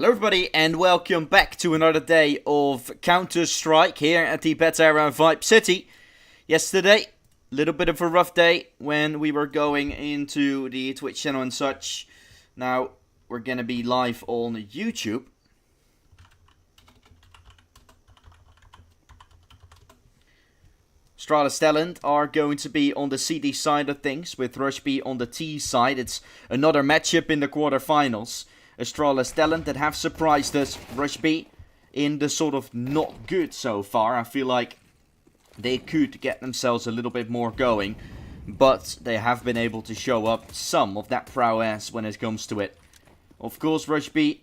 Hello everybody and welcome back to another day of Counter-Strike here at the Betera Vibe City. Yesterday, a little bit of a rough day when we were going into the Twitch channel and such. Now, we're gonna be live on YouTube. Strala Stelland are going to be on the CD side of things, with Rush B on the T side. It's another matchup in the quarterfinals. Strala Stelland that have surprised us. Rush B in the sort of not good so far. I feel like they could get themselves a little bit more going, but they have been able to show up some of that prowess when it comes to it. Of course, Rush B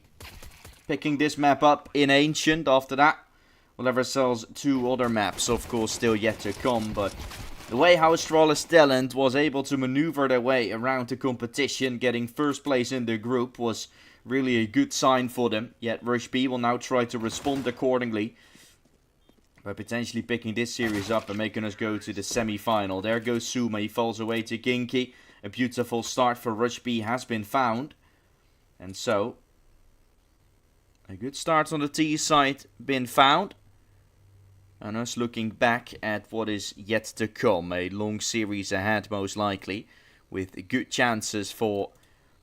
picking this map up in Ancient. After that, we'll have ourselves two other maps, of course, still yet to come, but the way how Strala Stelland was able to maneuver their way around the competition, getting first place in the group, was really a good sign for them. Yet Rush B will now try to respond accordingly by potentially picking this series up and making us go to the semi-final. There goes Suma, he falls away to Ginky. A beautiful start for Rush B has been found. And so, a good start on the T side been found. And us looking back at what is yet to come. A long series ahead most likely, with good chances for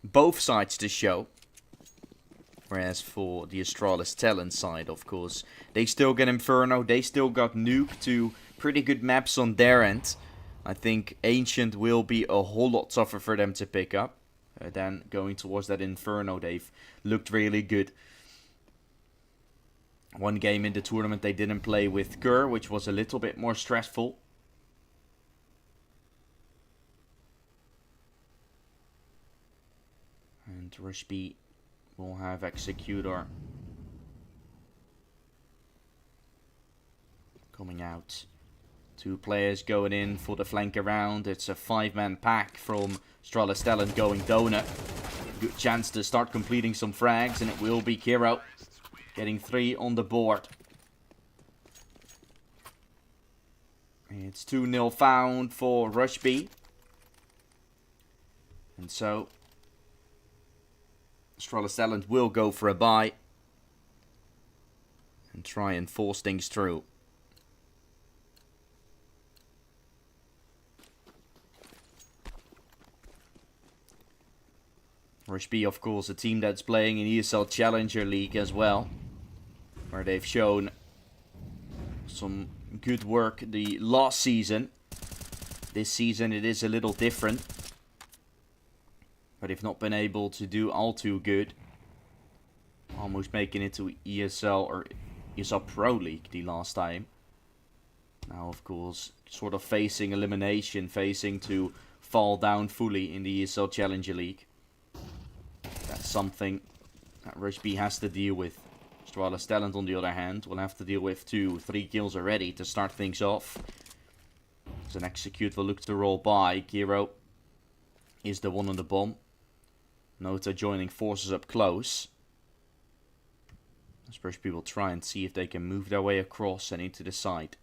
both sides to show. Whereas for the Strala Stelland side, of course, they still get Inferno, they still got Nuke, two pretty good maps on their end. I think Ancient will be a whole lot tougher for them to pick up than going towards that Inferno. They've looked really good. One game in the tournament they didn't play with Kerr, which was a little bit more stressful. And Rush B will have Executor coming out. Two players going in for the flank around. It's a 5-man pack from Strala Stelland going donut. Good chance to start completing some frags, and it will be Kiro getting 3 on the board. It's 2-0 found for Rush B. And so Strala Stelland will go for a buy and try and force things through. Rush B, of course, a team that's playing in ESL Challenger League as well, where they've shown some good work the last season. This season it is a little different, but they've not been able to do all too good. Almost making it to ESL or ESL Pro League the last time. Now, of course, sort of facing elimination, facing to fall down fully in the ESL Challenger League. That's something that Rush B has to deal with. Strala Stelland, on the other hand, will have to deal with 2-3 kills already to start things off. As an Execute will look to roll by. Kiro is the one on the bomb. Nota joining forces up close. As Rush B will try and see if they can move their way across and into the side.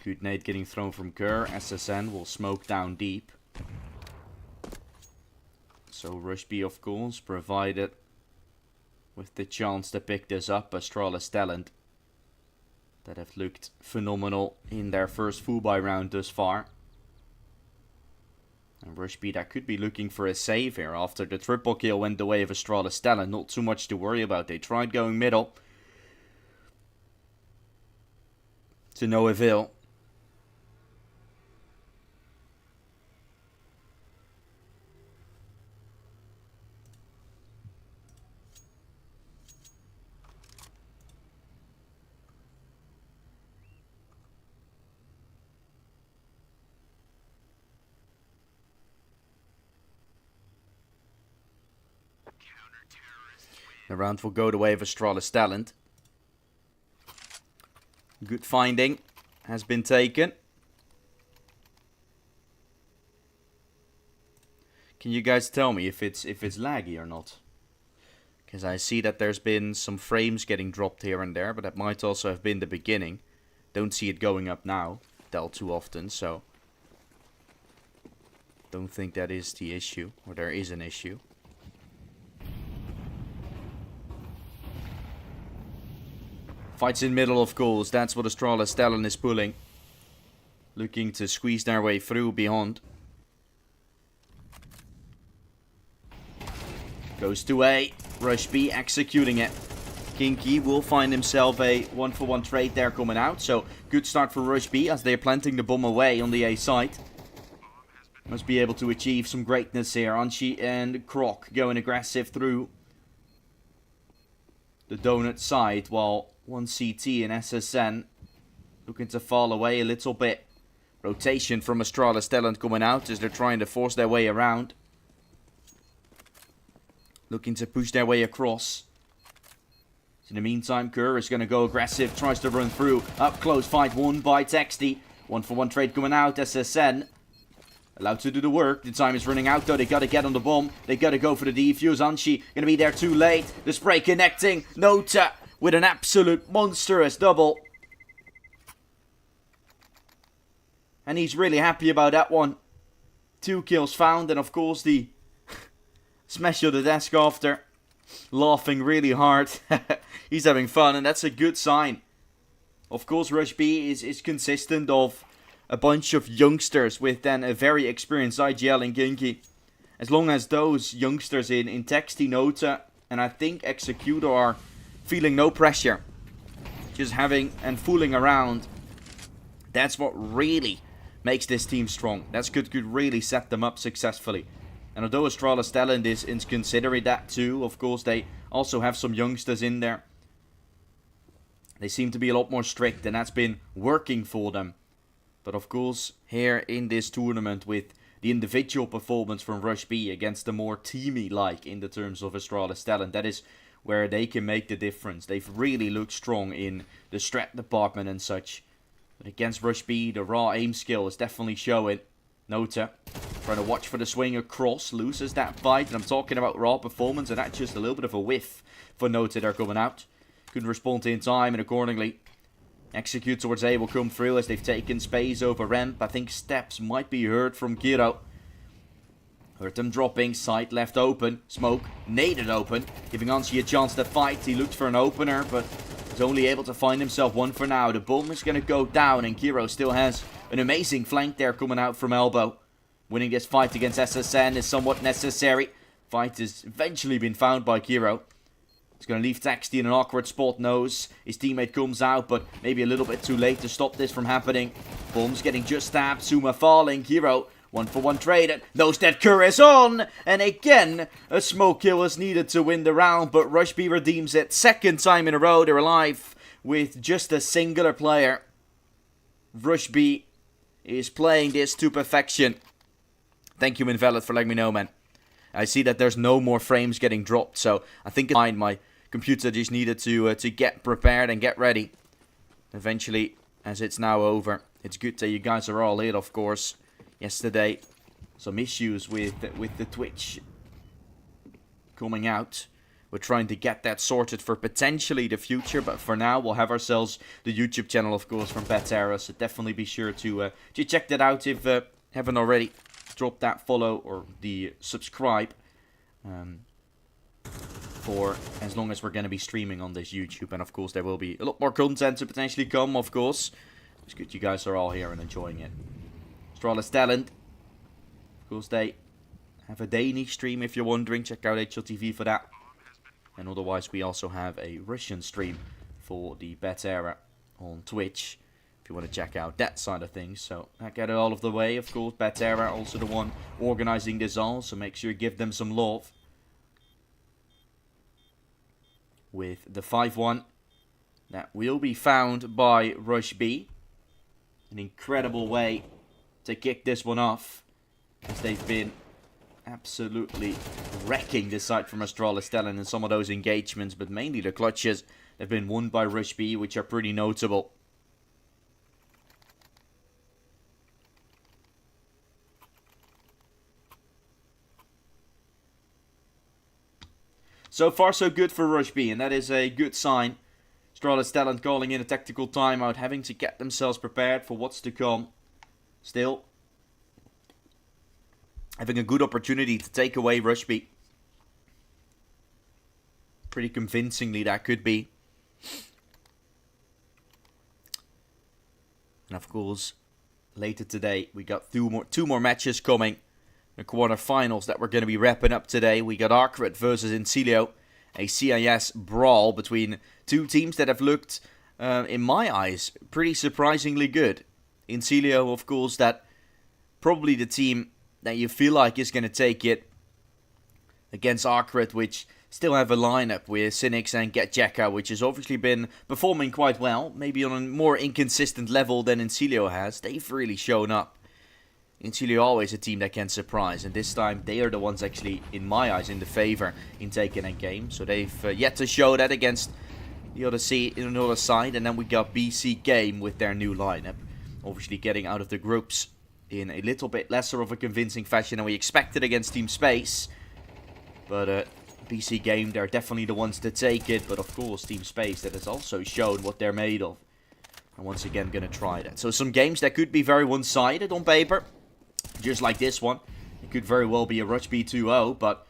Good nade getting thrown from Kerr. SSN will smoke down deep. So Rush B, of course, provided with the chance to pick this up as Strala Stelland, that have looked phenomenal in their first full buy round thus far. And Rush B that could be looking for a save here after the triple kill went the way of Strala Stelland. Not too much to worry about. They tried going middle to no avail. The round will go the way of Strala Stelland. Good finding has been taken. Can you guys tell me if it's laggy or not? Because I see that there's been some frames getting dropped here and there, but that might also have been the beginning. Don't see it going up now, dealt too often, so Don't think that is the issue, or there is an issue. Fights in middle, of course. That's what Astralis Talon is pulling. Looking to squeeze their way through beyond. Goes to A. Rush B executing it. Kinky will find himself a 1-for-1 trade there coming out. So good start for Rush B as they're planting the bomb away on the A side. Must be able to achieve some greatness here. Anshi and Croc going aggressive through the donut side, while 1CT and SSN looking to fall away a little bit. Rotation from Astralis Talent coming out as they're trying to force their way around. Looking to push their way across. In the meantime, Kerr is going to go aggressive, tries to run through. Up close, fight won by Texty. 1-for-1 trade coming out, SSN. Allowed to do the work. The time is running out though. They got to get on the bomb. They got to go for the defuse. Anshi going to be there too late. The spray connecting. Nota with an absolute monstrous double. And he's really happy about that one. 2 kills found. And of course the smash of the desk after. Laughing really hard. He's having fun and that's a good sign. Of course Rush B is consistent of a bunch of youngsters with then a very experienced IGL in Kinky. As long as those youngsters in Texty, Nota and I think Executor are feeling no pressure. Just having and fooling around. That's what really makes this team strong. That's could really set them up successfully. And although Astralis Talent is considering that too, of course they also have some youngsters in there. They seem to be a lot more strict and that's been working for them. But of course, here in this tournament with the individual performance from Rush B against the more teamy-like in the terms of Astralis Talent, that is where they can make the difference. They've really looked strong in the strat department and such. But against Rush B, the raw aim skill is definitely showing. Nota trying to watch for the swing across, loses that fight. And I'm talking about raw performance and that's just a little bit of a whiff for Nota. They're coming out. Couldn't respond in time and accordingly. Execute towards A will come through as they've taken space over ramp. I think steps might be heard from Kiro. Heard them dropping. Side left open. Smoke naded open. Giving Anshi a chance to fight. He looked for an opener but is only able to find himself one for now. The bomb is going to go down and Kiro still has an amazing flank there coming out from elbow. Winning this fight against SSN is somewhat necessary. Fight has eventually been found by Kiro. He's going to leave Texty in an awkward spot, knows his teammate comes out, but maybe a little bit too late to stop this from happening. Bomb's getting just stabbed, Suma falling, Kiro 1-for-1 trade, knows that Kerr is on, and again, a smoke kill is needed to win the round, but Rush B redeems it. Second time in a row, they're alive with just a singular player. Rush B is playing this to perfection. Thank you, Invalid, for letting me know, man. I see that there's no more frames getting dropped, so I think it's fine. My computer just needed to get prepared and get ready. Eventually, as it's now over, it's good that you guys are all in, of course. Yesterday, some issues with the Twitch coming out. We're trying to get that sorted for potentially the future, but for now, we'll have ourselves the YouTube channel, of course, from Betera, so definitely be sure to check that out if haven't already. Drop that follow or the subscribe for as long as we're going to be streaming on this YouTube. And of course there will be a lot more content to potentially come, of course. It's good you guys are all here and enjoying it. Astralis Talent. Of course they have a Danish stream if you're wondering. Check out HLTV for that. And otherwise we also have a Russian stream for the Betera on Twitch. If you want to check out that side of things. So, I get it all of the way. Of course, Betera also the one organizing this all. So, make sure you give them some love. With the 5-1. That will be found by Rush B. An incredible way to kick this one off. As they've been absolutely wrecking this side from Astralis Talent in some of those engagements. But mainly the clutches have been won by Rush B, which are pretty notable. So far, so good for Rush B, and that is a good sign. Astralis Talent calling in a tactical timeout, having to get themselves prepared for what's to come. Still, having a good opportunity to take away Rush B. Pretty convincingly that could be. And of course, later today we got two more matches coming. The quarterfinals that we're going to be wrapping up today. We got Arcret versus Incilio. A CIS brawl between two teams that have looked, in my eyes, pretty surprisingly good. Incilio, of course, that probably the team that you feel like is going to take it against Arcret, which still have a lineup with Cynics and Getjeka, which has obviously been performing quite well. Maybe on a more inconsistent level than Incilio has. They've really shown up. Incilio always a team that can surprise, and this time they are the ones actually, in my eyes, in the favor in taking a game. So they've yet to show that against the other side, and then we got BC Game with their new lineup, obviously getting out of the groups in a little bit lesser of a convincing fashion than we expected against Team Space. But BC Game, they're definitely the ones to take it, but of course Team Space that has also shown what they're made of, and once again gonna try that. So some games that could be very one-sided on paper. Just like this one, it could very well be a Rush B 2-0, but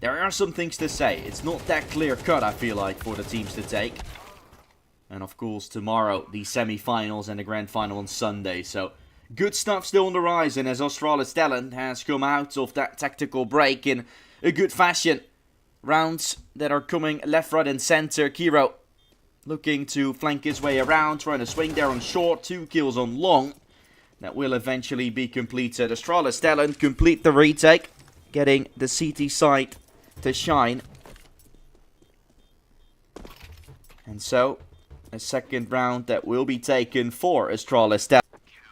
there are some things to say. It's not that clear-cut, I feel like, for the teams to take. And of course, tomorrow, the semi-finals and the grand final on Sunday. So, good stuff still on the rise, and as Australis Talent has come out of that tactical break in a good fashion. Rounds that are coming left, right, and center. Kiro looking to flank his way around, trying to swing there on short, 2 kills on long. That will eventually be completed. Australis Talent complete the retake, getting the CT side to shine. And so, a second round that will be taken for Australis Talent,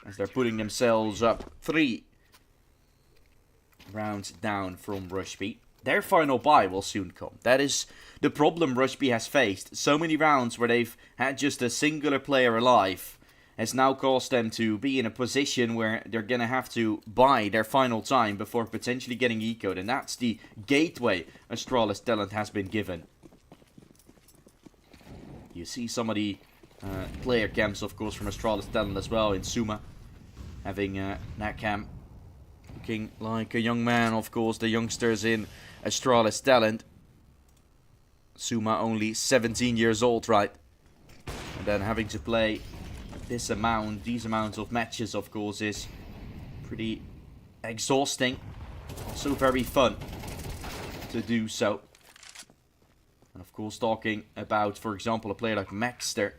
as they're putting themselves up 3 rounds down from Rush B. Their final bye will soon come. That is the problem Rush B has faced. So many rounds where they've had just a singular player alive has now caused them to be in a position where they're going to have to buy their final time before potentially getting ecoed. And that's the gateway Australis Talent has been given. You see some of the player camps, of course, from Australis Talent as well in Suma. Having that camp looking like a young man, of course, the youngsters in Australis Talent. Suma only 17 years old, right? And then having to play these amounts of matches, of course, is pretty exhausting. Also very fun to do so. And of course, talking about, for example, a player like Maxter.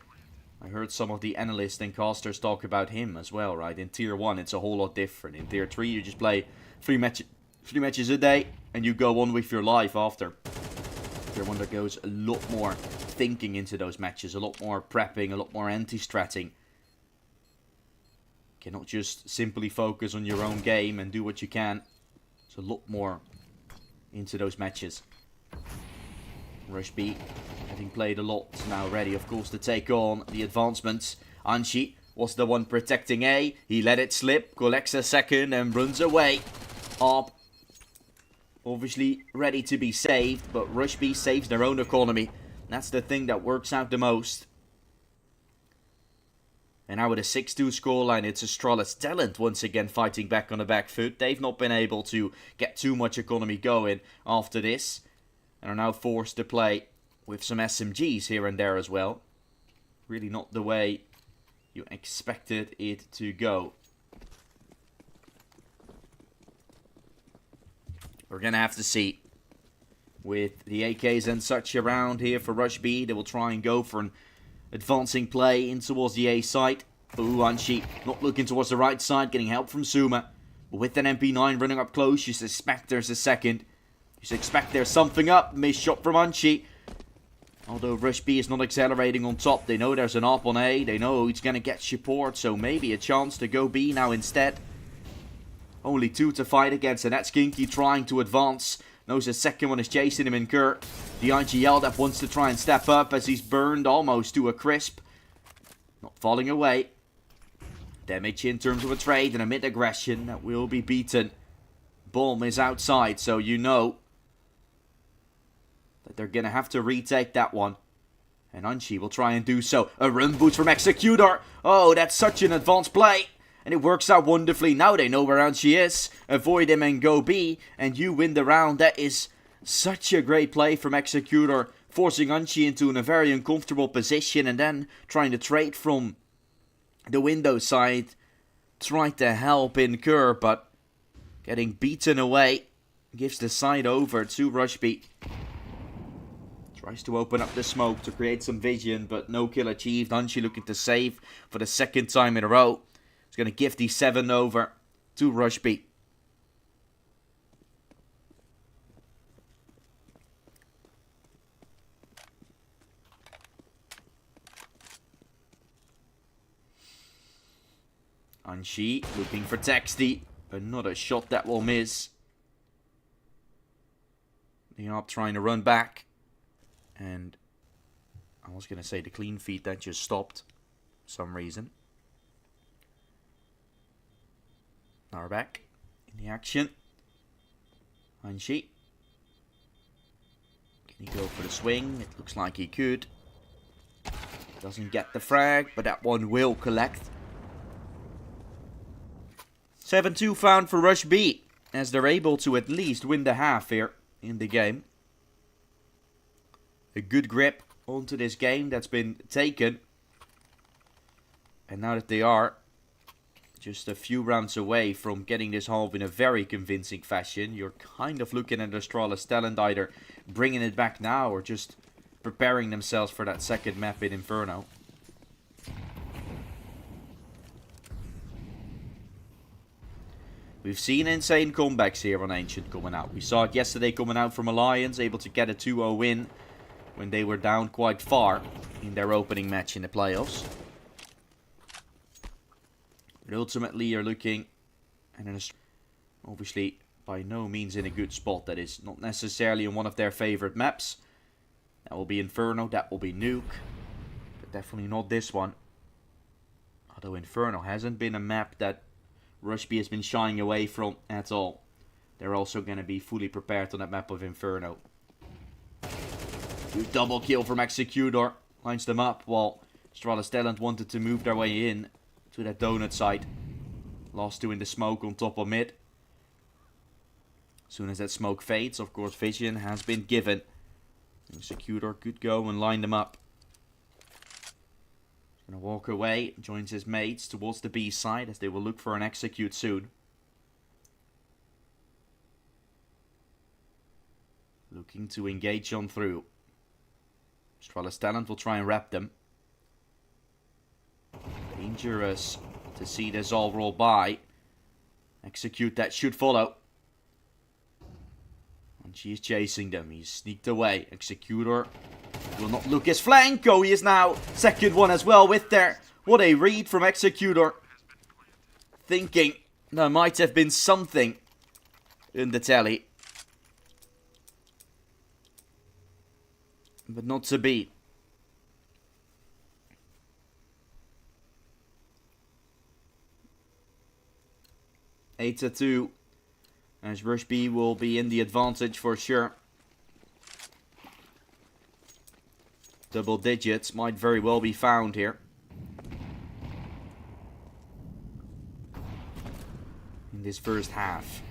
I heard some of the analysts and casters talk about him as well, right? In Tier 1, it's a whole lot different. In Tier 3, you just play 3 matches a day, and you go on with your life after. Tier 1, there goes a lot more thinking into those matches, a lot more prepping, a lot more anti-stratting. Cannot just simply focus on your own game and do what you can. There's a lot more into those matches. Rush B, having played a lot now ready, of course, to take on the advancements. Anshi was the one protecting A. He let it slip, collects a second and runs away. Up, obviously ready to be saved, but Rush B saves their own economy. That's the thing that works out the most. And now with a 6-2 scoreline, it's Australis Talent once again fighting back on the back foot. They've not been able to get too much economy going after this, and are now forced to play with some SMGs here and there as well. Really not the way you expected it to go. We're going to have to see. With the AKs and such around here for Rush B, they will try and go for an advancing play in towards the A side. Ooh, Anshi not looking towards the right side, getting help from Suma. But with an MP9 running up close, you suspect there's a second. You suspect there's something up. Missed shot from Anshi. Although Rush B is not accelerating on top. They know there's an AWP on A. They know he's going to get support. So maybe a chance to go B now instead. Only 2 to fight against. And that's Kinky trying to advance. Knows the second one is chasing him in Kurt. The IGL that wants to try and step up as he's burned almost to a crisp. Not falling away. Damage in terms of a trade and a mid-aggression that will be beaten. Bomb is outside, so you know that they're going to have to retake that one. And Anshi will try and do so. A run boot from Executor. Oh, that's such an advanced play. And it works out wonderfully. Now they know where Anchi is. Avoid him and go B. And you win the round. That is such a great play from Executor. Forcing Anchi into a very uncomfortable position. And then trying to trade from the window side. Tried to help Incur. But getting beaten away. Gives the side over to Rushby. Tries to open up the smoke to create some vision, but no kill achieved. Anchi looking to save for the second time in a row. He's going to give the 7 over to Rushby. Anchi looking for Texty. Another shot that will miss. They are trying to run back. And I was going to say the clean feed that just stopped for some reason. Now we're back in the action. Anchi. Can he go for the swing? It looks like he could. Doesn't get the frag, but that one will collect. 7-2 found for Rush B, as they're able to at least win the half here in the game. A good grip onto this game that's been taken. And now that they are just a few rounds away from getting this half in a very convincing fashion, you're kind of looking at Astralis talent either bringing it back now or just preparing themselves for that second map in Inferno. We've seen insane comebacks here on Ancient coming out. We saw it yesterday coming out from Alliance, able to get a 2-0 win when they were down quite far in their opening match in the playoffs. But ultimately you're looking at obviously by no means in a good spot. That is not necessarily in one of their favorite maps. That will be Inferno, that will be Nuke. But definitely not this one. Although Inferno hasn't been a map that Rushby has been shying away from at all. They're also going to be fully prepared on that map of Inferno. Good double kill from Executor. Lines them up while Astralis Talent wanted to move their way in to that donut site. Lost 2 in the smoke on top of mid. As soon as that smoke fades, of course, vision has been given. Executor could go and line them up. He's going to walk away, joins his mates towards the B side as they will look for an execute soon. Looking to engage on through. Astralis Talent will try and wrap them. Dangerous to see this all roll by. Execute that should follow. And she is chasing them. He's sneaked away. Executor will not look his flank. Oh, he is now second one as well with there. What a read from Executor. Thinking there might have been something in the tally. But not to be. Eight to 2. As Rush B will be in the advantage for sure. Double digits might very well be found here. In this first half.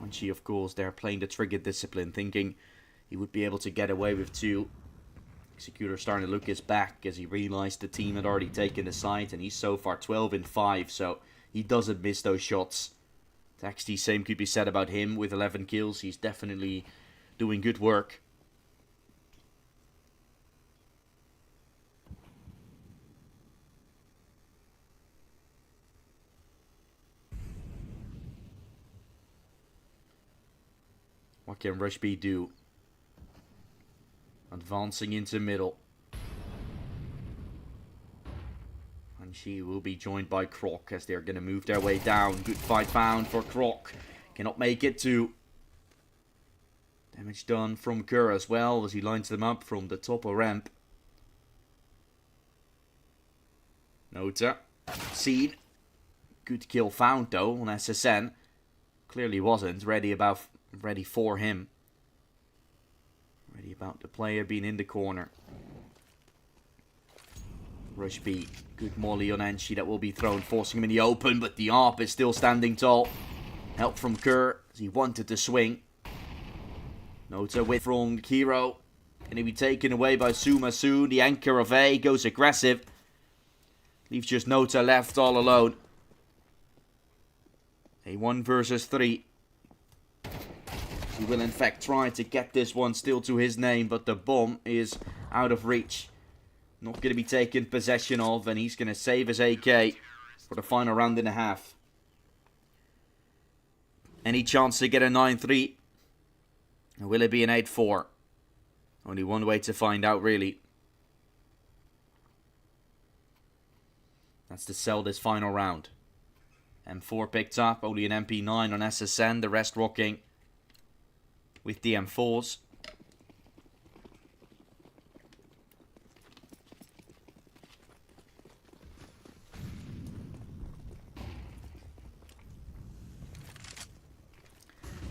Anchi, of course, they're playing the trigger discipline, thinking he would be able to get away with 2. Executor starting to look his back as he realized the team had already taken the side, and he's so far 12 in 5, so he doesn't miss those shots. Taxi, same could be said about him with 11 kills. He's definitely doing good work. What can Rush B do? Advancing into middle. And she will be joined by Croc as they're going to move their way down. Good fight found for Croc. Cannot make it to. Damage done from Kerr as well as he lines them up from the top of ramp. Nota. Seed. Good kill found though on SSN. Clearly wasn't ready for him. Ready about the player being in the corner. Rush B. Good molly on ENG that will be thrown, forcing him in the open, but the ARP is still standing tall. Help from Kerr as he wanted to swing. Nota with from Kiro. Going to be taken away by Suma soon. The anchor of A goes aggressive. Leaves just Nota left all alone. A 1 versus 3. He will in fact try to get this one still to his name, but the bomb is out of reach. Not going to be taken possession of, and he's going to save his AK for the final round and a half. Any chance to get a 9-3? Or will it be an 8-4? Only one way to find out, really. That's to sell this final round. M4 picked up, only an MP9 on SSN, the rest rocking with the M4s.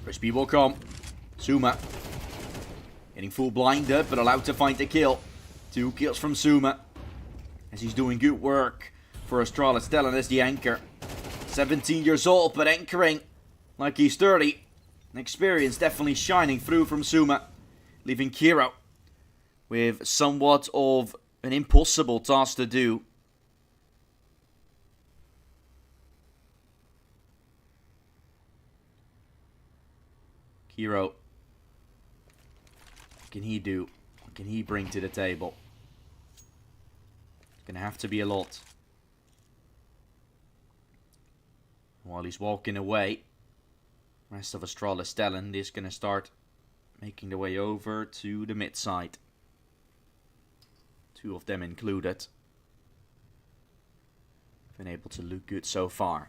Crispy will come. Suma getting full blinded, but allowed to find the kill. 2 kills from Suma, as he's doing good work for Astralis Stellan as the anchor. 17 years old, but anchoring like he's 30. Experience definitely shining through from Suma, leaving Kiro with somewhat of an impossible task to do. Kiro, what can he do? What can he bring to the table? It's going to have to be a lot. While he's walking away, rest of Astralis Stellan is going to start making their way over to the mid side. 2 of them included. Been able to look good so far.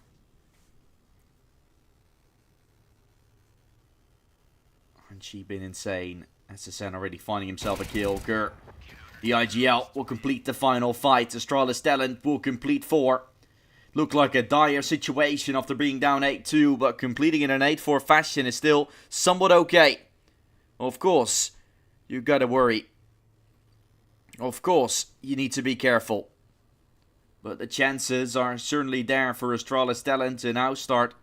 And she been insane. SSN already finding himself a kill. Kerr. The IGL will complete the final fight. Astralis Stellan will complete 4. Looked like a dire situation after being down 8-2, but completing in an 8-4 fashion is still somewhat okay. Of course, you gotta worry. Of course, you need to be careful. But the chances are certainly there for Astralis Stellan to now start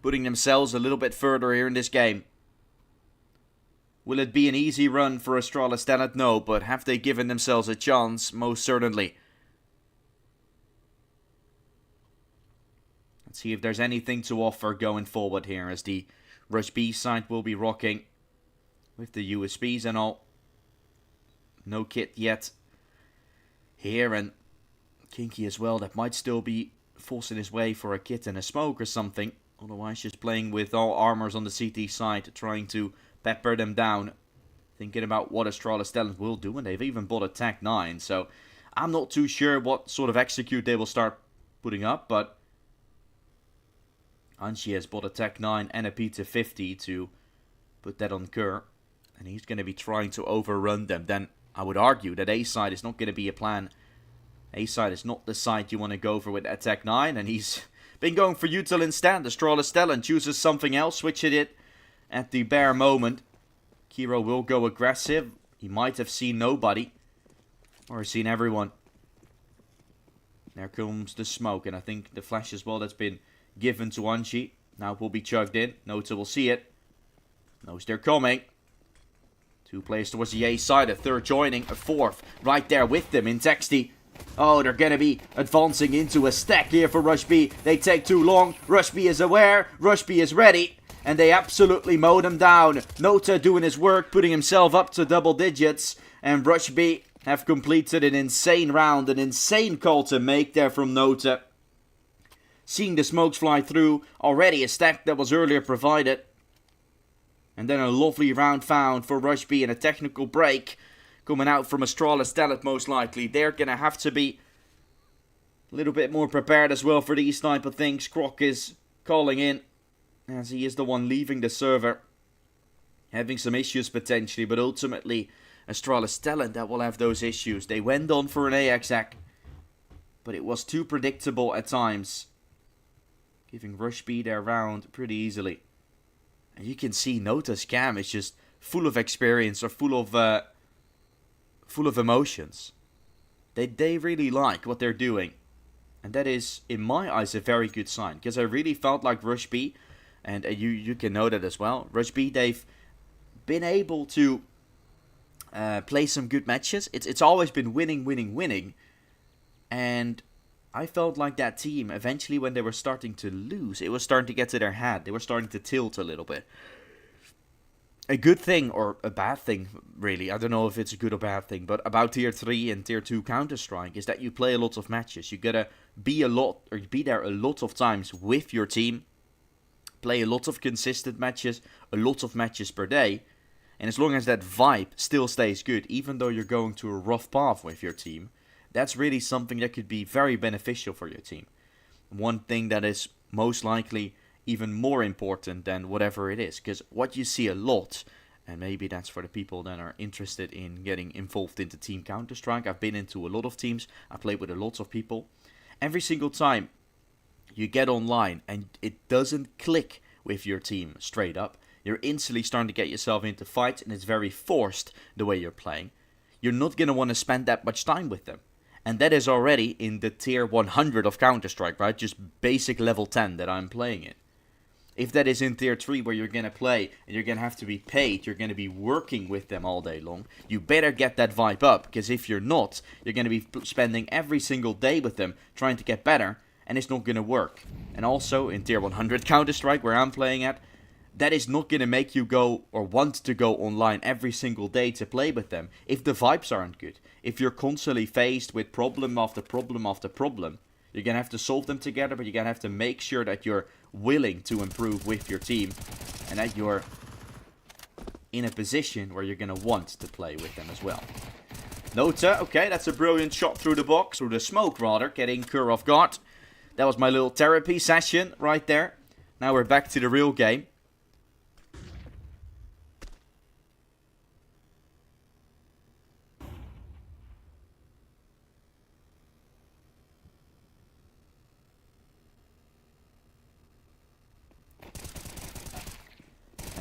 putting themselves a little bit further here in this game. Will it be an easy run for Astralis Stellan? No, but have they given themselves a chance? Most certainly. Let's see if there's anything to offer going forward here, as the Rush B side will be rocking with the USBs and all. No kit yet here, and Kinky as well, that might still be forcing his way for a kit and a smoke or something. Otherwise just playing with all armors on the CT side, trying to pepper them down, thinking about what Astralis Stellan will do, and they've even bought a Tech 9, so I'm not too sure what sort of execute they will start putting up, but Anshi has bought a Tech 9 and a P250 to put that on Kerr, and he's going to be trying to overrun them. Then I would argue that A side is not going to be a plan. A side is not the side you want to go for with a Tech 9, and he's been going for util instead. Astralis Stellan chooses something else, switching it at the bare moment. Kiro will go aggressive. He might have seen nobody, or seen everyone. There comes the smoke, and I think the flash as well that's been given to Anshi. Now it will be chugged in. Nota will see it. Knows they're coming. 2 players towards the A side. A 3rd joining. A 4th right there with them in Texty. Oh, they're going to be advancing into a stack here for Rush B. They take too long. Rush B is aware. Rush B is ready. And they absolutely mow them down. Nota doing his work, putting himself up to double digits. And Rush B have completed an insane round. An insane call to make there from Nota. Seeing the smokes fly through, already a stack that was earlier provided. And then a lovely round found for Rush B and a technical break coming out from Astralis Stellan most likely. They're going to have to be a little bit more prepared as well for these type of things. Croc is calling in, as he is the one leaving the server. Having some issues potentially, but ultimately Astralis Stellan that will have those issues. They went on for an AXAC, but it was too predictable at times, giving Rush B their round pretty easily. And you can see Nota's cam is just full of experience, or full of emotions. They really like what they're doing. And that is, in my eyes, a very good sign. Because I really felt like Rush B, and you can know that as well. Rush B, they've been able to play some good matches. It's always been winning. And I felt like that team, eventually when they were starting to lose, it was starting to get to their head. They were starting to tilt a little bit. A good thing, or a bad thing, really, I don't know if it's a good or bad thing, but about Tier 3 and Tier 2 Counter-Strike is that you play a lot of matches. You gotta be there a lot of times with your team, play a lot of consistent matches, a lot of matches per day, and as long as that vibe still stays good, even though you're going to a rough path with your team, that's really something that could be very beneficial for your team. One thing that is most likely even more important than whatever it is, because what you see a lot, and maybe that's for the people that are interested in getting involved into Team Counter-Strike. I've been into a lot of teams, I played with a lot of people. Every single time you get online and it doesn't click with your team straight up, you're instantly starting to get yourself into fights, and it's very forced the way you're playing. You're not going to want to spend that much time with them. And that is already in the tier 100 of Counter-Strike, right? Just basic level 10 that I'm playing in. If that is in tier 3 where you're going to play and you're going to have to be paid, you're going to be working with them all day long, you better get that vibe up. Because if you're not, you're going to be spending every single day with them trying to get better, and it's not going to work. And also in tier 100 Counter-Strike, where I'm playing at, that is not going to make you go or want to go online every single day to play with them if the vibes aren't good. If you're constantly faced with problem after problem after problem, you're going to have to solve them together, but you're going to have to make sure that you're willing to improve with your team and that you're in a position where you're going to want to play with them as well. Nota, okay, that's a brilliant shot through the box, through the smoke rather, getting Kerr off guard. That was my little therapy session right there. Now we're back to the real game.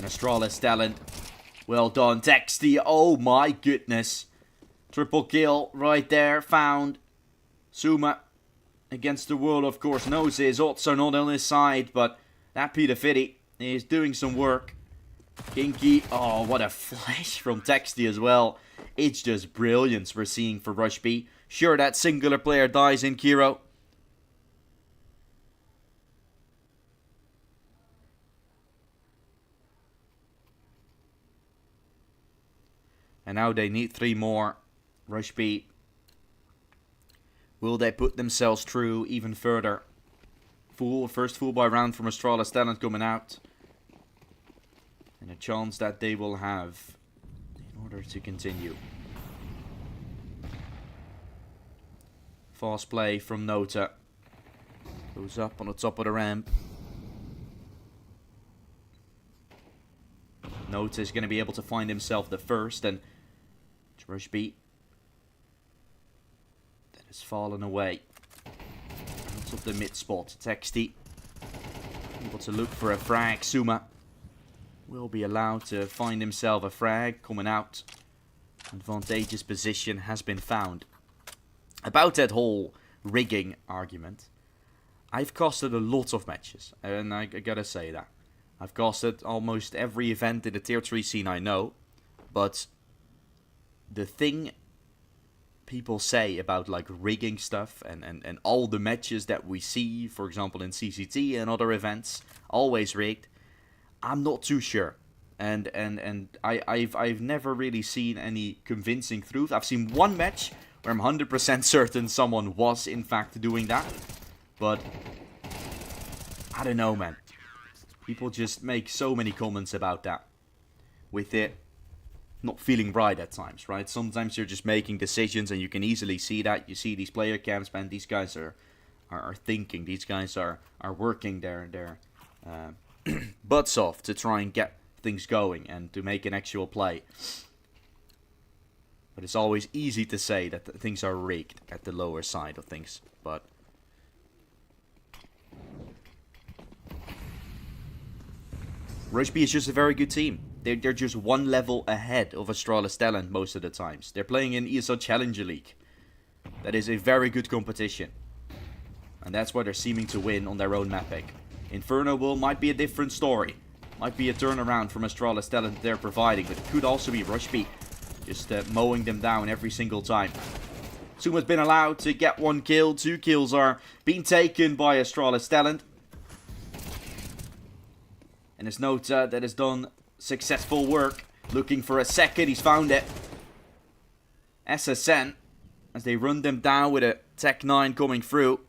Astralis talent. Well done, Texty. Oh my goodness. Triple kill right there. Found. Suma against the world, of course, knows his odds are not on his side, but that Peter Fitty is doing some work. Kinky. Oh, what a flash from Texty as well. It's just brilliance we're seeing for Rush B. Sure, that singular player dies in Kiro. And now they need 3 more. Rush B. Will they put themselves through even further? First full by round from Astralis talent coming out. And a chance that they will have in order to continue. Fast play from Nota. Goes up on the top of the ramp. Nota is going to be able to find himself the first, and Rush B that has fallen away. Out of the mid spot. Texty able to look for a frag. Suma will be allowed to find himself a frag coming out. Advantageous position has been found. About that whole rigging argument, I've costed a lot of matches, and I gotta say that. I've costed almost every event in the tier 3 scene I know, but the thing people say about like rigging stuff and all the matches that we see, for example in CCT and other events, always rigged, I'm not too sure. And I've never really seen any convincing truth. I've seen one match where I'm 100% certain someone was in fact doing that, but I don't know, man. People just make so many comments about that, with it not feeling right at times, right? Sometimes you're just making decisions and you can easily see that. You see these player camps, man, these guys are thinking, these guys are working their butts off to try and get things going and to make an actual play. But it's always easy to say that things are rigged at the lower side of things, but Rush B is just a very good team. They're just one level ahead of Astralis talent most of the times. They're playing in ESL Challenger League. That is a very good competition. And that's why they're seeming to win on their own map pick. Inferno might be a different story. Might be a turnaround from Astralis talent they're providing. But it could also be Rush B just mowing them down every single time. Suma's been allowed to get 1 kill. 2 kills are being taken by Astralis talent. And it's Nota that has done successful work. Looking for a second. He's found it. SSN. As they run them down with a Tech 9 coming through.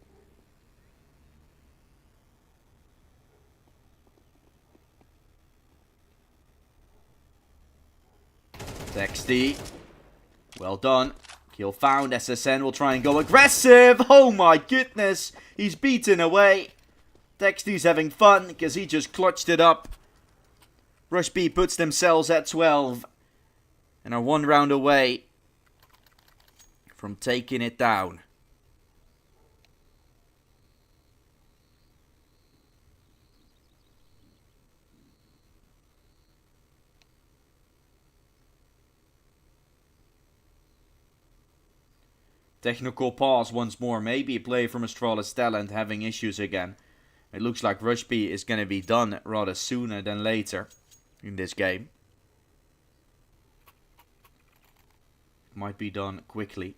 Texty. Well done. Kill found. SSN will try and go aggressive. Oh my goodness. He's beaten away. Texty's having fun because he just clutched it up. Rush B puts themselves at 12. And are 1 round away from taking it down. Technical pause once more. Maybe a play from Astralis talent having issues again. It looks like Rush B is going to be done rather sooner than later in this game. It might be done quickly.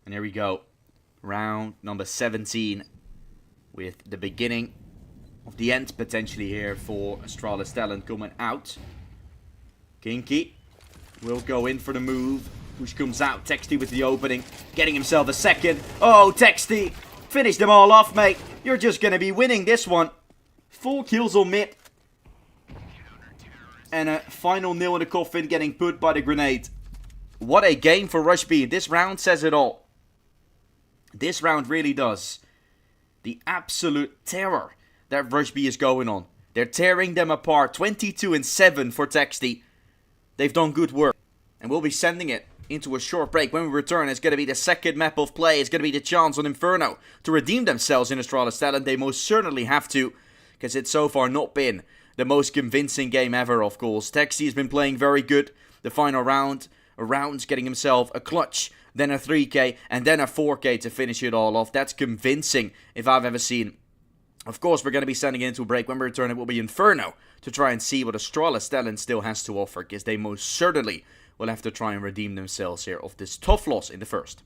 And here we go. Round number 17. With the beginning of the end potentially here for Astralis talent coming out. Kinky will go in for the move. Push comes out. Texty with the opening. Getting himself a second. Oh, Texty. Finish them all off, mate. You're just going to be winning this one. 4 kills on mid. And a final nail in the coffin getting put by the grenade. What a game for Rush B. This round says it all. This round really does. The absolute terror that Rush B is going on. They're tearing them apart. 22-7 for Texty. They've done good work. And we'll be sending it into a short break. When we return, it's going to be the second map of play. It's going to be the chance on Inferno to redeem themselves in Astralis talent. They most certainly have to. Because it's so far not been the most convincing game ever, of course. Texty has been playing very good. The final round. A round's getting himself a clutch. Then a 3k, and then a 4k to finish it all off. That's convincing if I've ever seen. Of course, we're going to be sending it into a break. When we return, it will be Inferno to try and see what Astralis talent still has to offer. Because they most certainly will have to try and redeem themselves here of this tough loss in the first.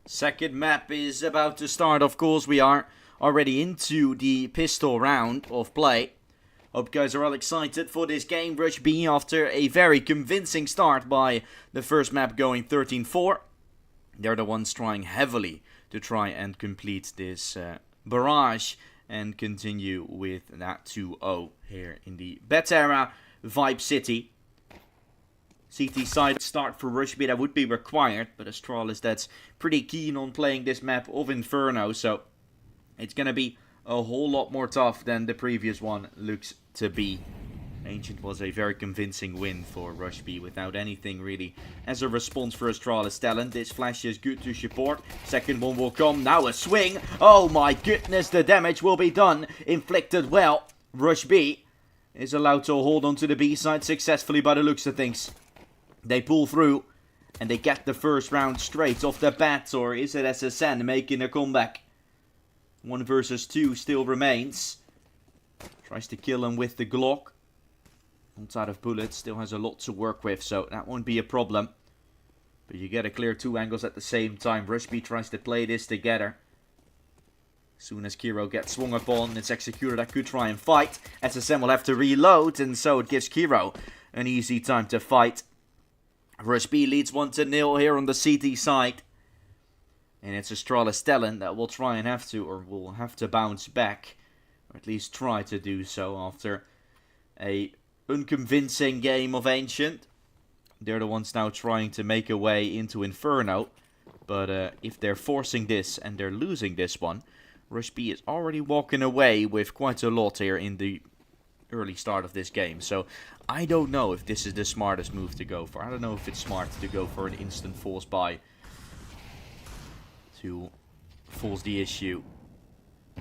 Second map is about to start. Of course, we are already into the pistol round of play. Hope you guys are all excited for this game. Rush B, after a very convincing start by the first map going 13-4. They're the ones trying heavily to try and complete this barrage and continue with that 2-0 here in the Betera Vibe City. CT side start for Rush B, that would be required, but Astralis that's pretty keen on playing this map of Inferno, so it's going to be a whole lot more tough than the previous one looks to be. Ancient was a very convincing win for Rush B without anything really as a response for Astralis talent. This flash is good to support. Second one will come. Now a swing. Oh my goodness, the damage will be done. Inflicted well. Rush B is allowed to hold on to the B side successfully by the looks of things. They pull through and they get the first round straight off the bat, or is it SSN making a comeback? 1 versus 2 still remains. Tries to kill him with the Glock. Not out of bullets, still has a lot to work with, so that won't be a problem. But you get a clear 2 angles at the same time. Rush B tries to play this together. As soon as Kiro gets swung upon, it's Executor that could try and fight. SSN will have to reload, and so it gives Kiro an easy time to fight. Rush B leads 1-0 here on the CT side. And it's Astralis talent that will try and have to, or will have to bounce back. Or at least try to do so after a unconvincing game of Ancient. They're the ones now trying to make a way into Inferno. But if they're forcing this and they're losing this one, Rush B is already walking away with quite a lot here in the early start of this game. So I don't know if this is the smartest move to go for. I don't know if it's smart to go for an instant force buy to force the issue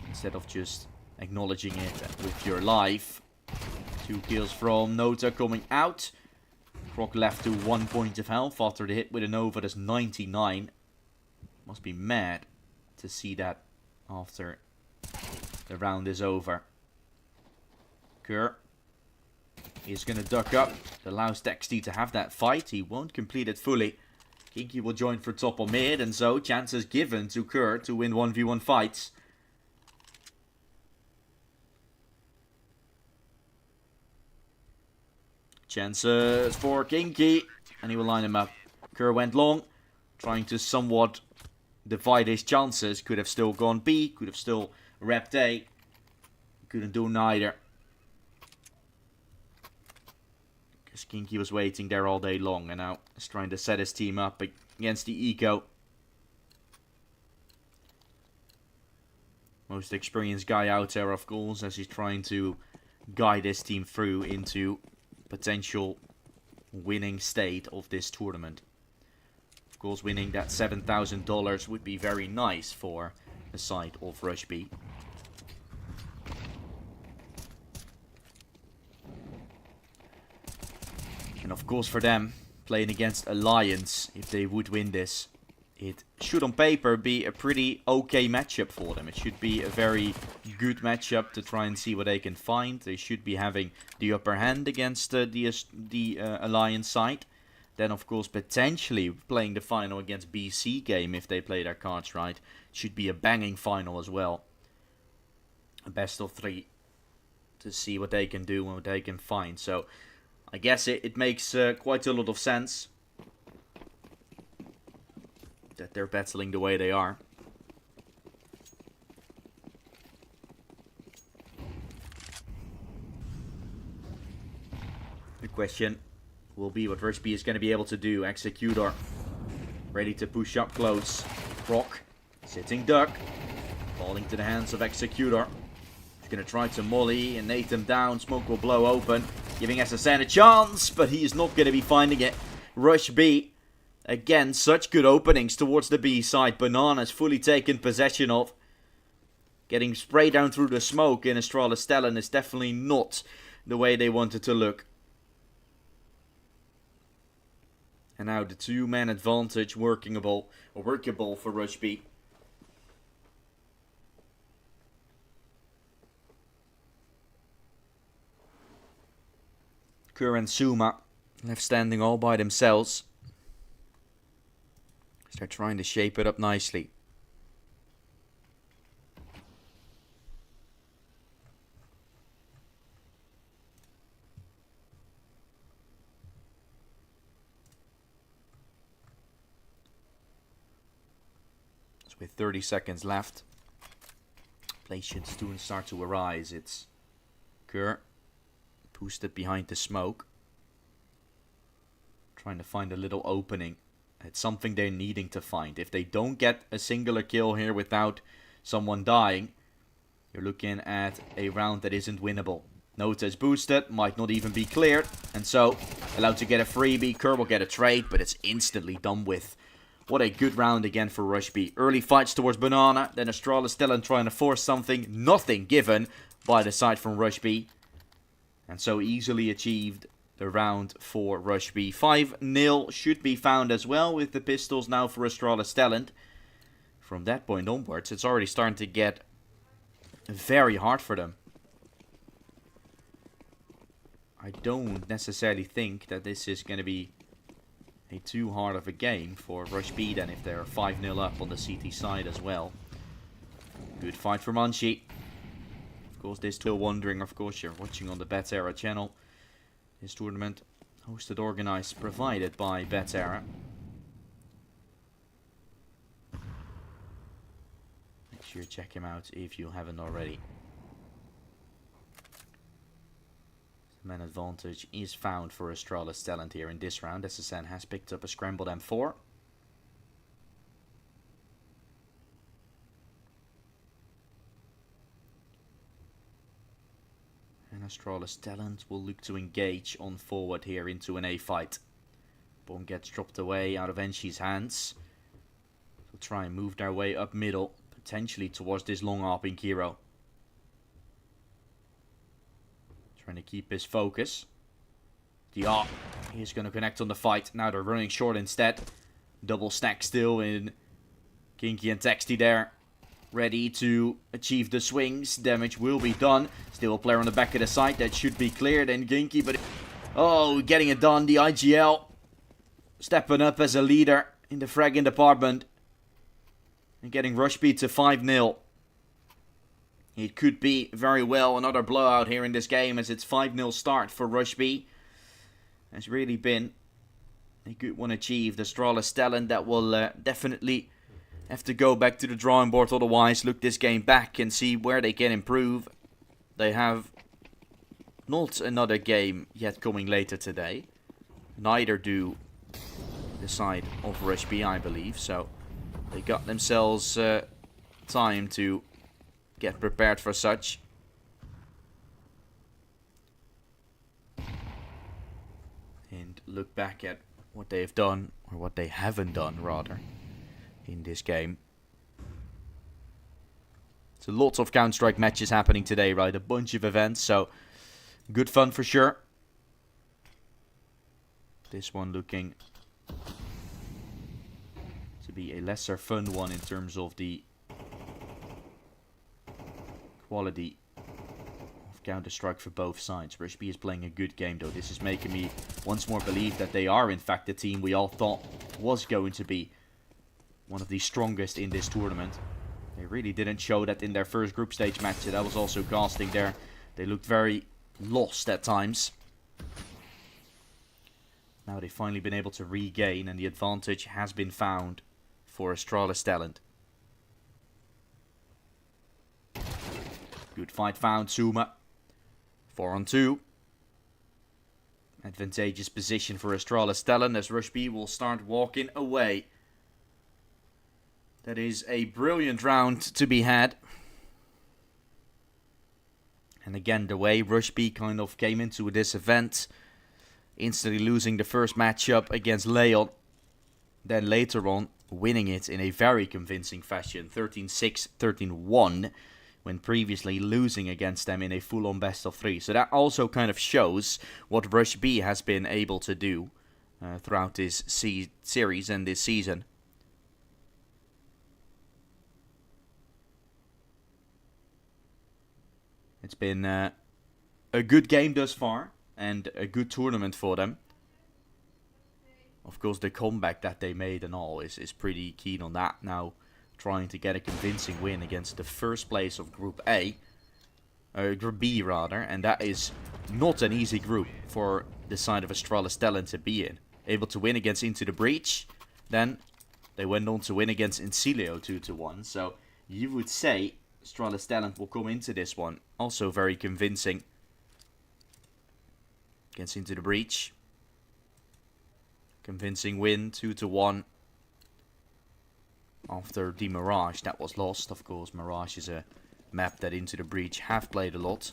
instead of just acknowledging it with your life. 2 kills from Nota coming out. Croc left to 1 point of health after the hit with a Nova. That's 99. Must be mad to see that after the round is over. Kerr is going to duck up. It allows Dexty to have that fight. He won't complete it fully. Kinky will join for top or mid, and so chances given to Kerr to win 1v1 fights. Chances for Kinky, and he will line him up. Kerr went long, trying to somewhat divide his chances. Could have still gone B, could have still repped A. Couldn't do neither. Because Kinky was waiting there all day long, and now is trying to set his team up against the Eco. Most experienced guy out there, of course, as he's trying to guide his team through into potential winning state of this tournament. Of course, winning that $7,000 would be very nice for the side of Rush B. And of course for them, playing against Alliance, if they would win this, it should on paper be a pretty okay matchup for them. It should be a very good matchup to try and see what they can find. They should be having the upper hand against the Alliance side. Then of course potentially playing the final against BC game if they play their cards right. It should be a banging final as well. A best of 3 to see what they can do and what they can find. So I guess it makes quite a lot of sense that they're battling the way they are. The question will be what Rush B is going to be able to do. Executor ready to push up close. Croc sitting duck, falling to the hands of Executor. He's going to try to molly and nade them down. Smoke will blow open, giving SSN a chance, but he is not going to be finding it. Rush B, again, such good openings towards the B side. Bananas fully taken possession of. Getting sprayed down through the smoke in Astralis Talon is definitely not the way they wanted to look. And now the 2-man advantage workable for Rush B. Kerr and Suma left standing all by themselves. They're trying to shape it up nicely. So with 30 seconds left, play should soon start to arise. It's Kerr boosted behind the smoke, trying to find a little opening. It's something they're needing to find. If they don't get a singular kill here without someone dying, you're looking at a round that isn't winnable. Nota is boosted, might not even be cleared, and so allowed to get a freebie. Kerr will get a trade, but it's instantly done with. What a good round again for Rush B. Early fights towards Banana, then Astralis Talon trying to force something. Nothing given by the side from Rush B. And so easily achieved the round for Rush B. 5-0 should be found as well with the pistols now for Astralis Talon. From that point onwards, it's already starting to get very hard for them. I don't necessarily think that this is going to be a too hard of a game for Rush B then if they're 5-0 up on the CT side as well. Good fight from Manchi. Of course, they're still wondering, of course, you're watching on the Betera channel. This tournament hosted, organized, provided by Betera. Make sure you check him out if you haven't already. The man advantage is found for Astralis Talon here in this round. SSN has picked up a scrambled M4. And Astralis Talon will look to engage on forward here into an A fight. Bomb gets dropped away out of ENG's hands. They'll try and move their way up middle, potentially towards this long ARPing hero. Trying to keep his focus. Diop, he's going to connect on the fight. Now they're running short instead. Double stack still in Kinky and Texty there. Ready to achieve the swings. Damage will be done. Still a player on the back of the site. That should be cleared. And Kinky, but... Oh, getting it done. The IGL stepping up as a leader in the fragging department. And getting Rush B to 5-0. It could be very well another blowout here in this game, as it's 5-0 start for Rush B. Has really been a good one achieved. Astralis Talent that will definitely have to go back to the drawing board, otherwise look this game back and see where they can improve. They have not another game yet coming later today. Neither do the side of Rush B, I believe. So they got themselves time to get prepared for such. And look back at what they have done, or what they haven't done rather, in this game. So lots of Counter-Strike matches happening today, right? A bunch of events, so good fun for sure. This one looking to be a lesser fun one in terms of the quality of Counter-Strike for both sides. Rush B is playing a good game though. This is making me once more believe that they are in fact the team we all thought was going to be one of the strongest in this tournament. They really didn't show that in their first group stage match. That was also casting there. They looked very lost at times. Now they've finally been able to regain, and the advantage has been found for Astralis Talent. Good fight found, Suma. 4-on-2. Advantageous position for Astralis Talent as Rush B will start walking away. That is a brilliant round to be had. And again, the way Rush B kind of came into this event, instantly losing the first matchup against Leon, then later on winning it in a very convincing fashion, 13-6, 13-1, when previously losing against them in a full-on best-of-3. So that also kind of shows what Rush B has been able to do throughout this series and this season. It's been a good game thus far, and a good tournament for them. Of course, the comeback that they made and all is pretty keen on that. Now, trying to get a convincing win against the first place of Group A. Group B, rather. And that is not an easy group for the side of Astralis Talent to be in. Able to win against Into the Breach. Then, they went on to win against Incilio 2-1. So, you would say Astralis Talent will come into this one also very convincing against Into the Breach. Convincing win, 2-1. After the Mirage that was lost. Of course, Mirage is a map that Into the Breach have played a lot.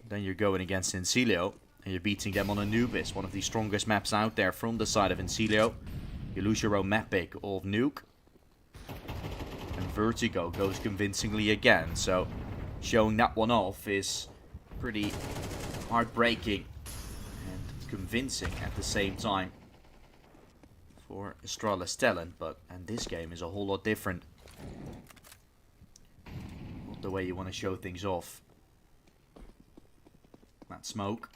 Then you're going against Incilio, and you're beating them on Anubis, one of the strongest maps out there from the side of Incilio. You lose your own map pick of Nuke. And Vertigo goes convincingly again, so showing that one off is pretty heartbreaking and convincing at the same time for Astralis Talent, but and this game is a whole lot different. Not the way you want to show things off. That smoke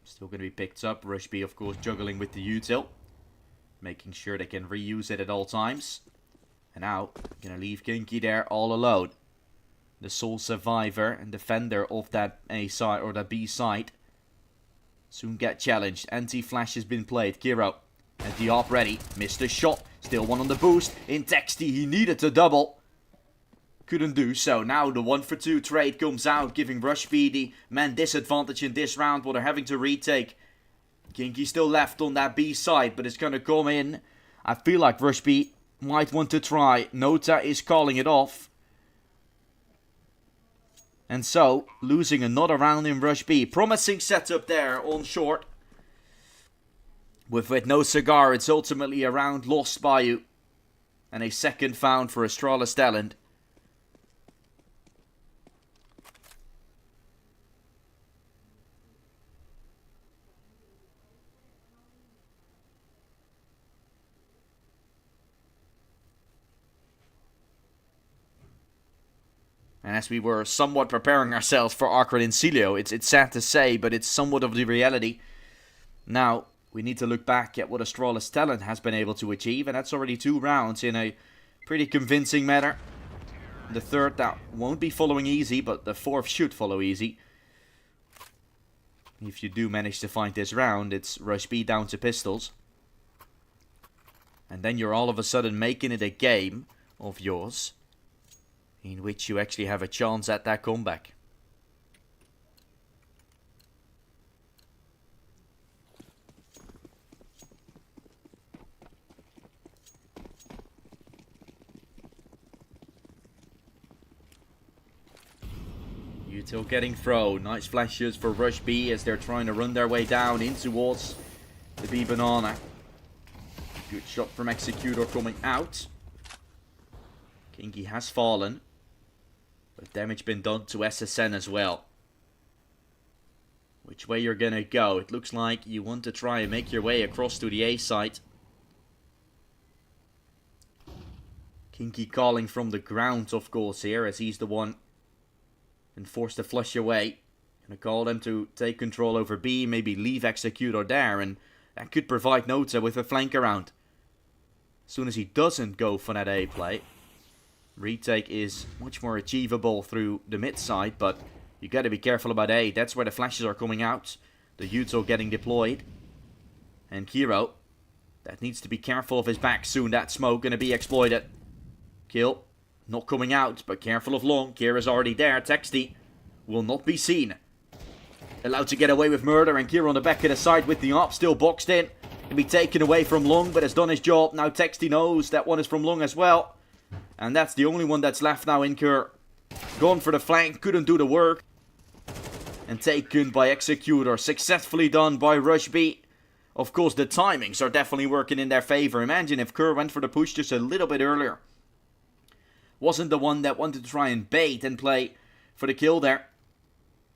still going to be picked up. Rush B, of course, juggling with the util, making sure they can reuse it at all times. And now, going to leave Kinky there all alone. The sole survivor and defender of that A side or that B side. Soon get challenged. Anti-flash has been played. Kiro at the op ready. Missed a shot. Still one on the boost. In Texty, he needed to double. Couldn't do so. Now the 1-for-2 trade comes out, giving Rush B the man disadvantage in this round, what they're having to retake. Kinky still left on that B side, but it's going to come in. I feel like Rush B might want to try. Nota is calling it off. And so, losing another round in Rush B. Promising setup there on short. With no cigar, it's ultimately a round lost by you. And a second found for Astralis Talent. And as we were somewhat preparing ourselves for Awkward and Celio, it's sad to say, but it's somewhat of the reality. Now, we need to look back at what Astralis Talent has been able to achieve, and that's already 2 rounds in a pretty convincing manner. The third, that won't be following easy, but the fourth should follow easy. If you do manage to find this round, it's Rush B down to pistols. And then you're all of a sudden making it a game of yours, in which you actually have a chance at that comeback. Util getting thrown. Nice flashes for Rush B as they're trying to run their way down in towards the B Banana. Good shot from Executor coming out. Kinky has fallen. But damage been done to SSN as well. Which way you're gonna go? It looks like you want to try and make your way across to the A site. Kinky calling from the ground, of course, here, as he's the one and forced to flush away. Gonna call them to take control over B, maybe leave Executor there, and that could provide Nota with a flank around. As soon as he doesn't go for that A play, retake is much more achievable through the mid side, but you gotta be careful about A. That's where the flashes are coming out. The Util getting deployed. And Kiro, that needs to be careful of his back soon. That smoke gonna be exploited. Kill. Not coming out, but careful of Long. Kira's already there. Texty will not be seen. Allowed to get away with murder, and Kira on the back of the side with the AWP still boxed in. Can be taken away from Long, but has done his job. Now Texty knows that one is from Long as well. And that's the only one that's left now in Kur. Gone for the flank, couldn't do the work. And taken by Executor. Successfully done by Rush B. Of course, the timings are definitely working in their favor. Imagine if Kur went for the push just a little bit earlier. Wasn't the one that wanted to try and bait and play for the kill there.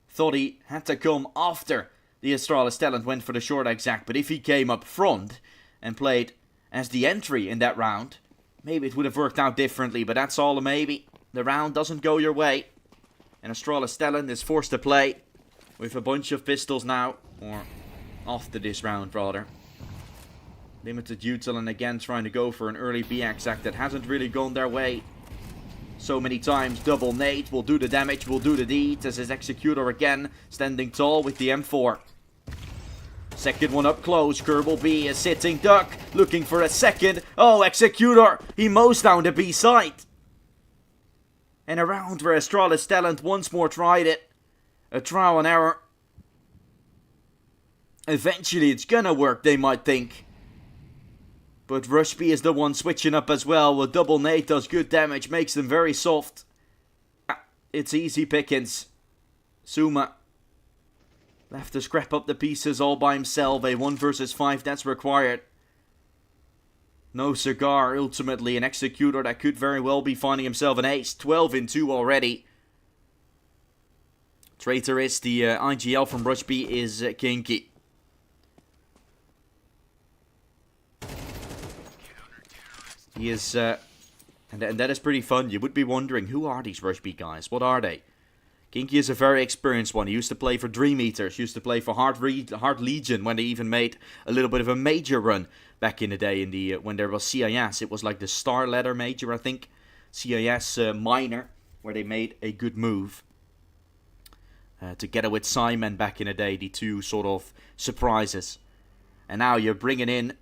Thought he had to come after the Astralis Talent went for the short exact. But if he came up front and played as the entry in that round, maybe it would have worked out differently, but that's all a maybe. The round doesn't go your way. And Astralis Talent is forced to play with a bunch of pistols now. Or after this round, rather. Limited Util, and again trying to go for an early B exact that hasn't really gone their way so many times. Double nade will do the damage, will do the deed. This is Executor again, standing tall with the M4. Second one up close. Kerbal B is sitting duck, looking for a second. Oh, Executor, he mows down the B side. And a round where Astralis Talent once more tried it. A trial and error. Eventually it's gonna work, they might think. But Rush B is the one switching up as well. With double nade does good damage, makes them very soft. It's easy pickings. Suma left to scrap up the pieces all by himself. A 1 versus 5, that's required. No cigar, ultimately an Executor that could very well be finding himself an ace. 12 in 2 already. Traitor is the IGL from Rush B is Kinky. He is, and that is pretty fun. You would be wondering, who are these Rush B guys? What are they? Kinky is a very experienced one. He used to play for Dream Eaters, used to play for Heart Legion, when they even made a little bit of a major run back in the day. In the when there was CIS, it was like the Star Ladder Major, I think. CIS Minor, where they made a good move. Together with Simon back in the day, the two sort of surprises. And now you're bringing in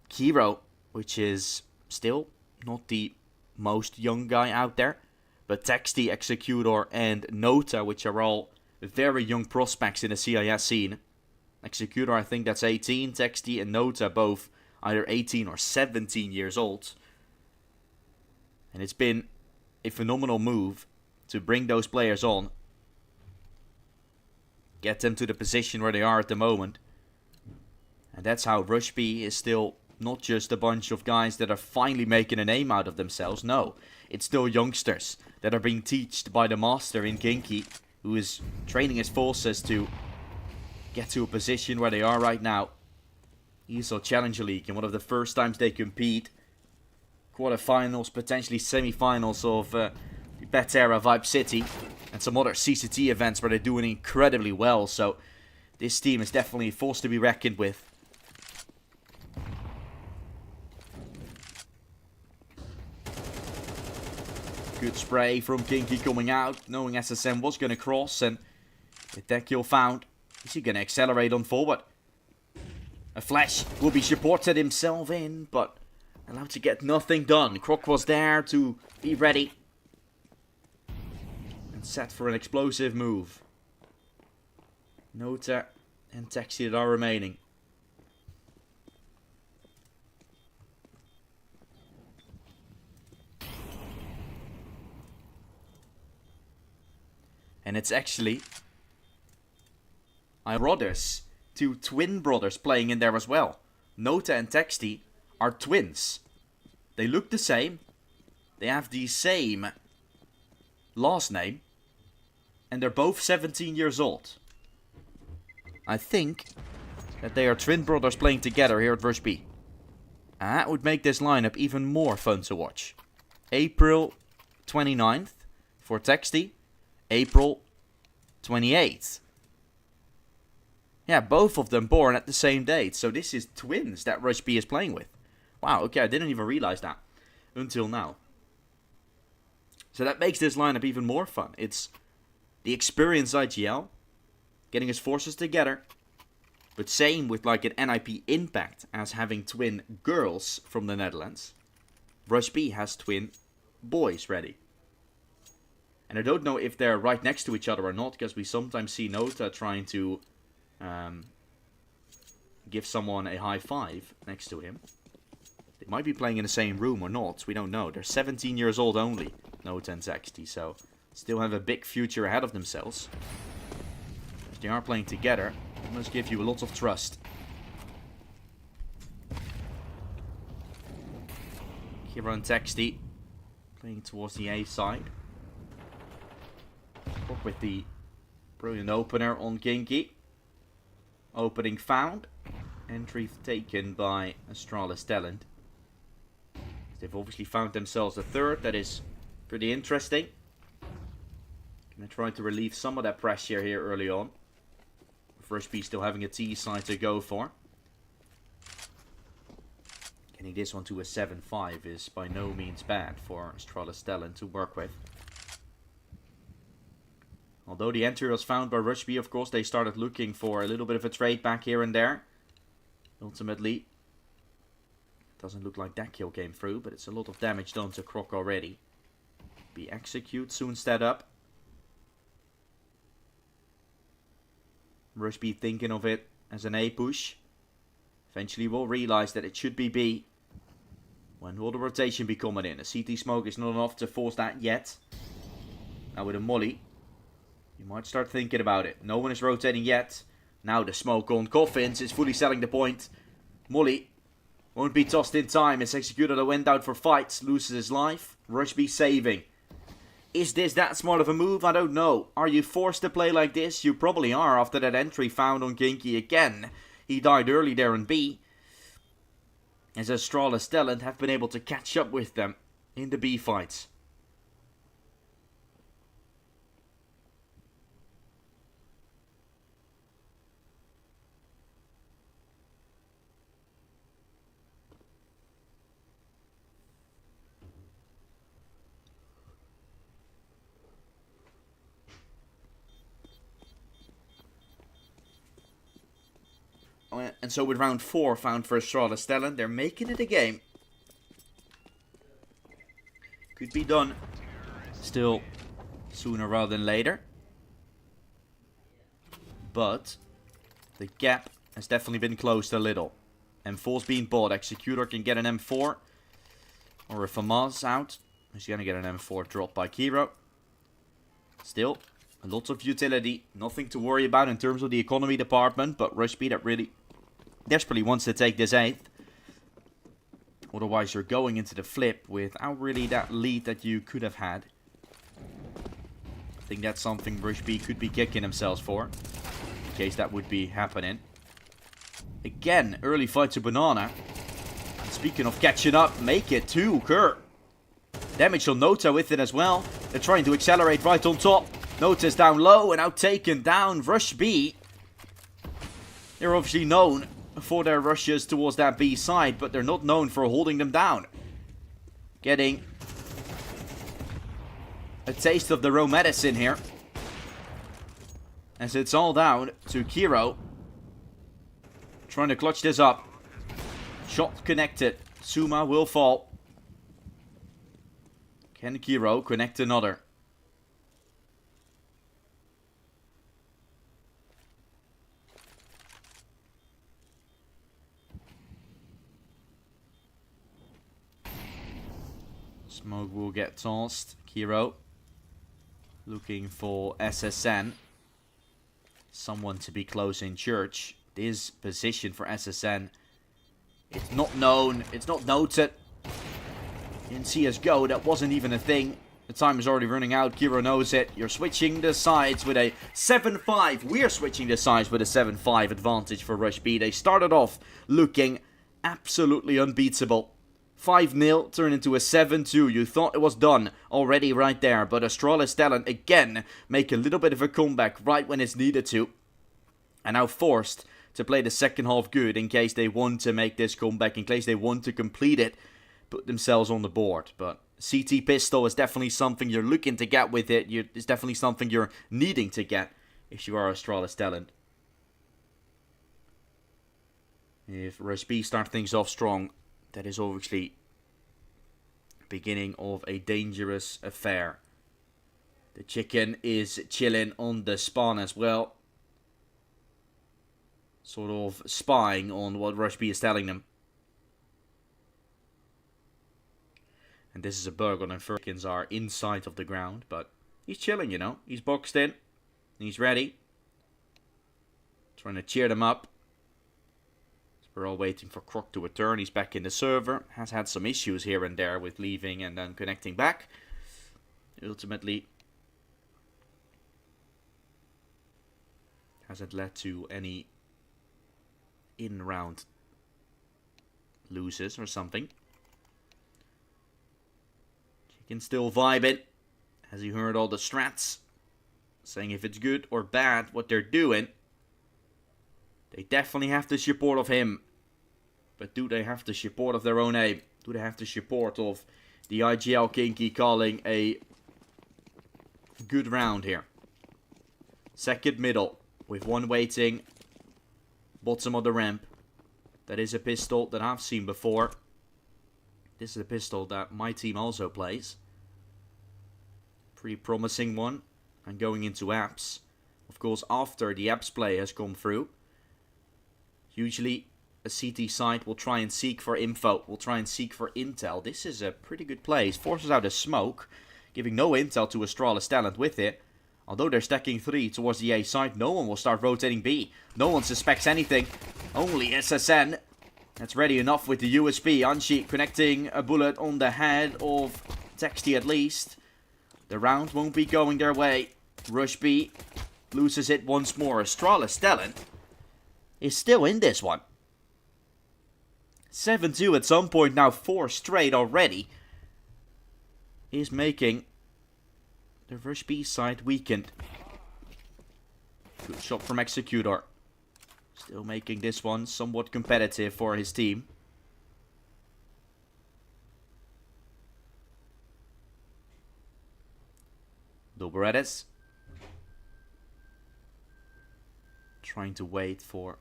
Kiro, which is still not the most young guy out there. But Texty, Executor, and Nota, which are all very young prospects in the CIS scene. Executor, I think that's 18. Texty and Nota, both either 18 or 17 years old. And it's been a phenomenal move to bring those players on. Get them to the position where they are at the moment. And that's how Rush B is still not just a bunch of guys that are finally making a name out of themselves. No, it's still youngsters that are being taught by the master in Kinky, who is training his forces to get to a position where they are right now. ESL Challenger League, and one of the first times they compete. Quarterfinals, potentially semi-finals of the Betera, Vibe City, and some other CCT events where they're doing incredibly well. So this team is definitely a force to be reckoned with. Good spray from Kinky coming out, knowing SSM was going to cross, and with that kill found, is he going to accelerate on forward? A flash will be supported himself in, but allowed to get nothing done. Croc was there to be ready and set for an explosive move. Nota and Taxi that are remaining. And it's actually my brothers, two twin brothers playing in there as well. Nota and Texty are twins. They look the same. They have the same last name. And they're both 17 years old. I think that they are twin brothers playing together here at Rush B. And that would make this lineup even more fun to watch. April 29th for Texty. April 28th. Yeah, both of them born at the same date. So this is twins that Rush B is playing with. Wow, okay, I didn't even realize that until now. So that makes this lineup even more fun. It's the experienced IGL getting his forces together. But same with like an NIP Impact as having twin girls from the Netherlands. Rush B has twin boys ready. And I don't know if they're right next to each other or not, because we sometimes see Nota trying to give someone a high five next to him. They might be playing in the same room or not, we don't know. They're 17 years old only, Nota and Zexty, so still have a big future ahead of themselves. If they are playing together, it must give you a lot of trust. Kira and Texty playing towards the A side. With the brilliant opener on Kinky. Opening found. Entry taken by Astralis Talent. They've obviously found themselves a third. That is pretty interesting. Gonna try to relieve some of that pressure here early on. Rush B still having a T side to go for. Getting this one to a 7-5 is by no means bad for Astralis Talent to work with. Although the entry was found by Rush B, of course, they started looking for a little bit of a trade back here and there. Ultimately, doesn't look like that kill came through, but it's a lot of damage done to Croc already. B execute, soon stead up. Rush B thinking of it as an A push. Eventually will realize that it should be B. When will the rotation be coming in? A CT smoke is not enough to force that yet. Now with a molly, you might start thinking about it. No one is rotating yet. Now the smoke on Coffins is fully selling the point. Molly won't be tossed in time. It's Executor went out for fights. Loses his life. Rush B saving. Is this that smart of a move? I don't know. Are you forced to play like this? You probably are after that entry found on Kinky again. He died early there in B. As Astralis Talent have been able to catch up with them in the B fights. And so with round 4 found for Astralis Talent, they're making it a game. Could be done still sooner rather than later. But the gap has definitely been closed a little. M4's being bought. Executor can get an M4. Or if Famaz out, he's going to get an M4 dropped by Kiro. Still, a lot of utility. Nothing to worry about in terms of the economy department. But Rush B that really desperately wants to take this 8th. Otherwise you're going into the flip without really that lead that you could have had. I think that's something Rush B could be kicking themselves for. In case that would be happening. Again, early fight to Banana. And speaking of catching up, make it too, Kerr. Damage on Nota with it as well. They're trying to accelerate right on top. Notice down low and now taken down. Rush B. They're obviously known for their rushes towards that B side, but they're not known for holding them down. Getting a taste of their own medicine here. As it's all down to Kiro. Trying to clutch this up. Shot connected. Suma will fall. Can Kiro connect another? Smoke will get tossed. Kiro looking for SSN. Someone to be close in church. This position for SSN. It's not known. It's not noted. In CSGO, that wasn't even a thing. The time is already running out. Kiro knows it. You're switching the sides with a 7-5. We're switching the sides with a 7-5 advantage for Rush B. They started off looking absolutely unbeatable. 5-0 turned into a 7-2. You thought it was done already right there. But Astralis Talent again make a little bit of a comeback right when it's needed to. And now forced to play the second half good in case they want to make this comeback. In case they want to complete it. Put themselves on the board. But CT pistol is definitely something you're looking to get with it. It's definitely something you're needing to get if you are Astralis Talent. If Rush B start things off strong, that is obviously beginning of a dangerous affair. The chicken is chilling on the spawn as well. Sort of spying on what Rush B is telling them. And this is a bug on Inferno. Chickens are inside of the ground, but he's chilling, you know. He's boxed in. He's ready. Trying to cheer them up. We're all waiting for Croc to return. He's back in the server. Has had some issues here and there with leaving and then connecting back. Ultimately, hasn't led to any in-round loses or something. Chicken still vibing. Has he heard all the strats? Saying if it's good or bad what they're doing. They definitely have the support of him. But do they have the support of their own aim? Do they have the support of the IGL Kinky calling a good round here? Second middle. With one waiting. Bottom of the ramp. That is a pistol that I've seen before. This is a pistol that my team also plays. Pretty promising one. And going into apps. Of course, after the apps play has come through. Usually, a CT site will try and seek for info. Will try and seek for intel. This is a pretty good play. Forces out a smoke. Giving no intel to Astralis Talent with it. Although they're stacking 3 towards the A side, no one will start rotating B. No one suspects anything. Only SSN. That's ready enough with the USB. Anshi connecting a bullet on the head of Texty at least. The round won't be going their way. Rush B loses it once more. Astralis Talent is still in this one. 7-2 at some point now. 4 straight already. Is making the Rush B side weakened. Good shot from Executor. Still making this one somewhat competitive for his team. Doberedes. Trying to wait for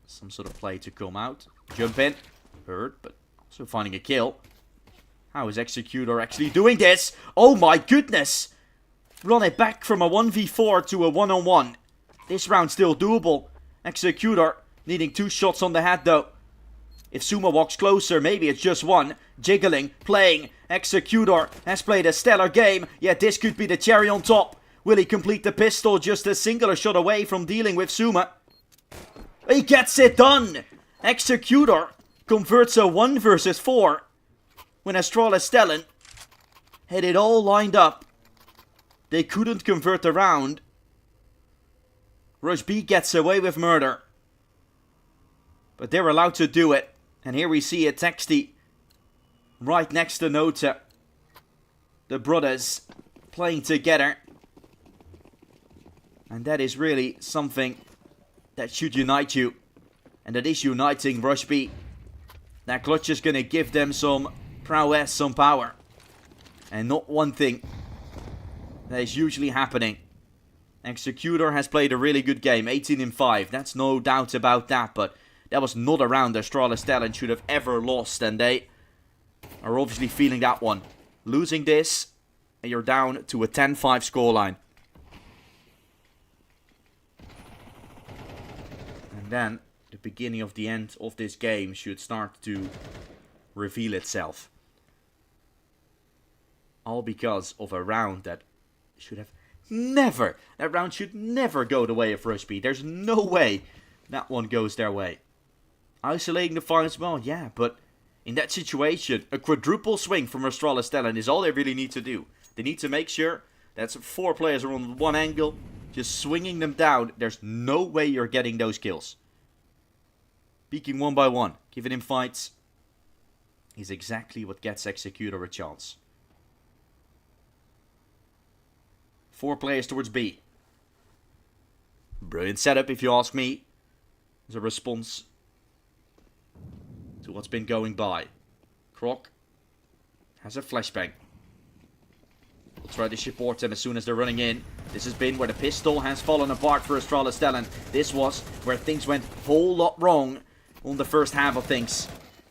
some sort of play to come out. Jump in. Hurt, but also finding a kill. How is Executor actually doing this? Oh my goodness! Run it back from a 1v4 to a 1-on-1. This round still doable. Executor needing 2 shots on the head though. If Sumo walks closer, maybe it's just one. Jiggling, playing. Executor has played a stellar game. Yet this could be the cherry on top. Will he complete the pistol just a singular shot away from dealing with Suma? He gets it done! Executor converts a 1 versus 4. When Astralis Talent had it all lined up. They couldn't convert the round. Rush B gets away with murder. But they're allowed to do it. And here we see it, Texty right next to Nota. The brothers playing together. And that is really something that should unite you. And that is uniting Rush B. That clutch is going to give them some prowess, some power. And not one thing that is usually happening. Executor has played a really good game, 18-5. That's no doubt about that, but that was not a round Astralis Talent should have ever lost, and they are obviously feeling that one. Losing this, and you're down to a 10-5 scoreline. And then the beginning of the end of this game should start to reveal itself. All because of a round that should have never, that round should never go the way of Rush B. There's no way that one goes their way. Isolating the finals, well, yeah, but in that situation, a quadruple swing from Astralis Talent is all they really need to do. They need to make sure that 4 players are on one angle, just swinging them down. There's no way you're getting those kills. Peeking one by one, giving him fights, is exactly what gets Executor a chance. 4 players towards B. Brilliant setup, if you ask me. As a response to what's been going by. Croc has a flashbang. We'll try to support them as soon as they're running in. This has been where the pistol has fallen apart for Astralis Talent. This was where things went a whole lot wrong on the first half of things.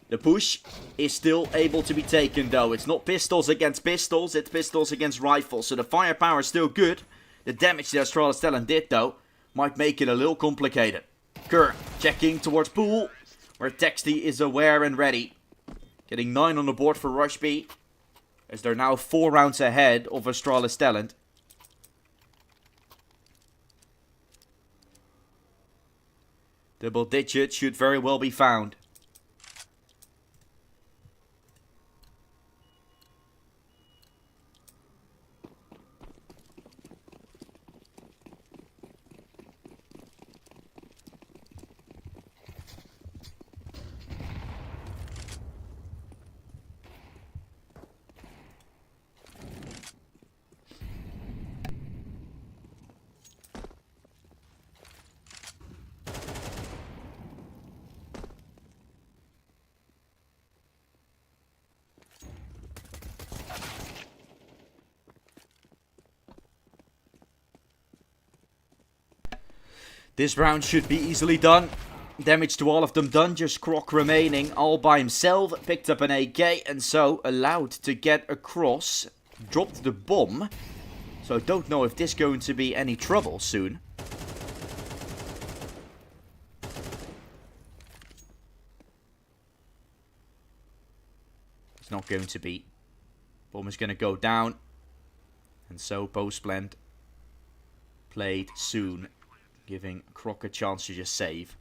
The push is still able to be taken though. It's not pistols against pistols, it's pistols against rifles. So the firepower is still good. The damage that Astralis Talent did though might make it a little complicated. Kerr checking towards pool, where Texty is aware and ready. Getting 9 on the board for Rush B, as they're now 4 rounds ahead of Astralis Talent. Double digit should very well be found. This round should be easily done. Damage to all of them done, just Croc remaining all by himself. Picked up an AK and so allowed to get across. Dropped the bomb. So I don't know if this is going to be any trouble soon. It's not going to be. Bomb is going to go down. And so post blend played soon, giving Croc a chance to just save.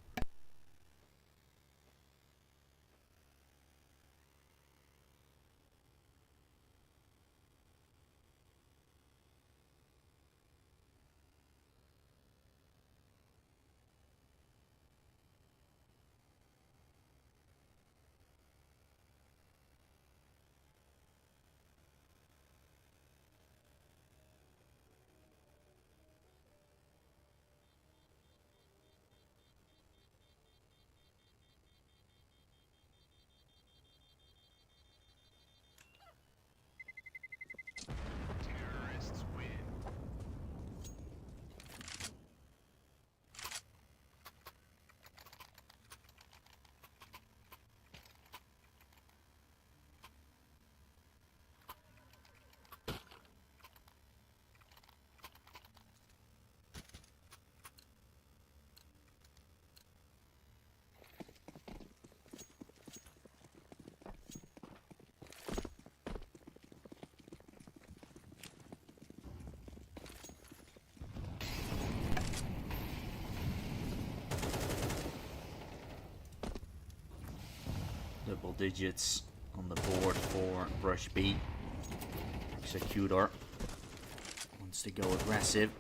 Double digits on the board for Rush B. Executor wants to go aggressive.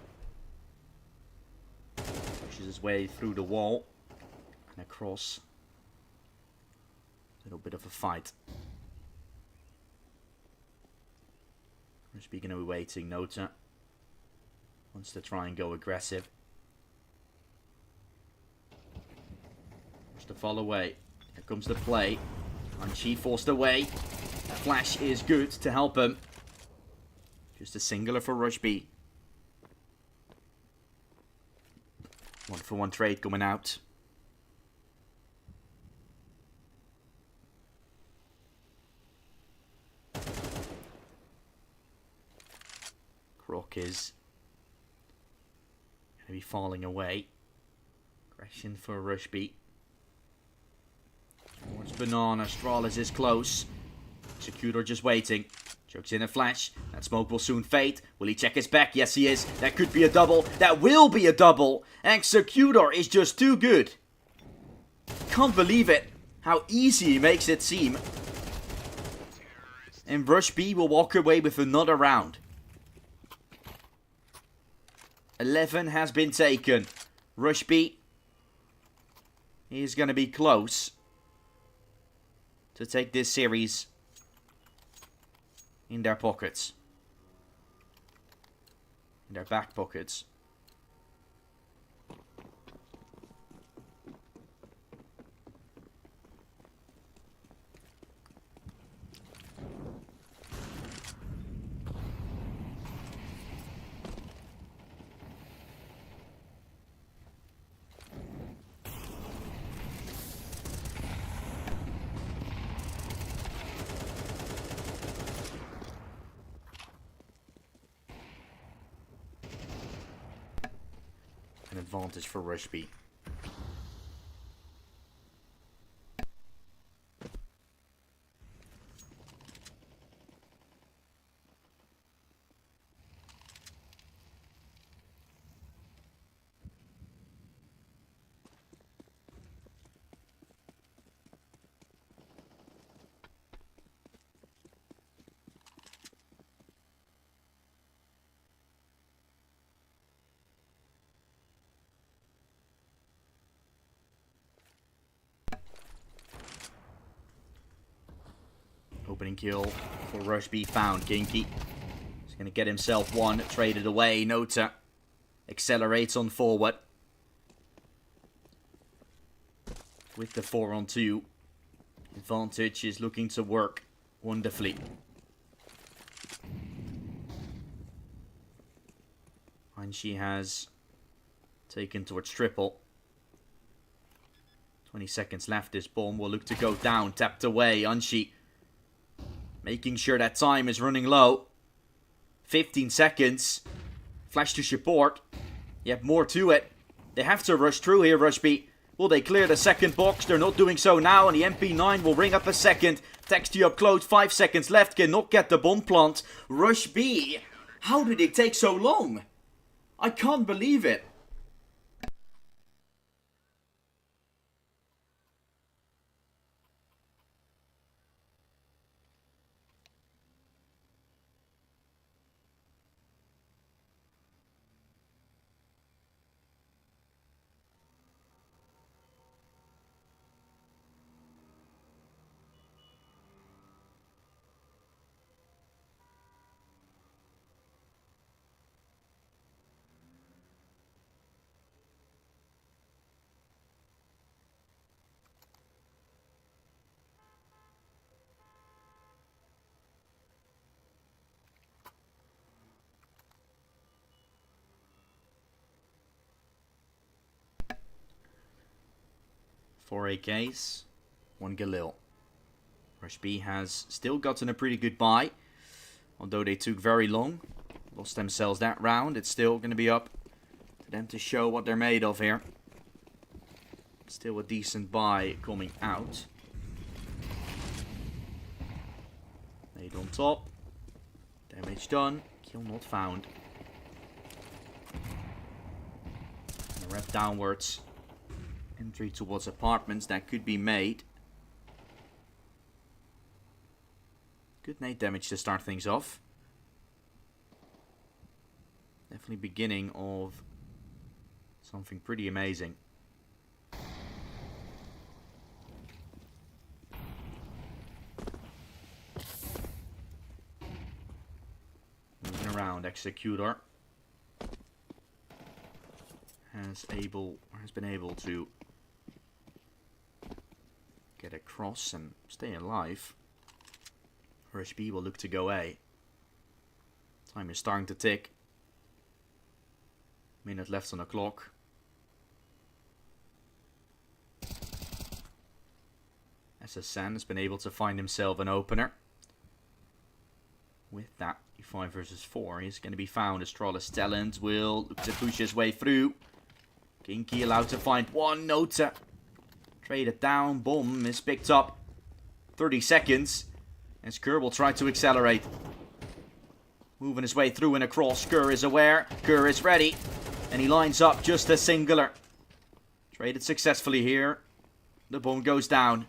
Pushes his way through the wall and across. A little bit of a fight. Speaking of waiting, Nota wants to try and go aggressive. Wants to fall away. Here comes the play. Anchi forced away. The flash is good to help him. Just a singular for Rush B. 1-for-1 trade coming out. Croc is going to be falling away. Aggression for Rush B. Towards Banana. Stralis is close. Executor just waiting. Chucks in a flash. That smoke will soon fade. Will he check his back? Yes, he is. That could be a double. That will be a double. Executor is just too good. Can't believe it. How easy he makes it seem. And Rush B will walk away with another round. 11 has been taken. Rush B is going to be close to take this series in their pockets. In their back pockets. An advantage for Rush B. Opening kill for Rush B found. Kinky. He's going to get himself one. Traded away. Nota accelerates on forward. With the 4-on-2. Advantage is looking to work wonderfully. And she has taken towards triple. 20 seconds left. This bomb will look to go down. Tapped away. Anshi making sure that time is running low. 15 seconds. Flash to support. Yet more to it. They have to rush through here, Rush B. Will they clear the second box? They're not doing so now. And the MP9 will ring up a second. Texty up close. 5 seconds left. Cannot get the bomb plant. Rush B. How did it take so long? I can't believe it. Four AKs, 1 Galil. Rush B has still gotten a pretty good buy. Although they took very long. Lost themselves that round. It's still going to be up to them to show what they're made of here. Still a decent buy coming out. Made on top. Damage done. Kill not found. And a rep downwards. Entry towards apartments that could be made. Good nade damage to start things off. Definitely beginning of something pretty amazing. around. Executor has been able to get across and stay alive. Rush B will look to go A. Time is starting to tick. Minute left on the clock. SSN has been able to find himself an opener. With that, 5 versus 4 is going to be found. Astralis Talent will look to push his way through. Kinky allowed to find one. Nota trade it down. Bomb is picked up. 30 seconds. As Kerr will try to accelerate. Moving his way through and across. Kerr is aware. Kerr is ready. And he lines up just a singular. Traded successfully here. The bomb goes down.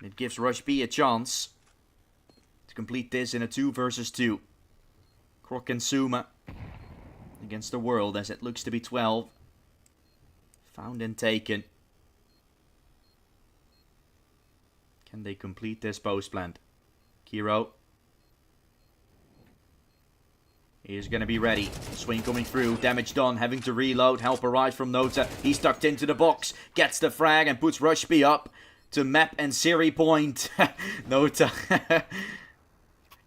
It gives Rush B a chance to complete this in a 2 versus 2. Croc and Suma against the world as it looks to be 12. Found and taken. Can they complete this post plant? Kiro is going to be ready. Swing coming through. Damage done. Having to reload. Help arrives from Nota. He's tucked into the box. Gets the frag and puts Rush B up to map and Siri point. Nota.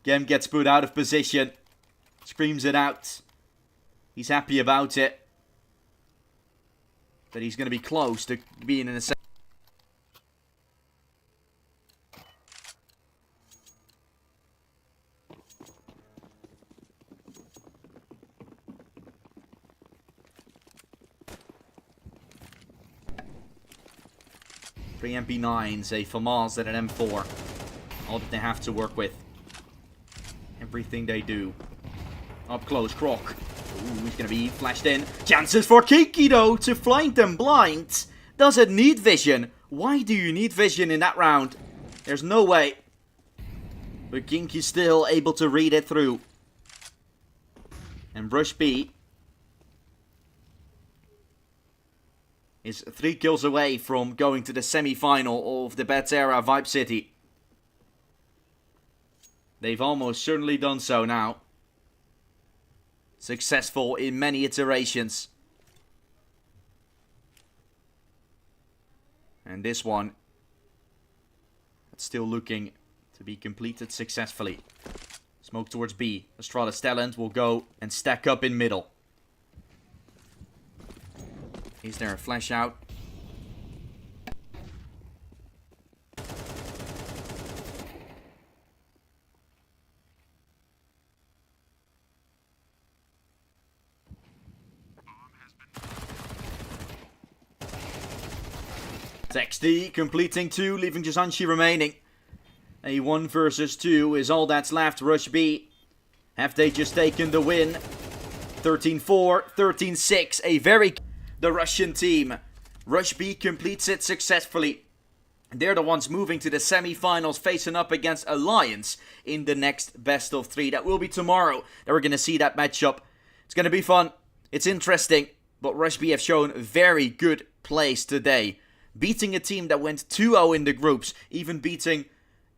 Gem gets put out of position. Screams it out. He's happy about it. But he's going to be close to being in a 3 MP9s, a FAMAS and an M4. All that they have to work with. Everything they do. Up close, Croc. Ooh, he's going to be flashed in. Chances for Kinky though to flank them blind. Does it need vision? Why do you need vision in that round? There's no way. But Kinky's still able to read it through. And Rush B is 3 kills away from going to the semi-final of the Betera Vibe City. They've almost certainly done so now. Successful in many iterations. And this one, it's still looking to be completed successfully. Smoke towards B. Astralis Talent will go and stack up in middle. Is there a flash out? Texty completing 2, leaving just Anshi remaining. A 1 versus 2 is all that's left. Rush B. Have they just taken the win? 13-4, 13-6. A very... The Russian team. Rush B completes it successfully. They're the ones moving to the semi-finals, facing up against Alliance in the next best of 3. That will be tomorrow. That we're going to see that matchup. It's going to be fun. It's interesting. But Rush B have shown very good plays today. Beating a team that went 2-0 in the groups. Even beating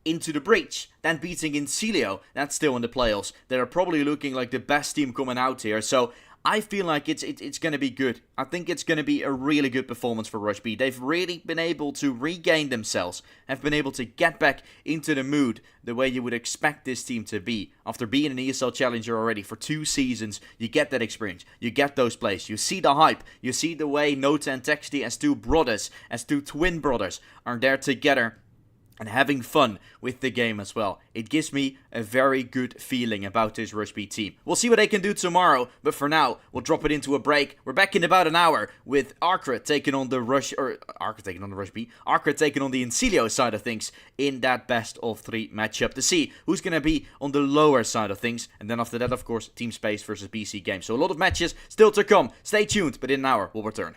Into the Breach. Then beating Incilio. That's still in the playoffs. They're probably looking like the best team coming out here. So I feel like it's going to be good. I think it's going to be a really good performance for Rush B. They've really been able to regain themselves. Have been able to get back into the mood the way you would expect this team to be. After being an ESL Challenger already for 2 seasons, you get that experience. You get those plays. You see the hype. You see the way Nota and Texty as 2 brothers, as 2 twin brothers, are there together and having fun with the game as well. It gives me a very good feeling about this Rush B team. We'll see what they can do tomorrow, but for now, we'll drop it into a break. We're back in about an hour with Arcra taking on the Rush B. Arcra taking on the Incilio side of things in that best of 3 matchup to see who's going to be on the lower side of things. And then after that, of course, Team Space versus BC Games. So a lot of matches still to come. Stay tuned, but in an hour, we'll return.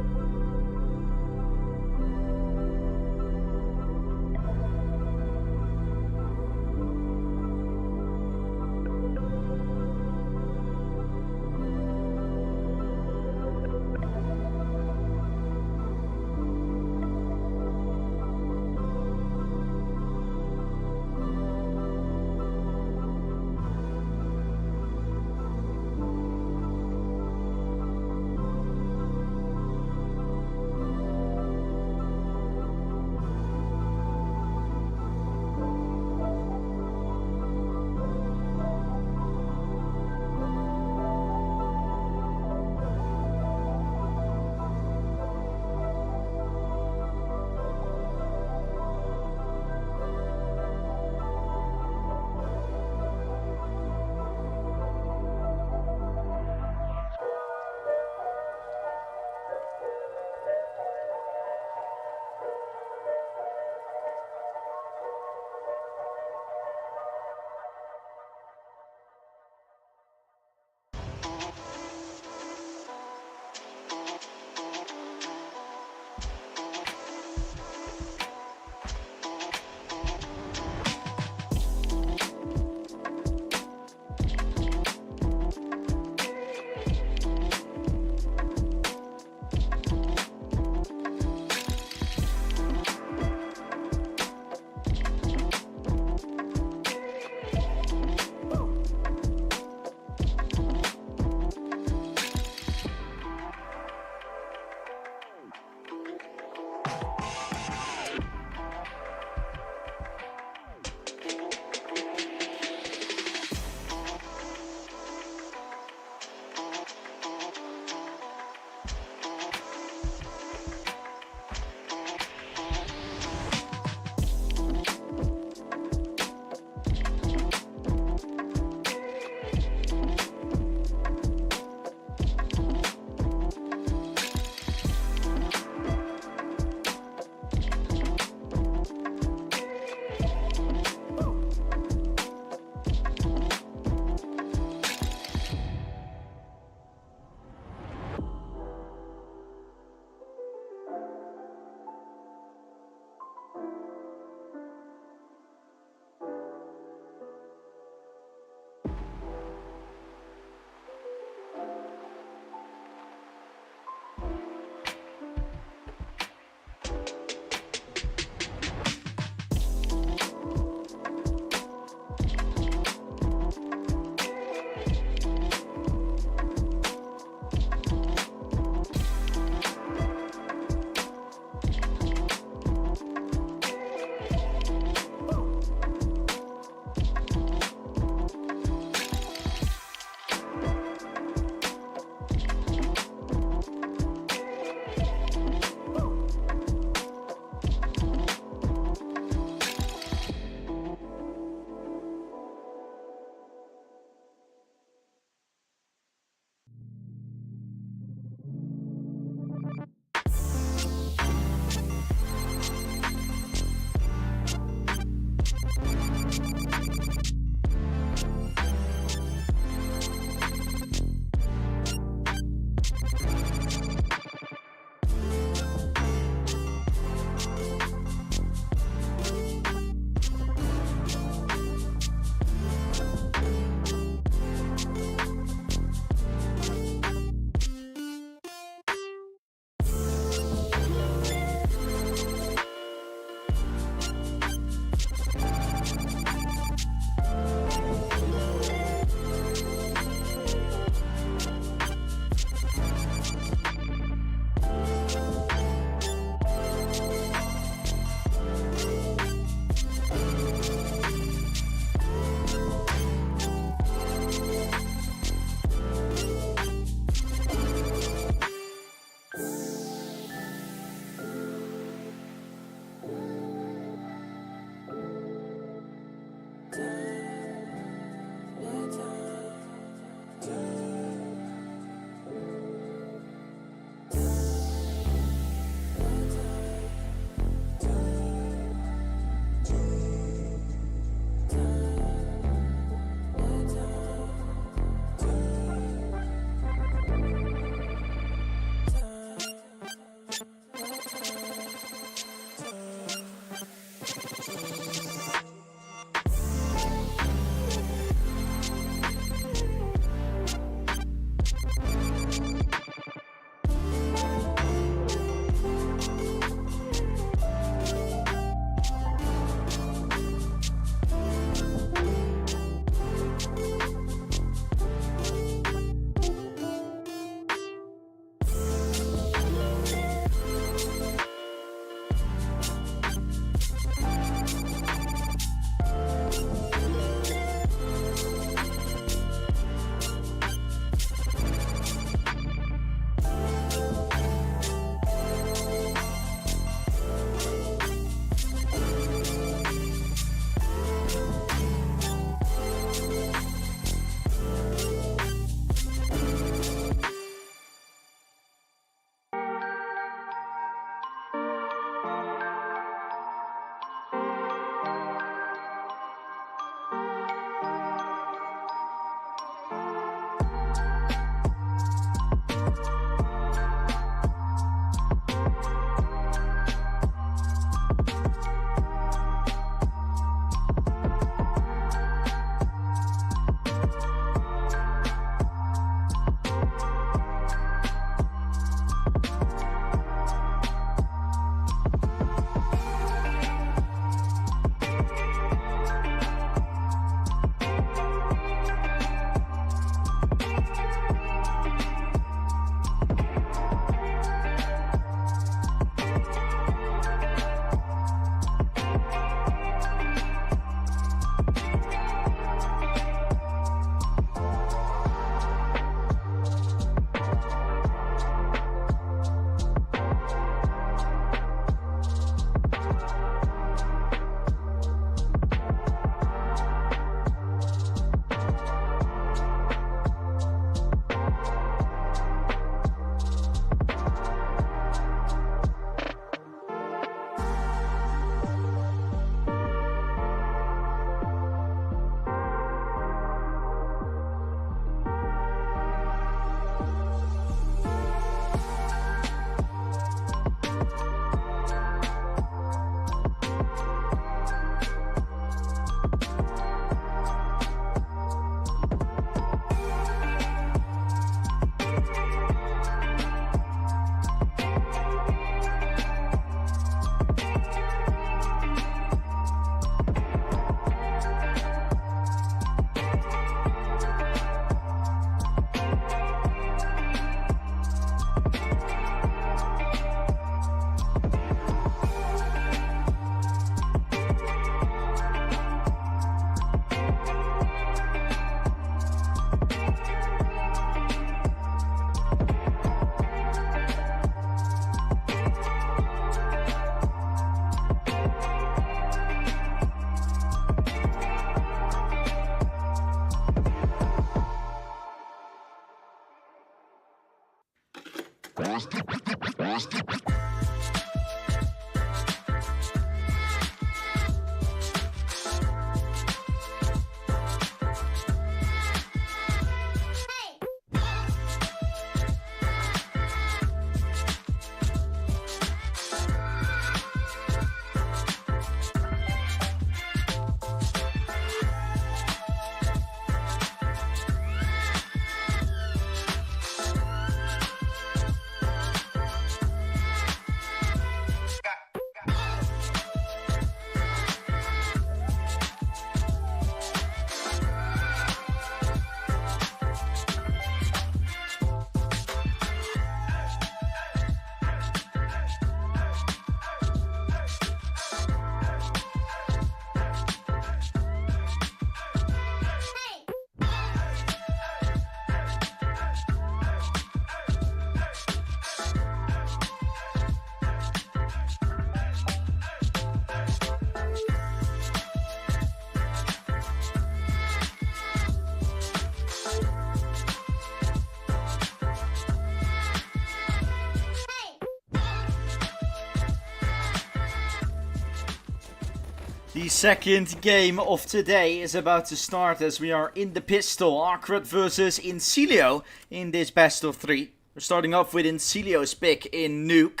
The second game of today is about to start as we are in the pistol. Arcred versus Incilio in this best of 3. We're starting off with Incilio's pick in Nuke,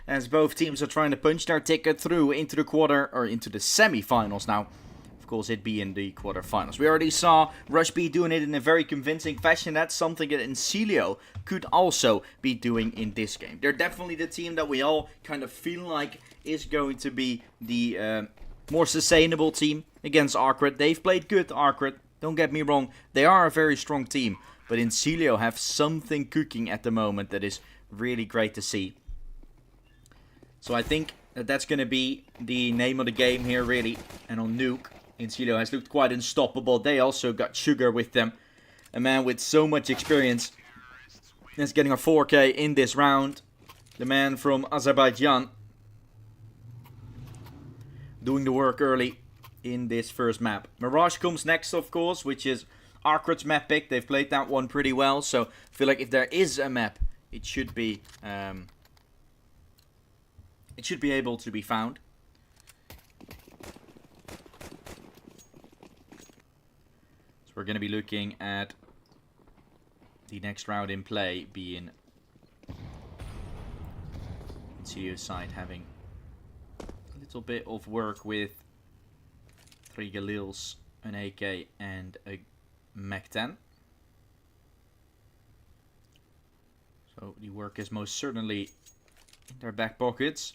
as both teams are trying to punch their ticket through into the semi-finals now. Of course, it'd be in the quarterfinals. We already saw Rush B doing it in a very convincing fashion. That's something that Incilio could also be doing in this game. They're definitely the team that we all kind of feel like is going to be the more sustainable team against Arcred. They've played good, Arcred. Don't get me wrong. They are a very strong team. But Incilio have something cooking at the moment that is really great to see. So I think that's going to be the name of the game here, really. And on Nuke, Incilio has looked quite unstoppable. They also got Sugar with them. A man with so much experience. That's getting a 4K in this round. The man from Azerbaijan. Doing the work early in this first map. Mirage comes next, of course, which is Arcred's map pick. They've played that one pretty well, so I feel like if there is a map, it should be able to be found. So we're going to be looking at the next round in play being Incilio's side having little bit of work with 3 Galils, an AK and a Mac-10. So the work is most certainly in their back pockets.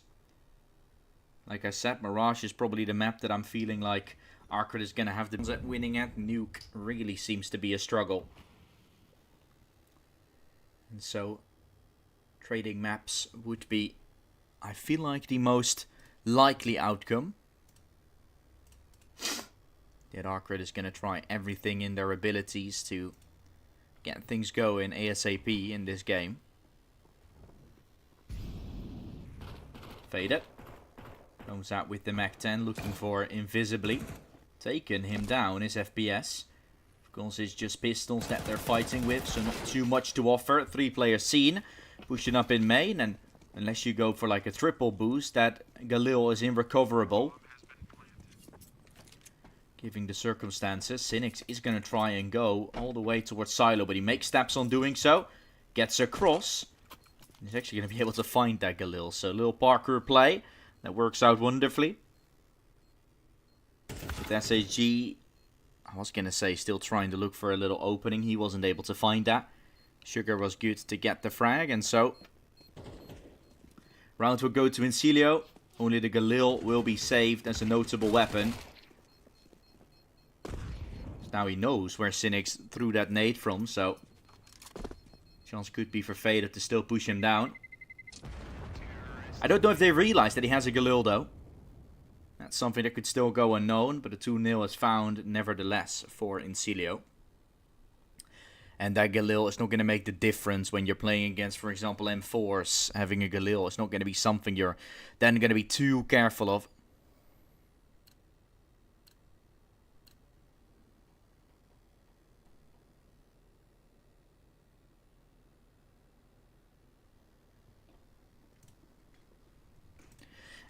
Like I said, Mirage is probably the map that I'm feeling like Arcred is going to have the chance at winning at. Nuke really seems to be a struggle. And so trading maps would be, I feel like, the most likely outcome. That Arcred is going to try everything in their abilities to get things going ASAP in this game. Faded. Comes out with the Mac-10 looking for Invisibly. Taken him down is FPS. Of course, it's just pistols that they're fighting with, so not too much to offer. 3 players seen. Pushing up in main, and unless you go for like a triple boost, that Galil is irrecoverable. Given the circumstances, Cynics is going to try and go all the way towards Silo, but he makes steps on doing so. Gets across. He's actually going to be able to find that Galil. So a little parkour play that works out wonderfully. With SAG, I was going to say still trying to look for a little opening. He wasn't able to find that. Sugar was good to get the frag, and so round will go to Incilio. Only the Galil will be saved as a notable weapon. Now he knows where Cynics threw that nade from, so chance could be for Fader to still push him down. I don't know if they realize that he has a Galil though. That's something that could still go unknown, but a 2-0 is found nevertheless for Incilio. And that Galil is not going to make the difference when you're playing against, for example, M4s. Having a Galil is not going to be something you're then going to be too careful of.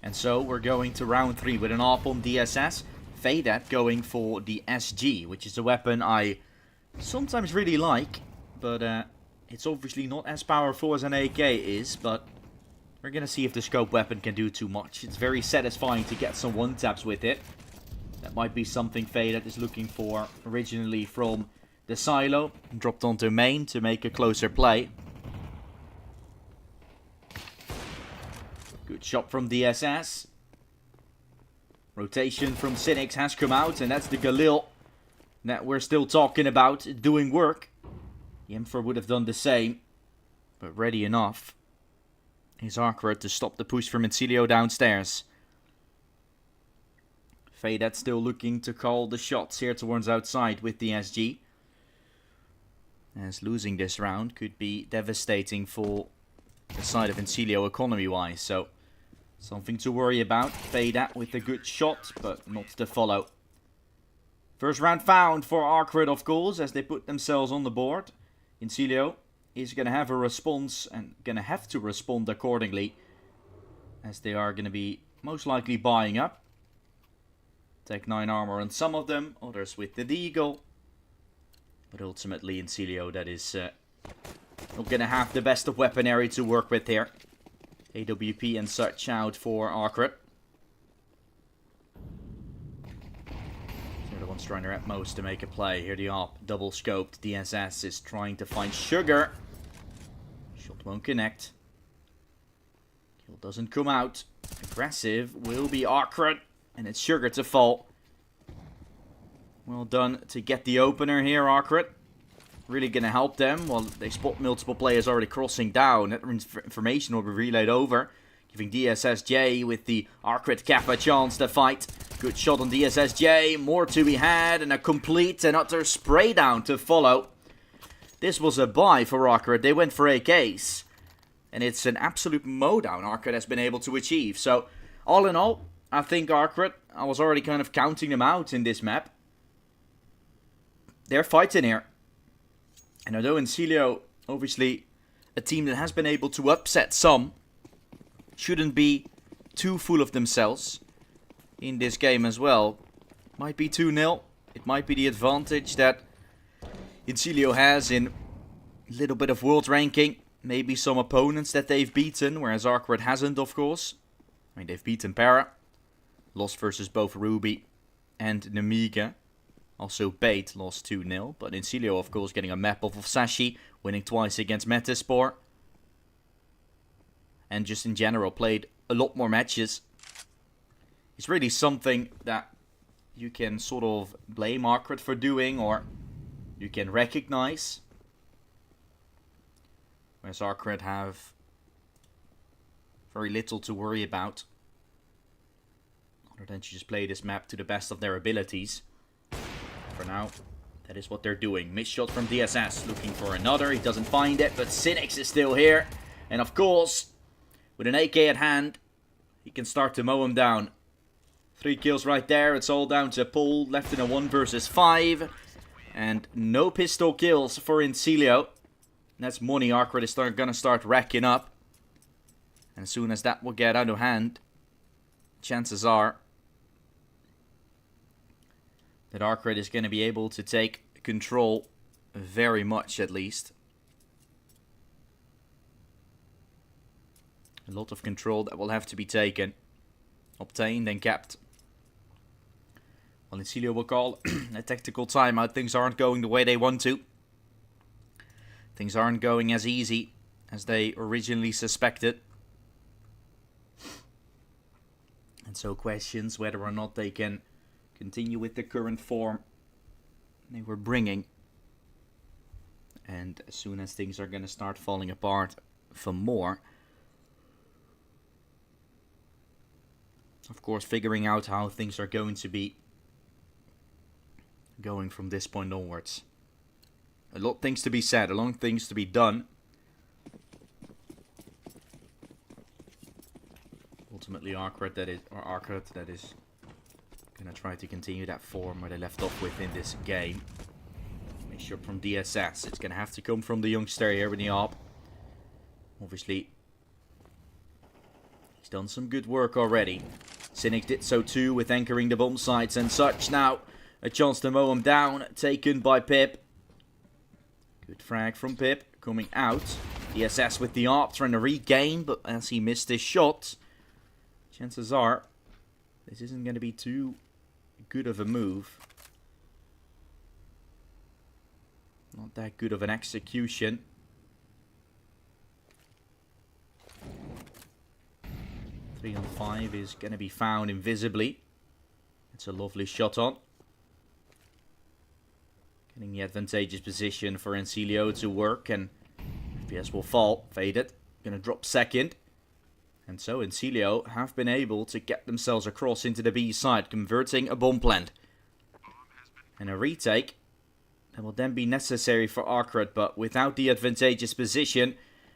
And so we're going to round 3 with an AWP on DSS. Feydat going for the SG, which is a weapon I sometimes really like. But it's obviously not as powerful as an AK is. But we're going to see if the scope weapon can do too much. It's very satisfying to get some one-taps with it. That might be something Feydat is looking for originally from the silo. Dropped onto main to make a closer play. Good shot from DSS. Rotation from Cynics has come out, and that's the Galil that we're still talking about doing work. Yemfer would have done the same, but ready enough is Arkward to stop the push from Incilio downstairs. Feydat still looking to call the shots here towards outside with the SG. As losing this round could be devastating for the side of Incilio economy-wise, so something to worry about. Feydat with a good shot, but not to follow. First round found for Arkward, of course, as they put themselves on the board. Incilio is going to have a response and going to have to respond accordingly, as they are going to be most likely buying up. Take 9 armor on some of them, others with the Deagle. But ultimately Incilio, that is not going to have the best of weaponry to work with here. AWP and such out for Arkward. They're the ones trying their utmost to make a play. Here the AWP, double scoped. DSS is trying to find Sugar. Shot won't connect. Kill doesn't come out. Aggressive will be Arkward. And it's Sugar to fall. Well done to get the opener here, Arkward. Really going to help them. Well, they spot multiple players already crossing down. That information will be relayed over. Giving DSSJ with the Arkward cap a chance to fight. Good shot on DSSJ. More to be had. And a complete and utter spray down to follow. This was a buy for Arkward. They went for AKs. And it's an absolute mowdown Arkward has been able to achieve. So, all in all, I think Arkward, I was already kind of counting them out in this map. They're fighting here. And although Incilio, obviously a team that has been able to upset some, shouldn't be too full of themselves in this game as well. Might be 2-0. It might be the advantage that Incilio has in a little bit of world ranking. Maybe some opponents that they've beaten, whereas Arkward hasn't, of course. I mean, they've beaten Betera. Lost versus both Ruby and Nemiga. Also, Bait lost 2-0, but Incilio, of course, getting a map off of Sashi, winning twice against Metaspore. And just in general, played a lot more matches. It's really something that you can sort of blame Arkward for doing, or you can recognize. Whereas Arkward have very little to worry about. Other than to just play this map to the best of their abilities. For now, that is what they're doing. Missed shot from DSS, looking for another. He doesn't find it, but Cynics is still here. And of course, with an AK at hand, he can start to mow him down. 3 kills right there. It's all down to Paul, left in a 1 versus 5. And no pistol kills for Incilio. That's money Arkward is going to start racking up. And as soon as that will get out of hand, chances are that Arkward is going to be able to take control very much, at least. A lot of control that will have to be taken, obtained and kept. Well, Incilio will call a tactical timeout. Things aren't going the way they want to. Things aren't going as easy as they originally suspected. And so questions whether or not they can continue with the current form they were bringing. And as soon as things are going to start falling apart for more, of course, figuring out how things are going to be going from this point onwards. A lot of things to be said, a lot of things to be done. Ultimately, Arkward that is going to try to continue that form where they left off with in this game. Make sure from DSS. It's going to have to come from the youngster here with the AWP. Obviously, He's done some good work already. Cynic did so too with anchoring the bomb sites and such. Now, a chance to mow him down, taken by Pip. Good frag from Pip, coming out. DSS with the ARP, trying to regain, but as he missed his shot, chances are this isn't going to be too good of a move. Not that good of an execution. Three on 5 is going to be found invisibly. It's a lovely shot on. Getting the advantageous position for Encilio to work, and FPS will fall. Faded. Gonna drop second. And so Encilio have been able to get themselves across into the B side, converting a bomb plant. And a retake that will then be necessary for Arcred, but without the advantageous position,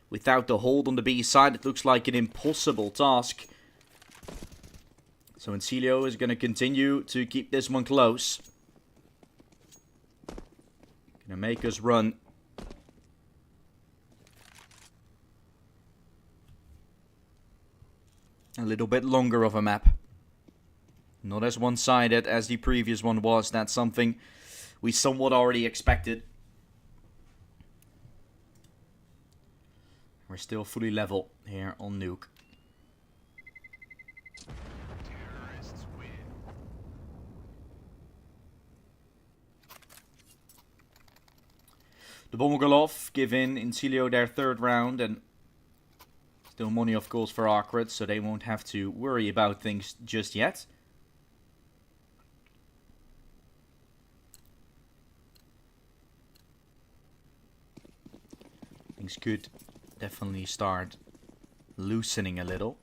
without the hold on the B side, it looks like an impossible task. So Encilio is going to continue to keep this one close. Gonna make us run. A little bit longer of a map. Not as one-sided as the previous one was. That's something we somewhat already expected. We're still fully level here on Nuke. The bomb will go off, giving Encilio their third round, and still money of course for Arcred, so they won't have to worry about things just yet. Things could definitely start loosening a little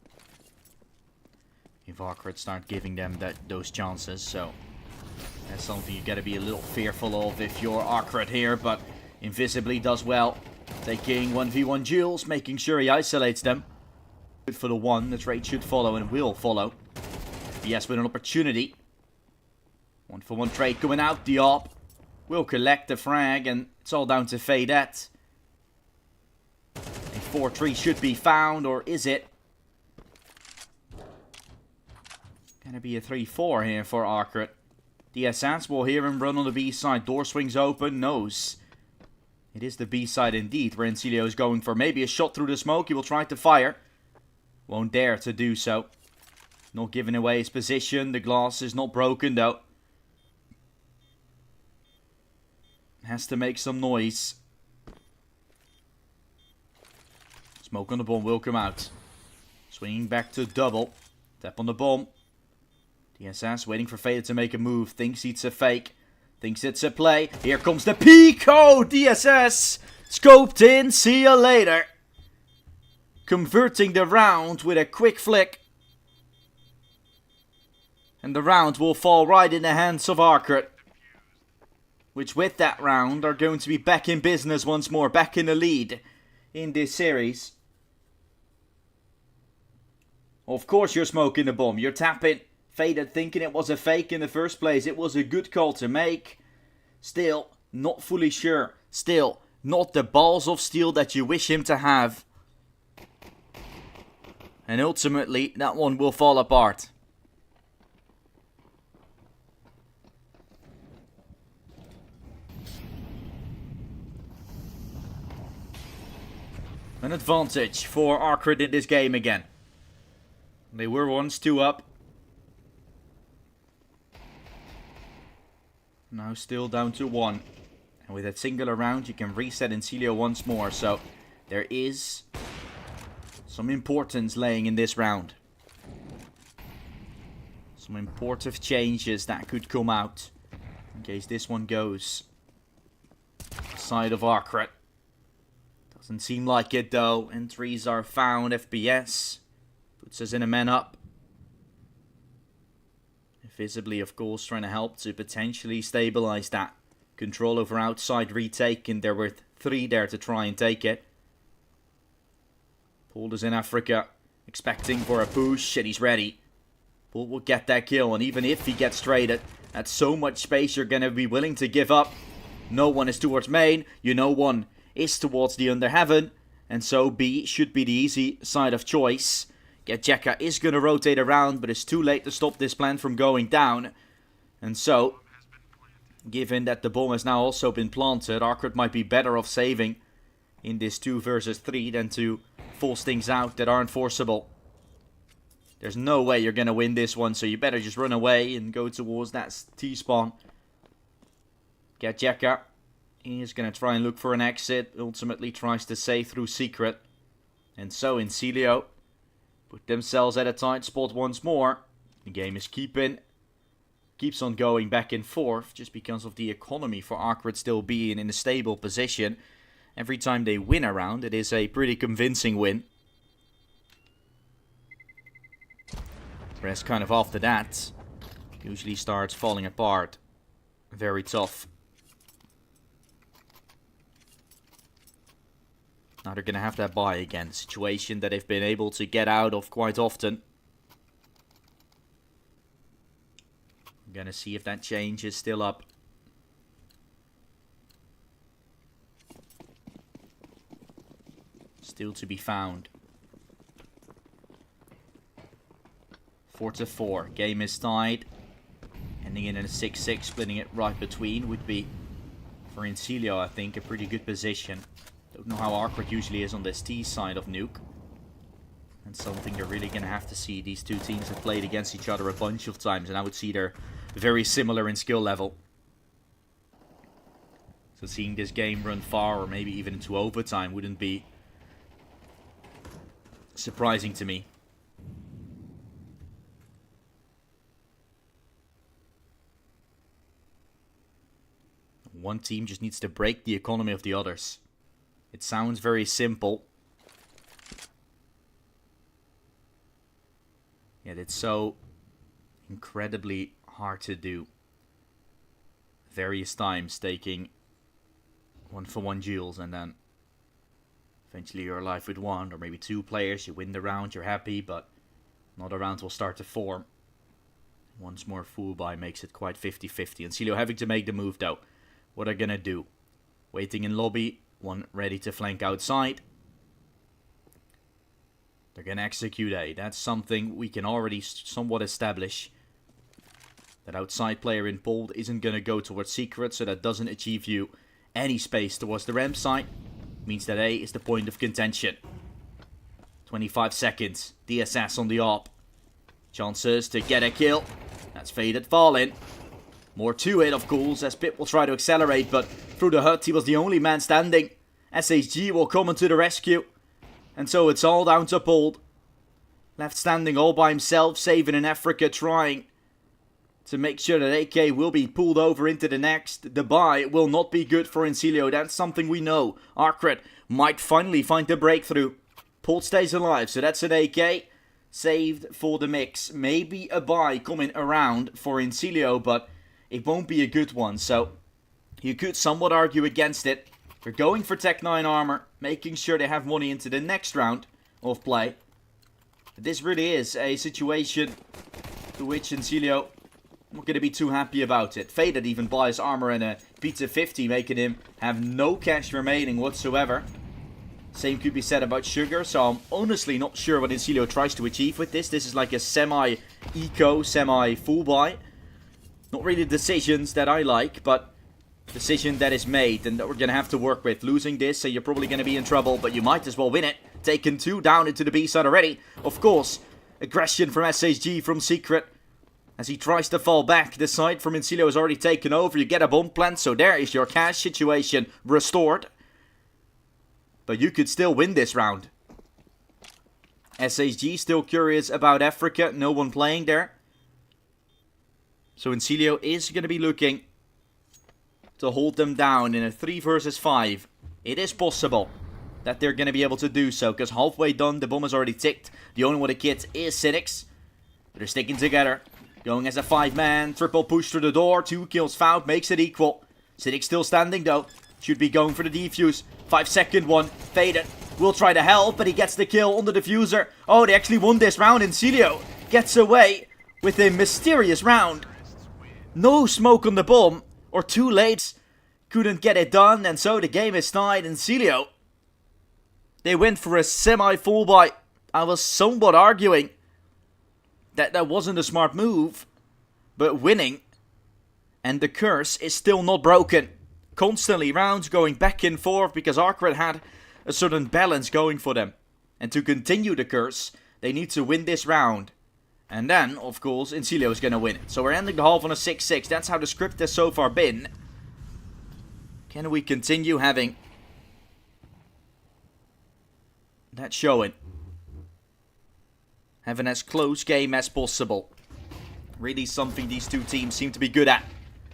if Arcred start giving them those chances, so that's something you gotta be a little fearful of if you're Arcred here, but invisibly does well, taking 1v1 duels, making sure he isolates them. Good for the one, the trade should follow and will follow. Yes, with an opportunity. 1-for-1 trade coming out, the ARP will collect the frag, and it's all down to Fadette. A 4-3 should be found, or is it? Gonna be a 3-4 here for Arcred. DSS will hear him run on the B side, door swings open, knows. It is the B side indeed, where Encilio is going for maybe a shot through the smoke. He will try to fire. Won't dare to do so. Not giving away his position. The glass is not broken though. Has to make some noise. Smoke on the bomb will come out. Swinging back to double. Tap on the bomb. DSS waiting for Fader to make a move. Thinks it's a fake. Thinks it's a play. Here comes the Pico! DSS! Scoped in. See ya later. Converting the round with a quick flick. And the round will fall right in the hands of Arcred. Which with that round are going to be back in business once more. Back in the lead in this series. Of course you're smoking the bomb. You're tapping. Faded thinking it was a fake in the first place. It was a good call to make. Still, not fully sure. Still, not the balls of steel that you wish him to have. And ultimately, that one will fall apart. An advantage for Arcred in this game again. They were once 2 up. Now still down to 1. And with that singular round you can reset Encilio once more. So there is some importance laying in this round. Some important changes that could come out. In case this one goes side of Arcred. Doesn't seem like it though. Entries are found. FPS puts us in a man up. Visibly, of course, trying to help to potentially stabilize that. Control over outside retake, and there were 3 there to try and take it. Paul is in Africa, expecting for a push, and he's ready. Paul will get that kill, and even if he gets traded, that's so much space you're going to be willing to give up. No one is towards main, you know one is towards the under heaven, and so B should be the easy side of choice. Getjeka is going to rotate around, but it's too late to stop this plant from going down. And so, given that the bomb has now also been planted, Arcred might be better off saving in this 2 versus 3 than to force things out that aren't forceable. There's no way you're going to win this one, so you better just run away and go towards that T-spawn. Getjeka is going to try and look for an exit, ultimately tries to save through secret. And so Incilio put themselves at a tight spot once more. The game is keeps on going back and forth just because of the economy for Arcred still being in a stable position. Every time they win a round, it is a pretty convincing win. Whereas kind of after that, usually starts falling apart. Very tough. Now they're going to have that buy again. Situation that they've been able to get out of quite often. I'm going to see if that change is still up. Still to be found. 4-4. Game is tied. Ending in a 6-6. Splitting it right between would be, for Incilio, I think, a pretty good position. Don't know how Arcred usually is on this T side of Nuke. And something they're really going to have to see. These two teams have played against each other a bunch of times. And I would see they're very similar in skill level. So seeing this game run far or maybe even into overtime wouldn't be surprising to me. One team just needs to break the economy of the others. It sounds very simple. Yet it's so incredibly hard to do. Various times taking 1-for-1 duels and then eventually you're alive with 1 or maybe 2 players. You win the round, you're happy, but another round will start to form. Once more full buy makes it quite 50-50. And Incilio having to make the move though. What are they gonna do? Waiting in lobby. 1 ready to flank outside. They're gonna execute A. That's something we can already somewhat establish. That outside player in bold isn't gonna go towards secret, so that doesn't achieve you any space towards the ramp side. Means that A is the point of contention. 25 seconds. DSS on the AWP. Chances to get a kill. That's faded falling. More to it, of course, as Pip will try to accelerate, but through the hut he was the only man standing. SHG will come into the rescue. And so it's all down to Bold. Left standing all by himself, saving in Africa, trying to make sure that AK will be pulled over into the next. The buy will not be good for Incilio, that's something we know. Arcred might finally find the breakthrough. Bold stays alive, so that's an AK. Saved for the mix. Maybe a buy coming around for Incilio, but it won't be a good one, so you could somewhat argue against it. They're going for Tech 9 armor, making sure they have money into the next round of play. But this really is a situation to which Incilio not going to be too happy about it. Faded even buys armor and a Pizza 50, making him have no cash remaining whatsoever. Same could be said about Sugar, so I'm honestly not sure what Incilio tries to achieve with this. This is like a semi-eco, semi-full buy. Not really decisions that I like, but decision that is made and that we're going to have to work with. Losing this, so you're probably going to be in trouble, but you might as well win it. Taken 2 down into the B side already. Of course, aggression from SHG from Secret. As he tries to fall back, the side from Incilio is already taken over. You get a bomb plant, so there is your cash situation restored. But you could still win this round. SHG still curious about Africa. No one playing there. So Incilio is going to be looking to hold them down in a 3 versus 5. It is possible that they're going to be able to do so, because halfway done, the bomb is already ticked. The only one with a kit is Cynics. But they're sticking together. Going as a 5-man. Triple push through the door. 2 kills found. Makes it equal. Cynics still standing though. Should be going for the defuse. 5-second one. Faded. Will try to help, but he gets the kill on the diffuser. Oh, they actually won this round. Incilio gets away with a mysterious round. No smoke on the bomb. Or too late. Couldn't get it done. And so the game is tied. Incilio, they went for a semi-full buy. I was somewhat arguing that that wasn't a smart move, but winning, and the curse is still not broken. Constantly rounds going back and forth because Arcred had a certain balance going for them. And to continue the curse, they need to win this round. And then, of course, Incilio is going to win it. So we're ending the half on a 6-6. That's how the script has so far been. Can we continue having that showing? Having as close game as possible. Really something these two teams seem to be good at.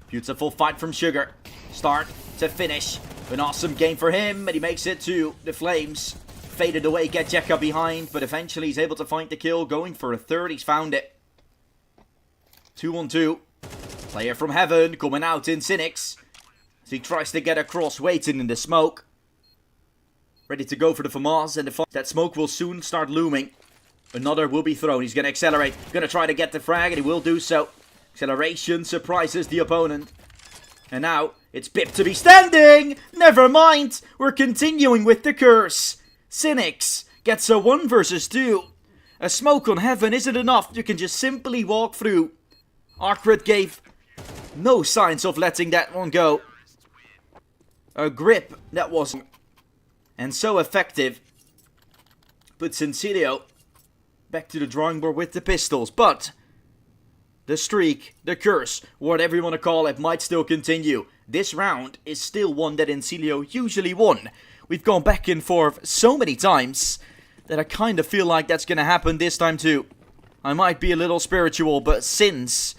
Beautiful fight from Sugar. Start to finish. An awesome game for him, and he makes it to the Flames. Faded away, get Jekka behind, but eventually he's able to find the kill. Going for a third, he's found it. 2-on-2. Player from heaven coming out in Cynics. As he tries to get across, waiting in the smoke. Ready to go for the FAMAS, and that smoke will soon start looming. Another will be thrown. He's going to accelerate. Going to try to get the frag, and he will do so. Acceleration surprises the opponent. And now, it's Pip to be standing! Never mind! We're continuing with the curse. Cynics gets a 1 versus 2. A smoke on heaven isn't enough. You can just simply walk through. Arcred gave no signs of letting that one go. A grip that was and so effective. Puts Incilio back to the drawing board with the pistols. But the streak, the curse, whatever you want to call it, might still continue. This round is still one that Incilio usually won. We've gone back and forth so many times that I kind of feel like that's going to happen this time too. I might be a little spiritual, but since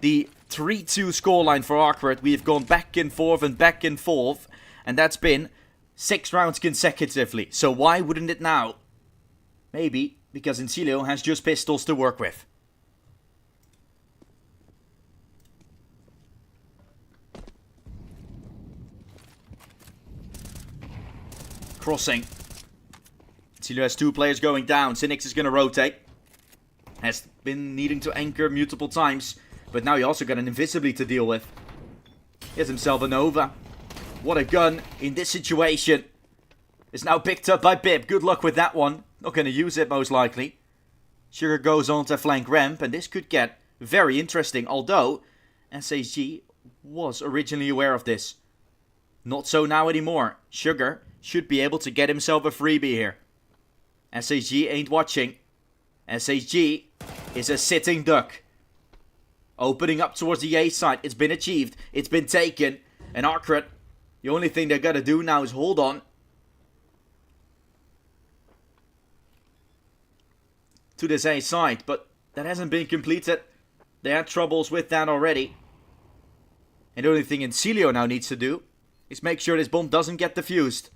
the 3-2 scoreline for Arcred, we've gone back and forth, and that's been 6 rounds consecutively. So why wouldn't it now? Maybe because Incilio has just pistols to work with. Crossing. Incilio has 2 players going down. Cynics is going to rotate. Has been needing to anchor multiple times. But now he also got an Invisibly to deal with. He has himself a Nova. What a gun in this situation. It's now picked up by Pip. Good luck with that one. Not going to use it most likely. Sugar goes on to flank ramp. And this could get very interesting. Although SHG was originally aware of this. Not so now anymore. Sugar should be able to get himself a freebie here. SHG ain't watching. SHG is a sitting duck. Opening up towards the A side. It's been achieved. It's been taken. And Arcred, the only thing they're gonna do now is hold on to this A side. But that hasn't been completed. They had troubles with that already. And the only thing Incilio now needs to do is make sure this bomb doesn't get defused.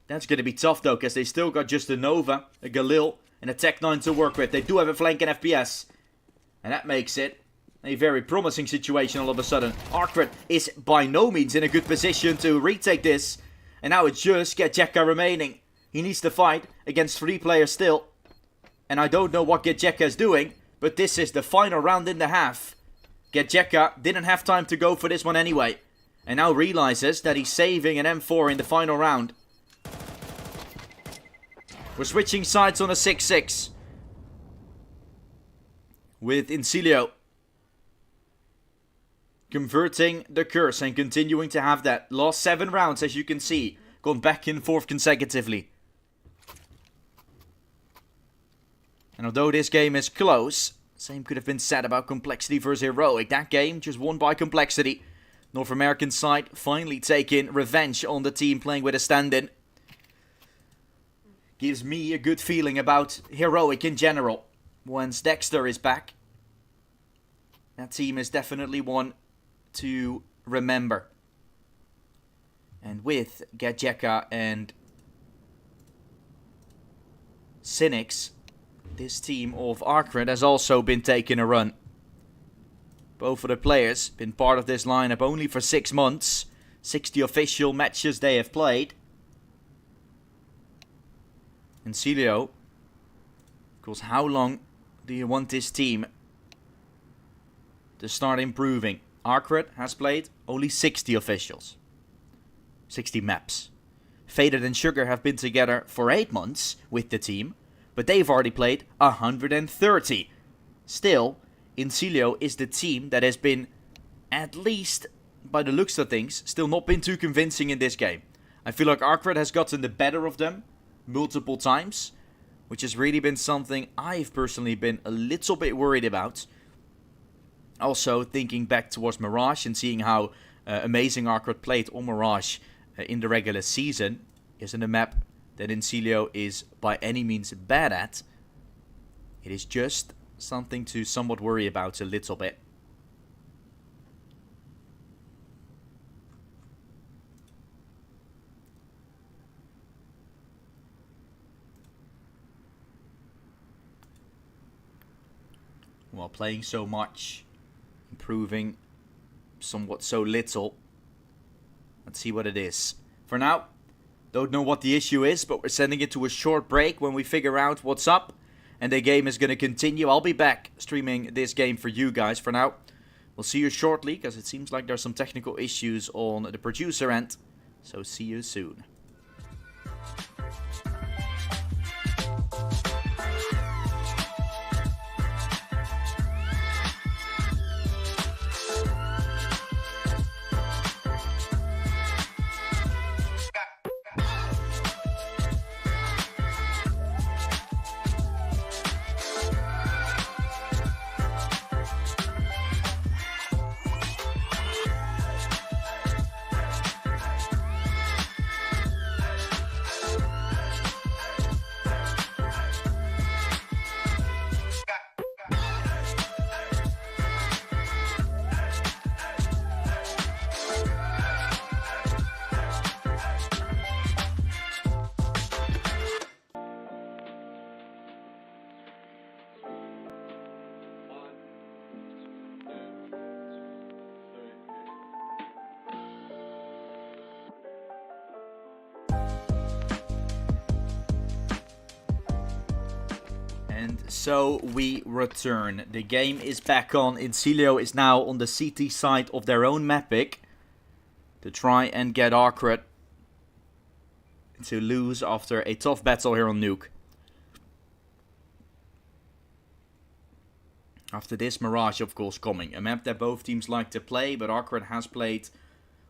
That's going to be tough though, because they still got just a Nova, a Galil, and a Tech-9 to work with. They do have a flank and FPS. And that makes it a very promising situation all of a sudden. Arcred is by no means in a good position to retake this. And now it's just Getjeka remaining. He needs to fight against 3 players still. And I don't know what Getjeka is doing, but this is the final round in the half. Getjeka didn't have time to go for this one anyway. And now realizes that he's saving an M4 in the final round. We're switching sides on a 6-6. With Incilio converting the curse and continuing to have that. Last 7 rounds, as you can see. Gone back and forth consecutively. And although this game is close, same could have been said about Complexity versus Heroic. That game just won by Complexity. North American side finally taking revenge on the team playing with a stand-in. Gives me a good feeling about Heroic in general. Once Dexter is back, that team is definitely one to remember. And with Getjeka and Cynics, this team of Arcred has also been taking a run. Both of the players been part of this lineup only for 6 months. 60 official matches they have played. Incilio, of course, how long do you want this team to start improving? Arcred has played only 60 officials. 60 maps. Faded and Sugar have been together for 8 months with the team. but they've already played 130. Still, Incilio is the team that has been, at least by the looks of things, still not been too convincing in this game. I feel like Arcred has gotten the better of them multiple times, which has really been something I've personally been a little bit worried about. Also, thinking back towards Mirage and seeing how amazing Arcred played on Mirage in the regular season, isn't a map that Incilio is by any means bad at. It is just something to somewhat worry about a little bit. While playing so much, improving somewhat so little. Let's see what it is. For now, don't know what the issue is, but we're sending it to a short break when we figure out what's up. And the game is going to continue. I'll be back streaming this game for you guys. For now, we'll see you shortly, because it seems like there's some technical issues on the producer end. So see you soon. And so we return. The game is back on. Incilio is now on the CT side of their own map pick to try and get Arcred to lose after a tough battle here on Nuke. After this, Mirage, of course, coming. A map that both teams like to play, but Arcred has played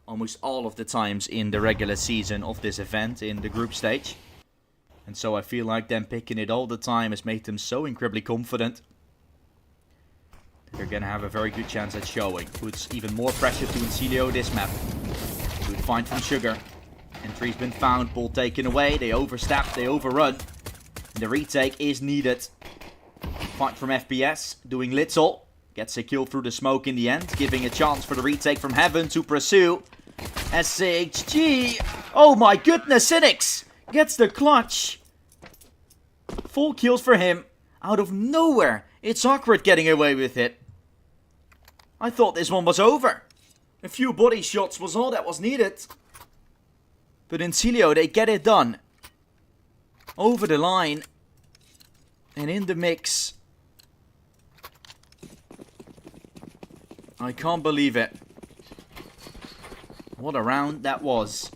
almost all of the times in the regular season of this event in the group stage. And so I feel like them picking it all the time has made them so incredibly confident. They're going to have a very good chance at showing. Puts even more pressure to Incilio this map. Good find from Sugar. Entry's been found, ball taken away. They overstep, they overrun. The retake is needed. Fight from FPS, doing little. Gets a kill through the smoke in the end, giving a chance for the retake from Heaven to pursue. SHG! Oh my goodness, Cynics! Gets the clutch. 4 kills for him. Out of nowhere. It's Arcred getting away with it. I thought this one was over. A few body shots was all that was needed. But Incilio, they get it done. Over the line. And in the mix. I can't believe it. What a round that was.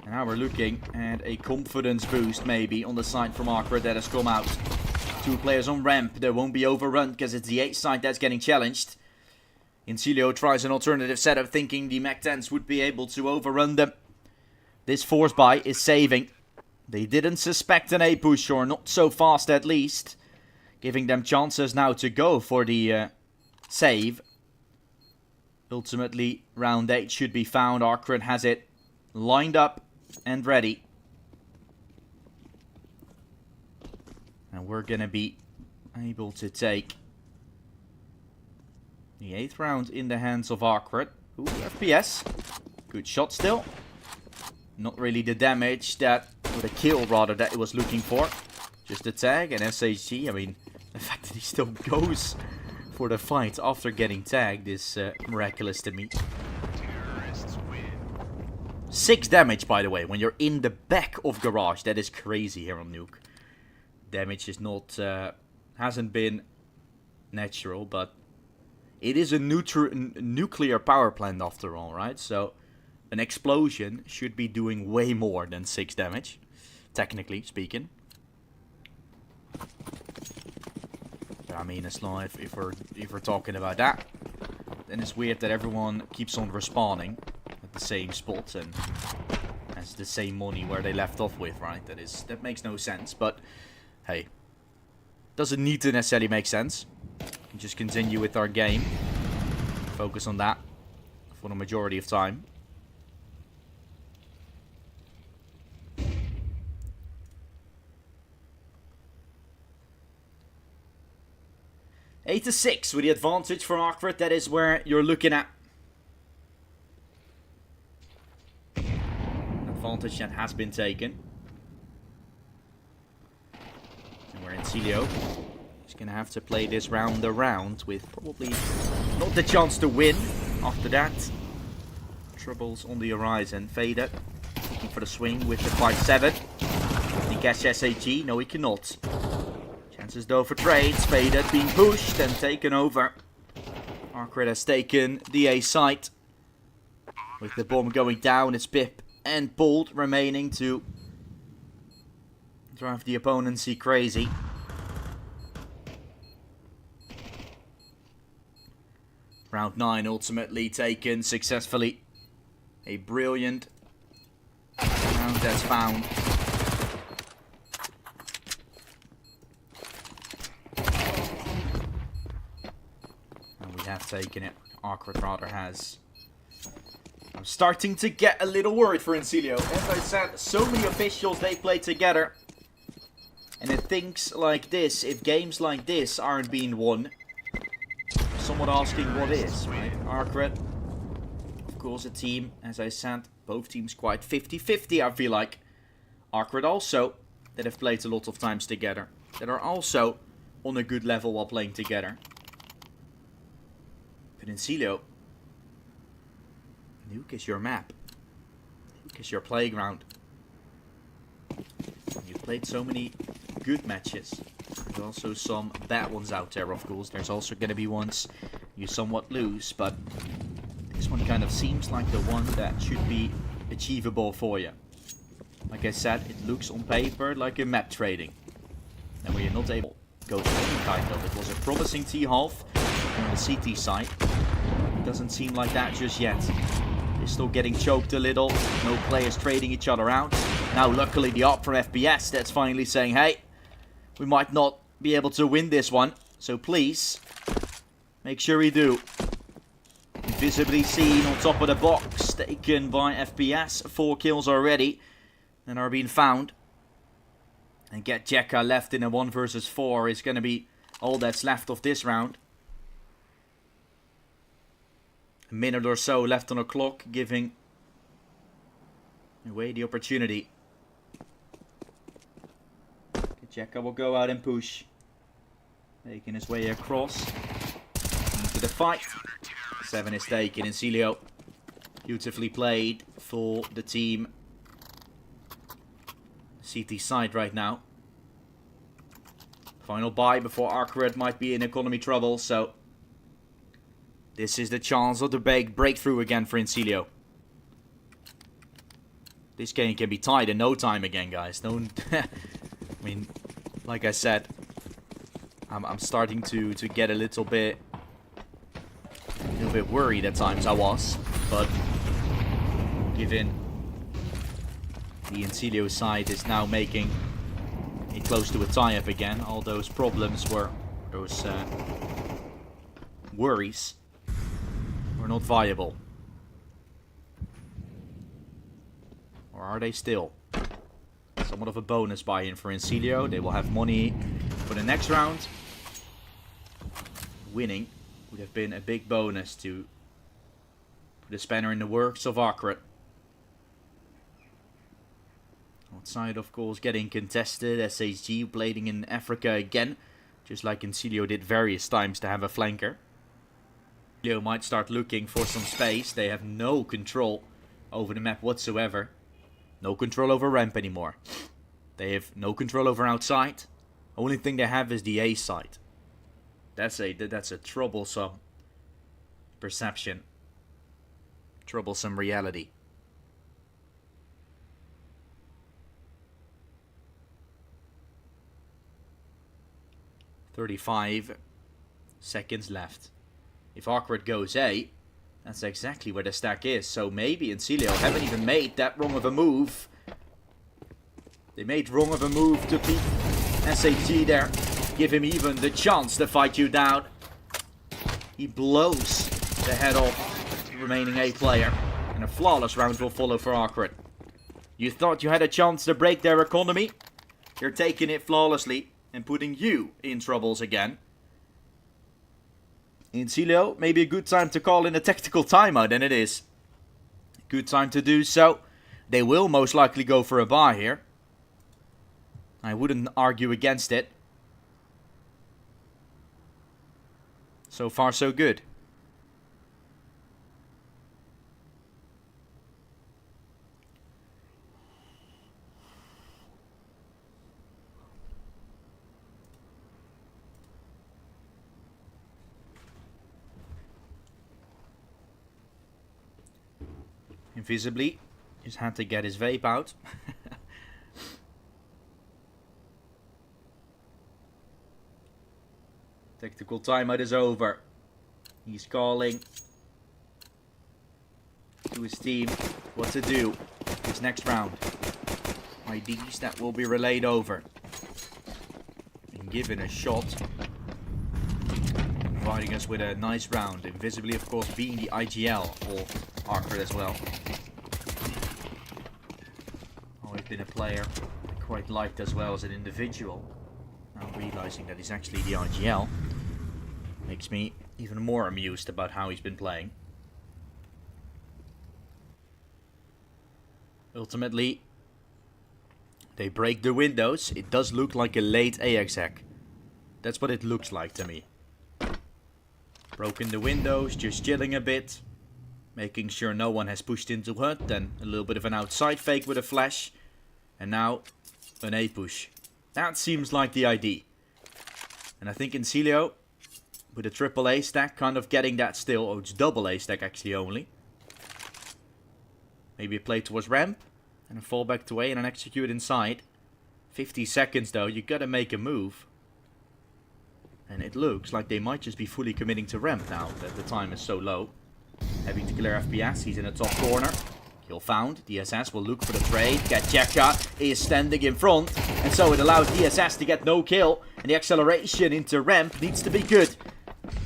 Now we're looking at a confidence boost maybe on the side from Arcred that has come out. 2 players on ramp. They won't be overrun because it's the 8 side that's getting challenged. Incilio tries an alternative setup thinking the Mach-10s would be able to overrun them. This force buy is saving. They didn't suspect an A push, or not so fast at least. Giving them chances now to go for the save. Ultimately, round 8 should be found. Arcred has it lined up and ready. And we're gonna be able to take the 8th round in the hands of Arcred. Ooh, FPS. Good shot still. Not really the damage that, or the kill rather, that it was looking for. Just the tag and SHG. I mean, the fact that he still goes for the fight after getting tagged is miraculous to me. 6 damage, by the way, when you're in the back of Garage. That is crazy here on Nuke. Damage is not, hasn't been natural, but it is a nuclear power plant after all, right? So an explosion should be doing way more than 6 damage. technically speaking. But I mean, as long if we're talking about that, then it's weird that everyone keeps on respawning at the same spot and has the same money where they left off with, right? That makes no sense. But hey, doesn't need to necessarily make sense. We just continue with our game, focus on that for the majority of time. Eight to 6 with the advantage for Awkward. That is where you're looking at. Advantage that has been taken. And we're in Celio. He's going to have to play this round around with probably not the chance to win after that. Troubles on the horizon. Vader looking for the swing with the 5-7. Can he catch SAG? No, he cannot. Chances though for trades. Vader being pushed and taken over. Awkward has taken the A site. With the bomb going down, it's Pip and Bolt remaining to drive the opponency crazy. Round 9 ultimately taken successfully. A brilliant round that's found. And we have taken it. Awkward rather has. I'm starting to get a little worried for Incilio. As I said, so many officials they play together. And if things like this, if games like this aren't being won, somewhat asking what is, right? Awkward, of course, a team, as I said, both teams quite 50-50, I feel like. Awkward also, that have played a lot of times together. That are also on a good level while playing together. But Incilio, Nuke is your map. Nuke is your playground. You've played so many good matches. There's also some bad ones out there, of course. There's also going to be ones you somewhat lose, but this one kind of seems like the one that should be achievable for you. Like I said, it looks on paper like a map trading. And where you're not able to go to any kind of. It was a promising T-half on the CT side. It doesn't seem like that just yet. They're still getting choked a little. No players trading each other out. Now luckily the op from FPS that's finally saying, hey, we might not be able to win this one. So please, make sure we do. Visibly seen on top of the box. Taken by FPS. 4 kills already. And are being found. And get Jekka left in a 1 versus 4 is going to be all that's left of this round. A minute or so left on the clock, giving away the opportunity. Jekka will go out and push. Making his way across. Into the fight. 7 is taken in Celio. Beautifully played for the team. CT side right now. Final buy before Awkward might be in economy trouble, so this is the chance of the big breakthrough again for Incilio. This game can be tied in no time again, guys. Don't I mean, like I said, I'm starting to get a little bit worried at times. I was, but given the Incilio side is now making it close to a tie-up again, all those problems were those worries were not viable. Or are they still? Somewhat of a bonus buy-in for Incilio. They will have money for the next round. Winning would have been a big bonus to put a spanner in the works of Awkward. Outside, of course, getting contested. SHG blading in Africa again. Just like Incilio did various times to have a flanker. Incilio might start looking for some space. They have no control over the map whatsoever. No control over ramp anymore. They have no control over outside. Only thing they have is the A side. That's a troublesome perception. Troublesome reality. 35 seconds left. If Awkward goes A, that's exactly where the stack is. So maybe Incilio haven't even made that wrong of a move. They made wrong of a move to beat SHG there. Give him even the chance to fight you down. He blows the head off the remaining A player. And a flawless round will follow for Awkward. You thought you had a chance to break their economy? They're taking it flawlessly and putting you in troubles again. Incilio, maybe a good time to call in a tactical timeout, and it is. Good time to do so. They will most likely go for a buy here. I wouldn't argue against it. So far so good. Invisibly, just had to get his vape out. Tactical timeout is over. He's calling to his team what to do this next round. IDs that will be relayed over and given a shot, providing us with a nice round. Invisibly, of course, being the IGL for Awkward as well. Always been a player I quite liked as well as an individual. Now realizing that he's actually the IGL makes me even more amused about how he's been playing. Ultimately, they break the windows. It does look like a late A exec. That's what it looks like to me. Broken the windows, just chilling a bit. Making sure no one has pushed into hut. Then a little bit of an outside fake with a flash. And now an A push. That seems like the ID. And I think Incilio, with a triple A stack, kind of getting that still. Oh, it's double A stack actually only. Maybe a play towards ramp. And a fall back to A and an execute inside. 50 seconds though, you gotta make a move. And it looks like they might just be fully committing to ramp now that the time is so low. Having to clear FPS, he's in the top corner. Kill found. DSS will look for the trade. Getjeka is standing in front. And so it allows DSS to get no kill. And the acceleration into ramp needs to be good.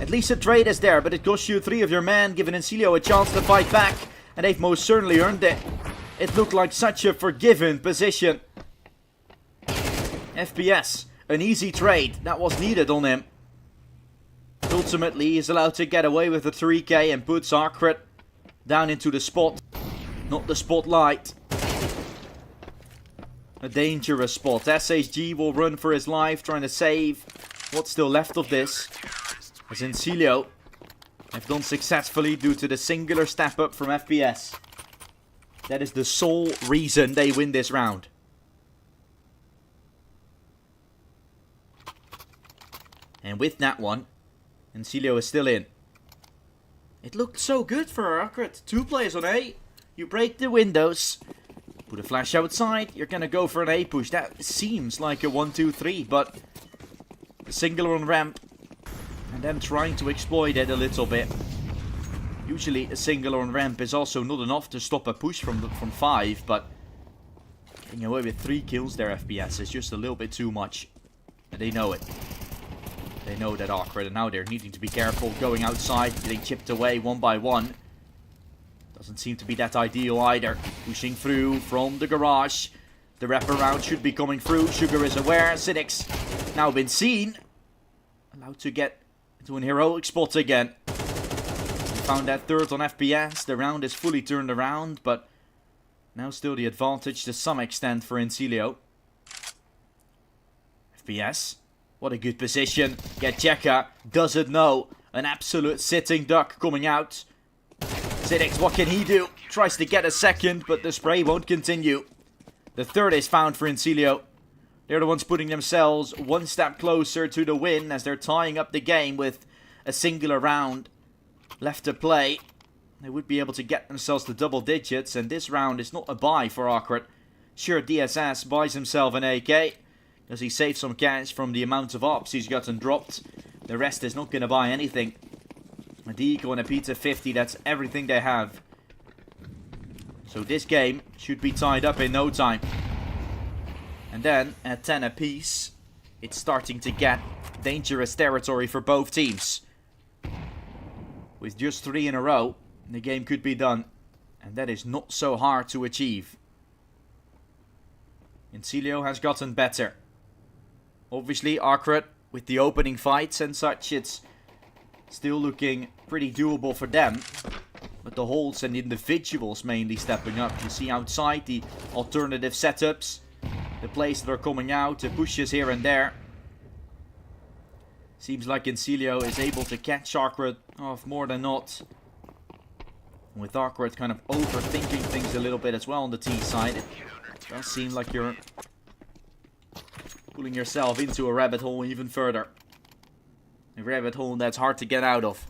At least a trade is there, but it costs you 3 of your men, giving Incilio a chance to fight back. And they've most certainly earned it. It looked like such a forgiven position. FPS, an easy trade that was needed on him. Ultimately, he's allowed to get away with the 3k and puts Awkward down into the spot. Not the spotlight. A dangerous spot. SHG will run for his life, trying to save what's still left of this. As Incilio have done successfully due to the singular step up from FPS. That is the sole reason they win this round. And with that one, Incilio is still in. It looked so good for Awkward. 2 players on A. You break the windows. Put a flash outside. You're gonna go for an A push. That seems like a 1-2-3, but a single on ramp. And then trying to exploit it a little bit. Usually a single on ramp is also not enough to stop a push from 5, but getting away with 3 kills there, FPS, is just a little bit too much. And they know it. They know that Awkward, and now they're needing to be careful, going outside, getting chipped away one by one. Doesn't seem to be that ideal either. Pushing through from the garage. The wraparound should be coming through. Sugar is aware. Cynic's now been seen. Allowed to get into an heroic spot again. Found that third on FPS. The round is fully turned around, but now still the advantage to some extent for Incilio. FPS. What a good position. Getjeka doesn't know. An absolute sitting duck coming out. Cynics, what can he do? Tries to get a second, but the spray won't continue. The third is found for Incilio. They're the ones putting themselves one step closer to the win as they're tying up the game with a singular round left to play. They would be able to get themselves to double digits, and this round is not a buy for Awkward. Sure, DSS buys himself an AK. Does he save some cash from the amount of ops he's gotten dropped? The rest is not going to buy anything. A deco and a pizza 50, that's everything they have. So this game should be tied up in no time. And then, at 10 apiece, it's starting to get dangerous territory for both teams. With just 3 in a row, the game could be done. And that is not so hard to achieve. Incilio has gotten better. Obviously, Arcret, with the opening fights and such, it's still looking pretty doable for them. But the holds and individuals mainly stepping up. You see outside the alternative setups. The plays that are coming out. The pushes here and there. Seems like Incilio is able to catch Arcret off more than not. With Arcret kind of overthinking things a little bit as well on the T side. It does seem like you're pulling yourself into a rabbit hole even further. A rabbit hole that's hard to get out of.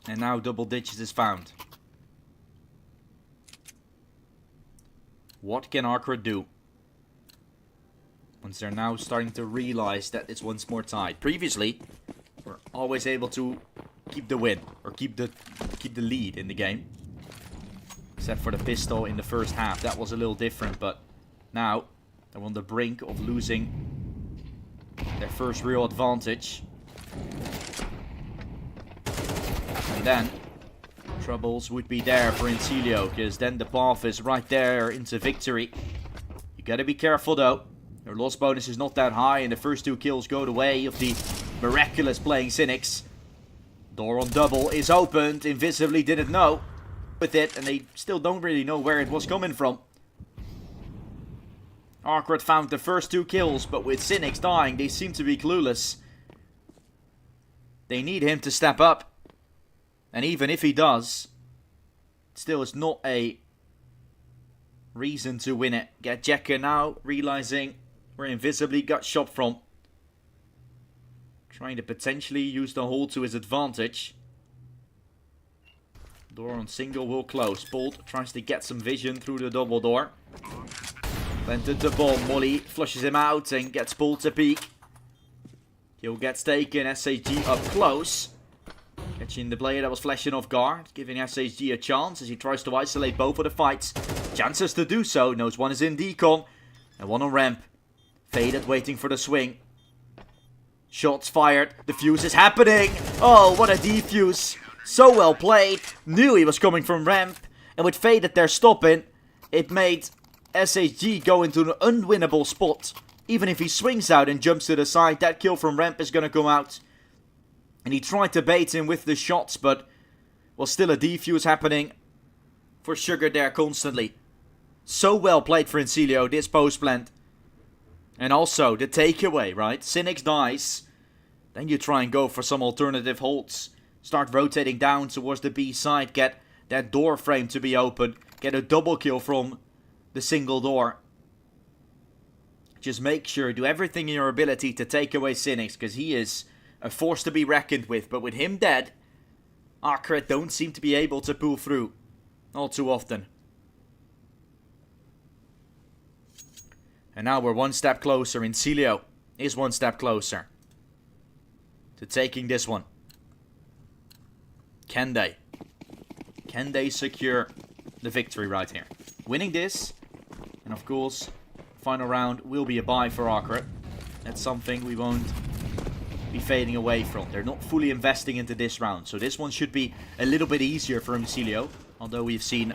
And now double digits is found. What can Arcret do? Once they're now starting to realize that it's once more tied. Previously, we're always able to keep the win. Or keep the lead in the game. Except for the pistol in the first half. That was a little different. But now, they're on the brink of losing their first real advantage. And then, troubles would be there for Incilio. Because then the path is right there into victory. You gotta be careful though. Their loss bonus is not that high. And the first 2 kills go the way of the miraculous playing Cynics. Door on double is opened. Invisibly didn't know with it. And they still don't really know where it was coming from. Arcret found the first 2 kills. But with Cynics dying, they seem to be clueless. They need him to step up. And even if he does, still it's not a reason to win it. Get Jekker now realizing where Invisibly got shot from. Trying to potentially use the hold to his advantage. Door on single will close. Bolt tries to get some vision through the double door. Planted the bomb. Molly flushes him out and gets Bolt to peek. Kill gets taken. SHG up close. Catching the player that was flashing off guard. Giving SHG a chance as he tries to isolate both of the fights. Chances to do so. Knows one is in decon. And one on ramp. Faded waiting for the swing. Shots fired. The fuse is happening. Oh, what a defuse. So well played. Knew he was coming from ramp. And with Faded there stopping, it made SHG go into an unwinnable spot. Even if he swings out and jumps to the side, that kill from ramp is going to come out. And he tried to bait him with the shots, but was still a defuse happening for Sugar there constantly. So well played for Incilio, this post plant. And also the takeaway, right? Cynics dies. Then you try and go for some alternative holds. Start rotating down towards the B side. Get that door frame to be open. Get a double kill from the single door. Just make sure, do everything in your ability to take away Cynics, because he is a force to be reckoned with. But with him dead, Arcret don't seem to be able to pull through all too often. And now we're one step closer. Incilio is one step closer to taking this one. Can they? Can they secure the victory right here? Winning this, and of course, final round will be a bye for Arcret. That's something we won't be fading away from. They're not fully investing into this round. So this one should be a little bit easier for Incilio. Although we've seen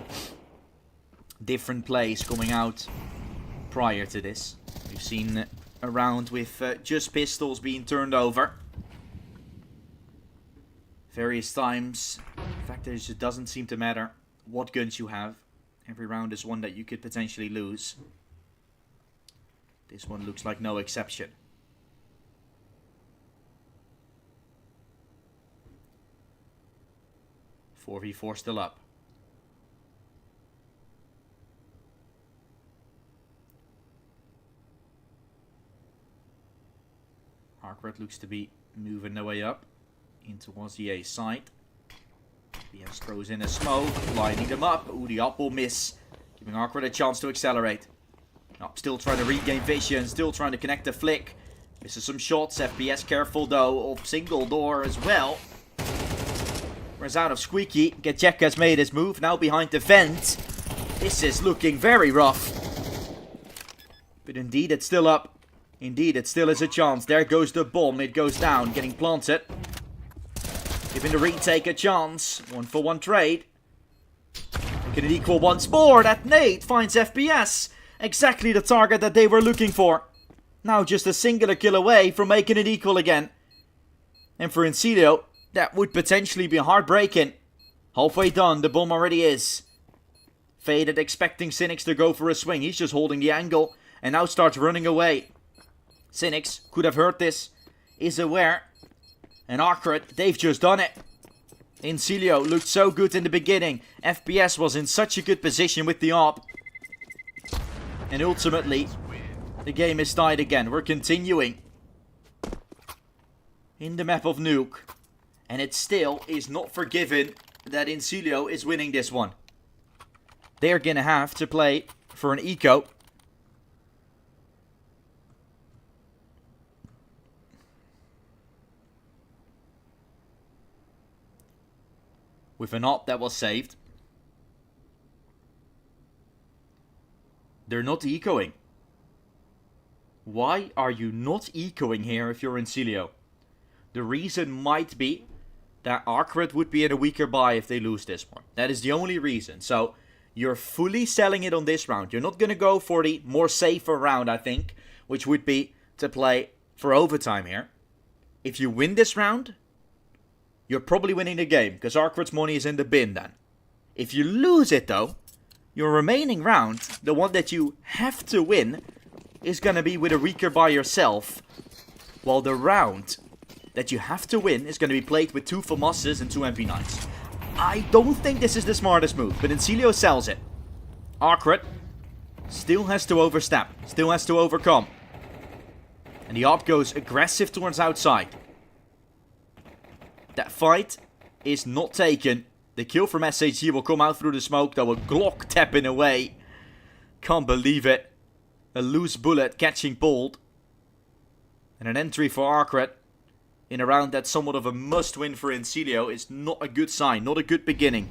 different plays coming out prior to this. We've seen a round with just pistols being turned over. Various times. In fact, it just doesn't seem to matter what guns you have. Every round is one that you could potentially lose. This one looks like no exception. 4v4 still up. Arcret looks to be moving their way up in towards the A side. BS throws in a smoke, lining them up. Ooh, the up will miss. Giving Awkward a chance to accelerate. Oh, still trying to regain vision. Still trying to connect the flick. Misses some shots. FPS careful though of single door as well. Runs out of Squeaky. Gajeka has made his move. Now behind the vent. This is looking very rough. But indeed it's still up. Indeed it still is a chance. There goes the bomb. It goes down. Getting planted. Giving the retake a chance. 1-for-1 trade. Can it equal once more? That nade finds FPS. Exactly the target that they were looking for. Now just a singular kill away from making it equal again. And for Incilio, that would potentially be heartbreaking. Halfway done, the bomb already is. Faded, expecting Cynics to go for a swing. He's just holding the angle and now starts running away. Cynics could have heard this, is aware. And Awkward, they've just done it. Incilio looked so good in the beginning. FPS was in such a good position with the AWP. And ultimately, the game is tied again. We're continuing in the map of Nuke. And it still is not forgiven that Incilio is winning this one. They're gonna have to play for an eco. With an AWP that was saved. They're not ecoing. Why are you not ecoing here if you're Incilio? The reason might be that Awkward would be in a weaker buy if they lose this one. That is the only reason. So, you're fully selling it on this round. You're not going to go for the more safer round, I think. Which would be to play for overtime here. If you win this round, you're probably winning the game. Because Awkward's money is in the bin then. If you lose it though, your remaining round, the one that you have to win, is going to be with a weaker buy yourself. While the round that you have to win is going to be played with 2 FAMASs and 2 MP9s. I don't think this is the smartest move, but Incilio sells it. Awkward still has to overstep, still has to overcome. And the AWP goes aggressive towards outside. That fight is not taken. The kill from SHG will come out through the smoke, though a Glock tapping away. Can't believe it. A loose bullet catching Bolt. And an entry for Awkward in a round that's somewhat of a must-win for Incilio is not a good sign, not a good beginning.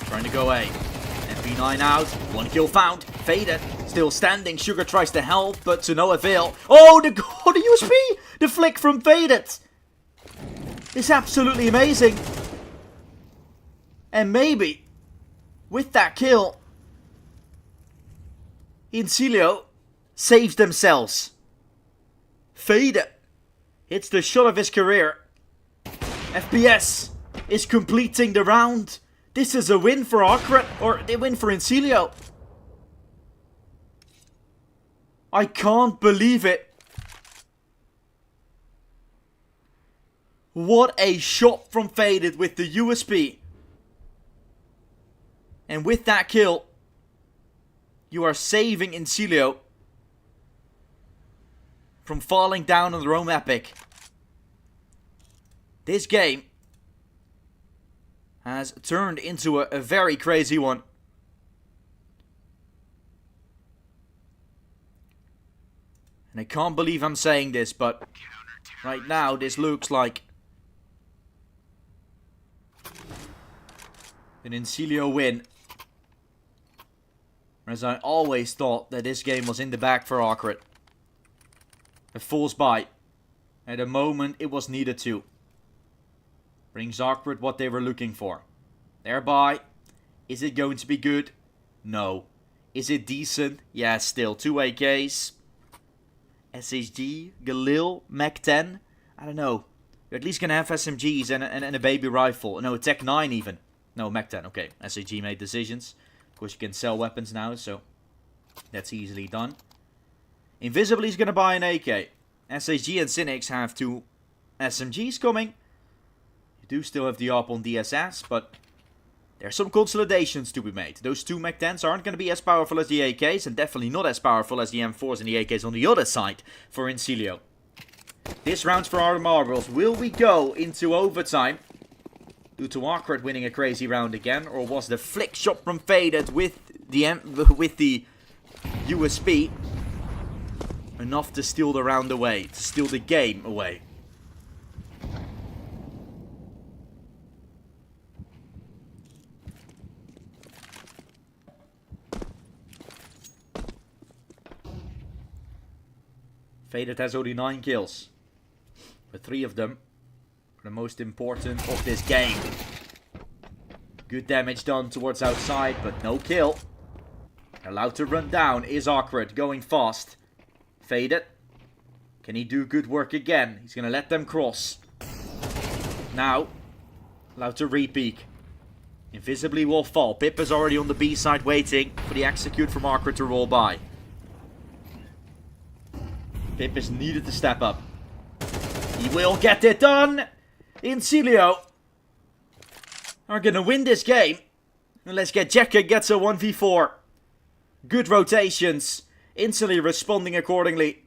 Trying to go away. MP9 out, 1 kill found, faded, still standing. Sugar tries to help, but to no avail. Oh, the USP! The flick from Faded! It's absolutely amazing. And maybe, with that kill, Incilio saves themselves. Faded hits the shot of his career. FPS is completing the round. This is a win for Awkward, or a win for Incilio. I can't believe it. What a shot from Faded with the USP. And with that kill, you are saving Incilio from falling down on their own epic. This game has turned into a very crazy one. And I can't believe I'm saying this, but right now this looks like an Incilio win. As I always thought that this game was in the bag for Awkward. A false buy. At a moment it was needed to. Brings Awkward what they were looking for. Thereby, is it going to be good? No. Is it decent? Yeah, still. 2 AKs. SHG, Galil, Mac 10. I don't know. You're at least going to have SMGs and a baby rifle. No, a Tech 9 even. No, Mac 10. Okay, SHG made decisions. Of course, you can sell weapons now, so that's easily done. Invisibly is going to buy an AK. SHG and Cynics have 2 SMGs coming. You do still have the AWP on DSS, but there's some consolidations to be made. Those 2 Mac 10s aren't going to be as powerful as the AKs, and definitely not as powerful as the M4s and the AKs on the other side for Incilio. This round's for our marbles. Will we go into overtime? due to Awkward winning a crazy round again, or was the flick shot from Faded with the USB enough to steal the round away, to steal the game away? Faded has only 9 kills, but 3 of them are the most important of this game. Good damage done towards outside, but no kill. Allowed to run down is Awkward, going fast. Faded. Can he do good work again? He's going to let them cross. Now, allowed to re-peek. Invisibly will fall. Pip is already on the B side waiting for the execute from Awkward to roll by. Pip is needed to step up. He will get it done! Incilio are gonna win this game. And let's get Jekka gets a 1v4. Good rotations. Instantly responding accordingly.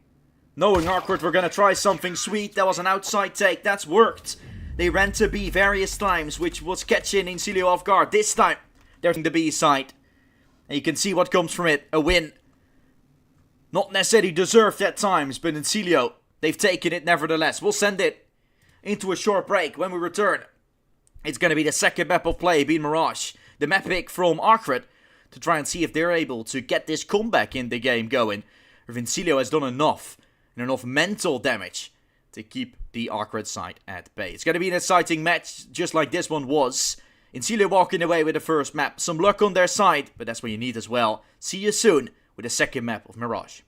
Knowing Awkward were gonna try something sweet. That was an outside take. That's worked. They ran to B various times, which was catching Incilio off guard. This time, they're on the B side. And you can see what comes from it. A win. Not necessarily deserved at times, but Incilio, they've taken it nevertheless. We'll send it into a short break. When we return, it's going to be the second map of play, being Mirage. The map pick from Awkward to try and see if they're able to get this comeback in the game going. If Incilio has done enough and enough mental damage to keep the Awkward side at bay. It's going to be an exciting match, just like this one was. Incilio walking away with the first map. Some luck on their side, but that's what you need as well. See you soon with the second map of Mirage.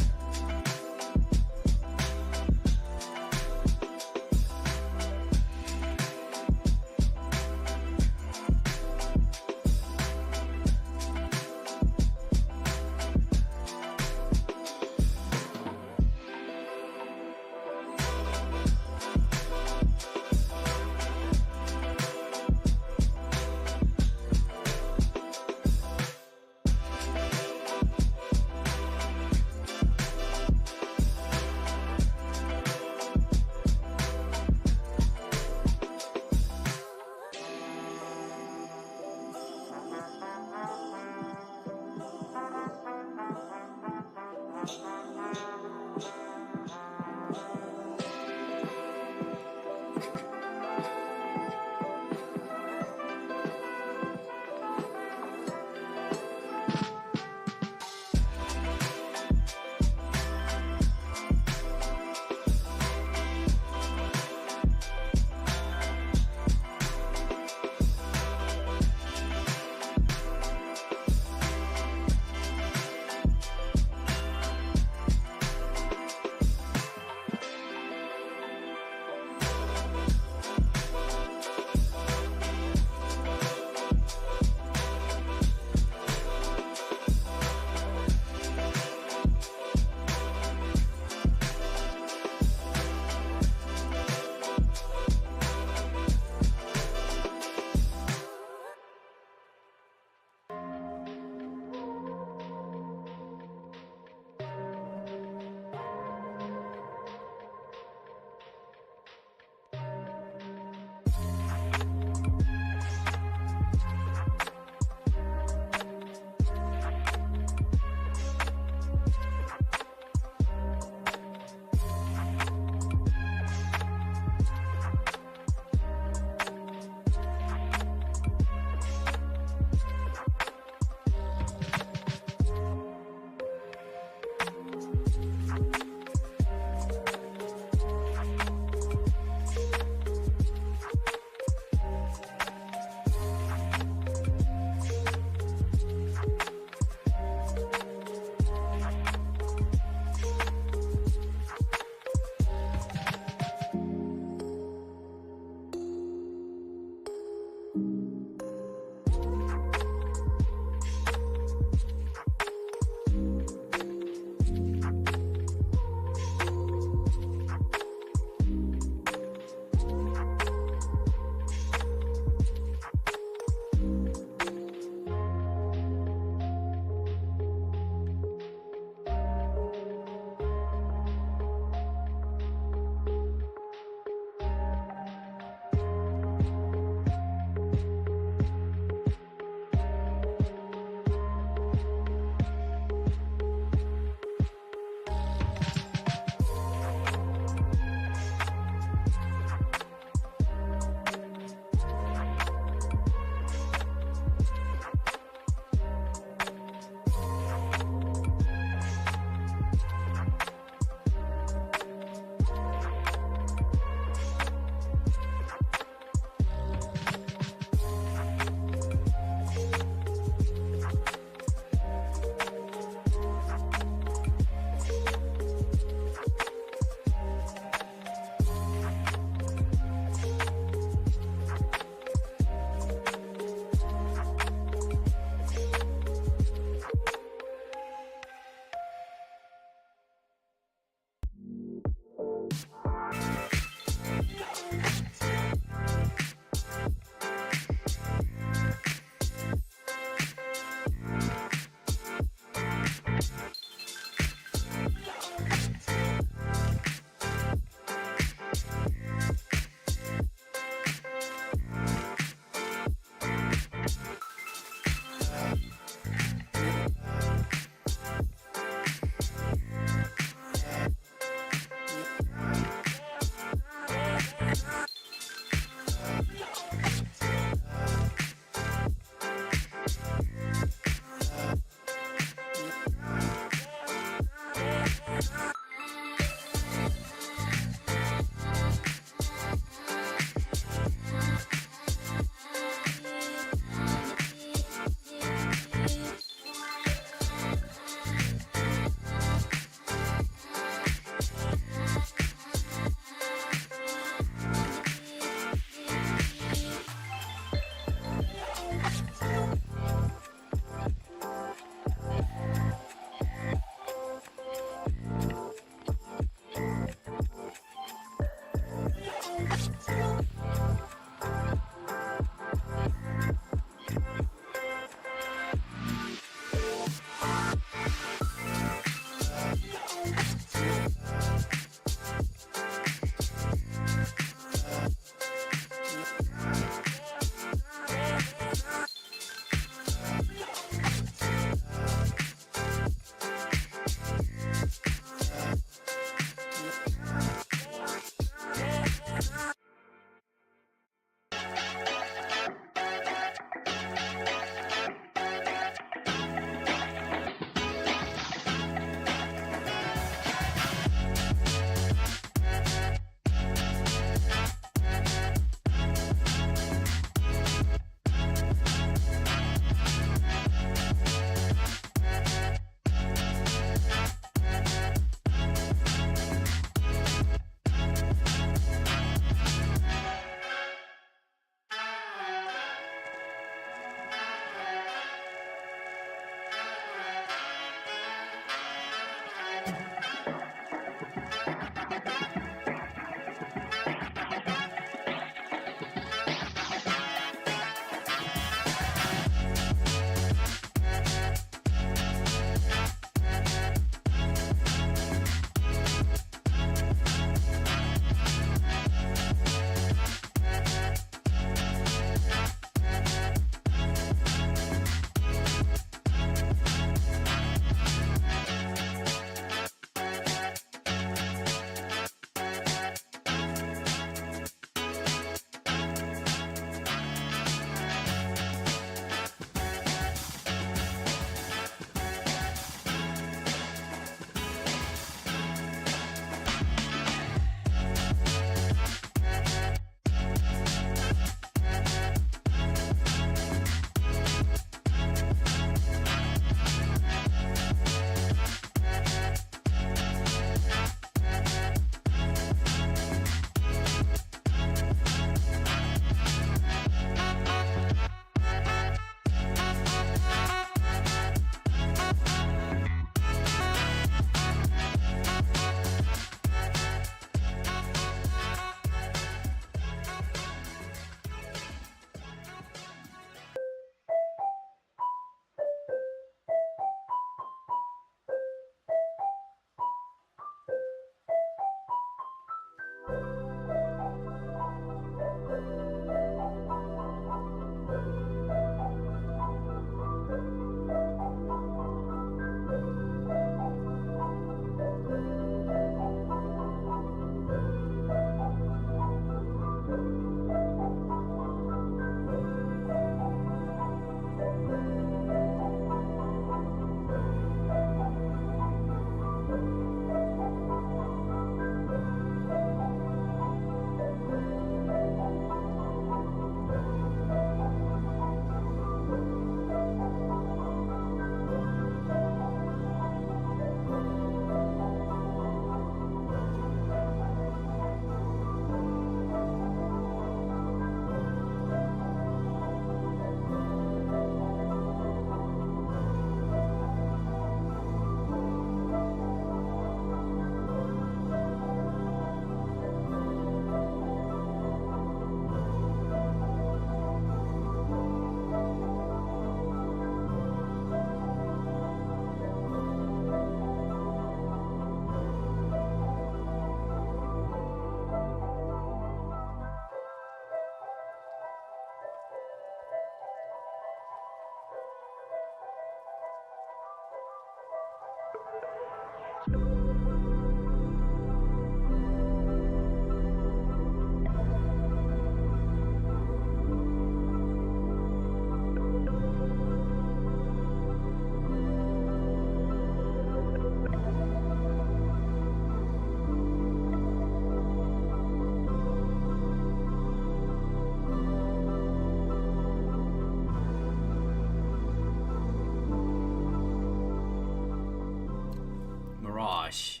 Mirage.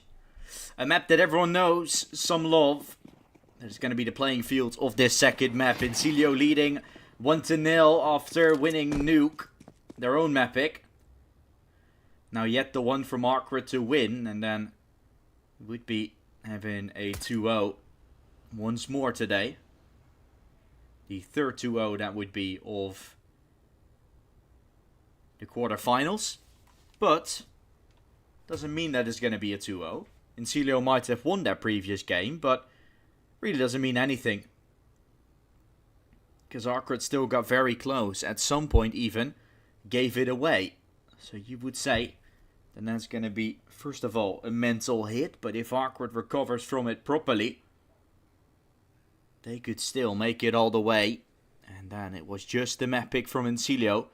A map that everyone knows some love. That is going to be the playing field of this second map. Incilio leading 1-0 after winning Nuke. Their own map pick. Now yet the one from Arcrid to win. And then would be having a 2-0 once more today. The third 2-0 that would be of the quarterfinals. But doesn't mean that it's going to be a 2-0. Incilio might have won that previous game, but really doesn't mean anything. Because Arcrid still got very close. At some point even gave it away. So you would say then that's going to be, first of all, a mental hit. But if Arcrid recovers from it properly, they could still make it all the way. And then it was just the map pick from Incilio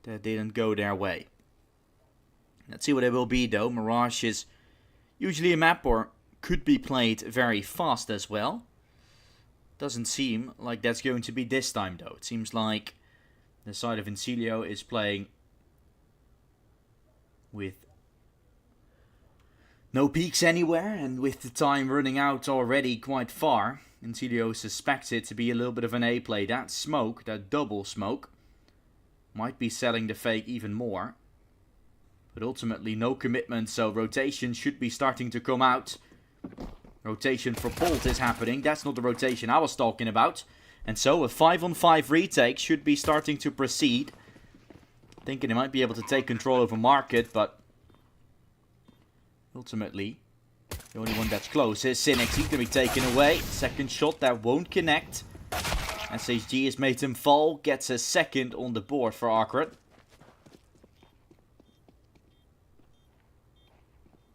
that didn't go their way. Let's see what it will be though. Mirage is usually a map or could be played very fast as well. Doesn't seem like that's going to be this time though. It seems like the side of Incilio is playing with no peaks anywhere, and with the time running out already quite far, Incilio suspects it to be a little bit of an A play. That smoke, that double smoke, might be selling the fake even more. But ultimately no commitment, so rotation should be starting to come out. Rotation for Bolt is happening. That's not the rotation I was talking about. And so a 5-on-5 retake should be starting to proceed. Thinking they might be able to take control over Market, but ultimately the only one that's close is Cynics. He's going to be taken away. Second shot that won't connect. SHG has made him fall. Gets a second on the board for Arcrid.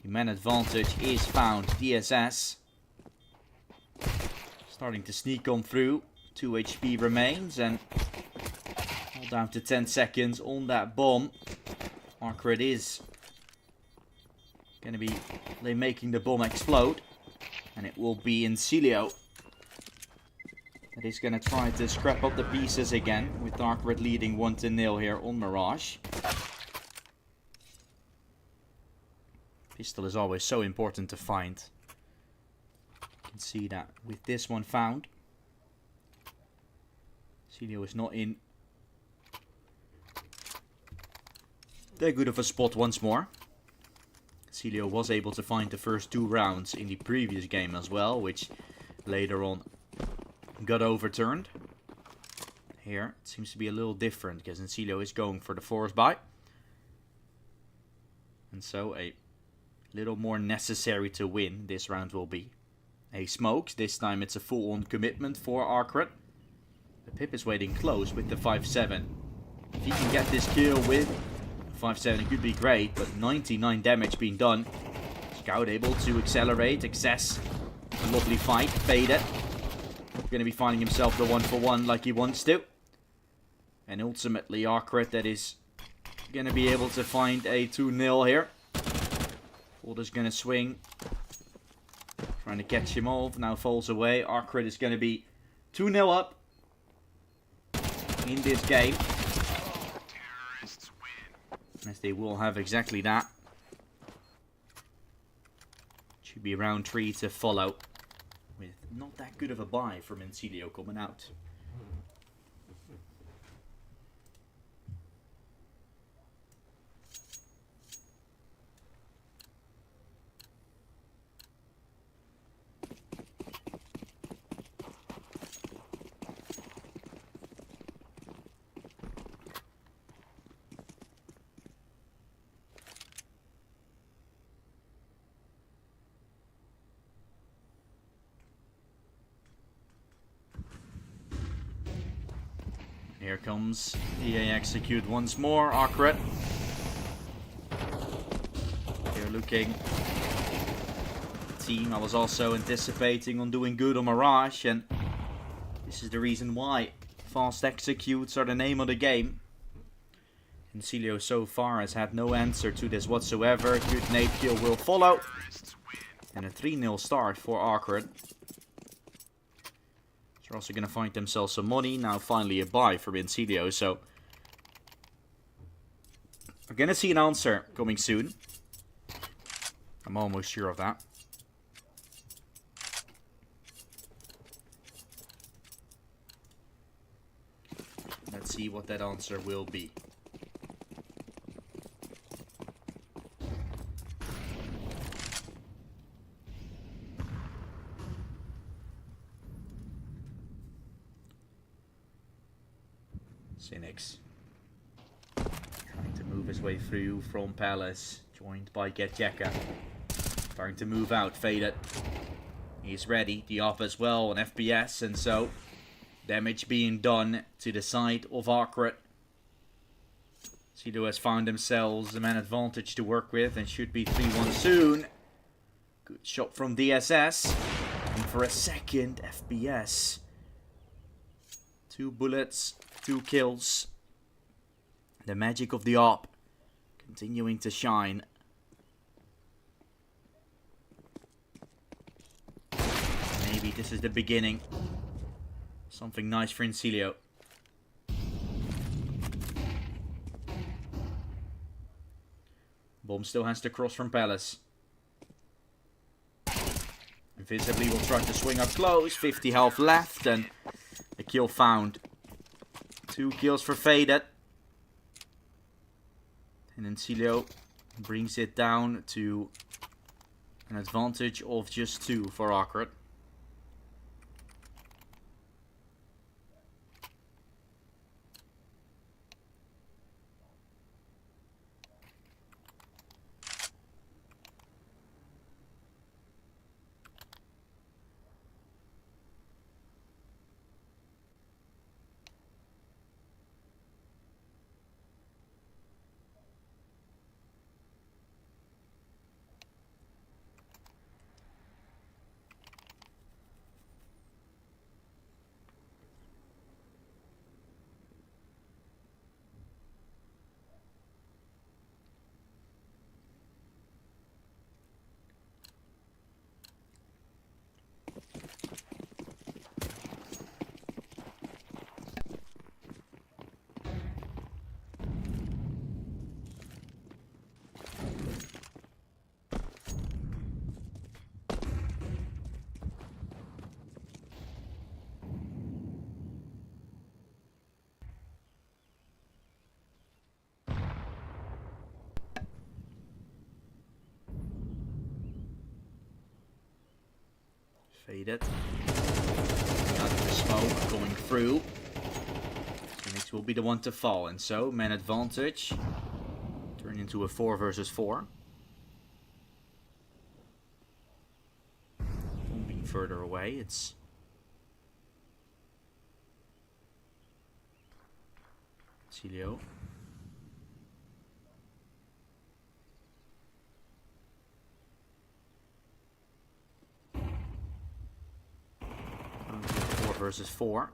The man advantage is found. DSS starting to sneak on through. 2 HP remains and all down to 10 seconds on that bomb. Arcrid is going to be making the bomb explode. And it will be Incilio that is going to try to scrap up the pieces again. With Arcrid leading 1-0 here on Mirage. Pistol is always so important to find. You can see that with this one found. Incilio is not in that good of a spot once more. Incilio was able to find the first 2 rounds in the previous game as well, which later on got overturned. Here it seems to be a little different because Incilio is going for the force buy. And so a little more necessary to win this round will be. A smokes. This time it's a full-on commitment for Arcrid. The Pip is waiting close with the 5-7. If he can get this kill with 5-7, it could be great, but 99 damage being done. Scout able to accelerate, access. A lovely fight, fade it. Going to be finding himself the 1-for-1 like he wants to. And ultimately Arcrid that is going to be able to find a 2-0 here. Boulder's going to swing. Trying to catch him off. Now falls away. Arcrid is going to be 2-0 up in this game. As they will have exactly that. Should be round 3 to follow. With not that good of a buy from Incilio coming out. Here comes EA execute once more. Arcrid. They're looking team. I was also anticipating on doing good on Mirage, and this is the reason why. Fast executes are the name of the game. Concilio so far has had no answer to this whatsoever. Good nade kill will follow. And a 3-0 start for Awkward. They're also going to find themselves some money. Now finally a buy for Concilio, so we're going to see an answer coming soon. I'm almost sure of that. Let's see what that answer will be. Cynics trying to move his way through from Palace, joined by Getjeka. Starting to move out, Faded. He's ready, the off as well on FPS, and so damage being done to the side of Awkward. Sido has found themselves a man advantage to work with and should be 3-1 soon. Good shot from DSS. And for a second, FPS. 2 bullets, 2 kills. The magic of the AWP continuing to shine. Maybe this is the beginning. Something nice for Incilio. Bomb still has to cross from Palace. Invisibly will try to swing up close. 50 health left and a kill found. 2 kills for Faded. And Incilio brings it down to an advantage of just 2 for Awkward. Faded. Got the smoke going through. Phoenix will be the one to fall, and so man advantage. Turn into a 4 versus 4. Moving further away, it's Cilio. Versus 4.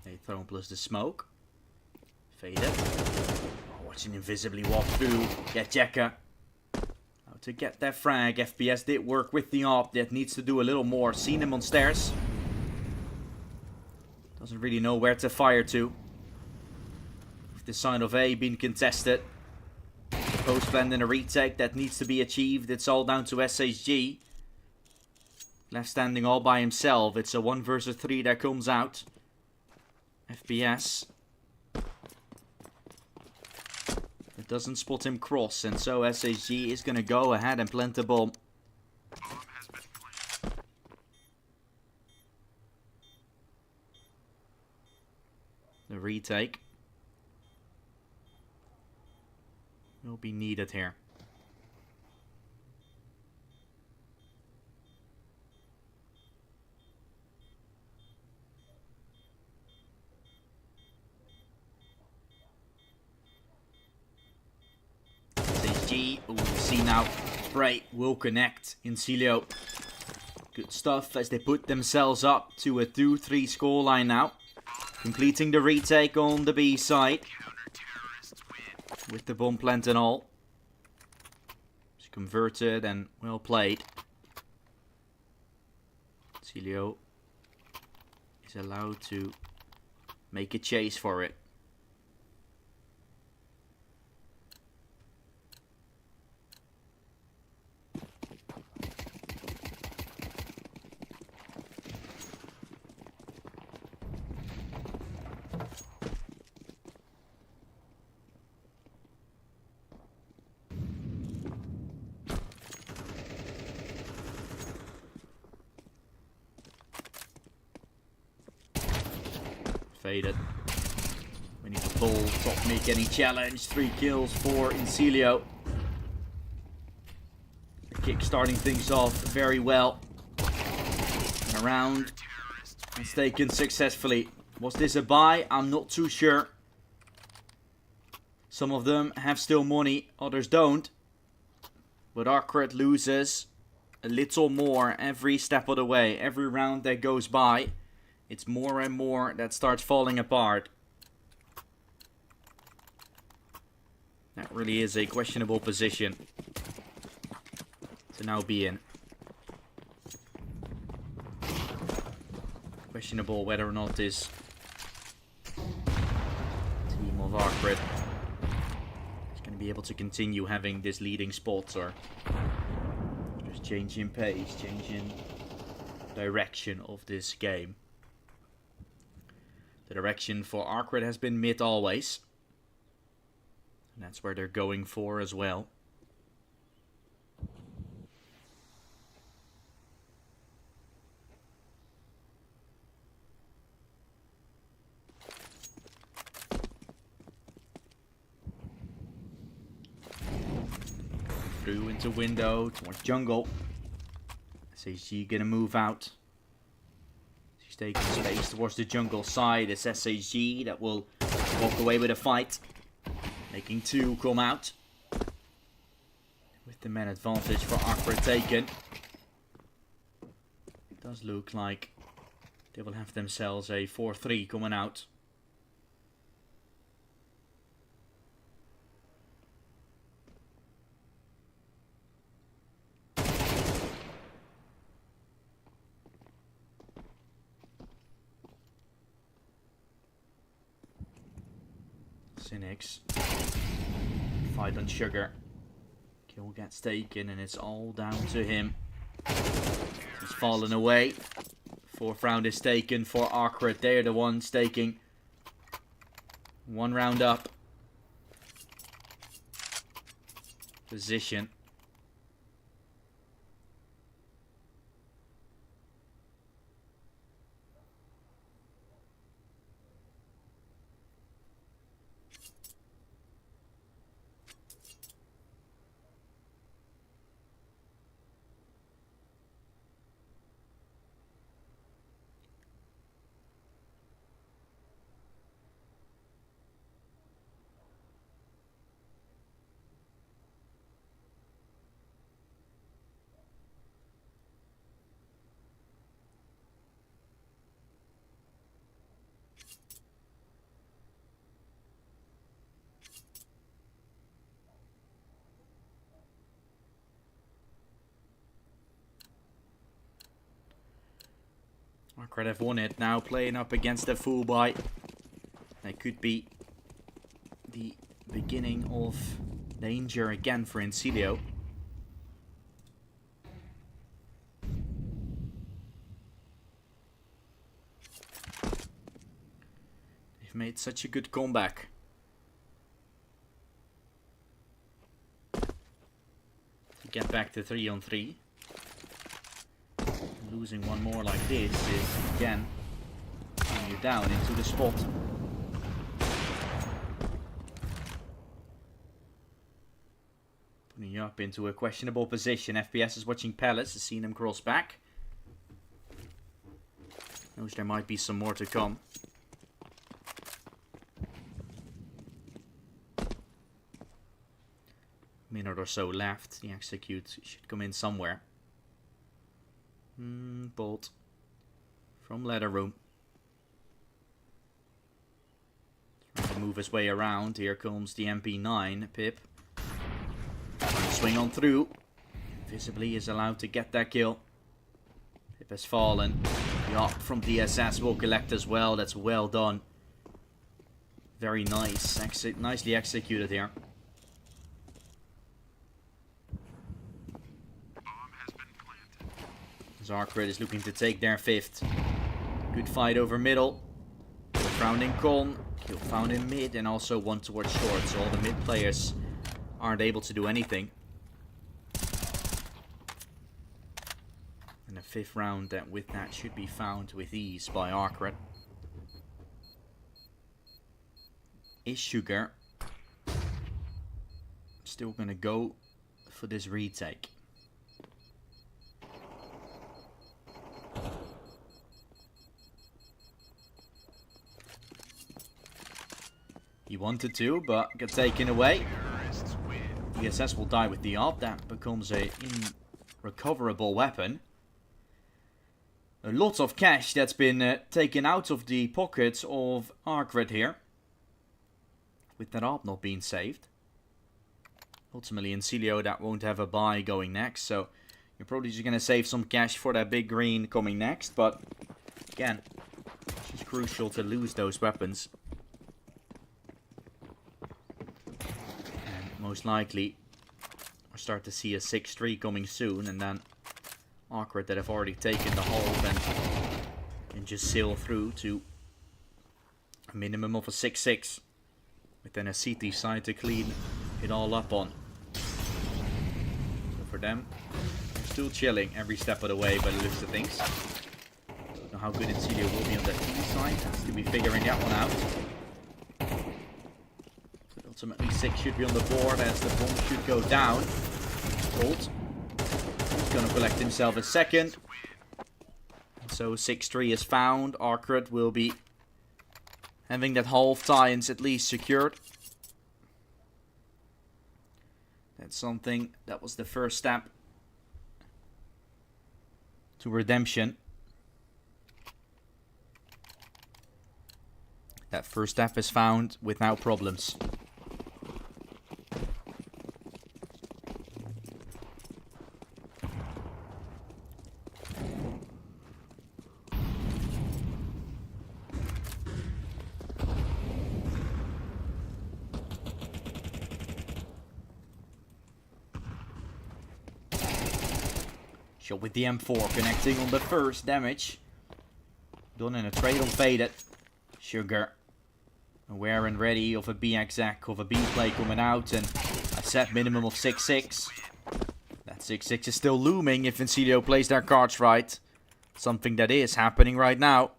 They thrown plus the smoke. Faded. Watching invisibly walk through. Getjeka. How to get that frag. FPS did work with the AWP. That needs to do a little more. Seen him on stairs. Doesn't really know where to fire to. With the sign of A being contested. Post plan and a retake that needs to be achieved. It's all down to SHG. Left standing all by himself. It's a 1 versus 3 that comes out. FPS. It doesn't spot him cross, and so SHG is going to go ahead and plant the bomb. The retake will be needed here. ENG. Ooh, we see now. Spray will connect. Incilio. Good stuff as they put themselves up to a 2-3 scoreline now. Completing the retake on the B side. With the bomb plant and all. It's converted and well played. Incilio is allowed to make a chase for it. Faded. We need to pull top mid getting challenged. 3 kills for Incilio. Kick starting things off very well. Around. It's taken successfully. Was this a buy? I'm not too sure. Some of them have still money, others don't. But Arcred loses a little more every step of the way. Every round that goes by. It's more and more that starts falling apart. That really is a questionable position to now be in. Questionable whether or not this team of Arcred is going to be able to continue having this leading spot, or just changing pace, changing direction of this game. The direction for Arcred has been mid always. And that's where they're going for as well. Through into window towards jungle. SAG gonna move out. He's taking space towards the jungle side. It's SAG that will walk away with a fight. Making 2 come out. With the man advantage for Arcred taken. It does look like they will have themselves a 4-3 coming out. Cynics fight on Sugar. Kill gets taken and it's all down to him. He's fallen away. 4th round is taken for Arcred. They're the ones taking 1 round up. Position. Arcred have won it, now playing up against a full buy. That could be the beginning of danger again for Incilio. They've made such a good comeback. To get back to 3-on-3. Losing one more like this is again putting you down into the spot. Putting you up into a questionable position. FPS is watching Palace, has seen them cross back. Knows there might be some more to come. Minute or so left. The execute should come in somewhere. Bolt from ladder room. Trying to move his way around. Here comes the MP9 Pip. Swing on through. Visibly is allowed to get that kill. Pip has fallen. The op from DSS will collect as well. That's well done. Very nice. Nicely executed here. Zarkred is looking to take their 5th. Good fight over middle. Kill found in con. Kill found in mid. And also one towards short. So all the mid players aren't able to do anything. And a 5th round that with that should be found with ease by Arcred. Is Sugar still going to go for this retake? He wanted to, but got taken away. DSS will die with the AWP. That becomes a irrecoverable weapon. A lot of cash that's been taken out of the pockets of Arcred here. With that AWP not being saved. Ultimately, in Celio, that won't have a buy going next. So, you're probably just going to save some cash for that big green coming next. But, again, it's just crucial to lose those weapons. And most likely, we'll start to see a 6-3 coming soon. And then, Awkward that have already taken the hold and just sail through to a minimum of a 6-6. With then a CT side to clean it all up on. So for them, they're still chilling every step of the way by the looks of things. Don't know how good Insidio will be on the T side. Has to be figuring that one out. But ultimately 6 should be on the board as the bomb should go down. Bolt. He's going to collect himself a 2nd. So 6-3 is found. Arcred will be having that half tie-ins at least secured. That's something that was the first step to redemption. That first step is found without problems. Shot with the M4 connecting on the first damage. Done in a trade on Faded. Sugar aware and ready of a B exact of a B play coming out, and a set minimum of 6-6. That 6-6 is still looming if Insidio plays their cards right. Something that is happening right now.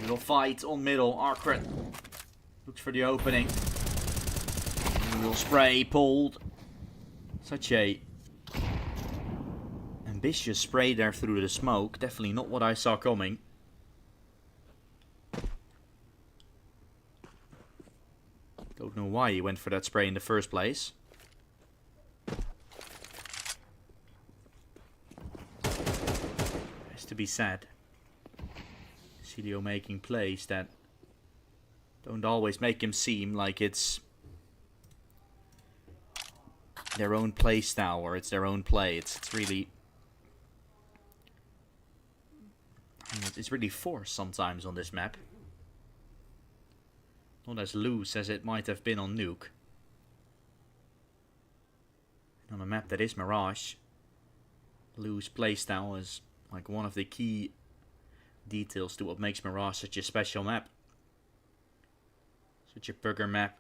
Little fight on middle. Arcred looks for the opening. Real spray pulled. Such a ambitious spray there through the smoke. Definitely not what I saw coming. Don't know why he went for that spray in the first place. Has to be said. Celio making plays that don't always make him seem like it's their own play style or it's their own play. It's really, it's really forced sometimes on this map. Not as loose as it might have been on Nuke. On a map that is Mirage, loose playstyle is like one of the key details to what makes Mirage such a special map. Such a bugger map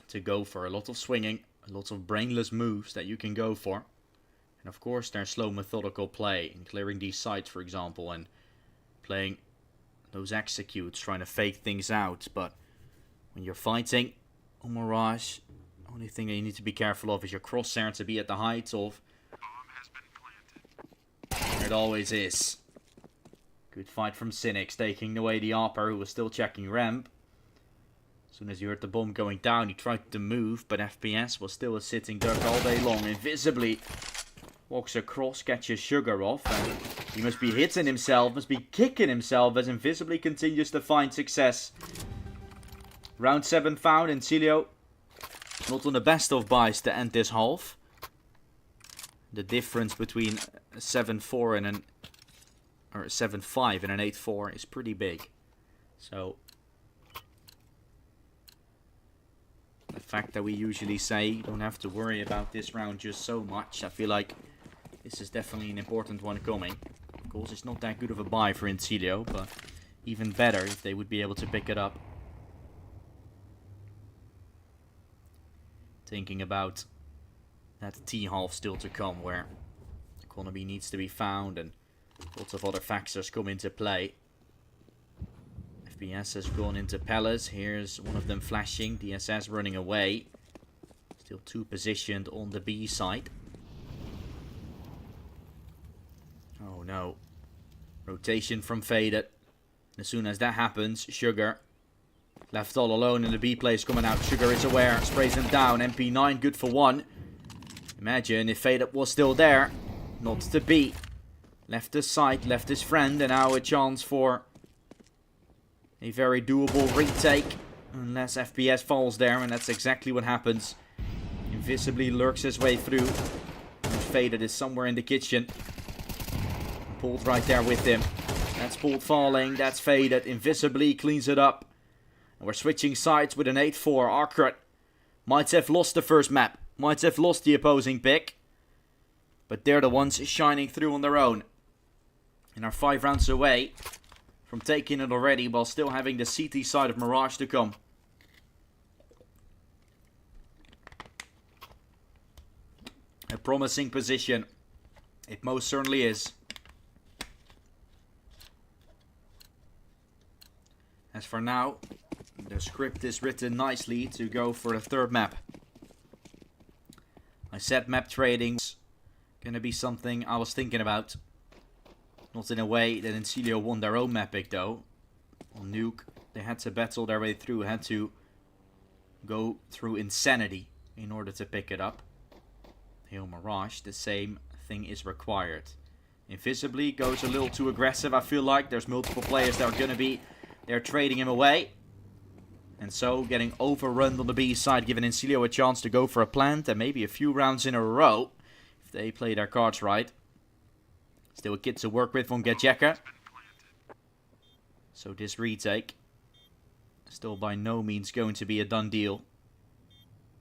to go for. A lot of swinging, a lot of brainless moves that you can go for. And of course there's slow methodical play in clearing these sites, for example, and playing those executes, trying to fake things out. But when you're fighting on Mirage, the only thing that you need to be careful of is your crosshair to be at the height of. It always is. Good fight from Cynics, taking away the Opper, who was still checking ramp. As soon as he heard the bomb going down, he tried to move, but FPS was still a sitting duck all day long. Invisibly walks across, catches Sugar off, and he must be hitting himself, must be kicking himself as Invisibly continues to find success. Round 7 found, and Celio not on the best of buys to end this half. The difference between a 7-4 and an, or a 7-5 and an 8-4 is pretty big. So the fact that we usually say you don't have to worry about this round just so much, I feel like this is definitely an important one coming. Of course, it's not that good of a buy for Incilio, but even better if they would be able to pick it up. Thinking about that T-half still to come, where economy needs to be found and lots of other factors come into play. FPS has gone into Palace. Here's one of them flashing. DSS running away. Still 2 positioned on the B side. Oh no. Rotation from Faded. As soon as that happens, Sugar left all alone in the B place coming out. Sugar is aware, sprays him down. MP9 good for 1. Imagine if Faded was still there. Not to be. Left his side, left his friend, and now a chance for a very doable retake. Unless FPS falls there, and that's exactly what happens. Invisibly lurks his way through. And Faded is somewhere in the kitchen. Pulled right there with him. That's Pulled falling, that's Faded. Invisibly cleans it up. And we're switching sides with an 8-4. Arcrat might have lost the first map. Might have lost the opposing pick. But they're the ones shining through on their own. And are 5 rounds away from taking it already, while still having the CT side of Mirage to come. A promising position. It most certainly is. As for now, the script is written nicely to go for the 3rd map. I said map trading's gonna be something I was thinking about. Not in a way that Incilio won their own map pick though. On Nuke, they had to battle their way through, had to go through insanity in order to pick it up. Here on Mirage, the same thing is required. Invisibly goes a little too aggressive, I feel like. There's multiple players that are gonna be there trading him away. And so getting overrun on the B side, giving Incilio a chance to go for a plant and maybe a few rounds in a row. If they play their cards right. Still a kid to work with from Gajeka. So this retake still by no means going to be a done deal.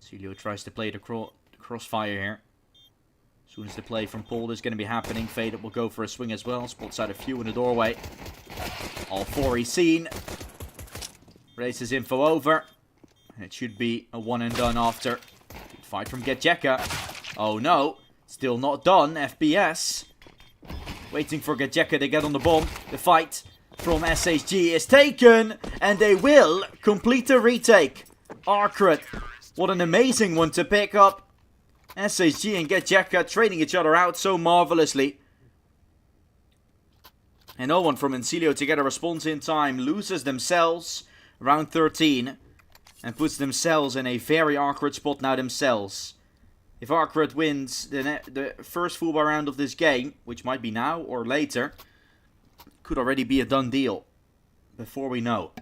Celio tries to play the crossfire here. As soon as the play from Paul is going to be happening, Faded will go for a swing as well. Spots out a few in the doorway. All 4 he's seen. Races info over. And it should be a one and done after. Good fight from Gajeka. Oh no. Still not done. FPS. Waiting for Gajeka to get on the bomb. The fight from SHG is taken. And they will complete the retake. Arcrat. What an amazing one to pick up. SHG and Gajeka trading each other out so marvelously. And no one from Incilio to get a response in time. Loses themselves. Round 13. And puts themselves in a very awkward spot now themselves. If Arcrat wins the first full bar round of this game, which might be now or later, could already be a done deal. Before we know.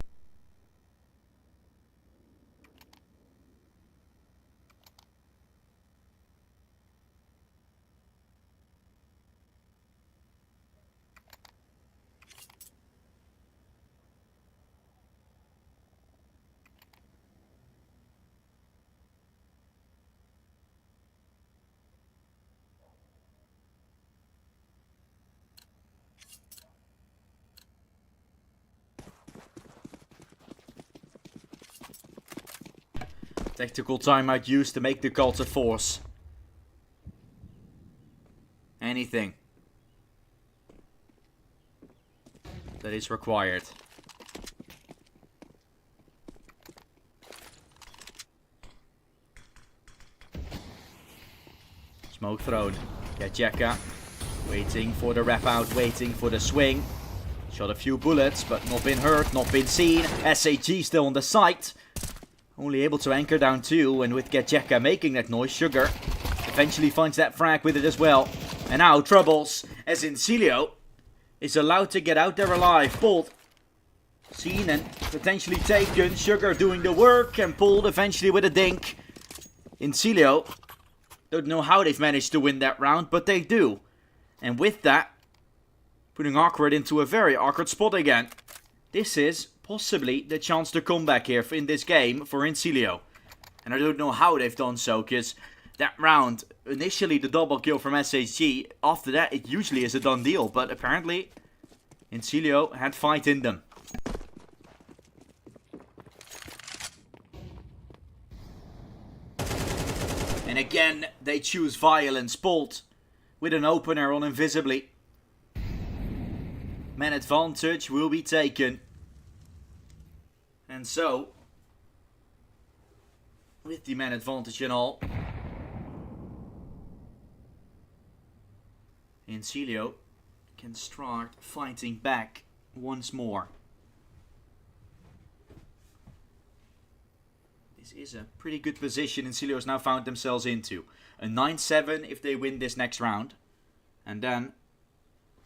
Tactical timeout used to make the call to force. Anything that is required. Smoke thrown. Gajeka waiting for the wrap out, waiting for the swing. Shot a few bullets, but not been hurt, not been seen. SAG still on the site. Only able to anchor down 2, and with Gajeka making that noise, Sugar eventually finds that frag with it as well. And now troubles, as Incilio is allowed to get out there alive. Pulled, seen and potentially taken. Sugar doing the work and pulled eventually with a dink. Incilio, don't know how they've managed to win that round, but they do. And with that, putting Awkward into a very awkward spot again. This is possibly the chance to come back here in this game for Incilio. And I don't know how they've done so, because that round, initially the double kill from SHG, after that it usually is a done deal. But apparently, Incilio had fight in them. And again, they choose violence. Bolt with an opener on Invisibly. Man advantage will be taken. And so, with the man advantage and all, Incilio can start fighting back once more. This is a pretty good position Incilio has now found themselves into. A 9-7 if they win this next round. And then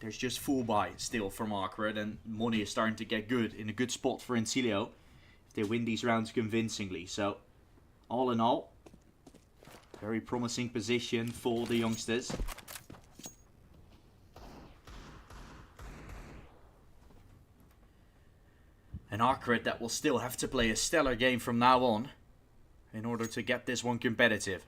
there's just full buy still from Awkward, and money is starting to get good in a good spot for Incilio if they win these rounds convincingly. So, all in all, very promising position for the youngsters. And Awkward that will still have to play a stellar game from now on in order to get this one competitive.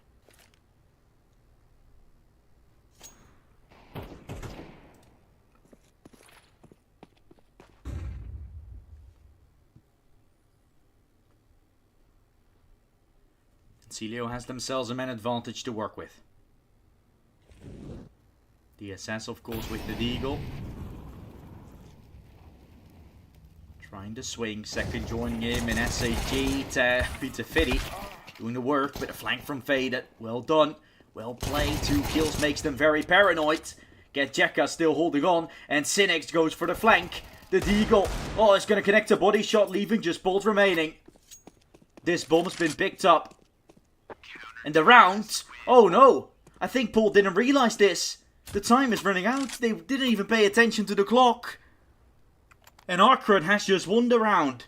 Incilio has themselves a man advantage to work with. DSS, of course, with the Deagle. Trying to swing, second joining him in SAG to Peter Fitty. Doing the work, bit of flank from Faded. Well done, well played. 2 kills makes them very paranoid. Gajeka still holding on, and Cynics goes for the flank. The Deagle, oh, it's going to connect a body shot, leaving just Bolt remaining. This bomb's been picked up. And the round, oh no, I think Paul didn't realize this. The time is running out, they didn't even pay attention to the clock. And Awkward has just won the round.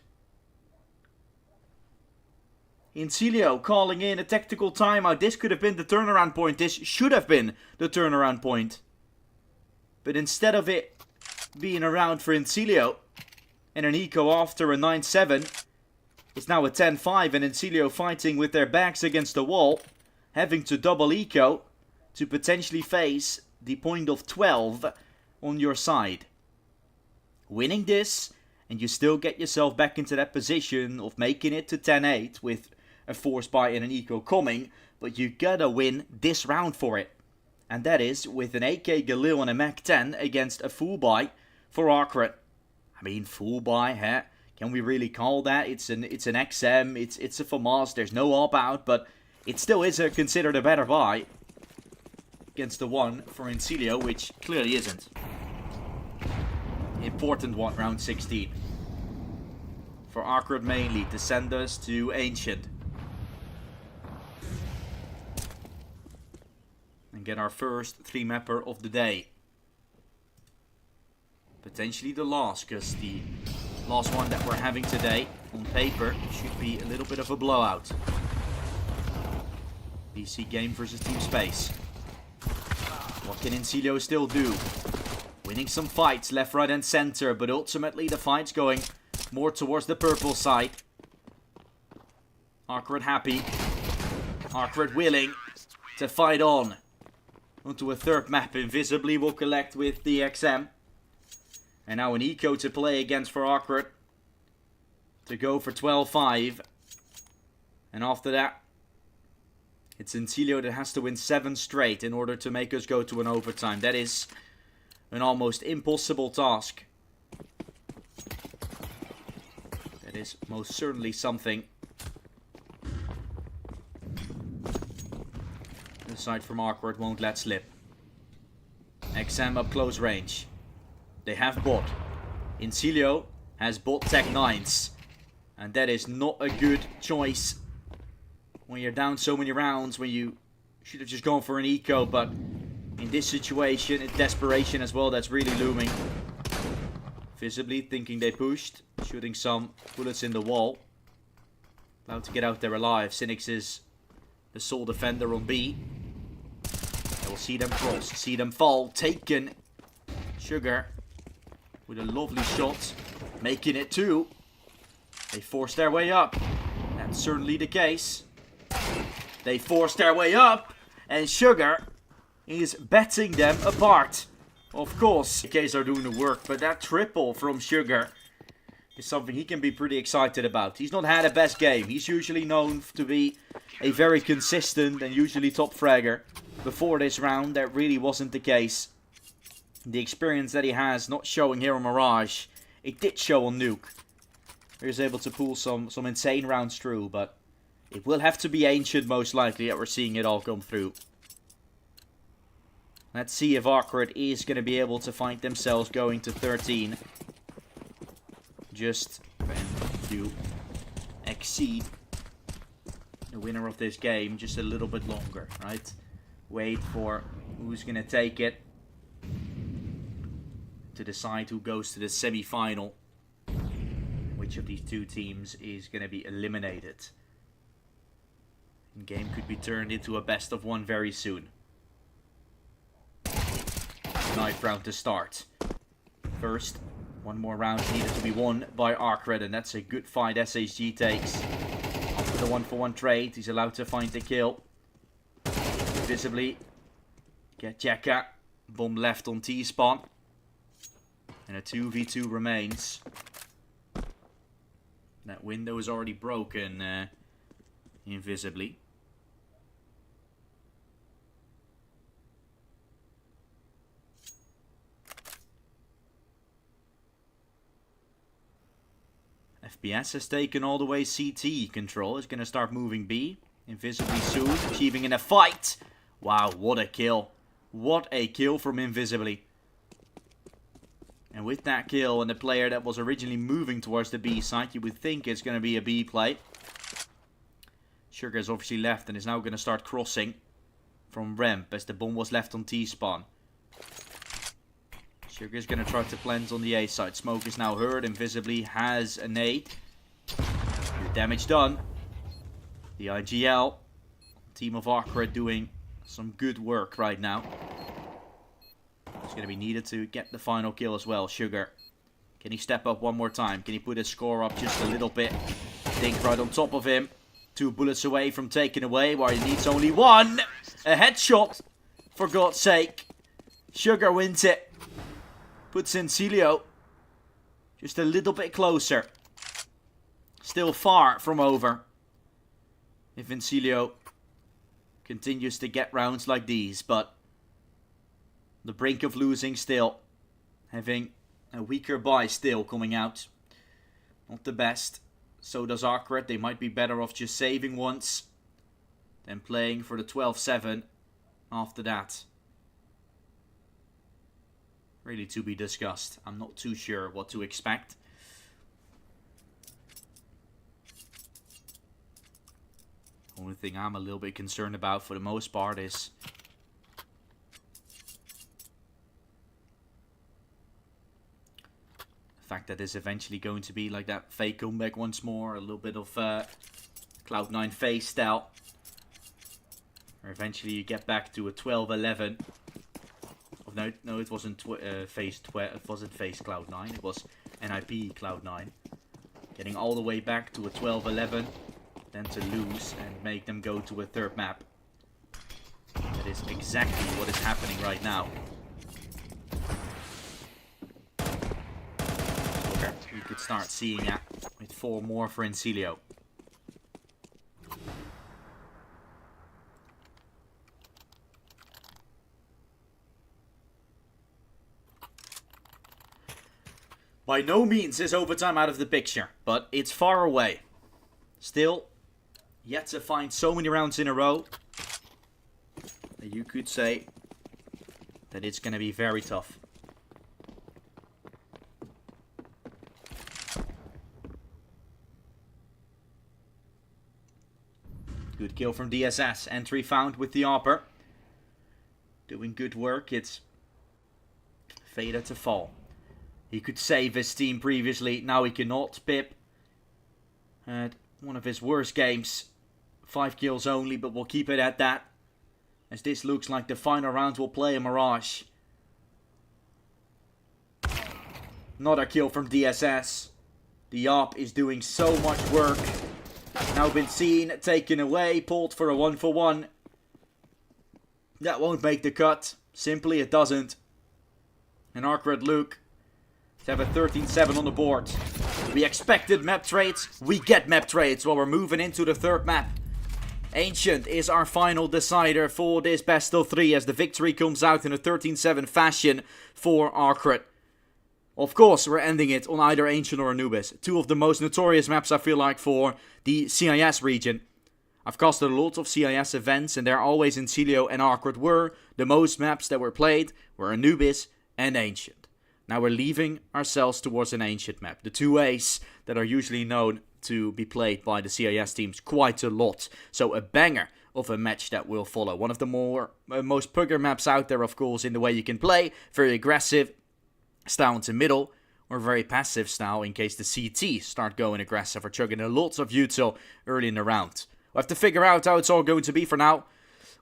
Incilio calling in a tactical timeout. This could have been the turnaround point. This should have been the turnaround point. But instead of it being a round for Incilio and an eco after a 9-7, it's now a 10-5 and Incilio fighting with their backs against the wall, having to double eco to potentially face the point of 12 on your side. Winning this, and you still get yourself back into that position of making it to 10-8 with a force buy and an eco coming, but you gotta win this round for it. And that is with an AK Galil and a Mac 10 against a full buy for Awkward. I mean, full buy, huh? Can we really call that? It's an XM, it's a FAMAS, there's no op-out, but it still is considered a better buy against the one for Incilio, which clearly isn't. Important one, round 16. For Awkward mainly, to send us to Ancient. And get our first 3-mapper of the day. Potentially the last, because the last one that we're having today, on paper, should be a little bit of a blowout. PC game versus Team Space. What can Incilio still do? Winning some fights left, right and center, but ultimately the fight's going more towards the purple side. Awkward happy. Awkward willing to fight on. Onto a third map, Invisibly will collect with the XM. And now an eco to play against for Awkward. To go for 12-5. And after that, It's Incilio that has to win 7 straight in order to make us go to an overtime. That is an almost impossible task. That is most certainly something. The side from Awkward won't let slip. XM up close range. They have bot. Incilio has bot tech 9s. And that is not a good choice when you're down so many rounds, when you should have just gone for an eco. But in this situation, it's desperation as well that's really looming. Visibly thinking they pushed, shooting some bullets in the wall. Allowed to get out there alive. Cynics is the sole defender on B. We'll see them cross, see them fall. Taken. Sugar with a lovely shot, making it 2. They forced their way up. That's certainly the case. They forced their way up, and Sugar is betting them apart. Of course, the Ks are doing the work, but that triple from Sugar is something he can be pretty excited about. He's not had a best game. He's usually known to be a very consistent and usually top fragger. Before this round, that really wasn't the case. The experience that he has not showing here on Mirage, it did show on Nuke. He was able to pull some insane rounds through, but it will have to be Ancient most likely that we're seeing it all come through. Let's see if Awkward is going to be able to find themselves going to 13. Just to exceed the winner of this game just a little bit longer, right? Wait for who's going to take it to decide who goes to the semi-final. Which of these 2 teams is going to be eliminated. The game could be turned into a best of 1 very soon. 9th round to start. First, 1 more round needed to be won by Arcred, and that's a good fight SHG takes. After the 1-for-1 trade, he's allowed to find the kill. Visibly get Jekka. Bomb left on T-spawn. And a 2v2 remains. That window is already broken, invisibly. FPS has taken all the way CT control. Is going to start moving B. Invisibly soon, achieving in a fight. Wow, what a kill. What a kill from Invisibly. And with that kill and the player that was originally moving towards the B side, you would think it's going to be a B play. Sugar has obviously left and is now going to start crossing from ramp as the bomb was left on T-spawn. Sugar is going to try to plant on the A side. Smoke is now heard. Invisibly has a nade. Good damage done. The IGL team of Awkward doing some good work right now. It's going to be needed to get the final kill as well. Sugar. Can he step up one more time? Can he put his score up just a little bit? Dink right on top of him. 2 bullets away from taking away while he needs only 1. A headshot. For God's sake. Sugar wins it. Puts Incilio just a little bit closer. Still far from over. If Incilio continues to get rounds like these, but the brink of losing still. Having a weaker buy still coming out. Not the best. So does Awkward. They might be better off just saving once than playing for the 12-7 after that. Really to be discussed. I'm not too sure what to expect. Only thing I'm a little bit concerned about for the most part is the fact that there's eventually going to be like that fake comeback once more. A little bit of Cloud9 phase style. Or eventually you get back to a 12-11. No, it wasn't phase 12. It wasn't phase Cloud9. It was NIP Cloud9. Getting all the way back to a 12-11. Then to lose and make them go to a third map. That is exactly what is happening right now. Okay, we could start seeing that with 4 more for Incilio. By no means is overtime out of the picture, but it's far away. Still, yet to find so many rounds in a row that you could say that it's going to be very tough. Good kill from DSS. Entry found with the AWPer. Doing good work. It's Fader to fall. He could save his team previously. Now he cannot. Pip had one of his worst games. 5 kills only, but we'll keep it at that. As this looks like the final round, we'll play a Mirage. Another kill from DSS. The AWP is doing so much work. Now been seen, taken away, pulled for a 1-for-1. That won't make the cut. Simply it doesn't. And Arcred Luke to have a 13-7 on the board. We expected map trades. We get map trades while we're moving into the third map. Ancient is our final decider for this best of 3 as the victory comes out in a 13-7 fashion for Arcred. Of course, we're ending it on either Ancient or Anubis. 2 of the most notorious maps, I feel like, for the CIS region. I've casted a lot of CIS events, and they're always in Celio and Arcred were. The most maps that were played were Anubis and Ancient. Now we're leaving ourselves towards an Ancient map. The 2As that are usually known to be played by the CIS teams quite a lot. So a banger of a match that will follow. One of the most pugger maps out there, of course, in the way you can play. Very aggressive style into middle, or very passive style in case the CT start going aggressive or chugging in lots of util early in the round. We'll have to figure out how it's all going to be for now.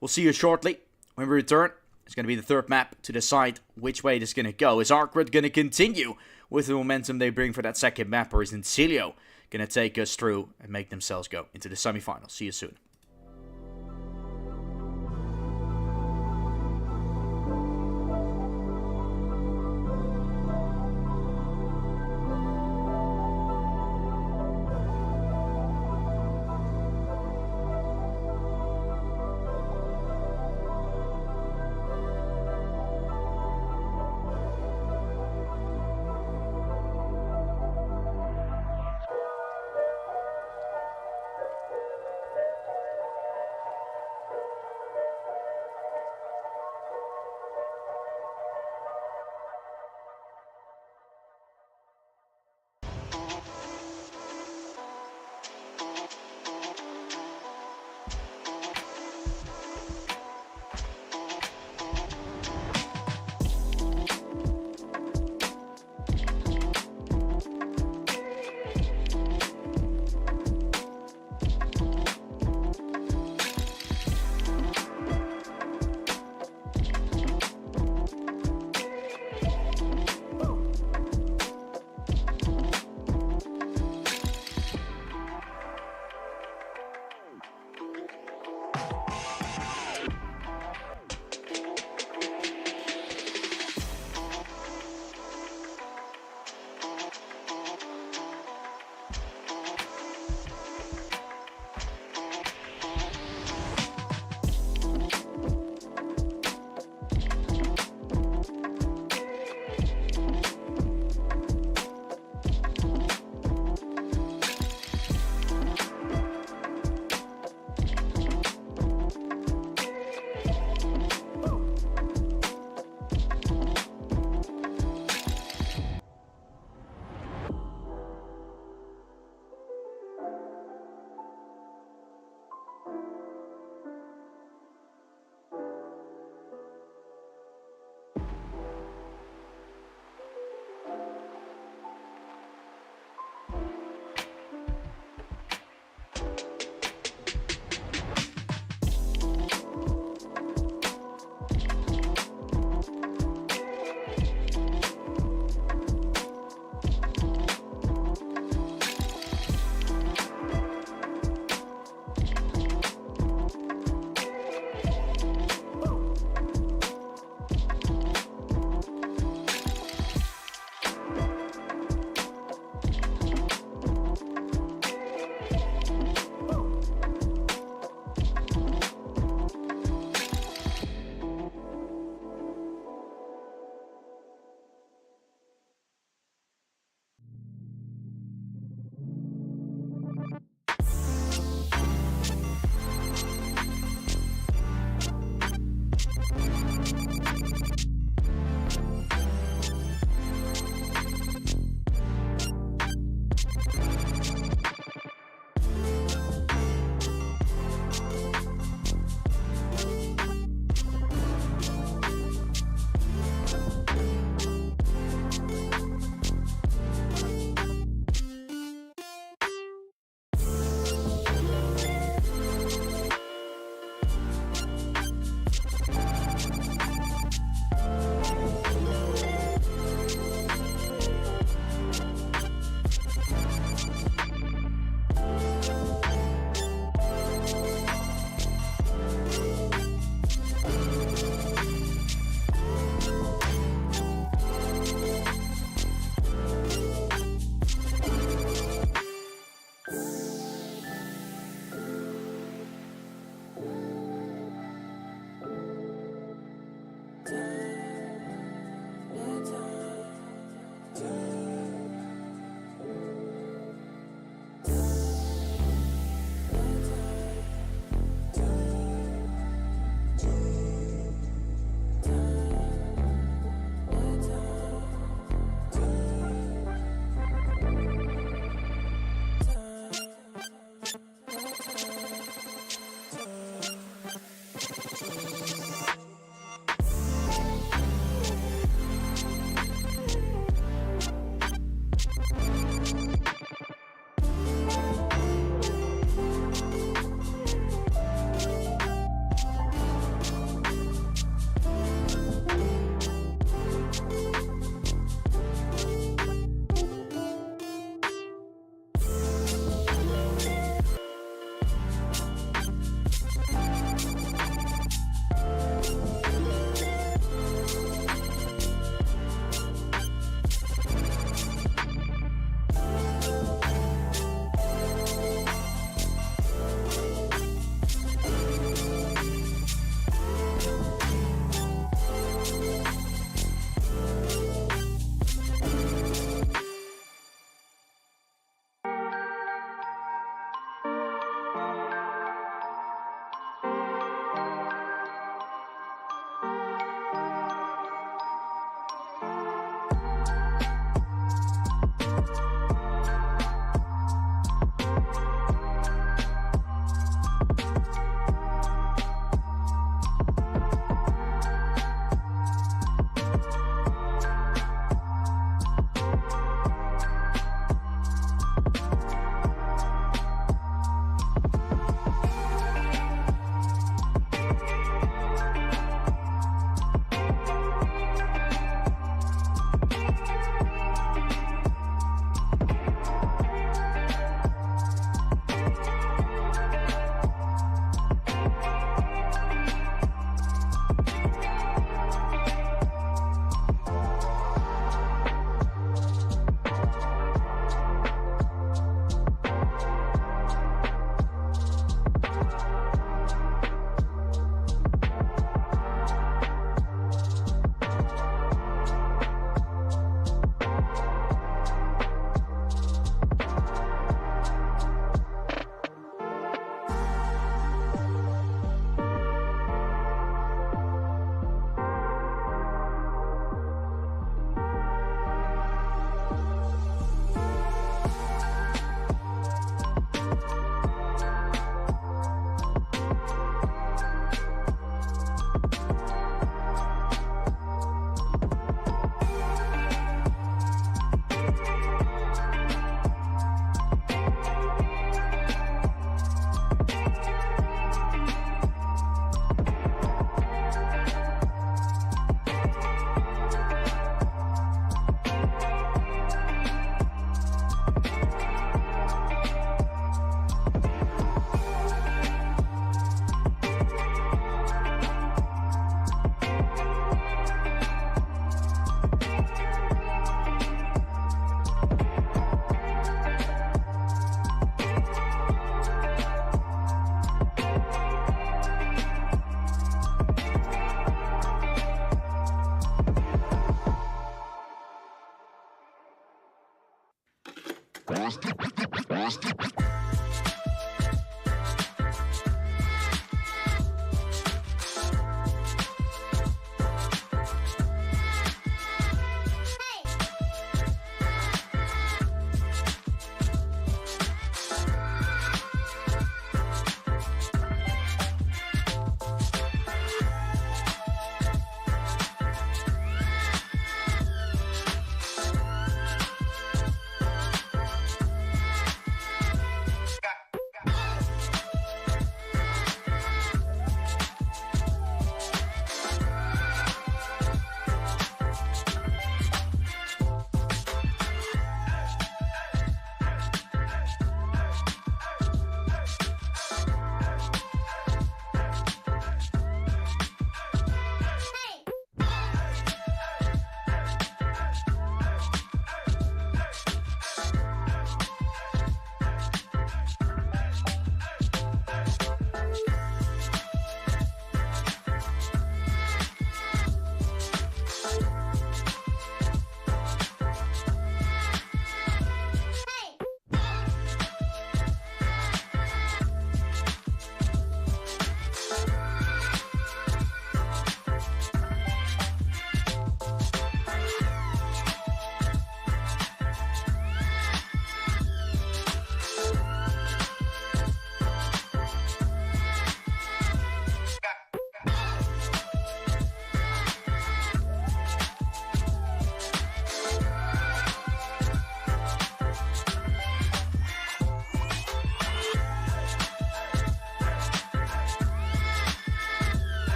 We'll see you shortly. When we return, it's going to be the third map to decide which way this is going to go. Is Arcred going to continue with the momentum they bring for that second map, or is Incilio going to take us through and make themselves go into the semifinals? See you soon.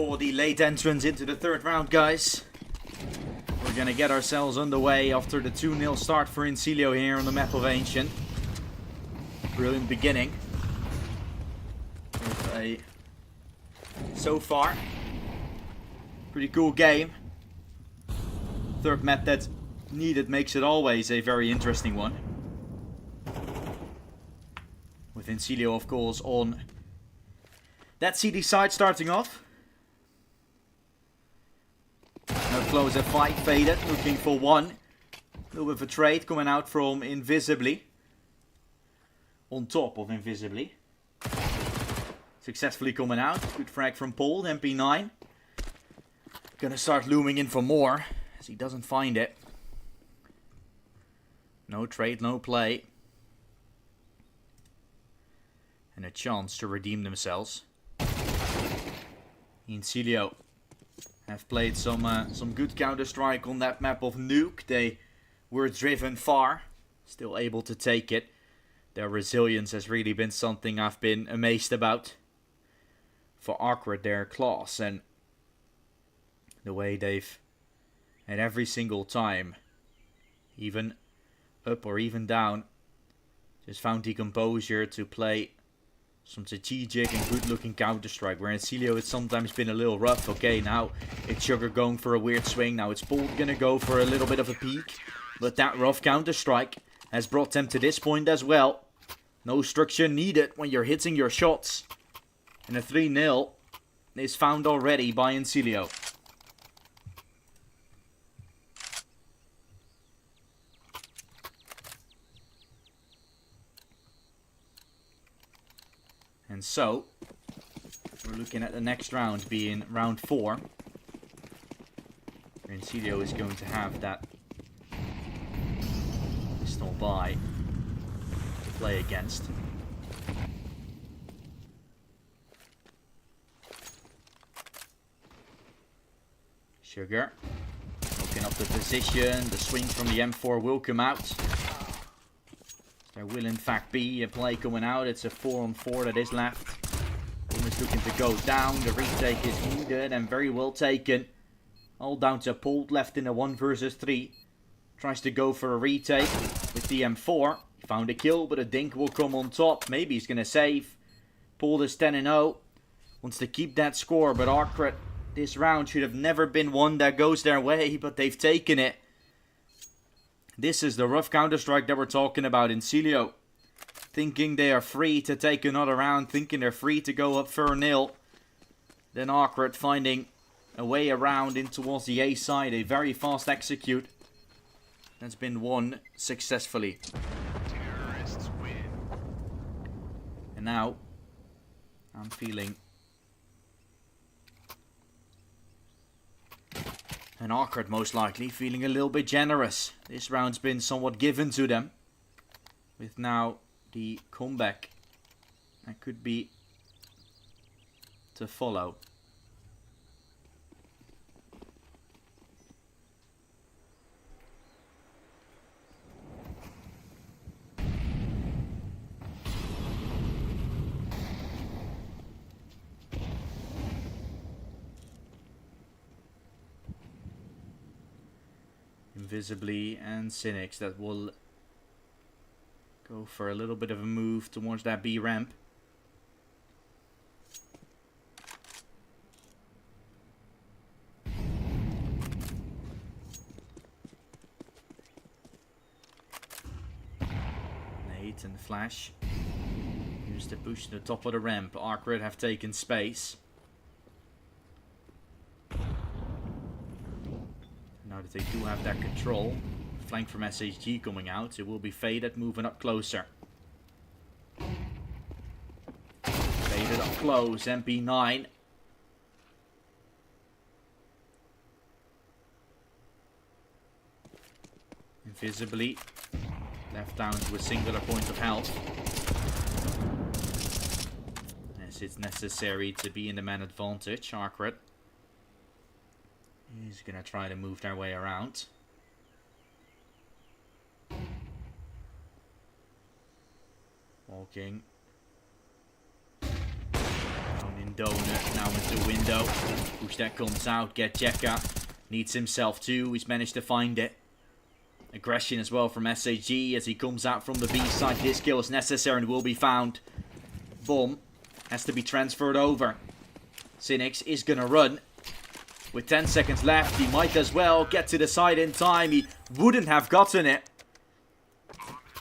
for the late entrance into the third round, guys. We're gonna get ourselves underway after the 2-0 start for Incilio here on the map of Ancient. Brilliant beginning. With a, so far, pretty cool game. Third map that's needed makes it always a very interesting one. With Incilio, of course, on that CD side starting off. Now close at 5, faded, looking for 1. A little bit of a trade coming out from Invisibly. On top of Invisibly. Successfully coming out. Good frag from Paul, MP9. Gonna start looming in for more, as he doesn't find it. No trade, no play. And a chance to redeem themselves. Incilio have played some good Counter-Strike on that map of Nuke. They were driven far, still able to take it. Their resilience has really been something I've been amazed about. For Awkward, their class and the way they've, at every single time, even up or even down, just found the composure to play some strategic and good looking Counter-Strike. Where Incilio it's sometimes been a little rough. Okay, now it's Sugar going for a weird swing. Now it's Paul gonna go for a little bit of a peek. But that rough Counter-Strike has brought them to this point as well. No structure needed when you're hitting your shots. And a 3-0 is found already by Incilio. And so, we're looking at the next round being round 4. Incilio is going to have that pistol by to play against. Sugar, looking up the position, the swing from the M4 will come out. There will in fact be a play coming out. It's a 4-on-4 that is left. Almost looking to go down. The retake is needed and very well taken. All down to Paul, left in a 1 versus 3. Tries to go for a retake with the M4. He found a kill, but a dink will come on top. Maybe he's going to save. Paul is 10-0. Wants to keep that score, but Awkward, this round should have never been one that goes their way, but they've taken it. This is the rough Counter-Strike that we're talking about. Incilio thinking they are free to take another round, thinking they're free to go up 4-0. Then Awkward finding a way around in towards the A side. A very fast execute that's been won successfully. Terrorists win. And now I'm feeling and Awkward most likely feeling a little bit generous. This round's been somewhat given to them. With now the comeback that could be to follow. Invisibly and Cynics that will go for a little bit of a move towards that B ramp. Nate and Flash use the push to the top of the ramp. Awkward have taken space. Now that they do have that control, flank from SHG coming out, it will be faded, moving up closer. Faded up close, MP9. Invisibly left down to a singular point of health. As it's necessary to be in the man advantage, Awkward. He's going to try to move their way around. Walking. Down in Donut, now into window. Push that comes out, get Jekka. Needs himself too, he's managed to find it. Aggression as well from SAG as he comes out from the B side. This kill is necessary and will be found. Bomb has to be transferred over. Cynics is gonna run. With 10 seconds left, he might as well get to the side in time. He wouldn't have gotten it.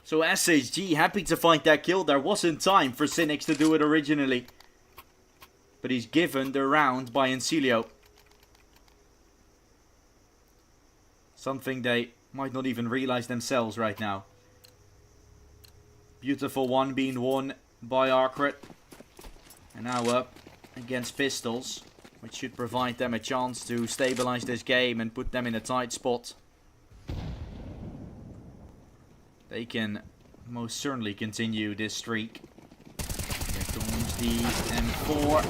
So SHG happy to find that kill. There wasn't time for Cynics to do it originally. But he's given the round by Encilio. Something they might not even realize themselves right now. Beautiful one being won by Arcret. And now up against Pistols, which should provide them a chance to stabilize this game and put them in a tight spot. They can most certainly continue this streak. Here comes the M4.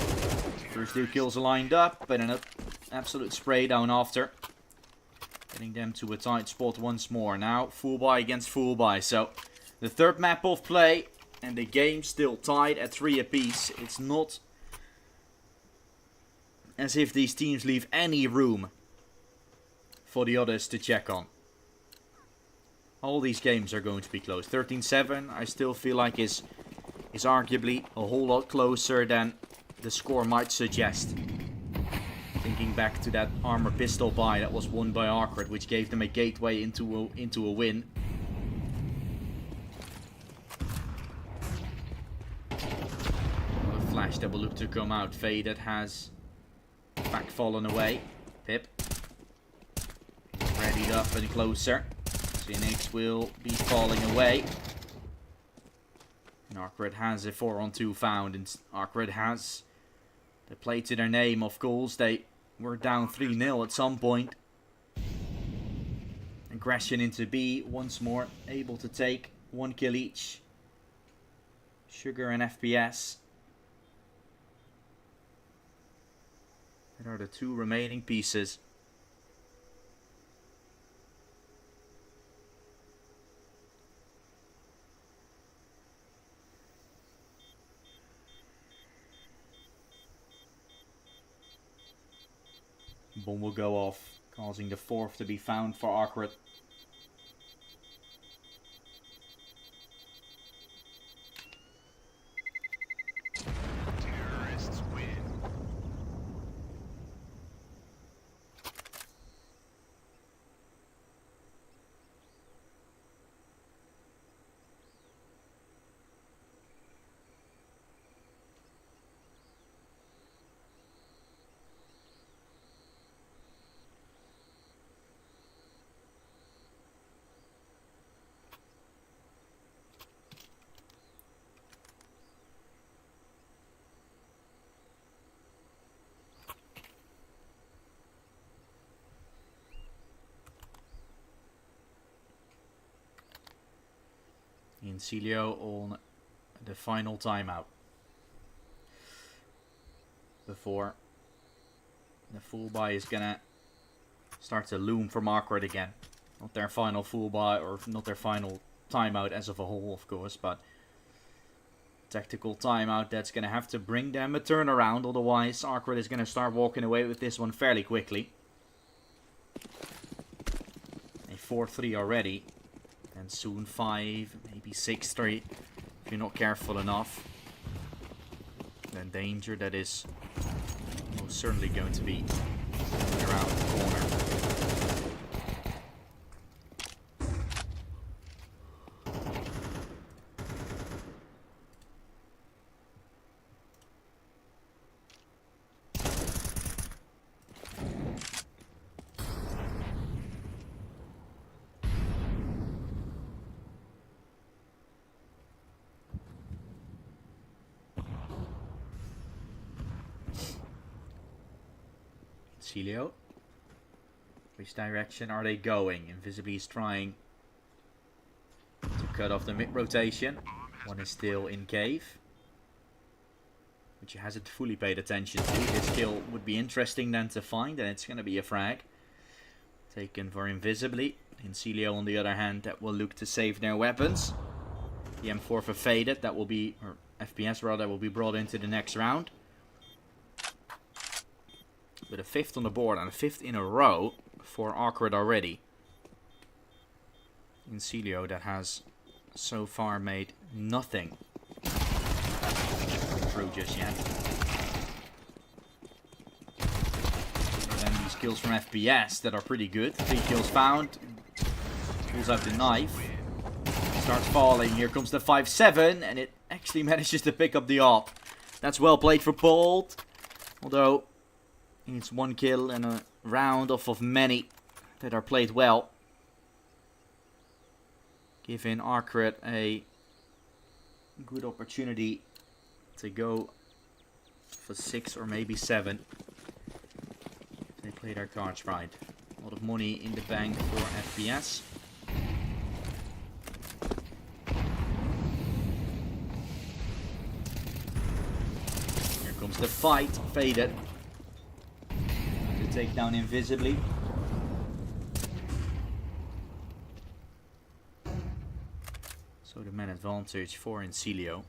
First 2 kills are lined up, and an absolute spray down after. Getting them to a tight spot once more. Now, full buy against full buy. So, the third map of play, and the game still tied at 3 apiece. It's not as if these teams leave any room for the others to check on. All these games are going to be close. 13-7, I still feel like is arguably a whole lot closer than the score might suggest. Thinking back to that armor pistol buy that was won by Arcret, which gave them a gateway into a win. A flash that will look to come out. Faded has back fallen away. Pip. Readied up and closer. Cynics will be falling away. And Arcret has a 4-on-2 found. And Arcret has the play to their name of goals. They were down 3-0 at some point. Aggression into B once more. Able to take 1 kill each. Sugar and FPS. That are the 2 remaining pieces. Bomb will go off, causing the 4th to be found for Arcret. Terrorists win. Encilio on the final timeout. Before the full buy is gonna start to loom from Arcret again. Not their final full buy, or not their final timeout as of a whole, of course, but tactical timeout that's gonna have to bring them a turnaround. Otherwise, Arcret is gonna start walking away with this one fairly quickly. A 4-3 already. And soon 5, maybe 6-3, if you're not careful enough. Then danger that is most certainly going to be around the corner. Celio. Which direction are they going? Invisibly is trying to cut off the mid rotation. One is still in cave, which he hasn't fully paid attention to. This kill would be interesting then to find, and it's going to be a frag. Taken for Invisibly. Celio on the other hand, that will look to save their weapons. The M4 for Faded, that will be, or FPS rather, will be brought into the next round. with a 5th on the board and a 5th in a row for Awkward already. Incilio that has so far made nothing through just yet. And then these kills from FPS that are pretty good. 3 kills found. Pulls out the knife. Starts falling. Here comes the 5-7 and it actually manages to pick up the AWP. That's well played for Bolt. Although it's 1 kill and a round off of many that are played well. Giving Arcret a good opportunity to go for 6 or maybe 7. If they play their cards right. A lot of money in the bank for FPS. Here comes the fight. Faded. To take down invisibly. So the man advantage for Incilio.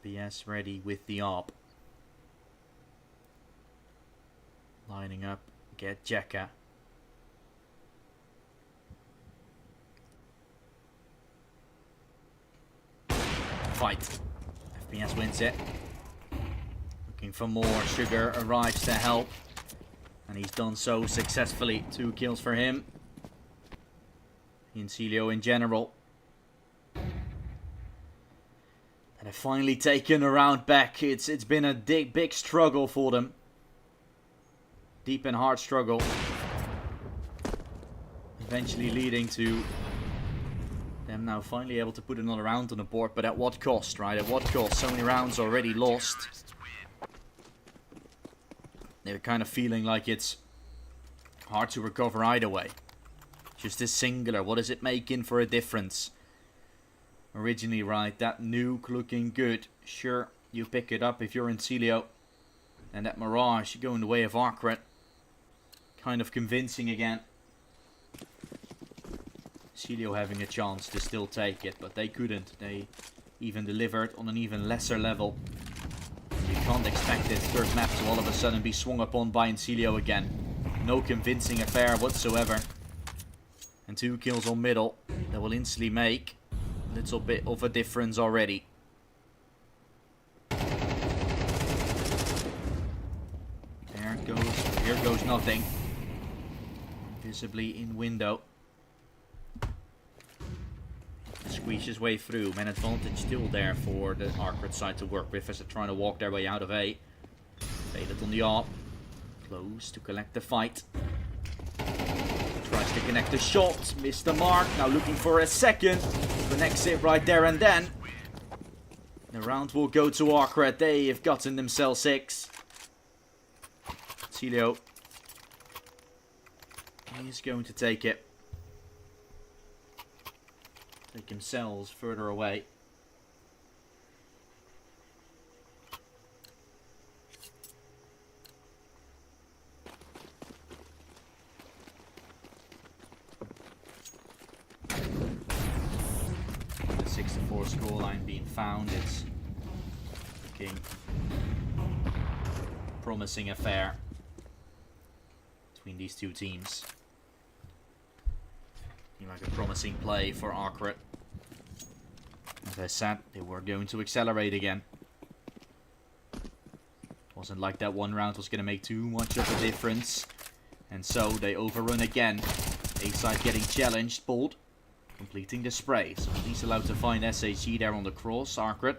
FPS ready with the AWP. Lining up, get Jekka. Fight. FPS wins it. Looking for more. Sugar arrives to help. And he's done so successfully. 2 kills for him. Incilio in general. And they've finally taken a round back. It's been a big struggle for them. Deep and hard struggle. Eventually leading to them now finally able to put another round on the board. But at what cost, right? At what cost? So many rounds already lost. They're kind of feeling like it's hard to recover either way. Just a singular. What is it making for a difference? Originally, right, that Nuke looking good. Sure, you pick it up if you're Incilio. And that Mirage going the way of Arcret. Kind of convincing again. Incilio having a chance to still take it, but they couldn't. They even delivered on an even lesser level. You can't expect this third map to all of a sudden be swung upon by Incilio again. No convincing affair whatsoever. And 2 kills on middle that will instantly make a little bit of a difference already. There it goes. Here goes nothing. Visibly in window. Squeeze his way through. Man advantage still there for the Arcret side to work with as they're trying to walk their way out of A. Faded on the AWP. Close to collect the fight. Tries to connect the shot. Missed the mark. Now looking for a second. Connects it right there and then. The round will go to Arcret. They have gotten themselves 6. Cilio. He's going to take it. Take themselves further away. The 6-4 scoreline being found. It's looking promising affair between these two teams. Like a promising play for Arcret. As I said, they were going to accelerate again. Wasn't like that one round was going to make too much of a difference. And so they overrun again. A-side getting challenged. Bolt completing the spray. So he's allowed to find SAG there on the cross. Arcret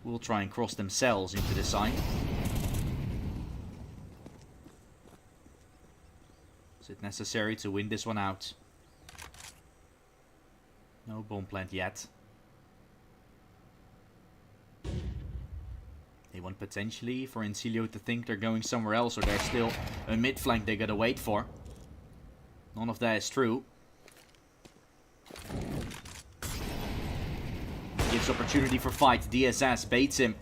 will try and cross themselves into the side. Is it necessary to win this one out? No bomb plant yet. They want potentially for Incilio to think they're going somewhere else, or there's still a mid flank they gotta wait for. None of that is true. Gives opportunity for fight. DSS baits him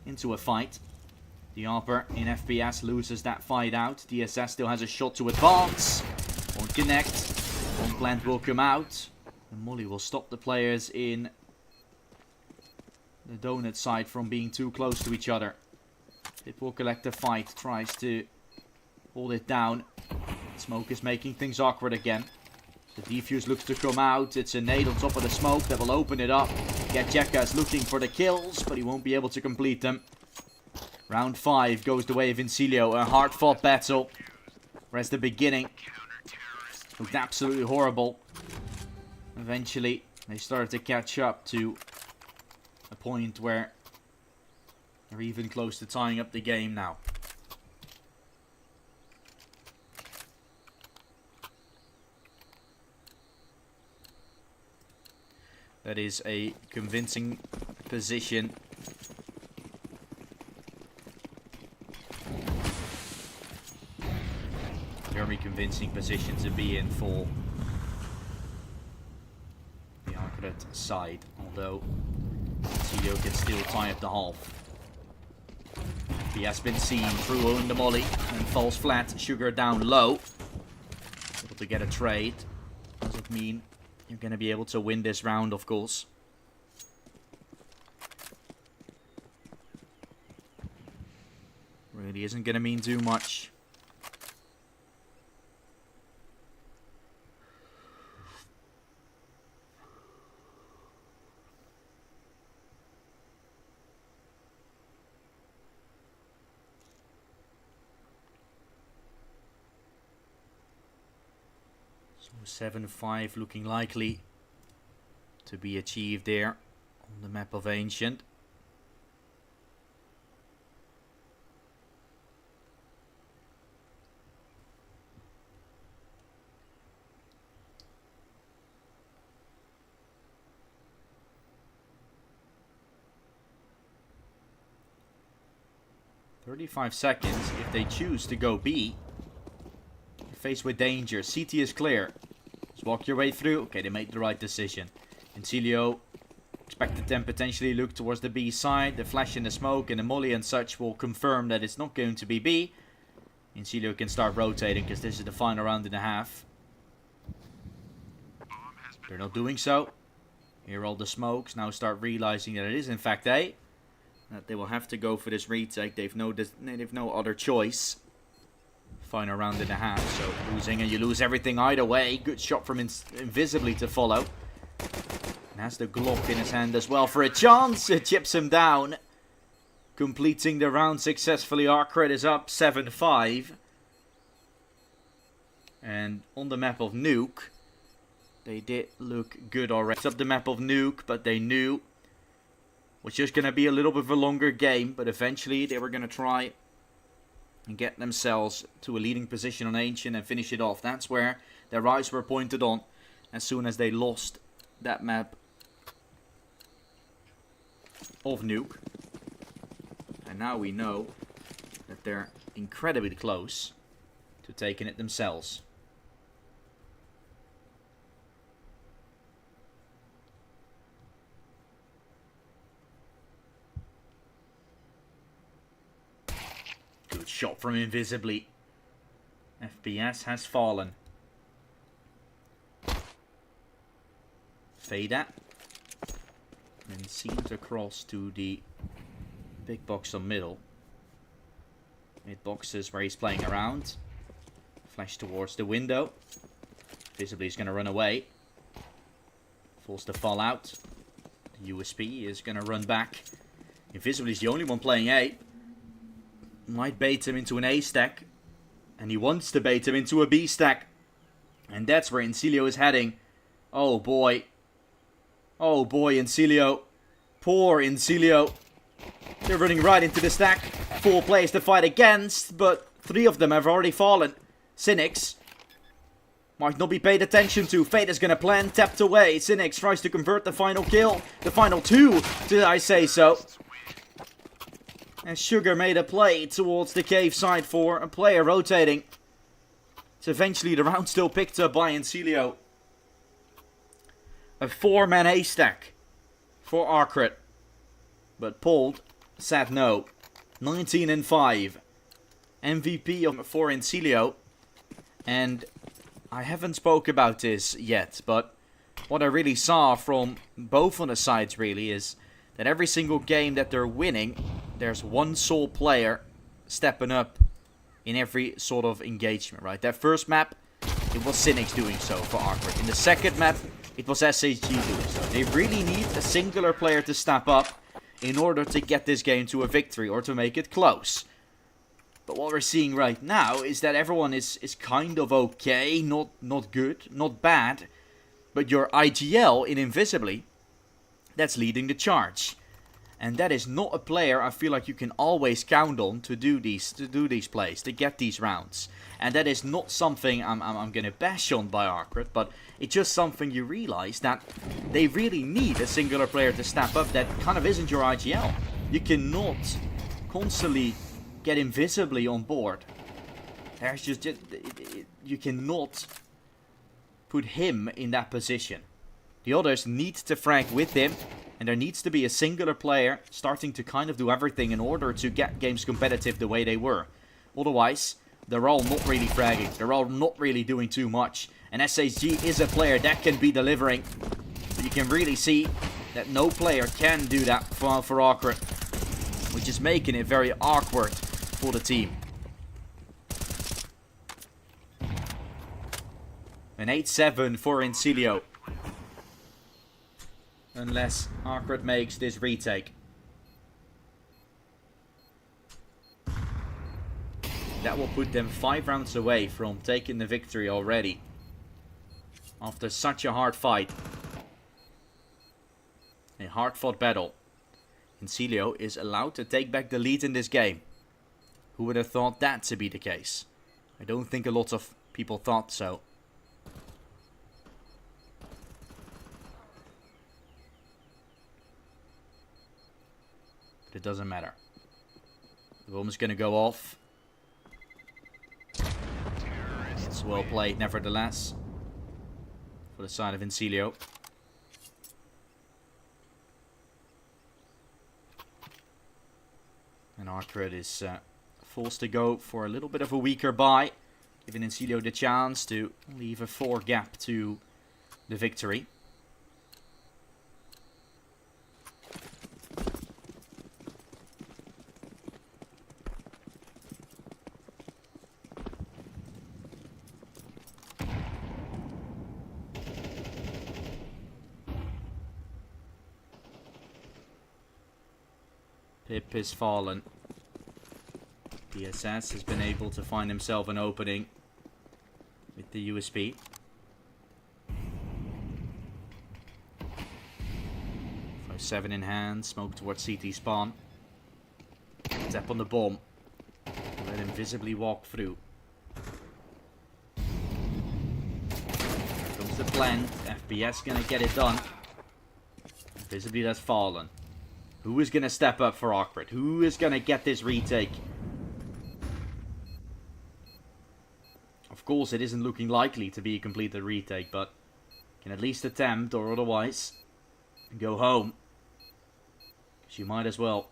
into a fight. The Upper in FPS loses that fight out. DSS still has a shot to advance. Won't connect. One plant will come out. And Molly will stop the players in the donut side from being too close to each other. It will collect a fight. Tries to hold it down. Smoke is making things awkward again. The defuse looks to come out. It's a nade on top of the smoke that will open it up. Getjeka is looking for the kills, but he won't be able to complete them. Round 5 goes the way of Incilio. A hard-fought battle. Whereas the beginning looked absolutely horrible. Eventually, they started to catch up to a point where they're even close to tying up the game now. That is a convincing position. Very convincing position to be in for the Arcret side. Although Incilio can still tie up the half. He has been seen through on the molly and falls flat. Sugar down low. Able to get a trade. Does it mean you're going to be able to win this round, of course? Really isn't going to mean too much. So 7-5 looking likely to be achieved there on the map of Ancient. "35 seconds if they choose to go B. Faced with danger. CT is clear. Just walk your way through. Okay, they made the right decision. Incilio expected them potentially look towards the B side. The flash in the smoke and the molly and such will confirm that it's not going to be B. Incilio can start rotating because this is the final round and a half. They're not doing so. Here all the smokes now start realizing that it is in fact A. That they will have to go for this retake. They've no other choice. Final round and a half, so losing and you lose everything either way. Good shot from Invisibly to follow. And has the Glock in his hand as well for a chance. It chips him down. Completing the round successfully. Arcred is up 7-5. And on the map of Nuke, they did look good already. It's up the map of Nuke, but they knew it was just going to be a little bit of a longer game. But eventually they were going to try and get themselves to a leading position on Ancient and finish it off. That's where their eyes were pointed on as soon as they lost that map of Nuke. And now we know that they're incredibly close to taking it themselves. Good shot from Invisibly. FPS has fallen. Fada. And seems across to the big box on middle. Mid boxes where he's playing around. Flash towards the window. Visibly is going to run away. Forced to fall out. The USP is going to run back. Invisibly is the only one playing A. Might bait him into an A stack. And he wants to bait him into a B stack. And that's where Incilio is heading. Oh boy. Oh boy, Incilio. Poor Incilio. They're running right into the stack. 4 players to fight against, but 3 of them have already fallen. Cynics might not be paid attention to. Fate is gonna plan, tapped away. Cynics tries to convert the final kill. The final 2, did I say so? As Sugar made a play towards the cave side for a player rotating. It's eventually the round still picked up by Encilio. A 4-man haystack for Arcret. But Pold said no. 19 and 5. MVP for Encilio. And I haven't spoke about this yet, but what I really saw from both on the sides really is that every single game that they're winning, there's one sole player stepping up in every sort of engagement, right? That first map, it was Cynics doing so for Arcret. In the second map, it was SHG doing so. They really need a singular player to step up in order to get this game to a victory or to make it close. But what we're seeing right now is that everyone is kind of okay, not good, not bad. But your IGL in Invisibly, that's leading the charge. And that is not a player I feel like you can always count on to do these plays, to get these rounds. And that is not something I'm gonna bash on by Arcret, but it's just something you realize that they really need a singular player to step up that kind of isn't your IGL. You cannot constantly get Invisibly on board. There's just you cannot put him in that position. The others need to frag with him, and there needs to be a singular player starting to kind of do everything in order to get games competitive the way they were. Otherwise, they're all not really fragging. They're all not really doing too much. And SHG is a player that can be delivering. But you can really see that no player can do that for Arcret, which is making it very awkward for the team. An 8-7 for Encilio. Unless Arcret makes this retake. That will put them 5 rounds away from taking the victory already. After such a hard fight. A hard fought battle. Encilio is allowed to take back the lead in this game. Who would have thought that to be the case? I don't think a lot of people thought so. But it doesn't matter. The bomb is going to go off. It's well played nevertheless. For the side of Encilio. And Arcret is forced to go for a little bit of a weaker buy. Giving Encilio the chance to leave a 4 gap to the victory. Pip is fallen. DSS has been able to find himself an opening with the USB. Five 7 in hand, smoke towards CT spawn. Tap on the bomb. Let him visibly walk through. Here comes the blend. FPS gonna get it done. Visibly that's fallen. Who is going to step up for Arcret? Who is going to get this retake? Of course, it isn't looking likely to be a completed retake, but can at least attempt, or otherwise go home. Because you might as well.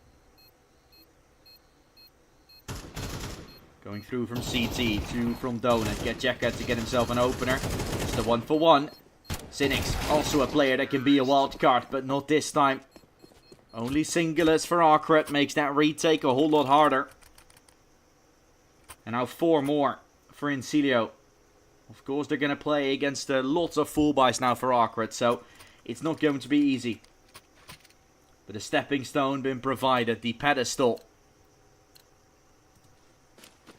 Going through from CT, 2 from Donut. Get Jekka to get himself an opener. It's the 1-for-1. Cynics, also a player that can be a wild card, but not this time. Only singulars for Arcret makes that retake a whole lot harder. And now 4 more for Encilio. Of course, they're going to play against lots of full buys now for Arcret, so it's not going to be easy. But a stepping stone been provided, the pedestal.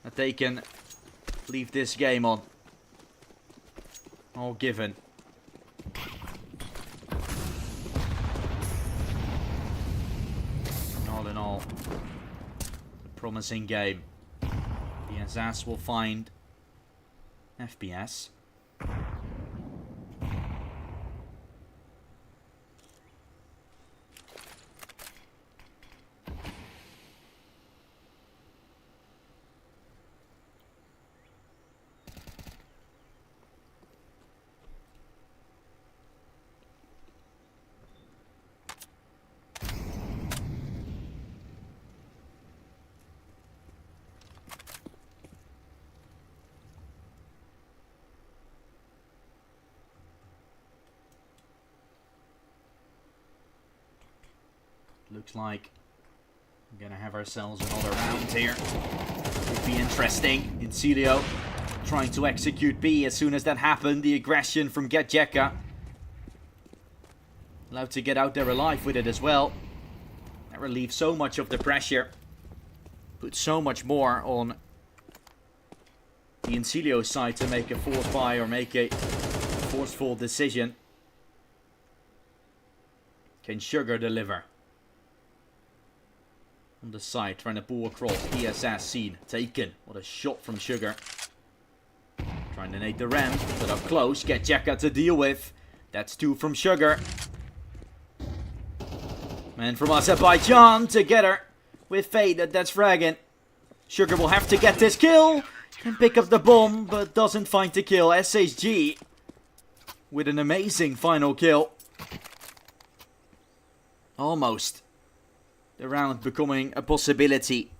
That they can leave this game on. All given. All in all, a promising game. DSS will find FPS. Looks like we're gonna have ourselves another round here. Could be interesting. Incilio trying to execute B. As soon as that happened, the aggression from Getjeka. Allowed to get out there alive with it as well. That relieves so much of the pressure. Put so much more on the Incilio side to make a force buy or make a forceful decision. Can Sugar deliver? On the side, trying to pull across. DSS seen. Taken. What a shot from Sugar. Trying to nade the ramp, but up close. Getjeka to deal with. That's 2 from Sugar. And from Azerbaijan together with Fade. That's fragging. Sugar will have to get this kill. Can pick up the bomb, but doesn't find the kill. SHG with an amazing final kill. Almost. The round becoming a possibility.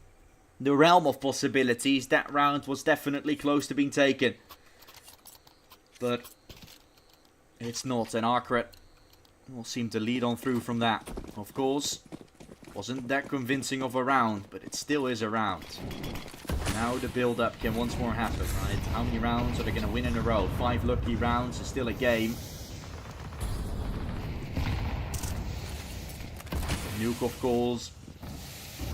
The realm of possibilities. That round was definitely close to being taken. But it's not. And Arcret will seem to lead on through from that. Of course, wasn't that convincing of a round, but it still is a round. Now the build-up can once more happen, right? How many rounds are they going to win in a row? 5 lucky rounds is still a game. Nuke, of course,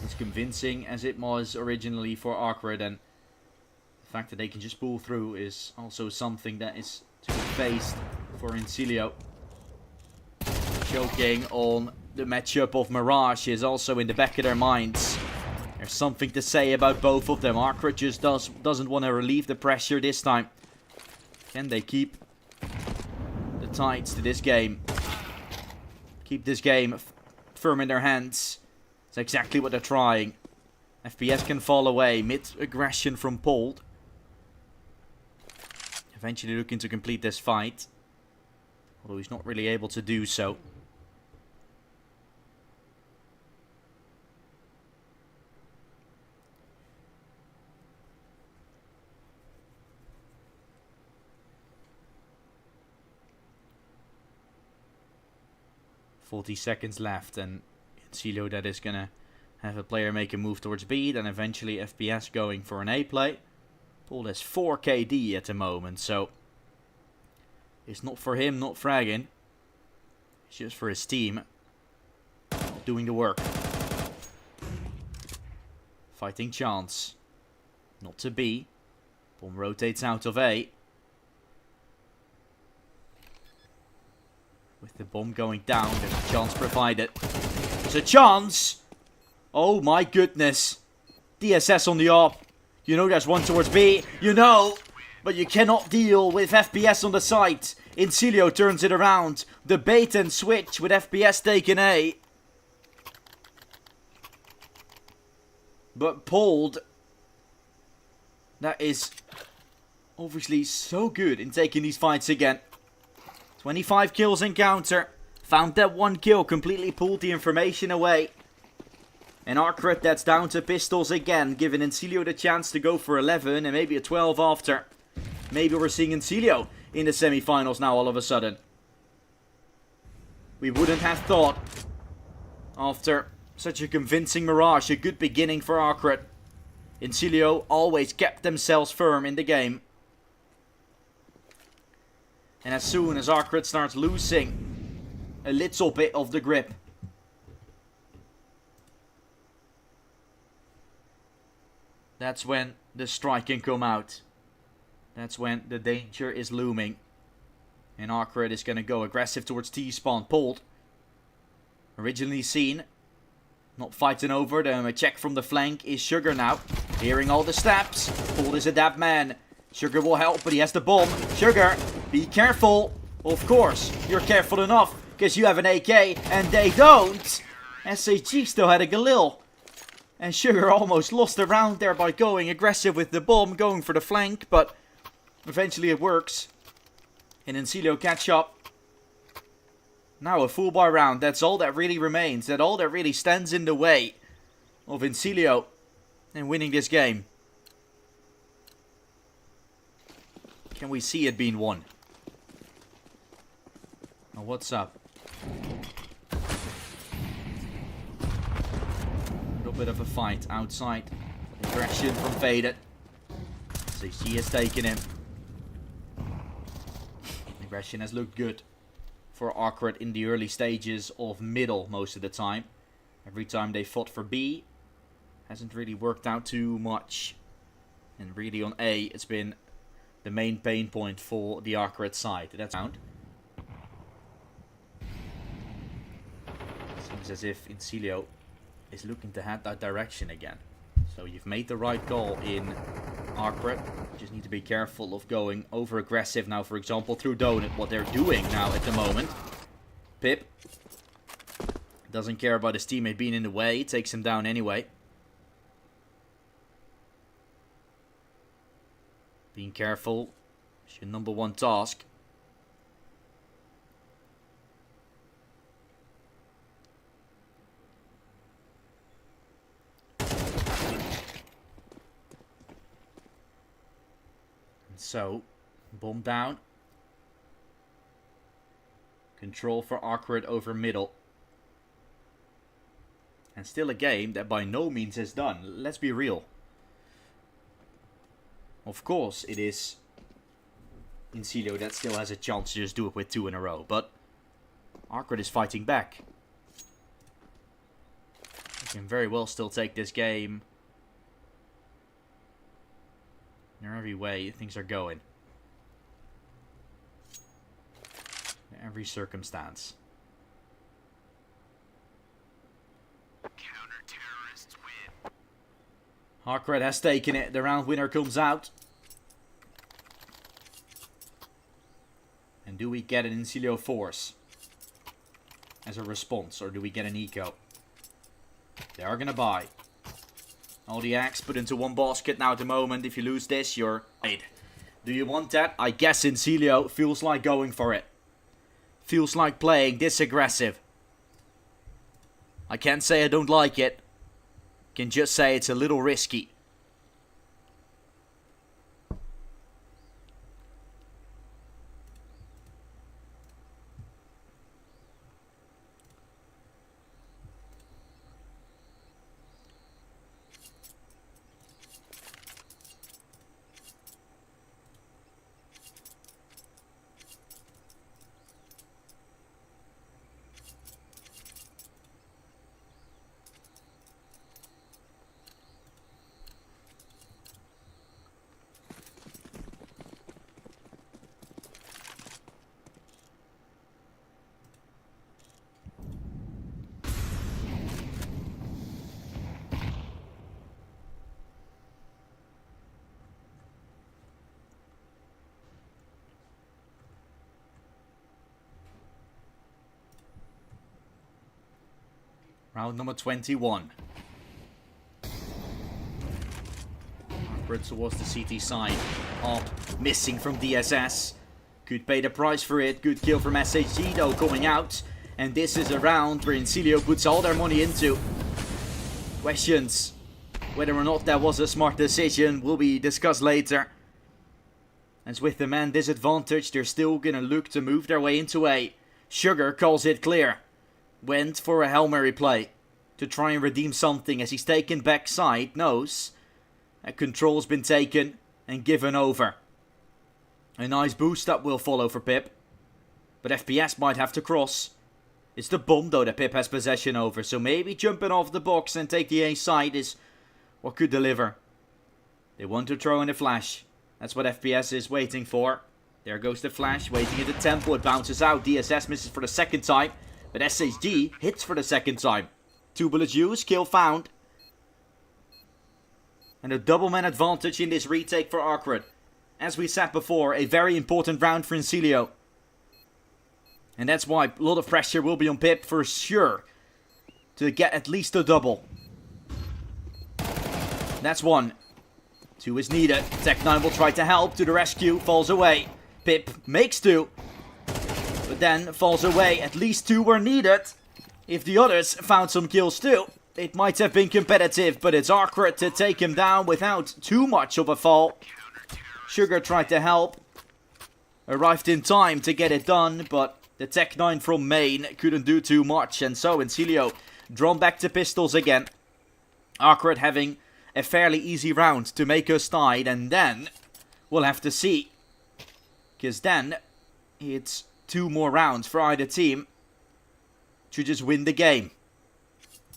as convincing as it was originally for Arcret, and the fact that they can just pull through is also something that is to be faced for Incilio. Choking on the matchup of Mirage is also in the back of their minds. There's something to say about both of them. Arcret just doesn't want to relieve the pressure this time. Can they keep the tides to this game? Keep this game firm in their hands. It's exactly what they're trying. FPS can fall away. Mid-aggression from Pold. Eventually looking to complete this fight. Although he's not really able to do so. .40 left, and Incilio that is gonna have a player make a move towards B, then eventually FPS going for an A play. Paul has 4 KD at the moment, so it's not for him, not fragging. It's just for his team doing the work. Fighting chance. Not to B. Bomb rotates out of A. With the bomb going down, there's a chance provided. There's a chance! Oh my goodness. DSS on the op. You know there's one towards B. You know. But you cannot deal with FPS on the side. Incilio turns it around. The bait and switch with FPS taking A. But Pold, that is obviously so good in taking these fights again. 25 kills encounter. Found that 1 kill. Completely pulled the information away. And Arcret, that's down to pistols again. Giving Incilio the chance to go for 11 and maybe a 12 after. Maybe we're seeing Incilio in the semi-finals now all of a sudden. We wouldn't have thought. After such a convincing Mirage. A good beginning for Arcret. Incilio always kept themselves firm in the game. And as soon as Arcret starts losing a little bit of the grip, that's when the strike can come out. That's when the danger is looming. And Arcret is going to go aggressive towards T-spawn. Pold, originally seen, not fighting over them. A check from the flank is Sugar now. Hearing all the stabs. Pold is a dab man. Sugar will help, but he has the bomb. Sugar, be careful. Of course, you're careful enough, because you have an AK, and they don't. SHG still had a Galil. And Sugar almost lost the round there by going aggressive with the bomb, going for the flank, but eventually it works. And Incilio catch up. Now a full bar round, that's all that really remains. That's all that really stands in the way of Incilio and winning this game. Can we see it being won? Now what's up? bit of a fight outside. Aggression from Faded. SHG has taken him. Aggression has looked good for Awkward in the early stages of middle most of the time. Every time they fought for B, hasn't really worked out too much. And really on A, it's been the main pain point for the Awkward side. That's sound. Seems as if Incilio is looking to head that direction again. So you've made the right call in Awkward. Just need to be careful of going over aggressive now, for example, through Donut. What they're doing now at the moment. Pip doesn't care about his teammate being in the way. Takes him down anyway. Being careful is your number one task. So, bomb down. Control for Awkward over middle. And still a game that by no means is done. Let's be real. Of course, it is Incilio that still has a chance to just do it with 2 in a row. But Awkward is fighting back. He can very well still take this game. In every way, things are going. In every circumstance. Counter-terrorists win. Awkward has taken it. The round winner comes out. And do we get an Incilio Force as a response, or do we get an eco? They are gonna buy. All the axe put into one basket now at the moment. If you lose this, you're dead. Do you want that? I guess Incilio feels like going for it. Feels like playing this aggressive. I can't say I don't like it. Can just say it's a little risky. Round number 21. Awkward towards the CT side. Up, missing from DSS. Could pay the price for it. Good kill from SHG though coming out. And this is a round where Incilio puts all their money into. Questions whether or not that was a smart decision will be discussed later. As with the man disadvantage, they're still gonna look to move their way into A. Sugar calls it clear. Went for a Hail Mary play to try and redeem something as he's taken backside. Knows that control's been taken and given over. A nice boost up will follow for Pip. But FPS might have to cross. It's the bomb though that Pip has possession over. So maybe jumping off the box and take the A side is what could deliver. They want to throw in a flash. That's what FPS is waiting for. There goes the flash. Waiting at the tempo. It bounces out. DSS misses for the second time. But SHG hits for the second time. 2 bullets used, kill found. And a double man advantage in this retake for Awkward. As we said before, a very important round for Incilio. And that's why a lot of pressure will be on Pip for sure. To get at least a double. That's 1. 2 is needed. Tech9 will try to help to the rescue. Falls away. Pip makes 2. But then falls away. At least 2 were needed. If the others found some kills too, it might have been competitive. But it's Awkward to take him down without too much of a fall. Sugar tried to help. Arrived in time to get it done. But the Tech9 from main couldn't do too much. And so Incilio drawn back to pistols again. Awkward having a fairly easy round to make us tied, and then we'll have to see. Because then it's 2 more rounds for either team to just win the game.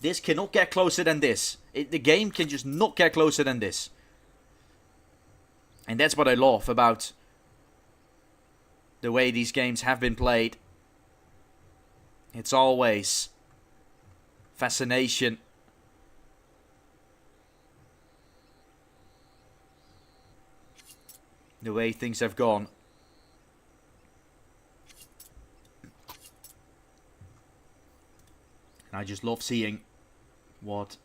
This cannot get closer than this. The game can just not get closer than this. And that's what I love about the way these games have been played. It's always fascination. The way things have gone. And I just love seeing what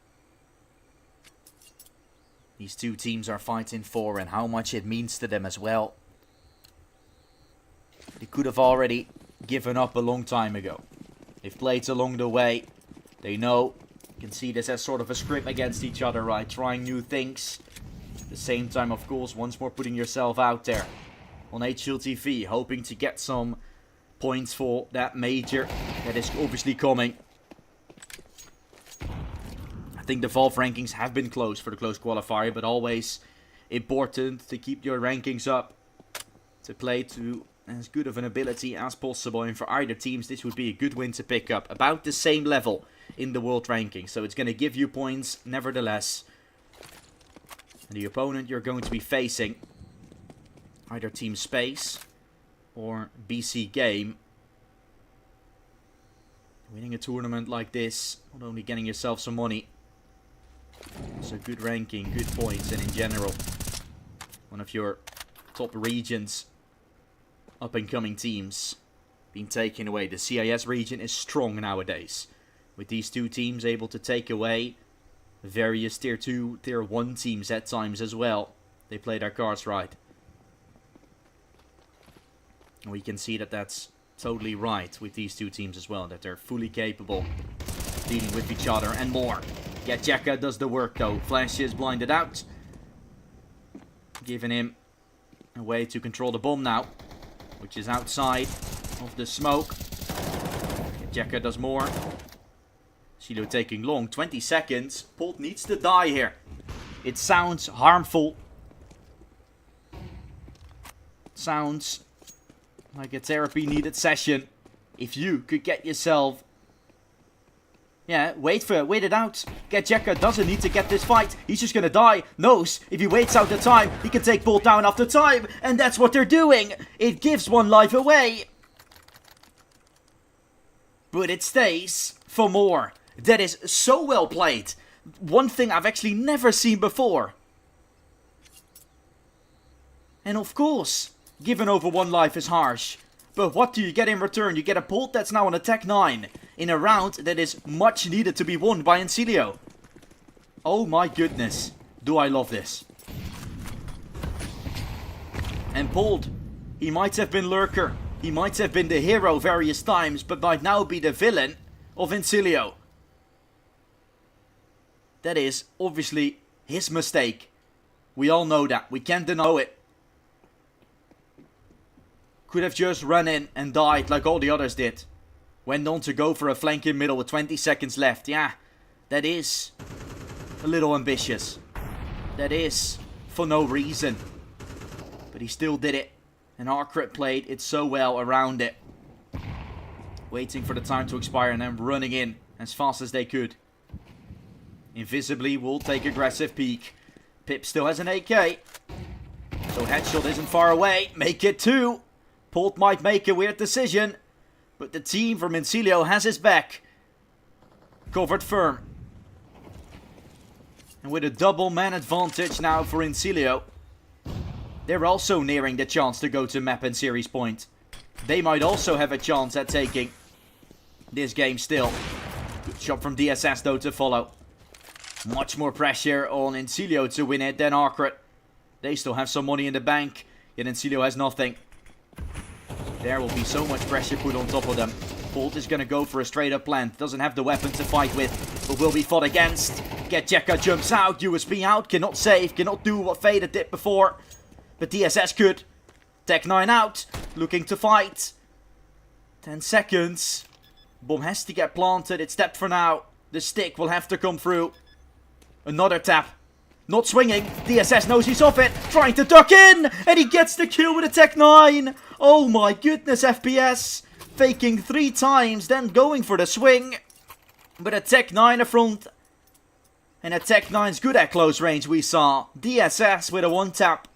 these 2 teams are fighting for and how much it means to them as well. They could have already given up a long time ago. They've played along the way. They know, you can see this as sort of a scrim against each other, right? Trying new things. At the same time, of course, once more putting yourself out there on HLTV, hoping to get some points for that major that is obviously coming. I think the Valve rankings have been close for the close qualifier, but always important to keep your rankings up, to play to as good of an ability as possible, and for either teams this would be a good win to pick up. About the same level in the world ranking, so it's going to give you points nevertheless. And the opponent you're going to be facing, either Team Space or BC Game. Winning a tournament like this, not only getting yourself some money, also good ranking, good points, and in general, one of your top regions, up and coming teams being taken away. The CIS region is strong nowadays, with these 2 teams able to take away various tier 2, tier 1 teams at times as well. They play their cards right. And we can see that that's totally right with these 2 teams as well, that they're fully capable of dealing with each other and more. Getjeka does the work though. Flash is blinded out, giving him a way to control the bomb now, which is outside of the smoke. Getjeka does more. Silo taking long, 20 seconds. Polt needs to die here. It sounds harmful. Sounds like a therapy needed session. If you could get yourself... Yeah, wait it out. Getjeka doesn't need to get this fight. He's just gonna die. Knows if he waits out the time, he can take Polt down after time. And that's what they're doing. It gives 1 life away. But it stays for more. That is so well played. One thing I've actually never seen before. And of course, giving over 1 life is harsh. But what do you get in return? You get a Polt that's now on attack 9. In a round that is much needed to be won by Encilio. Oh my goodness. Do I love this. And Polt, he might have been Lurker. He might have been the hero various times, but might now be the villain of Encilio. That is obviously his mistake. We all know that. We can't deny it. Could have just run in and died like all the others did. Went on to go for a flank in middle with 20 seconds left. Yeah, that is a little ambitious. That is for no reason. But he still did it. And Arcrit played it so well around it. Waiting for the time to expire and then running in as fast as they could. Invisibly will take aggressive peek. Pip still has an AK. So headshot isn't far away. Make it 2. Polt might make a weird decision. But the team from Encilio has his back. Covered firm. And with a double man advantage now for Encilio. They're also nearing the chance to go to map and series point. They might also have a chance at taking this game still. Good shot from DSS though to follow. Much more pressure on Encilio to win it than Arcrit. They still have some money in the bank. Yet Encilio has nothing. There will be so much pressure put on top of them. Polt is going to go for a straight up plant. Doesn't have the weapon to fight with, but will be fought against. Getjeka jumps out. USB out. Cannot save. Cannot do what Vader did before. But DSS could. Tech 9 out. Looking to fight. 10 seconds. Bomb has to get planted. It's tapped for now. The stick will have to come through. Another tap. Not swinging. DSS knows he's off it. Trying to duck in. And he gets the kill with a Tech 9. Oh my goodness, FPS. Faking 3 times, then going for the swing. But a Tech 9 in front. And a Tech 9's good at close range, we saw. DSS with a 1 tap.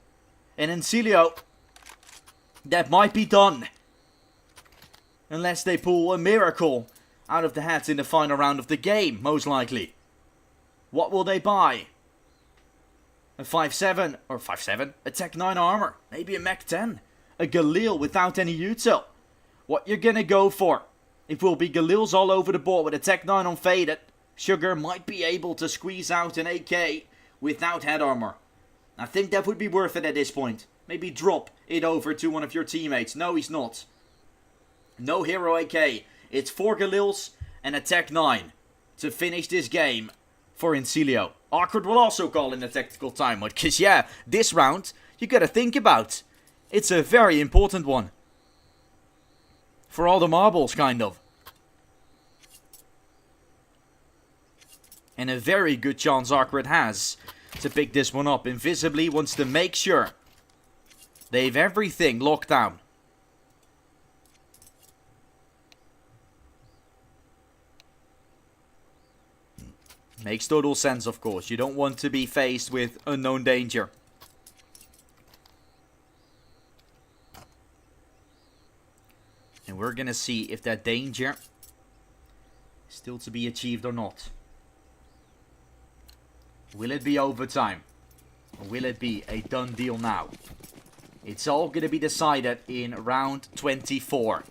And Incilio. That might be done. Unless they pull a miracle out of the hat in the final round of the game, most likely. What will they buy? A 5.7 or 5.7, a Tech 9 armor, maybe a Mech 10, a Galil without any util. What you're gonna go for? It will be Galils all over the board with a Tech 9 on faded. Sugar might be able to squeeze out an AK without head armor. I think that would be worth it at this point. Maybe drop it over to one of your teammates. No, he's not. No hero AK. It's 4 Galils and a Tech 9 to finish this game for Incilio. Awkward will also call in a tactical timeout. Because yeah, this round you gotta think about. It's a very important one. For all the marbles, kind of. And a very good chance Awkward has to pick this one up. Invisibly wants to make sure they have everything locked down. Makes total sense, of course. You don't want to be faced with unknown danger. And we're gonna see if that danger is still to be achieved or not. Will it be overtime? Or will it be a done deal now? It's all gonna be decided in round 24.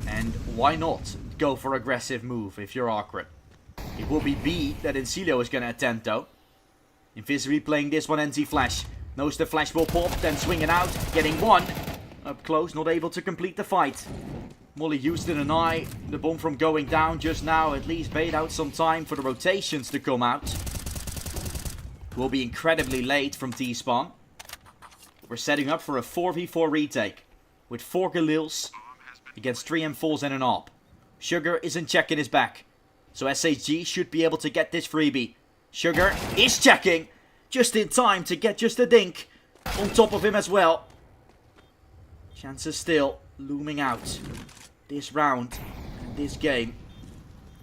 And why not go for aggressive move if you're Awkward? It will be B that Incilio is gonna attempt though. Invisibly playing this one anti-flash. Knows the flash will pop, then swinging out, getting one. Up close, not able to complete the fight. Molly used in an eye. The bomb from going down just now at least bait out some time for the rotations to come out. Will be incredibly late from T-spawn. We're setting up for a 4v4 retake. With 4 Galils against 3 M4s and an AWP. Sugar isn't checking his back. So SHG should be able to get this freebie. Sugar is checking. Just in time to get just a dink on top of him as well. Chances still looming out. This round and this game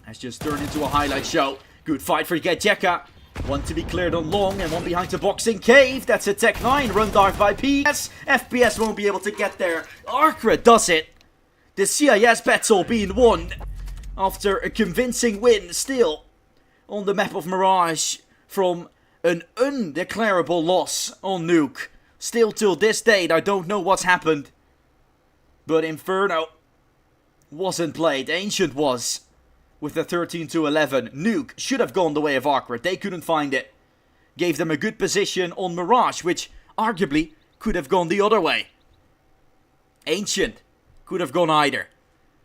has just turned into a highlight show. Good fight for Gejeka. One to be cleared on long and one behind the boxing cave. That's a Tech 9 run dark by PS. FPS won't be able to get there. Arcra does it. The CIS battle being won after a convincing win still on the map of Mirage from an undeclarable loss on Nuke. Still till this date I don't know what's happened. But Inferno wasn't played. Ancient was. With the 13-11. Nuke should have gone the way of Awkward. They couldn't find it. Gave them a good position on Mirage, which arguably could have gone the other way. Ancient could have gone either.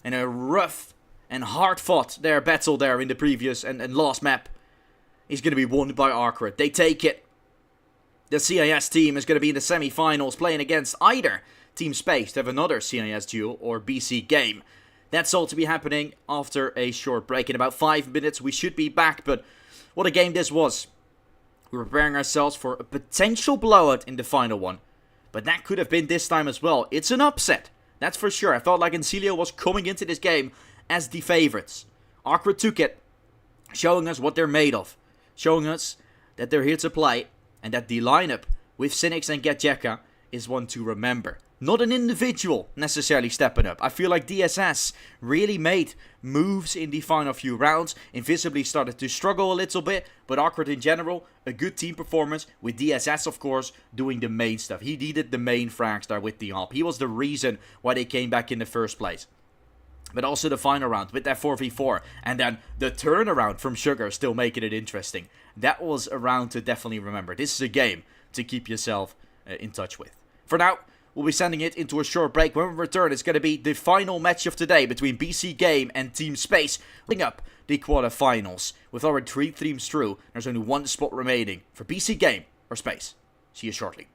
And a rough and hard fought their battle there in the previous and last map is going to be won by Awkward. They take it. The CIS team is going to be in the semi-finals playing against either Team Space to have another CIS duel or BC game. That's all to be happening after a short break. In about 5 minutes we should be back, but what a game this was. We're preparing ourselves for a potential blowout in the final one. But that could have been this time as well. It's an upset, that's for sure. I felt like Incilio was coming into this game as the favorites. Awkward took it, showing us what they're made of. Showing us that they're here to play, and that the lineup with Cynics and Gejeka is one to remember. Not an individual necessarily stepping up. I feel like DSS really made moves in the final few rounds. Invisibly started to struggle a little bit, but Awkward in general, a good team performance with DSS of course doing the main stuff. He needed the main frags there with the AWP. He was the reason why they came back in the first place. But also the final round with that 4v4. And then the turnaround from Sugar still making it interesting. That was a round to definitely remember. This is a game to keep yourself in touch with. For now, we'll be sending it into a short break. When we return, it's going to be the final match of today between BC Game and Team Space. Putting up the quarterfinals. With our 3 teams through, there's only 1 spot remaining for BC Game or Space. See you shortly.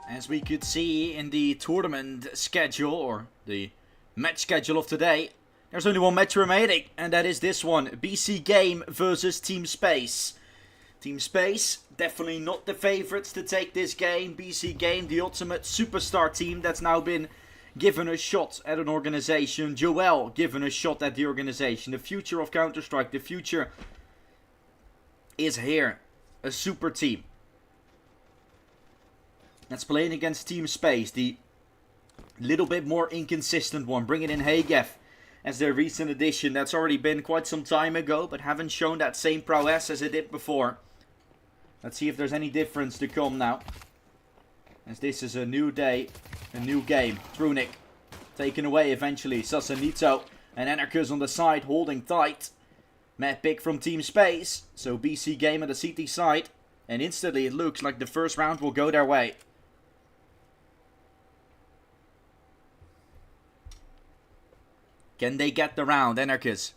As we could see in the tournament schedule, or the match schedule of today, there's only one match remaining, and that is this one. BC Game versus Team Space. Team Space, definitely not the favorites to take this game. BC Game, the ultimate superstar team that's now been given a shot at an organization. Joel given a shot at the organization. The future of Counter-Strike, the future is here. A super team that's playing against Team Space, the little bit more inconsistent one, bringing in Hagef as their recent addition. That's already been quite some time ago, but haven't shown that same prowess as it did before. Let's see if there's any difference to come now, as this is a new day, a new game. Trunic taken away eventually. Sasanito and Anarchus on the side holding tight. Mad pick from Team Space, so BC Game at the CT side, and instantly it looks like the first round will go their way. Can they get the round, Anarchus?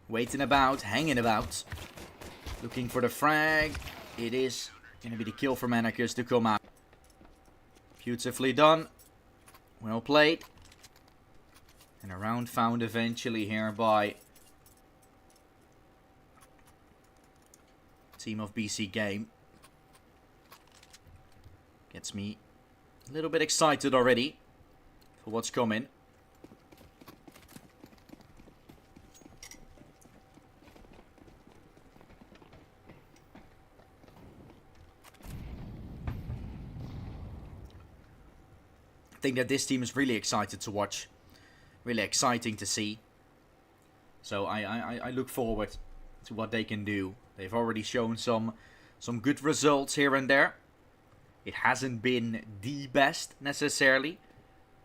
Waiting about, hanging about. Looking for the frag. It is going to be the kill from Anarchus to come out. Beautifully done. Well played. And a round found eventually here by team of BC Game. Gets me a little bit excited already for what's coming. I think that this team is really excited to watch. Really exciting to see. So I look forward to what they can do. They've already shown some good results here and there. It hasn't been the best necessarily,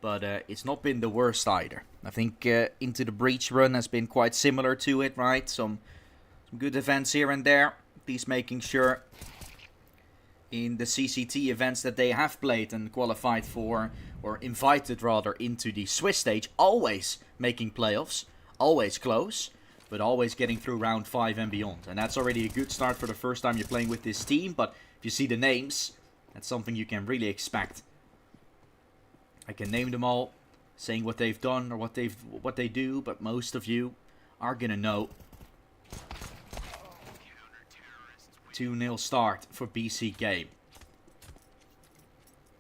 but it's not been the worst either. I think Into the Breach run has been quite similar to it, right? Some good events here and there. At least making sure in the CCT events that they have played and qualified for, or invited rather, into the Swiss stage, always making playoffs, always close. but always getting through round 5 and beyond. And that's already a good start for the first time you're playing with this team, but if you see the names, that's something you can really expect. I can name them all, saying what they've done or what they do, but most of you are gonna know. 2-0 start for BC Game.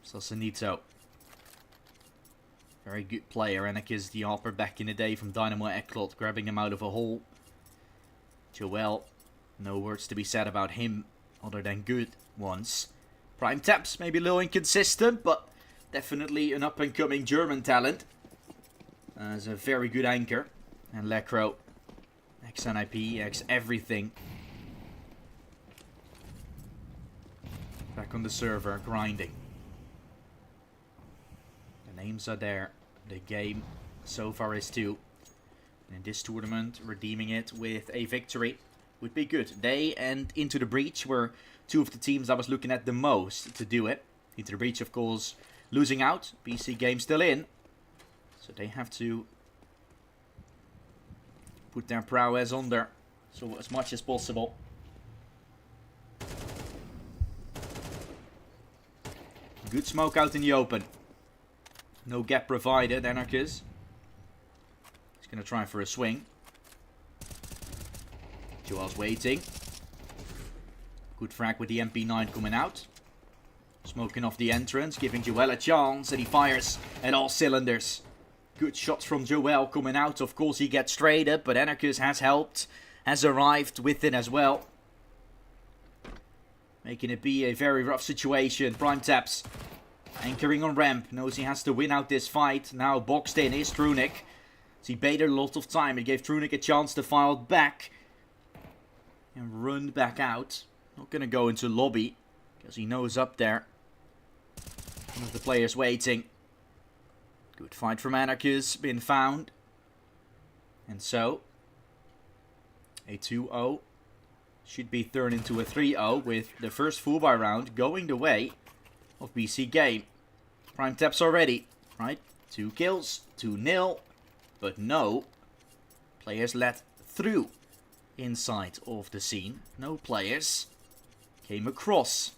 Sausalito. Very good player. Anarchist the Hopper back in the day from Dynamo Eklot, grabbing him out of a hole. Joel, no words to be said about him other than good ones. Prime Taps, maybe a little inconsistent, but definitely an up-and-coming German talent. As a very good anchor. And Lecro, ex-NIP, ex-everything. Back on the server, grinding. The names are there. The game so far is 2. And in this tournament, redeeming it with a victory would be good. They and Into the Breach were 2 of the teams I was looking at the most to do it. Into the Breach, of course, losing out. BC Game still in. So they have to put their prowess on there. So as much as possible. Good smoke out in the open. No gap provided, Anarchist. He's going to try for a swing. Joel's waiting. Good frag with the MP9 coming out. Smoking off the entrance, giving Joel a chance, and he fires at all cylinders. Good shots from Joel coming out. Of course, he gets traded, but Anarchist has helped, has arrived with it as well. Making it be a very rough situation. Prime Taps anchoring on ramp. Knows he has to win out this fight. Now boxed in is Trunic. He baited a lot of time. It gave Trunic a chance to file back. And run back out. Not going to go into lobby. Because he knows up there. One of the players waiting. Good fight from Anarchist. Been found. And so. A 2-0. Should be turned into a 3-0 with the first full buy round going the way of BC Game. Prime Taps already, right? 2 kills, 2-0, but no players let through inside of the scene. No players came across.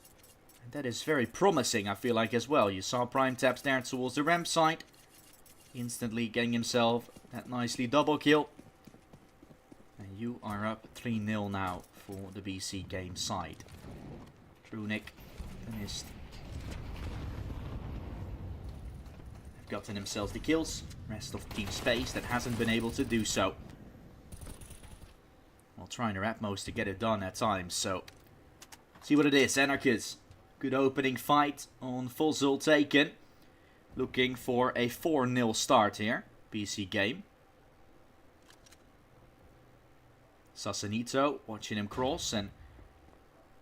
And that is very promising, I feel like, as well. You saw Prime Taps there towards the ramp side. Instantly getting himself that nicely double kill. And you are up 3-0 now for the BC Game side. Trunic finished. Have gotten themselves the kills. Rest of Team Space that hasn't been able to do so. While trying their utmost to get it done at times, so. See what it is, Anarchist. Good opening fight on Fossil taken. Looking for a 4-0 start here. BC Game. Sausalito watching him cross, and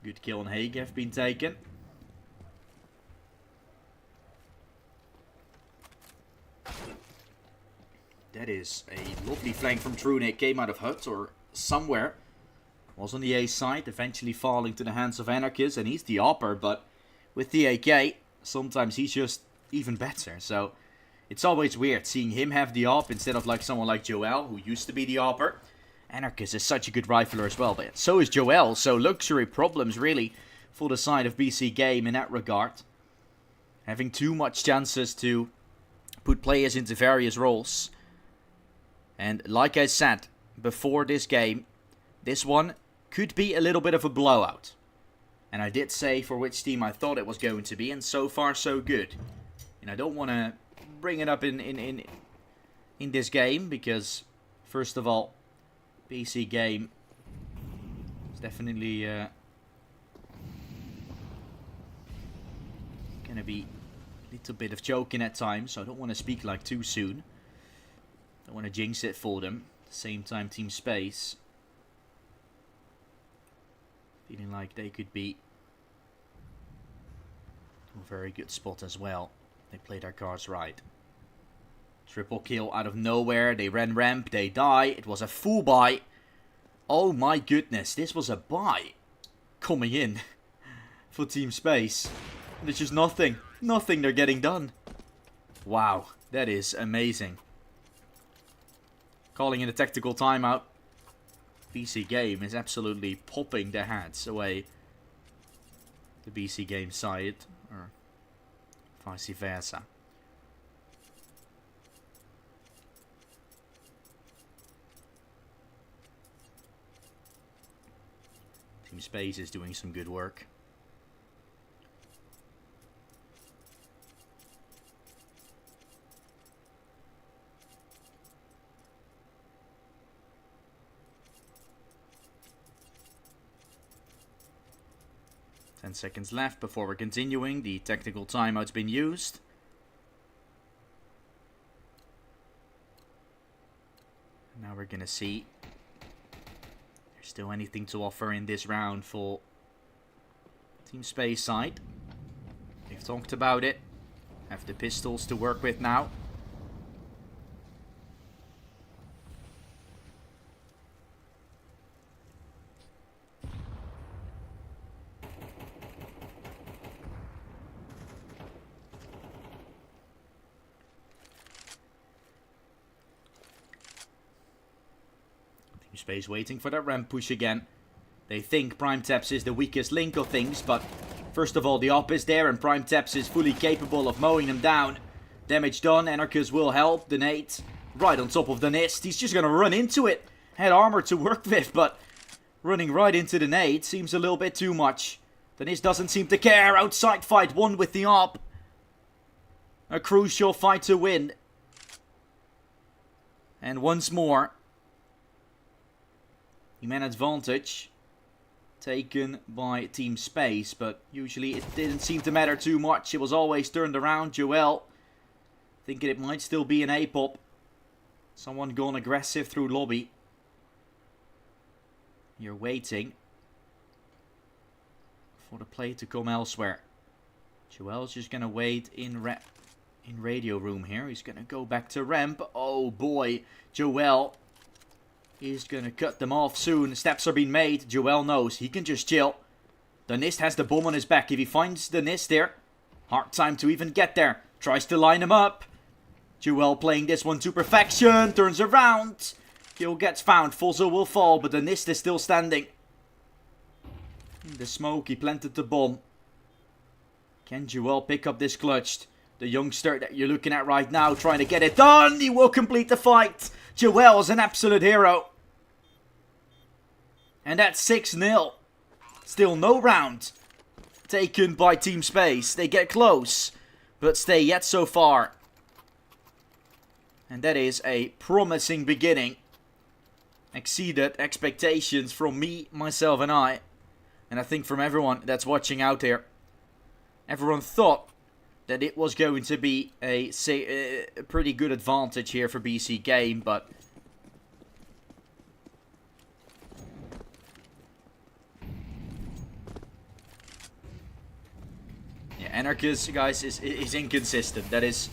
good kill on Haig have been taken. That is a lovely flank from Trunic. Came out of hut or somewhere. Was on the A side, eventually falling to the hands of Anarchist, and he's the upper, but with the AK, sometimes he's just even better. So it's always weird seeing him have the op instead of like someone like Joel, who used to be the upper. Anarchist is such a good rifler as well, but so is Joel, so luxury problems really for the side of BC Game in that regard. Having too much chances to put players into various roles. And like I said before this game, this one could be a little bit of a blowout. And I did say for which team I thought it was going to be, and so far so good. And I don't want to bring it up in this game, because first of all, BC Game is definitely gonna be a little bit of joking at times, so I don't want to speak like too soon. Don't want to jinx it for them. At the same time, Team Space feeling like they could be a very good spot as well. They played their cards right. Triple kill out of nowhere. They ran ramp. They die. It was a full buy. Oh my goodness. This was a buy coming in for Team Space. And it's just nothing. Nothing they're getting done. Wow. That is amazing. Calling in a tactical timeout. BC Game is absolutely popping their heads away. The BC Game side, or vice versa. Team Space is doing some good work. Seconds left before we're continuing. The technical timeout's been used. Now we're gonna see if there's still anything to offer in this round for Team Space side. We've talked about it. Have the pistols to work with now. Space waiting for that ramp push again. They think Prime Taps is the weakest link of things, but first of all the op is there and Prime Taps is fully capable of mowing them down. Damage done, Anarchist will help, the nade right on top of the nest. He's just gonna run into it. Had armor to work with, but running right into the nade seems a little bit too much. The nest doesn't seem to care. Outside fight one with the op. A crucial fight to win. And once more, man advantage taken by Team Space, but usually it didn't seem to matter too much. It was always turned around. Joel thinking it might still be an A-pop. Someone gone aggressive through lobby. You're waiting for the play to come elsewhere. Joel's just gonna wait in radio room here. He's gonna go back to ramp. Oh boy, Joel is gonna cut them off soon. Steps are being made. Joel knows he can just chill. The Nist has the bomb on his back. If he finds the Nist there, hard time to even get there. Tries to line him up. Joel playing this one to perfection. Turns around. Kill gets found. Fozzo will fall, but the Nist is still standing. In the smoke, he planted the bomb. Can Joel pick up this clutch? The youngster that you're looking at right now trying to get it done. He will complete the fight. Joel's an absolute hero. And that's 6-0. Still no round taken by Team Space. They get close, but stay yet so far. And that is a promising beginning. Exceeded expectations from me, myself and I. And I think from everyone that's watching out there. Everyone thought that it was going to be a pretty good advantage here for BC Game, but yeah, Anarchist, guys, is inconsistent. That is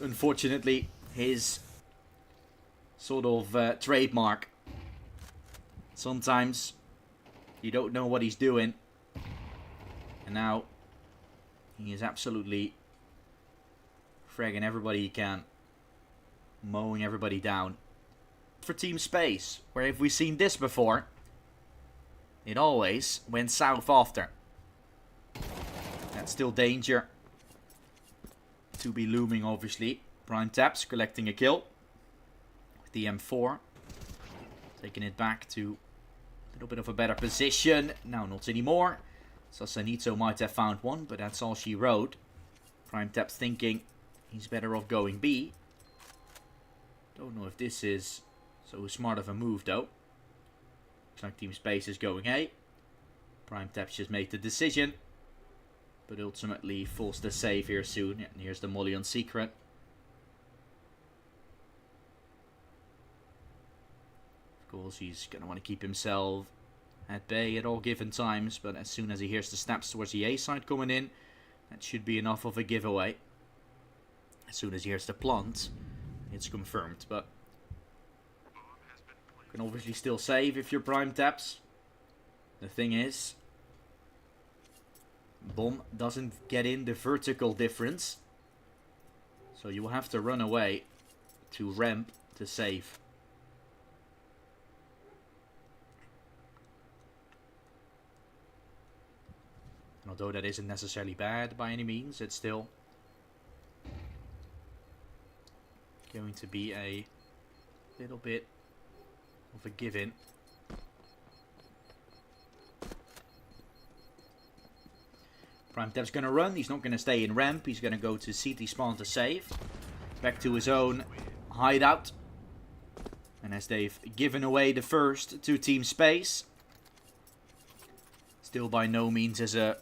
unfortunately his sort of trademark. Sometimes you don't know what he's doing, and now he is absolutely fragging everybody he can. Mowing everybody down. For Team Space, where have we seen this before? It always went south after. That's still danger to be looming, obviously. Prime Taps collecting a kill with the M4. Taking it back to a little bit of a better position. Now not anymore. Sasanito might have found one, but that's all she wrote. Prime Taps thinking he's better off going B. Don't know if this is so smart of a move though. Looks like Team Space is going A. Prime Taps just made the decision, but ultimately forced the save here soon. And here's the molly on secret. Of course, he's going to want to keep himself at bay at all given times, but as soon as he hears the snaps towards the A side coming in, that should be enough of a giveaway. As soon as he hears the plant, it's confirmed, but you can obviously still save if you're Prime Taps. The thing is, bomb doesn't get in the vertical difference, so you will have to run away to ramp to save. although that isn't necessarily bad by any means, it's still going to be a little bit of a give-in. PrimeTap's going to run. He's not going to stay in ramp. He's going to go to CT spawn to save. Back to his own hideout. And as they've given away the first to Team Space, still by no means as a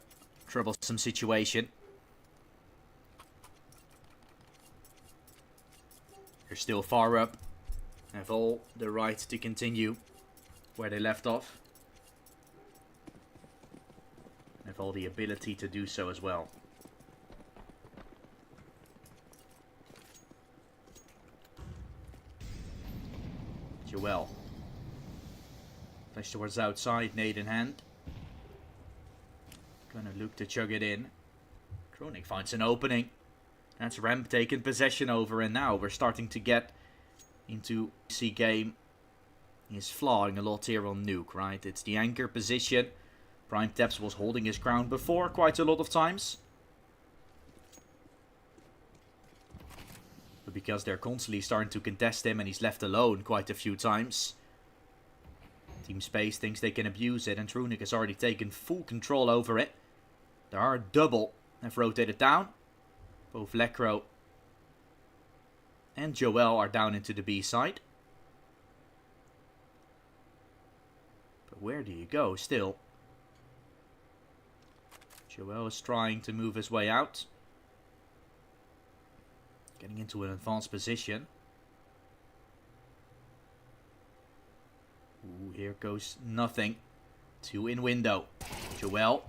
troublesome situation. They're still far up. Have all the right to continue where they left off. Have all the ability to do so as well. Joel. Flash towards outside, nade in hand. Gonna look to chug it in. Kronik finds an opening. That's Ramp taking possession over, and now we're starting to get into BC game. He's flaws a lot here on Nuke, right? It's the anchor position. PrimeTap was holding his ground before quite a lot of times. But because they're constantly starting to contest him and he's left alone quite a few times, Team Space thinks they can abuse it, and Trunic has already taken full control over it. There are double have rotated down. Both Lekro and Joel are down into the B side. But where do you go still? Joel is trying to move his way out. Getting into an advanced position. Ooh, here goes nothing. 2 in window. Joel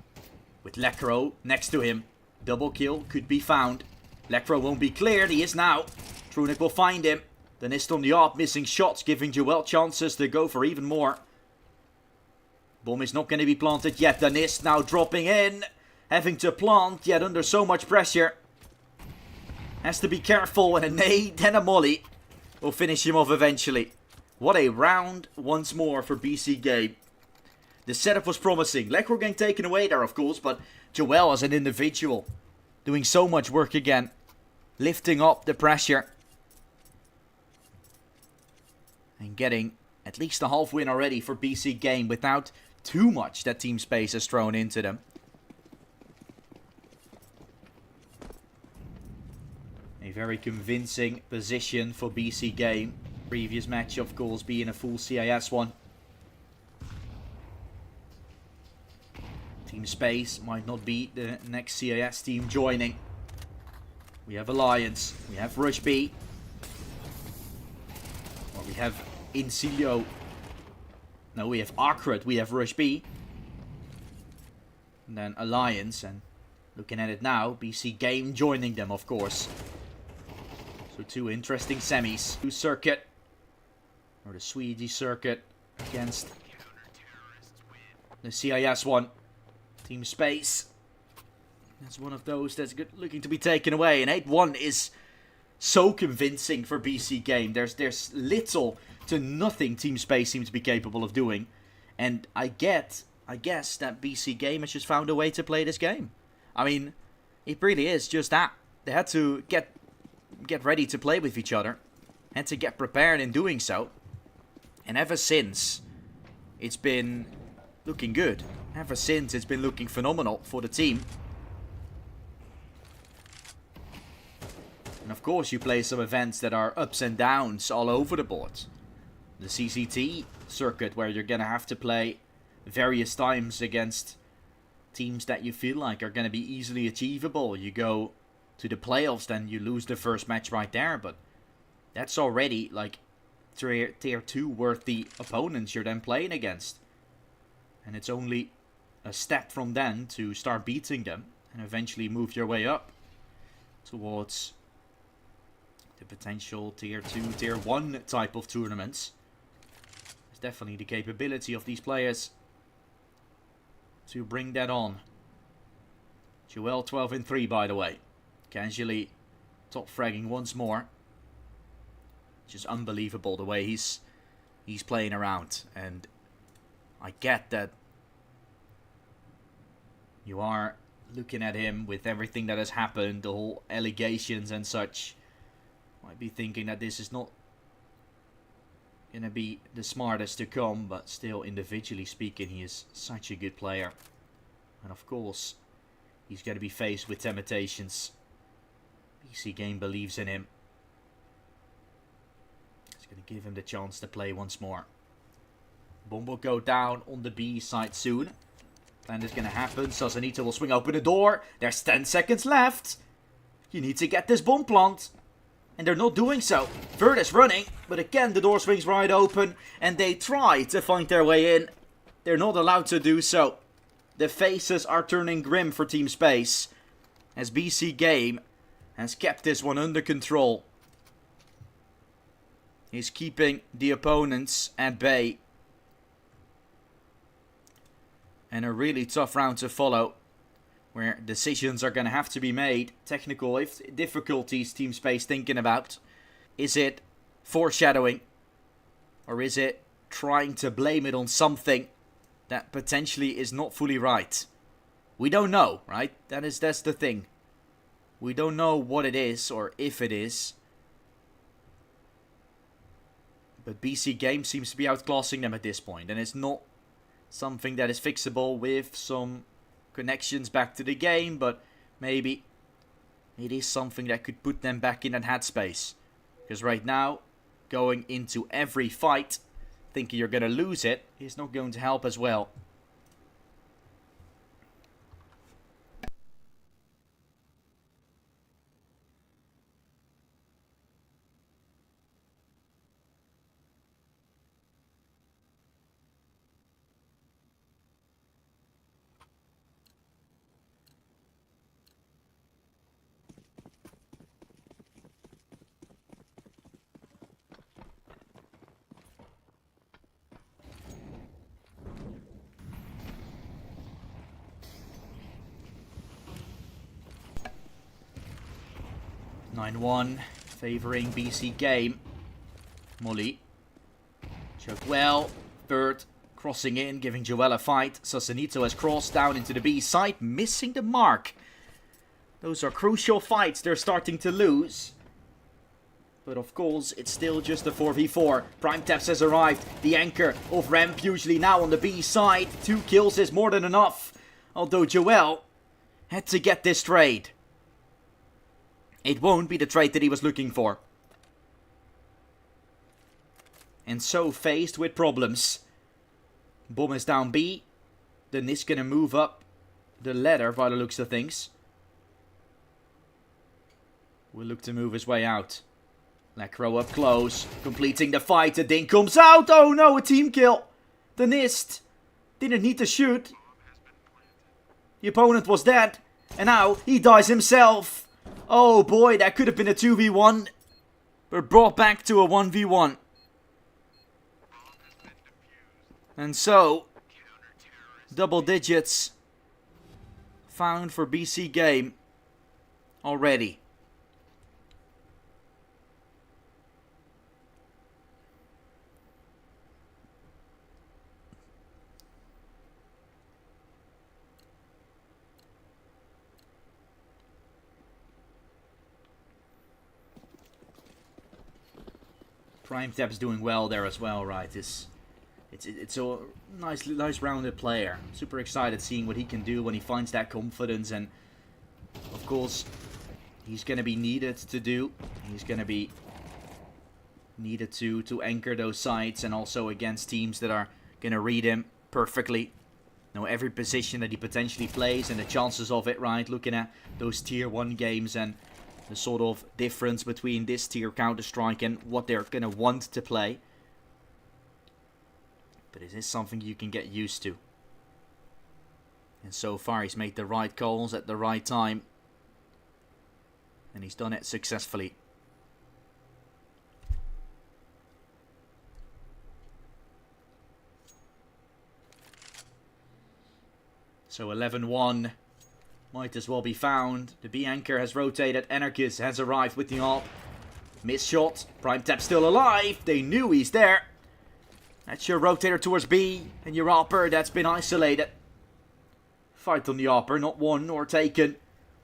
with Lekro next to him. Double kill could be found. Lekro won't be cleared. He is now. Trunic will find him. The Nist on the op, missing shots, giving Joel chances to go for even more. Bomb is not going to be planted yet. The Nist now dropping in. Having to plant, yet under so much pressure. Has to be careful, and a nade and a molly will finish him off eventually. What a round once more for BC game. The setup was promising. Lekro getting taken away there, of course, but Joel as an individual doing so much work again. Lifting up the pressure. And getting at least a half win already for BC game without too much that Team Space has thrown into them. A very convincing position for BC game. Previous match, of course, being a full CIS one. Team Space might not be the next CIS team joining. We have Alliance. We have Rush B. Or we have Incilio. No, we have Arcret. We have Rush B. And then Alliance. And looking at it now, BC game joining them, of course. So 2 interesting semis. 2 circuit. Or the Swedish circuit against the CIS one. Team Space. That's one of those that's looking to be taken away. And 8-1 is so convincing for BC game. There's little to nothing Team Space seems to be capable of doing. And I guess that BC game has just found a way to play this game. I mean, it really is just that. They had to get ready to play with each other. Had to get prepared in doing so. And ever since, it's been looking good. Ever since, it's been looking phenomenal for the team. And of course, you play some events that are ups and downs all over the board. The CCT circuit, where you're going to have to play various times against teams that you feel like are going to be easily achievable. You go to the playoffs, then you lose the first match right there. But that's already like tier 2 worthy opponents you're then playing against. And it's only a step from then to start beating them and eventually move your way up towards the potential tier 2, tier 1 type of tournaments. There's definitely the capability of these players to bring that on. Joel 12-3, by the way. Casually top fragging once more. Just unbelievable the way he's playing around. And I get that you are looking at him with everything that has happened, the whole allegations and such, might be thinking that this is not gonna be the smartest to come, but still, individually speaking, he is such a good player. And of course, he's gonna be faced with temptations. BC Game believes in him. It's gonna give him the chance to play once more. Bomb will go down on the B side soon. And it's gonna happen. Sazanita will swing open the door. There's 10 seconds left. You need to get this bomb plant. And they're not doing so. Vert is running, but again the door swings right open. And they try to find their way in. They're not allowed to do so. The faces are turning grim for Team Space, as BC Game has kept this one under control. He's keeping the opponents at bay. And a really tough round to follow, where decisions are going to have to be made. Technical difficulties Team Space thinking about. Is it foreshadowing? Or is it trying to blame it on something that potentially is not fully right? We don't know, right? That's the thing. We don't know what it is or if it is. But BC Game seems to be outclassing them at this point. And it's not something that is fixable with some connections back to the game, but maybe it is something that could put them back in that headspace. Because right now, going into every fight, thinking you're going to lose it, is not going to help as well. (9-1) favoring BC Game. Molly. Choke well. Bird crossing in, giving Joel a fight. Sasanito has crossed down into the B side, missing the mark. Those are crucial fights they're starting to lose. But of course, it's still just a 4v4. Prime Taps has arrived. The anchor of Ramp usually now on the B side. 2 kills is more than enough. Although Joel had to get this trade. It won't be the trade that he was looking for. And so faced with problems. Bomb is down B. Then is gonna move up the ladder by the looks of things. Will look to move his way out. Lacro up close. Completing the fight. The ding comes out. Oh no, a team kill. The Nist didn't need to shoot. The opponent was dead. And now he dies himself. Oh boy, that could have been a 2v1. But brought back to a 1v1. And so, double digits found for BC Game already. Prime Tap's doing well there as well, right? It's a nice rounded player. Super excited seeing what he can do when he finds that confidence, and of course he's gonna be needed to do. He's gonna be needed to anchor those sides, and also against teams that are gonna read him perfectly. Know every position that he potentially plays and the chances of it, right? Looking at those tier 1 games and the sort of difference between this tier Counter-Strike and what they're gonna want to play. But it is something you can get used to. And so far he's made the right calls at the right time. And he's done it successfully. So 11-1 might as well be found. The B anchor has rotated. Anarchist has arrived with the AWP. Missed shot. Prime Tap still alive. They knew he's there. That's your rotator towards B. And your AWPer that's been isolated. Fight on the upper, not won or taken.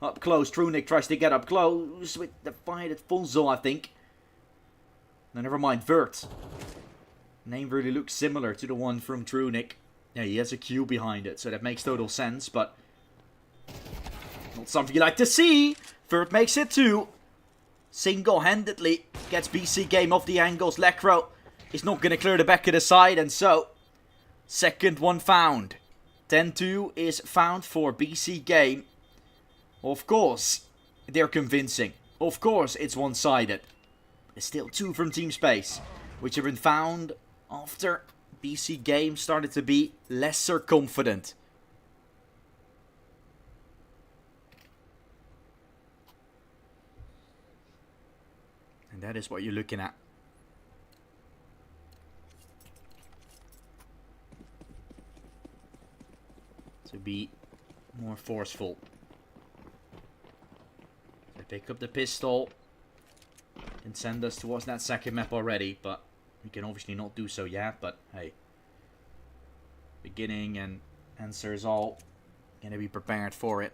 Up close, Nuke tries to get up close with the fight at Fonzo, I think. No, never mind, Vert. Name really looks similar to the one from Nuke. Yeah, he has a Q behind it, so that makes total sense, but not something you like to see. Vert makes it too. Single-handedly gets BC Game off the angles. Lecro is not going to clear the back of the side, and so second one found. 10-2 is found for BC Game. Of course, they're convincing. Of course, it's one-sided. It's still 2 from Team Space, which have been found after BC Game started to be lesser confident. And that is what you're looking at. To be more forceful. They pick up the pistol. Can send us towards that second map already, but we can obviously not do so yet. But hey, beginning and answers all gonna be prepared for it.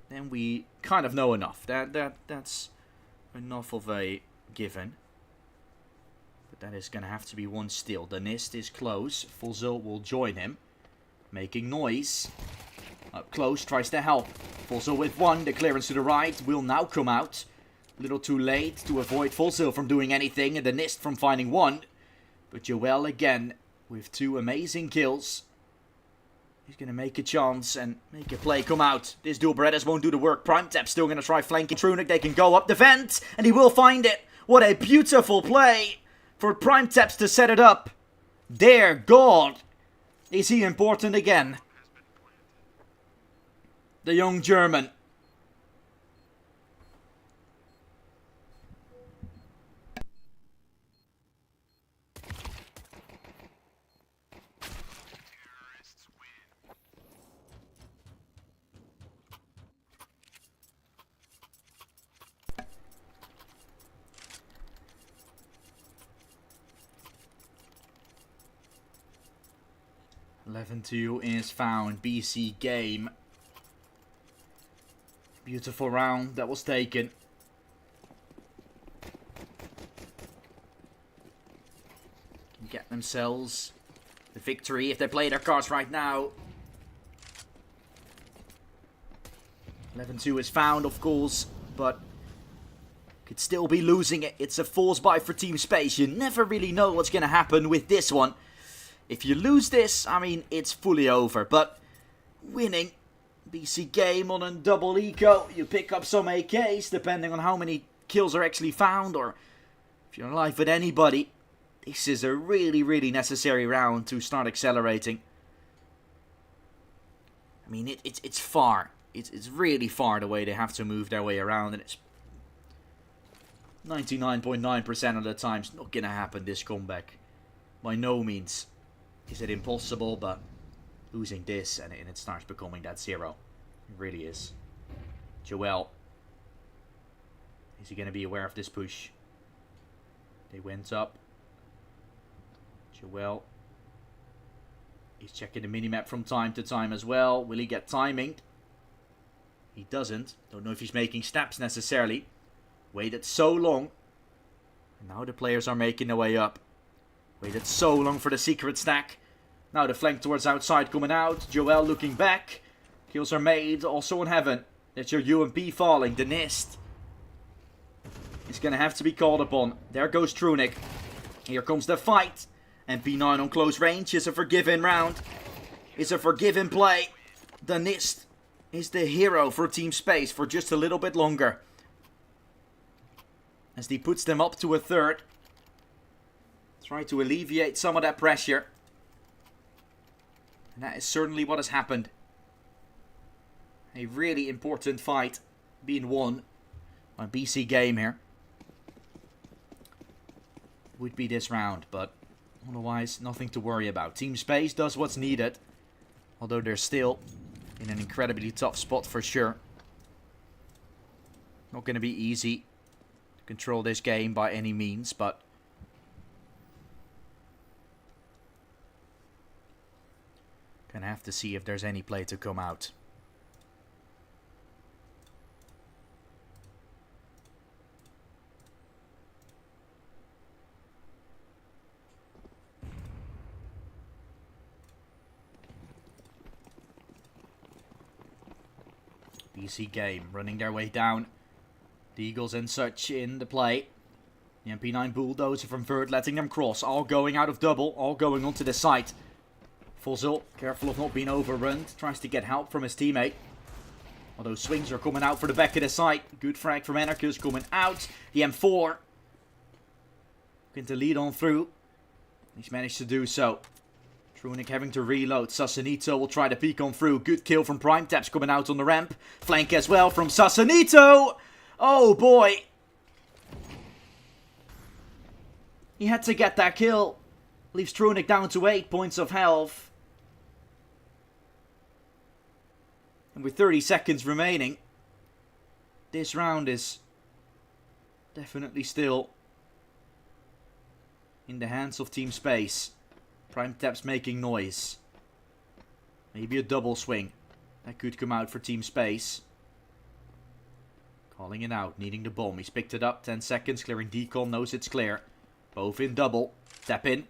Then we kind of know enough. That's enough of a given. But that is gonna have to be one still. The Nist is close. Fulzo will join him, making noise. Up close, tries to help. Fulzo with one. The clearance to the right will now come out. A little too late to avoid Fulzo from doing anything and the Nist from finding one. But Joel again with 2 amazing kills. He's going to make a chance and make a play come out. This dual Berettas won't do the work. Primetap still going to try flanking Nuke. They can go up the vent and he will find it. What a beautiful play for Primetaps to set it up. Dear God, is he important again? The young German. (11-2) is found. BC Game. Beautiful round that was taken. Can get themselves the victory if they play their cards right now. 11-2 is found, of course, but could still be losing it. It's a force buy for Team Space. You never really know what's going to happen with this one. If you lose this, I mean, it's fully over. But winning BC Game on a double eco, you pick up some AKs, depending on how many kills are actually found, or if you're alive with anybody. This is a really, really necessary round to start accelerating. I mean, it's far. It's really far the way they have to move their way around, and it's 99.9% of the time it's not going to happen, this comeback. By no means is it impossible, but losing this and it starts becoming that 0. It really is. Joel. Is he going to be aware of this push? They went up. Joel. He's checking the minimap from time to time as well. Will he get timing? He doesn't. Don't know if he's making steps necessarily. Waited so long. And now the players are making their way up. Waited so long for the secret stack. Now the flank towards outside coming out. Joel looking back. Kills are made. Also in heaven. That's your UMP falling. The Nist. It's going to have to be called upon. There goes Nuke. Here comes the fight. And P9 on close range is a forgiven round. It's a forgiven play. The Nist is the hero for Team Space for just a little bit longer. As he puts them up to a 3rd. Try to alleviate some of that pressure. And that is certainly what has happened. A really important fight being won by BC Game here. Would be this round, but otherwise nothing to worry about. Team Space does what's needed. Although they're still in an incredibly tough spot for sure. Not going to be easy to control this game by any means, but Gonna have to see if there's any play to come out. BC game running their way down. The Eagles and such in the play. The MP9 bulldozer from Vert letting them cross. All going out of double. All going onto the side. Fuzzle, careful of not being overrun. Tries to get help from his teammate. Although swings are coming out for the back of the side. Good frag from Anarchus coming out. The M4. Looking to lead on through. He's managed to do so. Trunic having to reload. Sasanito will try to peek on through. Good kill from Prime Taps coming out on the ramp. Flank as well from Sasanito. Oh boy. He had to get that kill. Leaves Trunic down to 8 points of health. And with 30 seconds remaining, this round is definitely still in the hands of Team Space. Prime Taps making noise. Maybe a double swing. That could come out for Team Space. Calling it out, needing the bomb. He's picked it up, 10 seconds, clearing decon, knows it's clear. Both in double. Tap in.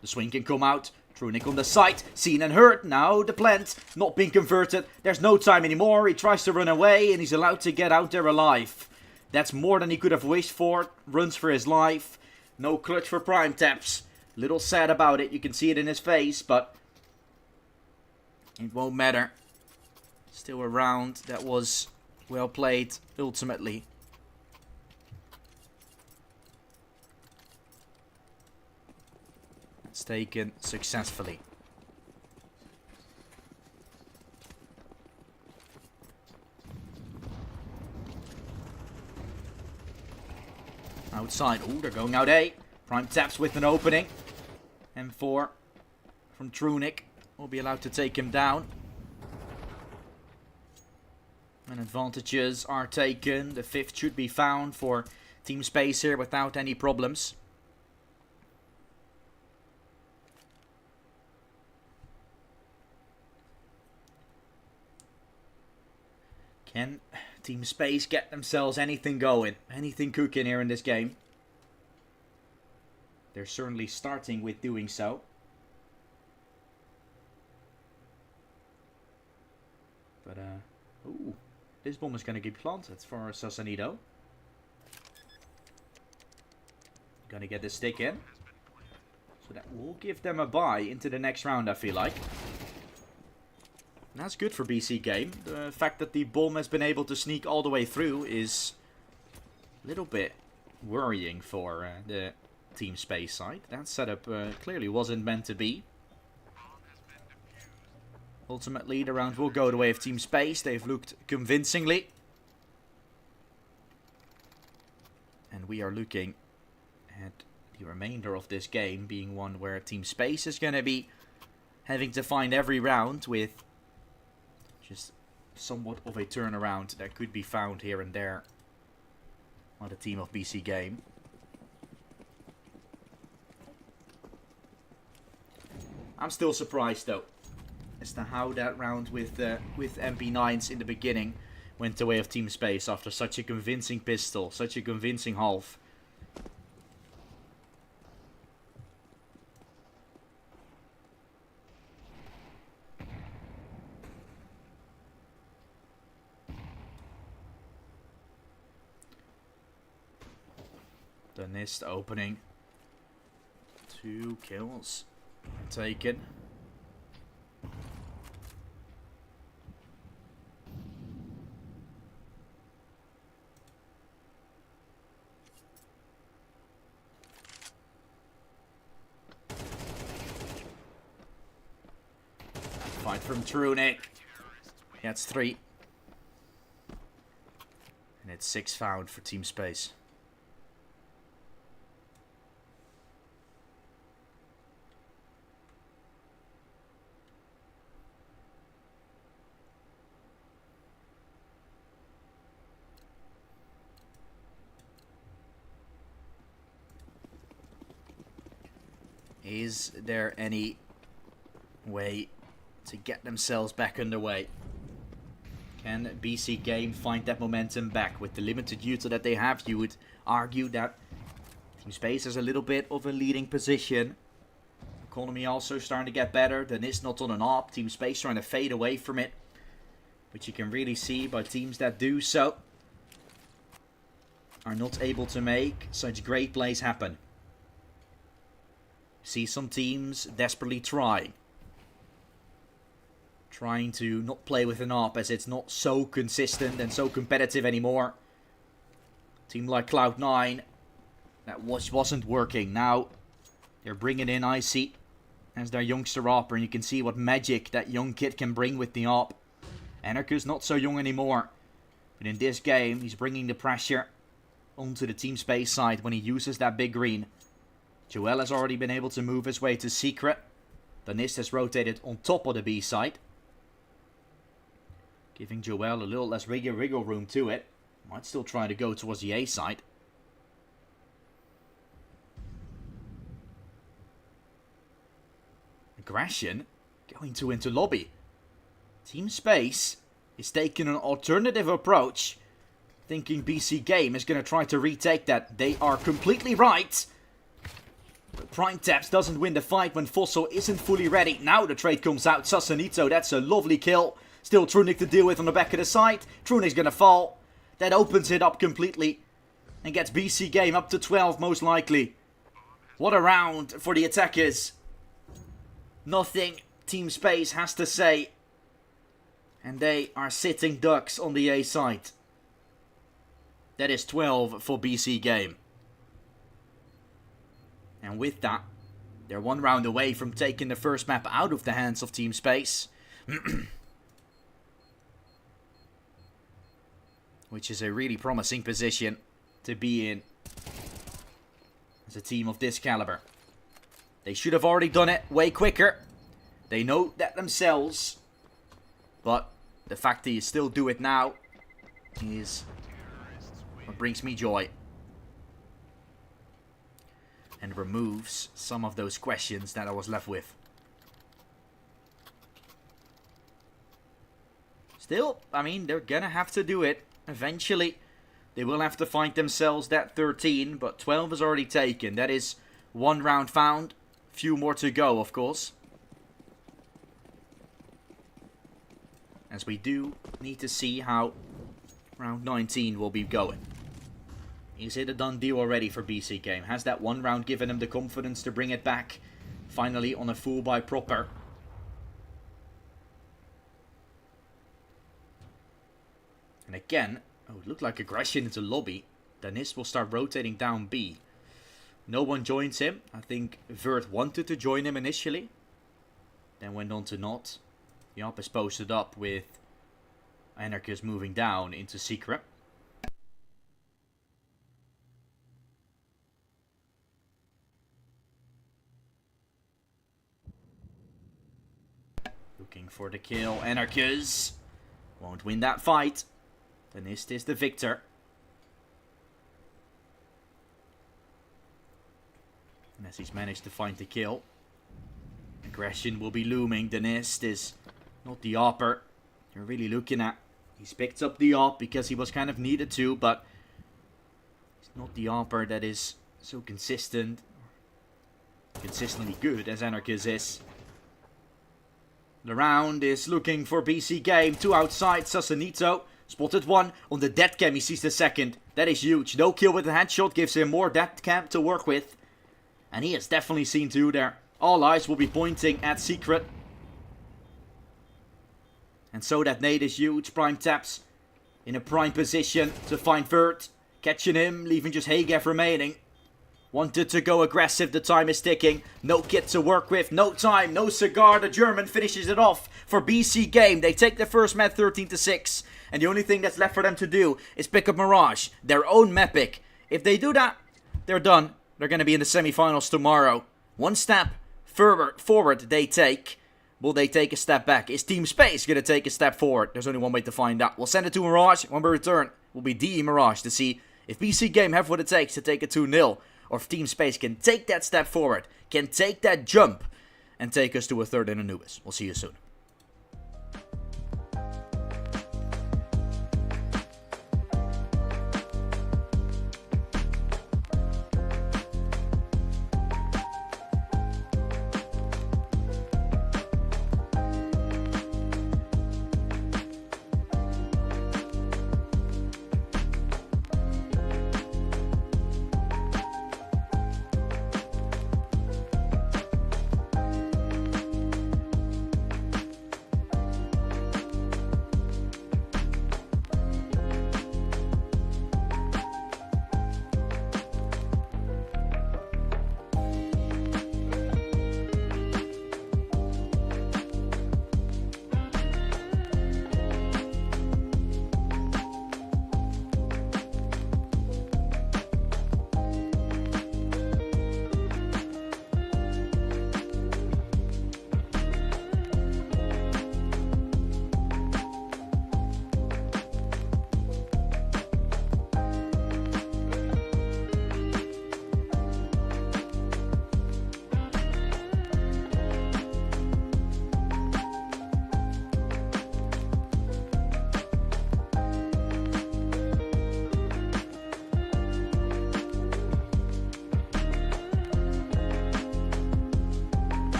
The swing can come out. Trunic on the side. Seen and heard. Now the plant not being converted. There's no time anymore. He tries to run away and he's allowed to get out there alive. That's more than he could have wished for. Runs for his life. No clutch for Prime Taps. Little sad about it. You can see it in his face, but it won't matter. Still a round that was well played ultimately. It's taken successfully. Outside. Oh, they're going out A. Prime Taps with an opening. M4 from Trunic will be allowed to take him down. And advantages are taken. The 5th should be found for Team Space here without any problems. Can Team Space get themselves anything going? Anything cooking here in this game? They're certainly starting with doing so. But, ooh. This bomb is going to get planted for Sasanito. Gonna get the stick in. So that will give them a bye into the next round, I feel like. And that's good for BC game. The fact that the bomb has been able to sneak all the way through is a little bit worrying for the Team Space side. That setup clearly wasn't meant to be. Ultimately, the round will go the way of Team Space. They've looked convincingly. And we are looking at the remainder of this game being one where Team Space is going to be having to find every round with just somewhat of a turnaround that could be found here and there on the team of BC game. I'm still surprised though as to how that round with MP9s in the beginning went the way of Team Space after such a convincing pistol, such a convincing half. The Nist opening. 2 kills taken. Fight from Trunic. That's 3. And it's 6 found for Team Space. Is there any way to get themselves back underway. Can BC Game find that momentum back? With the limited util that they have, you would argue that Team Space has a little bit of a leading position. Economy also starting to get better. Then it's not on an op. Team Space trying to fade away from it. But you can really see by teams that do so are not able to make such great plays happen. See some teams desperately trying to not play with an AWP as it's not so consistent and so competitive anymore. Team like Cloud9, that wasn't working. Now they're bringing in Icy as their youngster AWPer, and you can see what magic that young kid can bring with the AWP. Anarchus not so young anymore, but in this game he's bringing the pressure onto the Team Space side when he uses that big green. Joel has already been able to move his way to Secret. The Nist has rotated on top of the B side, giving Joel a little less wiggle room to it. Might still try to go towards the A side. Aggression going to into lobby. Team Space is taking an alternative approach, thinking BC Game is going to try to retake that. They are completely right. But Prime Taps doesn't win the fight when Fossil isn't fully ready. Now the trade comes out. Sasanito, that's a lovely kill. Still Trunic to deal with on the back of the side. Trunic's going to fall. That opens it up completely and gets BC Game up to 12 most likely. What a round for the attackers. Nothing Team Space has to say. And they are sitting ducks on the A side. That is 12 for BC Game. And with that, they're one round away from taking the first map out of the hands of Team Space. Which is a really promising position to be in as a team of this caliber. They should have already done it way quicker. They know that themselves. But the fact that you still do it now is what brings me joy. And removes some of those questions that I was left with. Still, I mean, they're gonna have to do it. Eventually, they will have to find themselves that 13, but 12 is already taken. That is one round found. Few more to go, of course. As we do need to see how round 19 will be going. Is it a done deal already for BC Game? Has that one round given him the confidence to bring it back finally on a full buy proper? And again, oh, it looked like aggression into lobby. Dennis will start rotating down B. No one joins him. I think Vert wanted to join him initially, then went on to not. The op is posted up with Anarchus moving down into Secret. Looking for the kill. Anarchus won't win that fight. The Nist is the victor. And as he's managed to find the kill, aggression will be looming. The Nist is not the AWPer you're really looking at. He's picked up the AWP because he was kind of needed to, but he's not the AWPer that is so consistently good as Anarchus is. The round is looking for BC Game. Two outside. Sasanito spotted one on the dead cam. He sees the second. That is huge. No kill with the headshot gives him more dead cam to work with. And he has definitely seen two there. All eyes will be pointing at Secret. And so that nade is huge. Prime Taps in a prime position to find Vert. Catching him, leaving just Hagev remaining. Wanted to go aggressive, the time is ticking. No kit to work with, no time, no cigar. The German finishes it off for BC Game. They take the first map 13-6. And the only thing that's left for them to do is pick up Mirage, their own map pick. If they do that, they're done. They're going to be in the semifinals tomorrow. One step forward they take. Will they take a step back? Is Team Space going to take a step forward? There's only one way to find out. We'll send it to Mirage. When we return, we'll be DE Mirage to see if BC Game have what it takes to take a 2-0. Or if Team Space can take that step forward, can take that jump, and take us to a third in Anubis. We'll see you soon.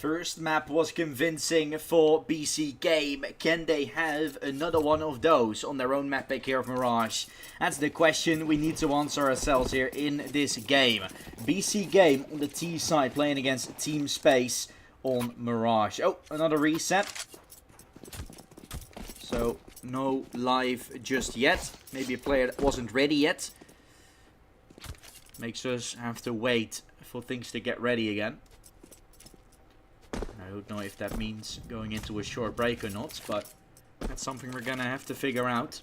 First map was convincing for BC Game. Can they have another one of those on their own map pick here of Mirage? That's the question we need to answer ourselves here in this game. BC Game on the T side playing against Team Space on Mirage. Oh, another reset. So, no live just yet. Maybe a player that wasn't ready yet. Makes us have to wait for things to get ready again. I don't know if that means going into a short break or not, but that's something we're gonna have to figure out.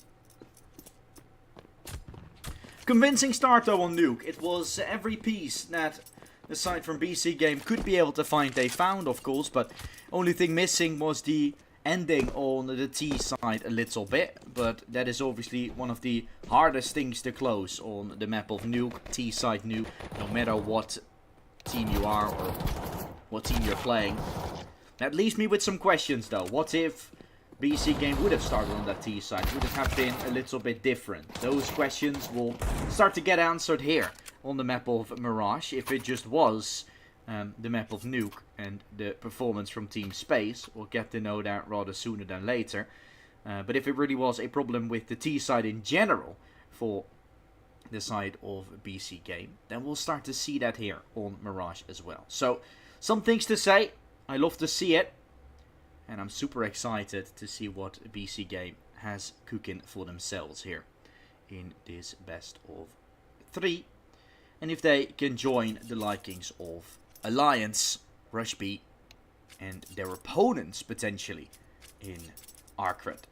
Convincing start though on Nuke. It was every piece that the side from BC Game could be able to find they found, of course, but only thing missing was the ending on the T side a little bit, but that is obviously one of the hardest things to close on the map of Nuke, T side Nuke, no matter what team you are or what team you're playing. That leaves me with some questions though. What if BC Game would have started on that T side? Would it have been a little bit different? Those questions will start to get answered here on the map of Mirage. If it just was the map of Nuke and the performance from Team Space, we'll get to know that rather sooner than later. But if it really was a problem with the T side in general for the side of BC Game, then we'll start to see that here on Mirage as well. So, some things to say. I love to see it. And I'm super excited to see what BC Game has cooking for themselves here in this best of 3. And if they can join the likings of Alliance, Rush B, and their opponents potentially in Arcred.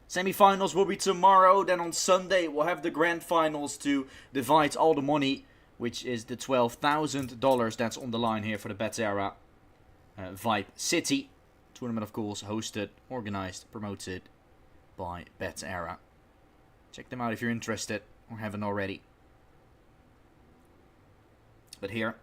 Semi-finals will be tomorrow. Then on Sunday we'll have the grand finals to divide all the money, which is the $12,000 that's on the line here for the Betera Vibe City. Tournament, of course, hosted, organized, promoted by Betera. Check them out if you're interested or haven't already. But here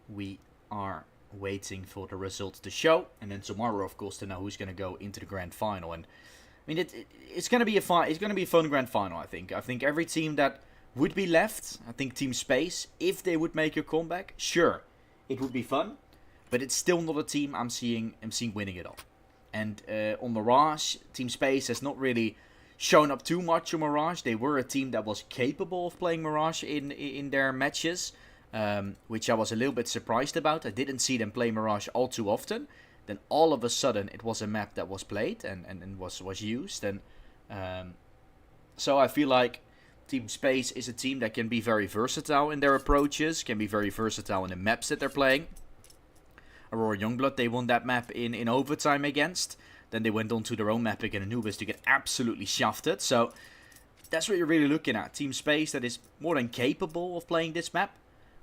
we are waiting for the results to show, and then tomorrow, of course, to know who's going to go into the grand final. And I mean, it's going to be a fun. It's going to be a fun grand final. I think every team that would be left, I think Team Space, if they would make a comeback, sure, it would be fun. But it's still not a team I'm seeing winning it all. And on Mirage, Team Space has not really shown up too much on Mirage. They were a team that was capable of playing Mirage in their matches, which I was a little bit surprised about. I didn't see them play Mirage all too often. Then all of a sudden, it was a map that was played and was used. And so I feel like Team Space is a team that can be very versatile in their approaches, can be very versatile in the maps that they're playing. Aurora Youngblood, they won that map in overtime against. Then they went on to their own map again, Anubis, to get absolutely shafted. So that's what you're really looking at. Team Space that is more than capable of playing this map.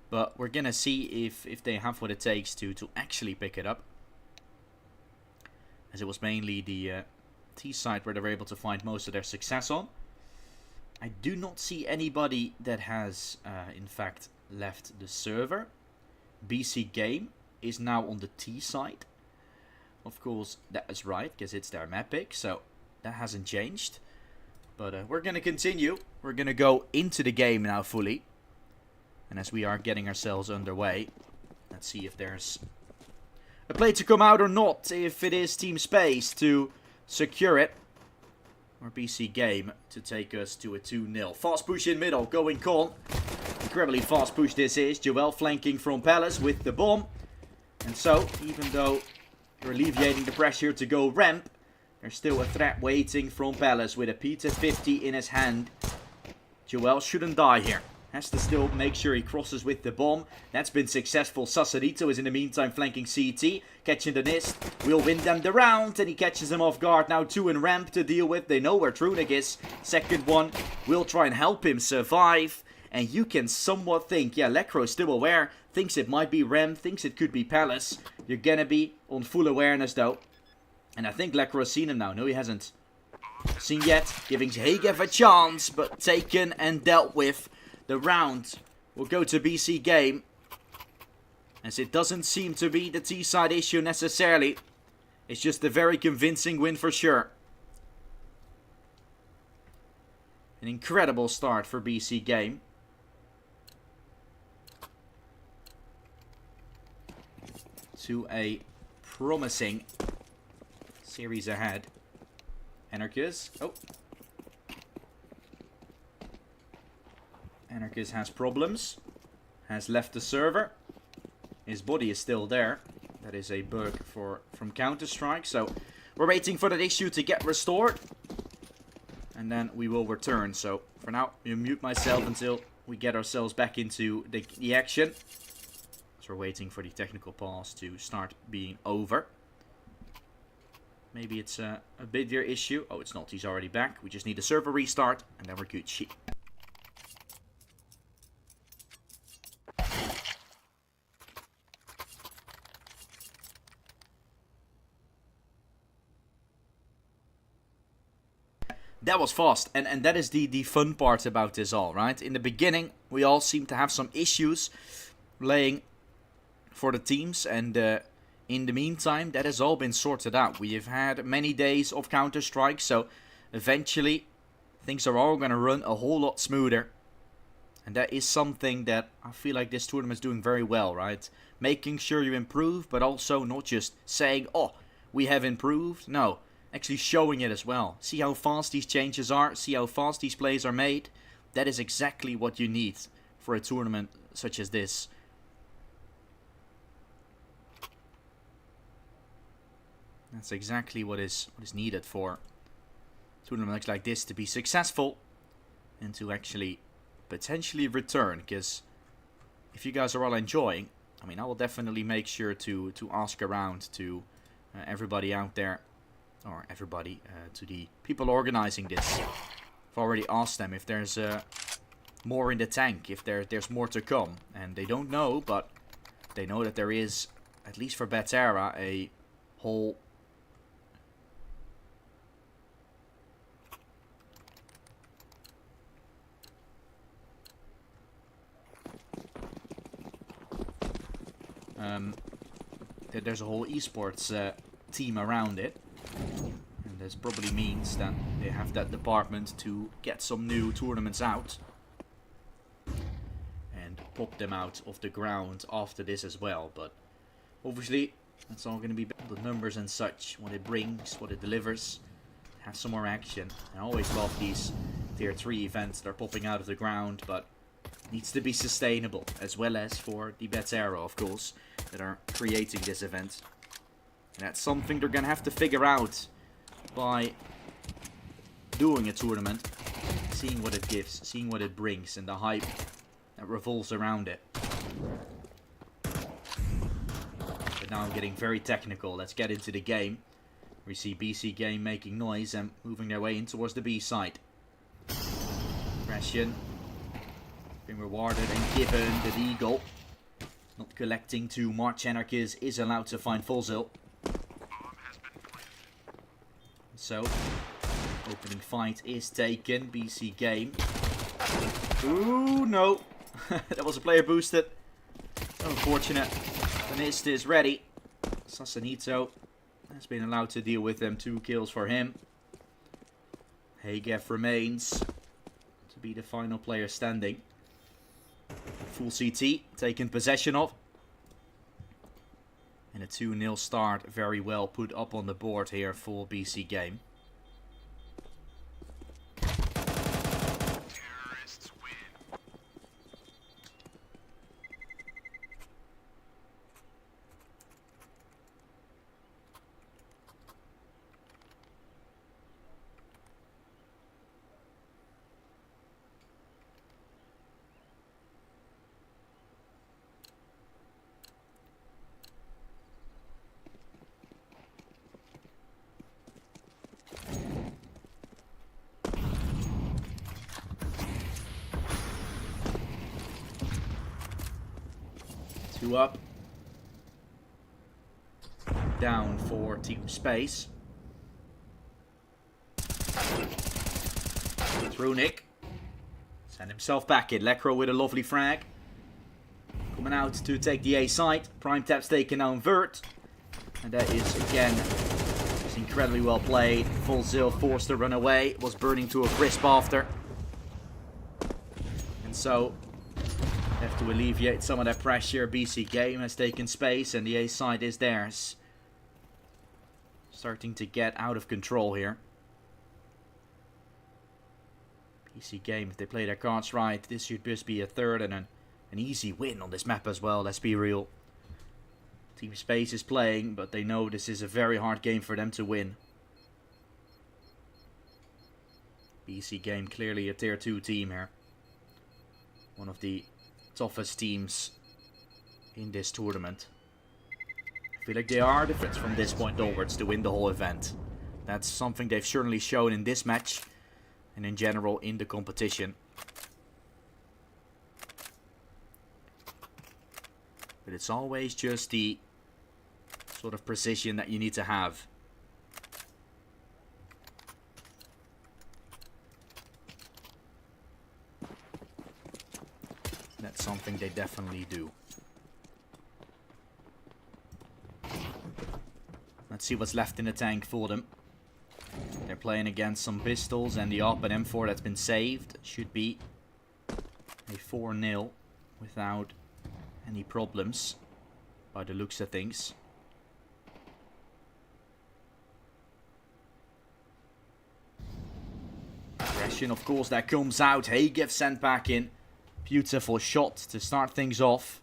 But we're going to see if they have what it takes to actually pick it up. As it was mainly the T side where they were able to find most of their success on. I do not see anybody that has, in fact, left the server. BC Game is now on the T side. Of course, that is right, because it's their map pick, so that hasn't changed. But we're going to continue. We're going to go into the game now fully. And as we are getting ourselves underway, let's see if there's a play to come out or not. If it is Team Space to secure it. Or BC Game to take us to a 2-0. Fast push in middle, going Con. Incredibly fast push this is. Joel flanking from Palace with the bomb. And so, even though you're alleviating the pressure to go ramp, there's still a threat waiting from Palace with a P-50 in his hand. Joel shouldn't die here. Has to still make sure he crosses with the bomb. That's been successful. Sasarito is in the meantime flanking CT. Catching the Nist. Will win them the round. And he catches him off guard. Now 2 in ramp to deal with. They know where Trunik is. Second one will try and help him survive. And you can somewhat think, yeah, Lekro is still aware. Thinks it might be Rem. Thinks it could be Palace. You're gonna be on full awareness though. And I think Lekro has seen him now. No, he hasn't seen yet. Giving Hagev a chance. But taken and dealt with. The round will go to BC Game. As it doesn't seem to be the T-side issue necessarily. It's just a very convincing win for sure. An incredible start for BC Game. to a promising series ahead. Anarchist. Oh. Anarchist has problems. Has left the server. His body is still there. That is a bug from Counter-Strike. So we're waiting for that issue to get restored. And then we will return. So for now, I'll mute myself until we get ourselves back into the action. So we're waiting for the technical pause to start being over. Maybe it's a bigger issue. Oh, it's not. He's already back. We just need a server restart and then we're good. That was fast, and that is the fun part about this all, right? In the beginning, we all seem to have some issues laying for the teams, and in the meantime, that has all been sorted out. We have had many days of Counter-Strike, so eventually, things are all going to run a whole lot smoother. And that is something that I feel like this tournament is doing very well, right? Making sure you improve, but also not just saying, oh, we have improved. No. Actually showing it as well. See how fast these changes are. See how fast these plays are made. That is exactly what you need for a tournament such as this. That's exactly what is needed for tournaments like this to be successful. And to actually potentially return. Because if you guys are all enjoying, I mean, I will definitely make sure to ask around to everybody out there. Or everybody, to the people organizing this. I've already asked them if there's more in the tank, if there's more to come. And they don't know, but they know that there is, at least for Betera, a whole... there's a whole esports team around it. And this probably means that they have that department to get some new tournaments out. And pop them out of the ground after this as well. But obviously, that's all going to be the numbers and such. What it brings, what it delivers. Have some more action. I always love these tier 3 events that are popping out of the ground. But it needs to be sustainable. As well as for the Betera, of course, that are creating this event. And that's something they're going to have to figure out by doing a tournament. Seeing what it gives, seeing what it brings, and the hype that revolves around it. But now I'm getting very technical. Let's get into the game. We see BC Game making noise and moving their way in towards the B side. Impression. Being rewarded and given the Eagle. Not collecting too much. Anarchist is allowed to find Fuzzle. So, opening fight is taken. BC Game. Ooh, no. That was a player boosted. Unfortunate. The mist is ready. Sasanito has been allowed to deal with them. 2 kills for him. Hagef remains to be the final player standing. Full CT taken possession of. And a 2-0 start, very well put up on the board here for BC Game. Terrorists win. Two up. Down for Team Space. Through Nick. Send himself back in. Lecro with a lovely frag. Coming out to take the A site. Prime tap's taken down Vert. And that is, again, just incredibly well played. Fuzzle forced to run away. Was burning to a crisp after. And so, that have to alleviate some of that pressure. BC Game has taken space and the A side is theirs. Starting to get out of control here. BC Game, if they play their cards right, this should just be a third and an easy win on this map as well, let's be real. Team Space is playing, but they know this is a very hard game for them to win. BC Game clearly a tier 2 team here. One of the toughest teams in this tournament. I feel like they are the favorites from this point onwards to win the whole event. That's something they've certainly shown in this match and in general in the competition. But it's always just the sort of precision that you need to have. That's something they definitely do. Let's see what's left in the tank for them. They're playing against some pistols and the AWP and M4 that's been saved. Should be a 4-0 without any problems by the looks of things. Aggression, of course, that comes out. Hey, gets sent back in. Beautiful shot to start things off.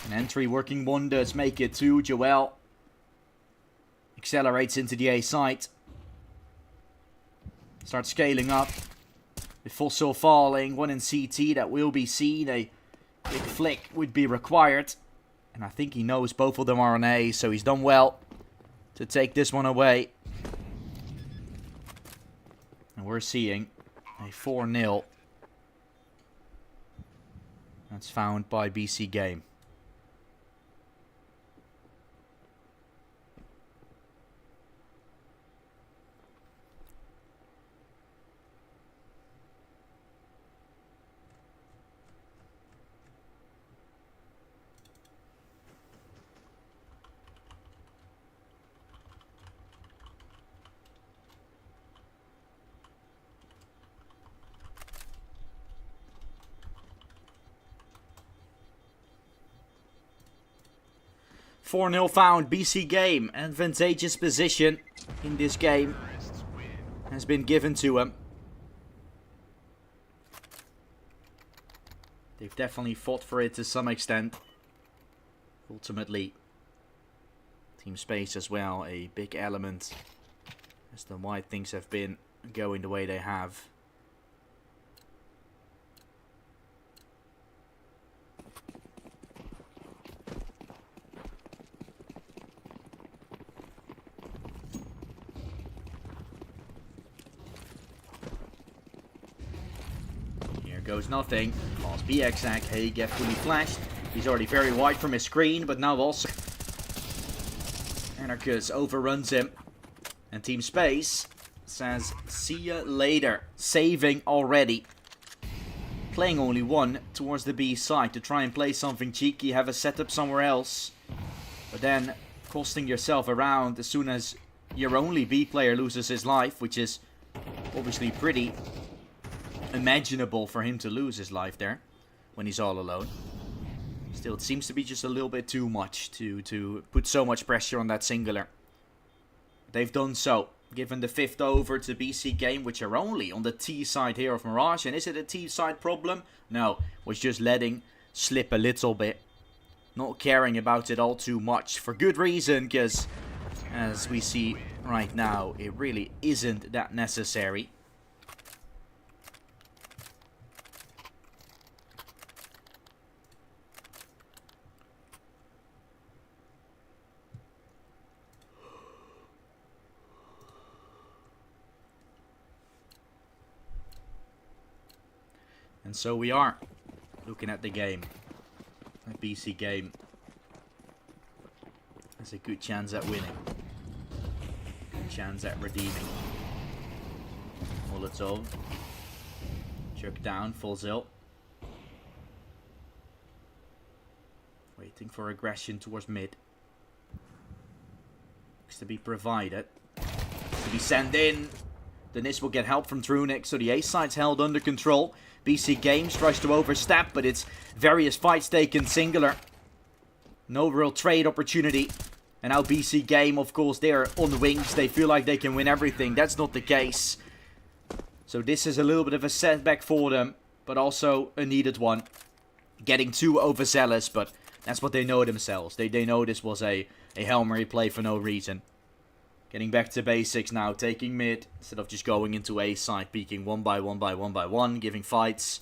An entry working wonders. Make it 2. Joel accelerates into the A site. Starts scaling up. With Fossil falling. One in CT that will be seen. A big flick would be required. And I think he knows both of them are on A. So he's done well to take this one away. And we're seeing a 4-0. That's found by BC Game. $4-0 found. BC Game. Advantageous position in this game has been given to them. They've definitely fought for it to some extent. Ultimately, Team Space as well, a big element as to why things have been going the way they have. Goes nothing. Falls BXAC. Hey, get fully flashed. He's already very wide from his screen, but now also Anarchus overruns him. And Team Space says, see ya later. Saving already. Playing only one towards the B side to try and play something cheeky, have a setup somewhere else. But then costing yourself around as soon as your only B player loses his life, which is obviously pretty imaginable for him to lose his life there when he's all alone. Still, it seems to be just a little bit too much to put so much pressure on that singular. They've done so, given the 5th over to BC Game, which are only on the T side here of Mirage. And is it a T side problem? No, was just letting slip a little bit. Not caring about it all too much, for good reason, because as we see right now, it really isn't that necessary. And so we are looking at the game. A BC Game has a good chance at winning. Good chance at redeeming. Molotov. Jerk down, full zilt. Waiting for aggression towards mid. Looks to be provided. To be sent in. Then this will get help from Nuke, so the A side's held under control. BC Games tries to overstep, but it's various fights taken singular. No real trade opportunity. And now BC Game, of course, they're on the wings. They feel like they can win everything. That's not the case. So this is a little bit of a setback for them, but also a needed one. Getting too overzealous, but that's what they know themselves. They know this was a Hail Mary play for no reason. Getting back to basics now, taking mid, instead of just going into A side, peeking one by one, giving fights.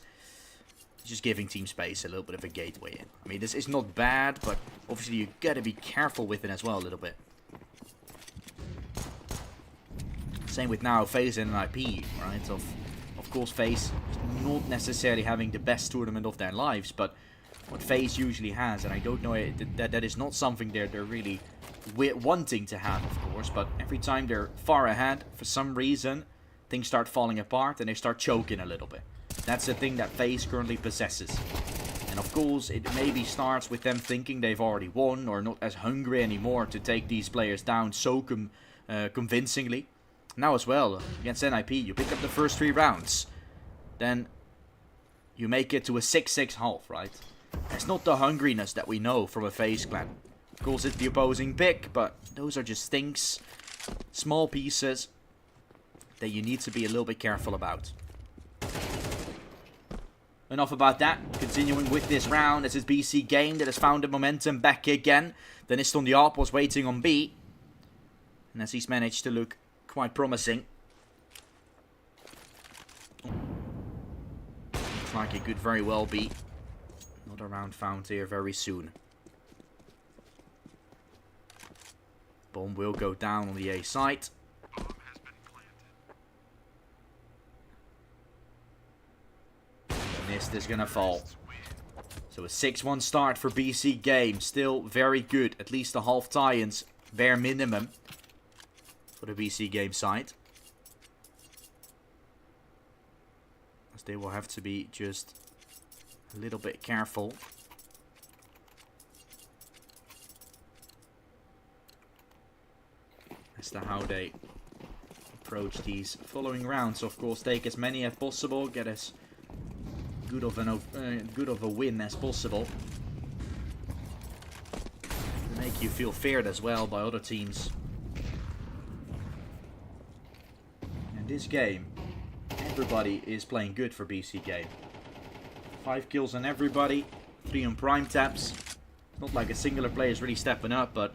Just giving team space a little bit of a gateway in. I mean, this is not bad, but obviously you gotta be careful with it as well a little bit. Same with now FaZe and an IP, right? Of course, FaZe is not necessarily having the best tournament of their lives, but what FaZe usually has, and I don't know, that is not something they're really wanting to have, of course, but every time they're far ahead, for some reason, things start falling apart and they start choking a little bit. That's the thing that FaZe currently possesses. And of course, it maybe starts with them thinking they've already won, or not as hungry anymore to take these players down so convincingly. Now as well, against NIP, you pick up the first 3 rounds. Then you make it to a 6-6 half, right? It's not the hungriness that we know from a FaZe clan. Of course, it's the opposing pick, but those are just things, small pieces, that you need to be a little bit careful about. Enough about that. Continuing with this round, as it's BC Game that has found the momentum back again. Denist on the AWP was waiting on B. And as he's managed to look quite promising. Looks like it could very well be another round found here very soon. Bomb will go down on the A site. Mist is gonna fall. So a 6-1 start for BC Game. Still very good. At least the half tie-ins, bare minimum, for the BC Game side. As they will have to be just a little bit careful. As to how they approach these following rounds. Of course, take as many as possible. Get as good of a win as possible. To make you feel feared as well by other teams. And this game, everybody is playing good for BC Game. 5 kills on everybody, 3 on prime taps. Not like a singular player is really stepping up, but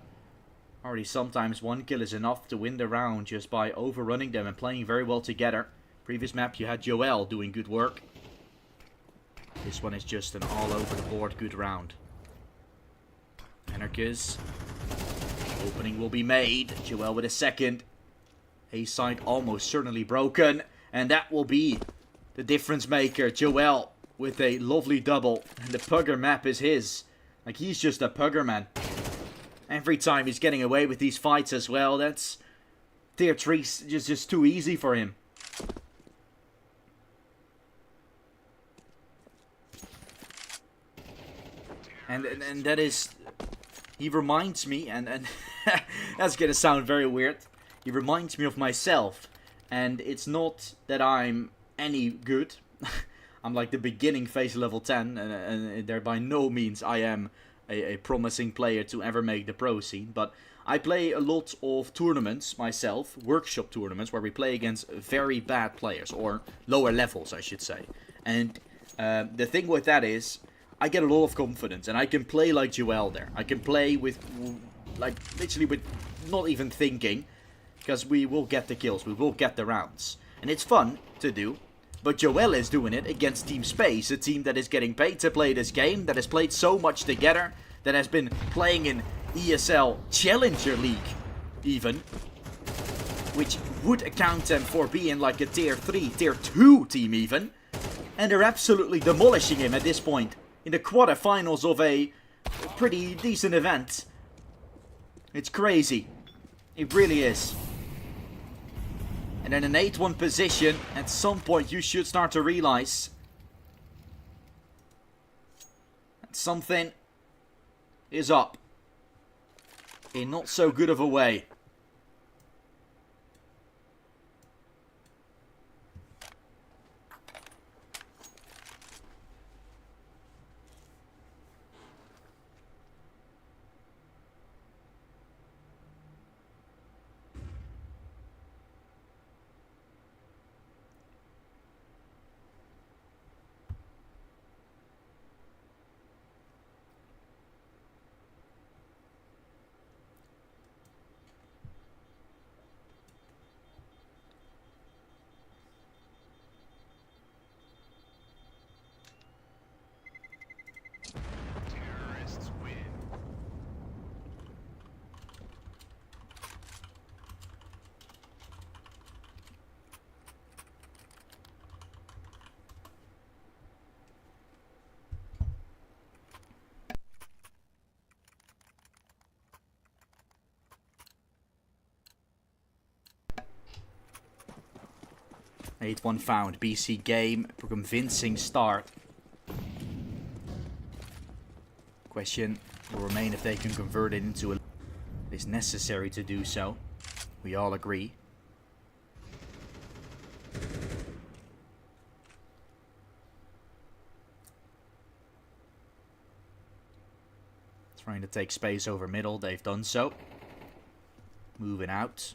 already sometimes 1 kill is enough to win the round just by overrunning them and playing very well together. Previous map you had Joel doing good work. This one is just an all over the board good round. Anarchist. Opening will be made. Joel with a second. A side almost certainly broken. And that will be the difference maker. Joel with a lovely double. And the pugger map is his. Like, he's just a pugger, man. Every time he's getting away with these fights as well. That's tier 3 just too easy for him. And that is, he reminds me, and that's gonna sound very weird. He reminds me of myself, and it's not that I'm any good. I'm like the beginning phase level 10, and there by no means I am a promising player to ever make the pro scene. But I play a lot of tournaments myself, workshop tournaments, where we play against very bad players, or lower levels I should say. And the thing with that is, I get a lot of confidence, and I can play like Joel there. I can play with, like, literally with not even thinking, because we will get the kills, we will get the rounds. And it's fun to do, but Joel is doing it against Team Space, a team that is getting paid to play this game, that has played so much together, that has been playing in ESL Challenger League, even, which would account them for being like a tier 3, tier 2 team even, and they're absolutely demolishing him at this point. In the quarterfinals of a pretty decent event. It's crazy. It really is. And in an 8-1 position, at some point you should start to realize that something is up. In not so good of a way. 8-1 found. BC game. A convincing start. Question will remain if they can convert it into a... It is necessary to do so. We all agree. Trying to take space over middle. They've done so. Moving out.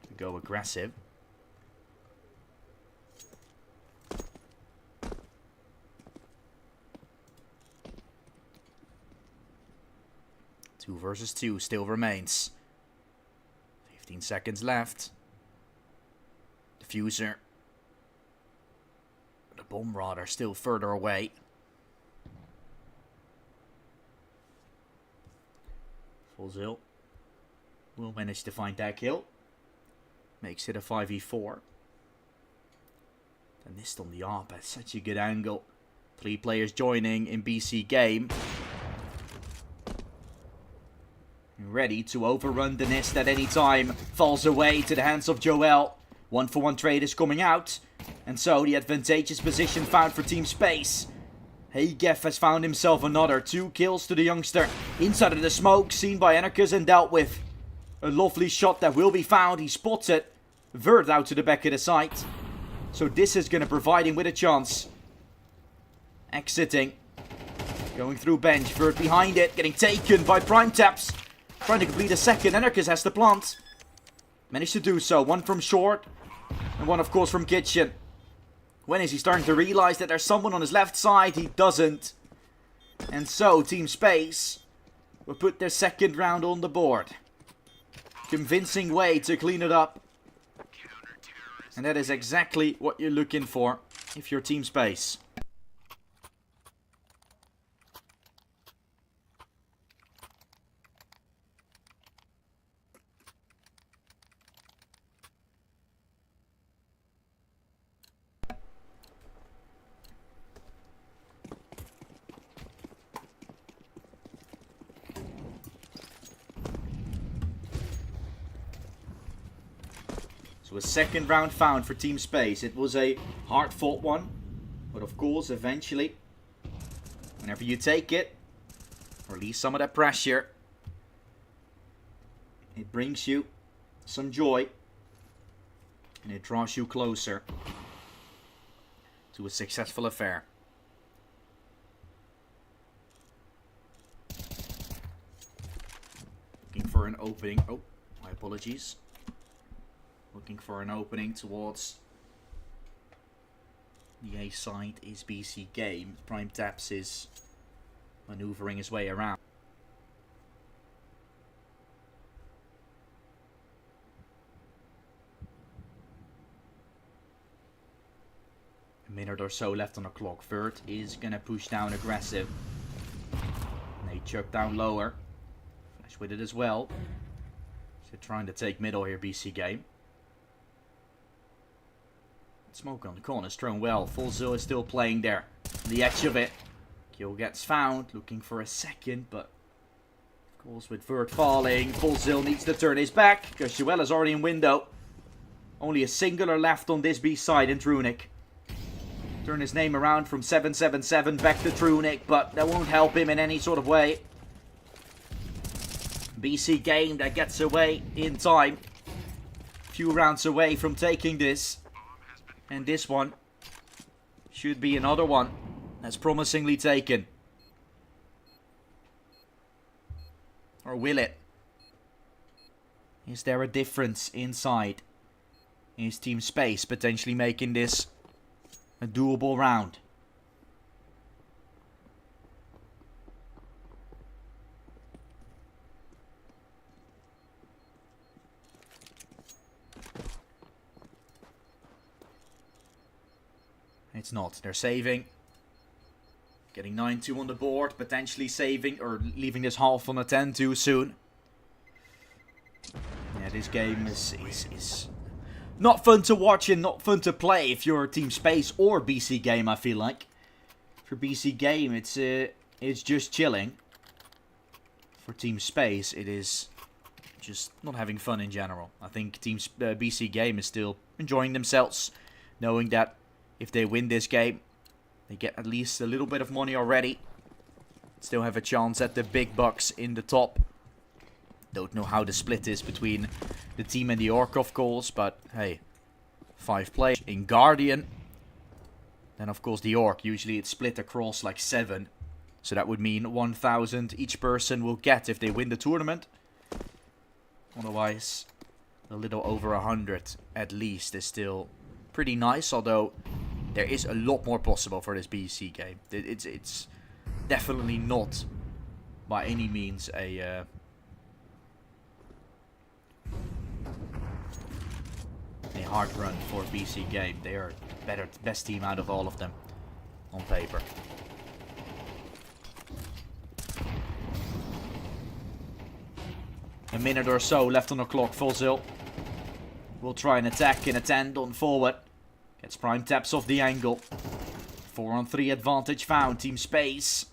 To go aggressive. Two versus two still remains. 15 seconds left. Diffuser. The bomb rod are still further away. Fullzil will manage to find that kill. Makes it a 5v4. And this on the AWP at such a good angle. 3 players joining in BC game. Ready to overrun the nest at any time. Falls away to the hands of Joel. 1-for-1 trade is coming out. And so the advantageous position found for Team Space. Heygeff has found himself another 2 kills to the youngster. Inside of the smoke, seen by Anarchus and dealt with. A lovely shot that will be found. He spots it. Vert out to the back of the site. So this is going to provide him with a chance. Exiting. Going through bench. Vert behind it. Getting taken by Prime Taps. Trying to complete a second. Anarchus has the plant. Managed to do so. One from short. And one of course from kitchen. When is he starting to realize that there's someone on his left side? He doesn't. And so Team Space will put their second round on the board. Convincing way to clean it up. And that is exactly what you're looking for if you're Team Space. A second round found for Team Space. It was a hard fought one, but of course eventually whenever you take it, release some of that pressure, it brings you some joy and it draws you closer to a successful affair. Looking for an opening. Oh, my apologies. Looking for an opening towards the A side is BC game. Prime Taps is maneuvering his way around. A minute or so left on the clock. Vert is gonna push down aggressive. And they chuck down lower. Flash with it as well. So trying to take middle here, BC game. Smoke on the corner, thrown well. Fullzil is still playing there. The edge of it. Kill gets found. Looking for a second, but of course with Vert falling, Fullzil needs to turn his back because Joel is already in window. Only a singular left on this B side in Trunic. Turn his name around from 777 back to Trunic, but that won't help him in any sort of way. BC game that gets away in time. Few rounds away from taking this. And this one should be another one that's promisingly taken. Or will it? Is there a difference inside? Is Team Space potentially making this a doable round? It's not. They're saving. Getting 9-2 on the board. Potentially saving or leaving this half on a 10-2 soon. Yeah, this game is not fun to watch and not fun to play if you're Team Space or BC game, I feel like. For BC game, it's just chilling. For Team Space, it is just not having fun in general. I think BC game is still enjoying themselves. knowing that if they win this game, they get at least a little bit of money already. Still have a chance at the big bucks in the top. Don't know how the split is between the team and the Orc, of course, but hey, 5 players in Guardian. Then of course the Orc, usually it's split across like 7. So that would mean 1,000 each person will get if they win the tournament. Otherwise, a little over 100 at least is still pretty nice. Although there is a lot more possible for this BC game. It's definitely not by any means a hard run for BC game. They are best team out of all of them on paper. A minute or so left on the clock. Fossil will try and attack and attend on forward. Gets prime taps off the angle. 4-on-3 advantage found. Team Space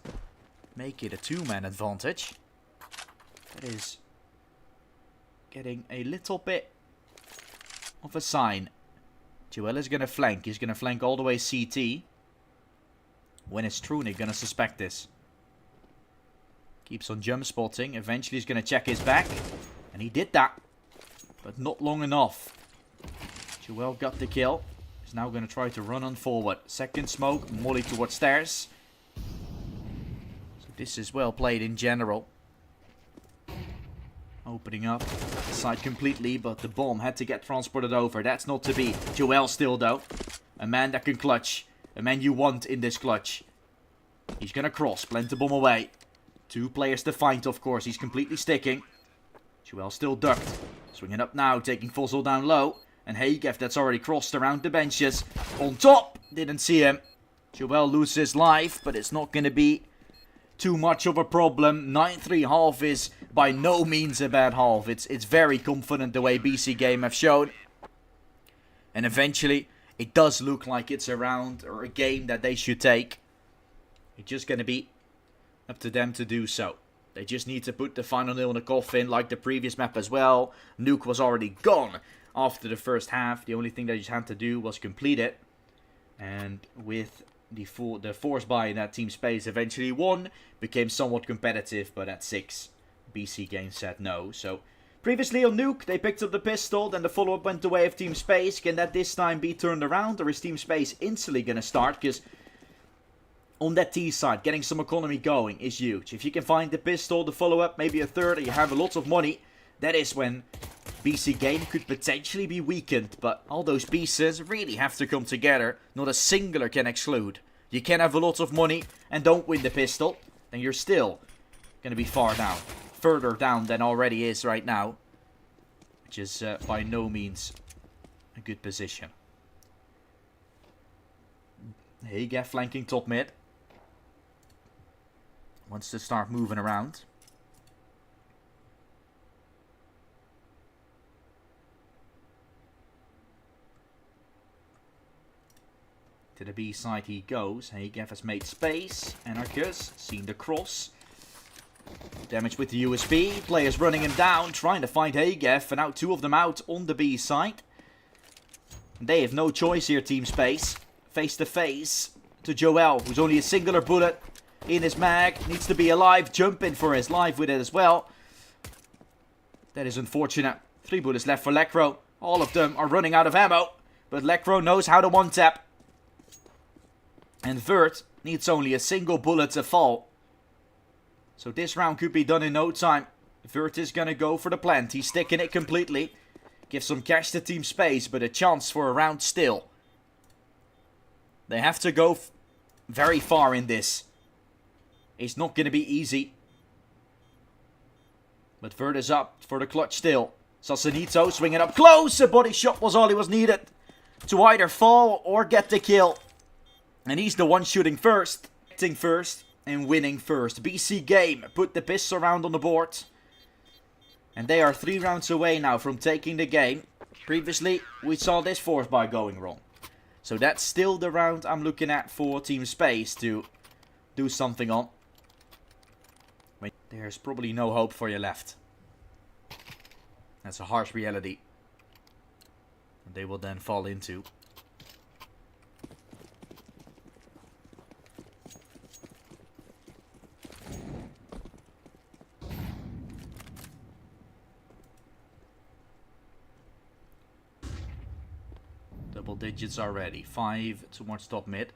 make it a 2-man advantage. That is getting a little bit of a sign. Joel is going to flank. He's going to flank all the way CT. When is Trunic going to suspect this? Keeps on jump spotting. Eventually he's going to check his back. And he did that. But not long enough. Joel got the kill. He's now going to try to run on forward. Second smoke. Molly towards stairs. So this is well played in general. Opening up the side completely. But the bomb had to get transported over. That's not to be. Joel still though. A man that can clutch. A man you want in this clutch. He's going to cross. Plant the bomb away. 2 players to find, of course. He's completely sticking. Joel still ducked. Swinging up now, taking Fossil down low. And Hagef, that's already crossed around the benches. On top, didn't see him. Joel loses life, but it's not going to be too much of a problem. 9-3 half is by no means a bad half. It's very confident the way BC Game have shown. And eventually, it does look like it's a round or a game that they should take. It's just going to be up to them to do so. They just need to put the final nail in the coffin like the previous map as well. Nuke was already gone after the first half. The only thing they just had to do was complete it. And with the force buy that Team Space eventually won, became somewhat competitive, but at 6, BC Game said no. So previously on Nuke, they picked up the pistol, then the follow-up went the way of Team Space. Can that this time be turned around, or is Team Space instantly going to start? Because on that T side, getting some economy going is huge. If you can find the pistol, the follow-up, maybe a third, and you have a lot of money, that is when BC Game could potentially be weakened. But all those pieces really have to come together. Not a singular can exclude. You can have a lot of money and don't win the pistol, then you're still going to be far down. Further down than already is right now. Which is by no means a good position. Hagef flanking top mid. Wants to start moving around. To the B side he goes. Hagef has made space. Anarchus seen the cross. Damage with the USB. Players running him down. Trying to find Hagef. And now 2 of them out on the B side. They have no choice here, Team Space. Face to face to Joel, who's only a singular bullet in his mag. Needs to be alive. Jumping for his life with it as well. That is unfortunate. 3 bullets left for Lekro. All of them are running out of ammo. But Lekro knows how to one-tap. And Vert needs only a single bullet to fall. So this round could be done in no time. Vert is going to go for the plant. He's sticking it completely. Gives some cash to Team Space, but a chance for a round still. They have to go very far in this. It's not going to be easy. But Vert is up for the clutch still. Sasanito swinging up close. A body shot was all he was needed to either fall or get the kill. And he's the one shooting first. Hitting first and winning first. BC Game put the pistol round on the board. And they are 3 rounds away now from taking the game. Previously, we saw this force buy going wrong. So that's still the round I'm looking at for Team Space to do something on. Wait, there's probably no hope for you left. That's a harsh reality. And they will then fall into. Double digits already. 5 towards top mid.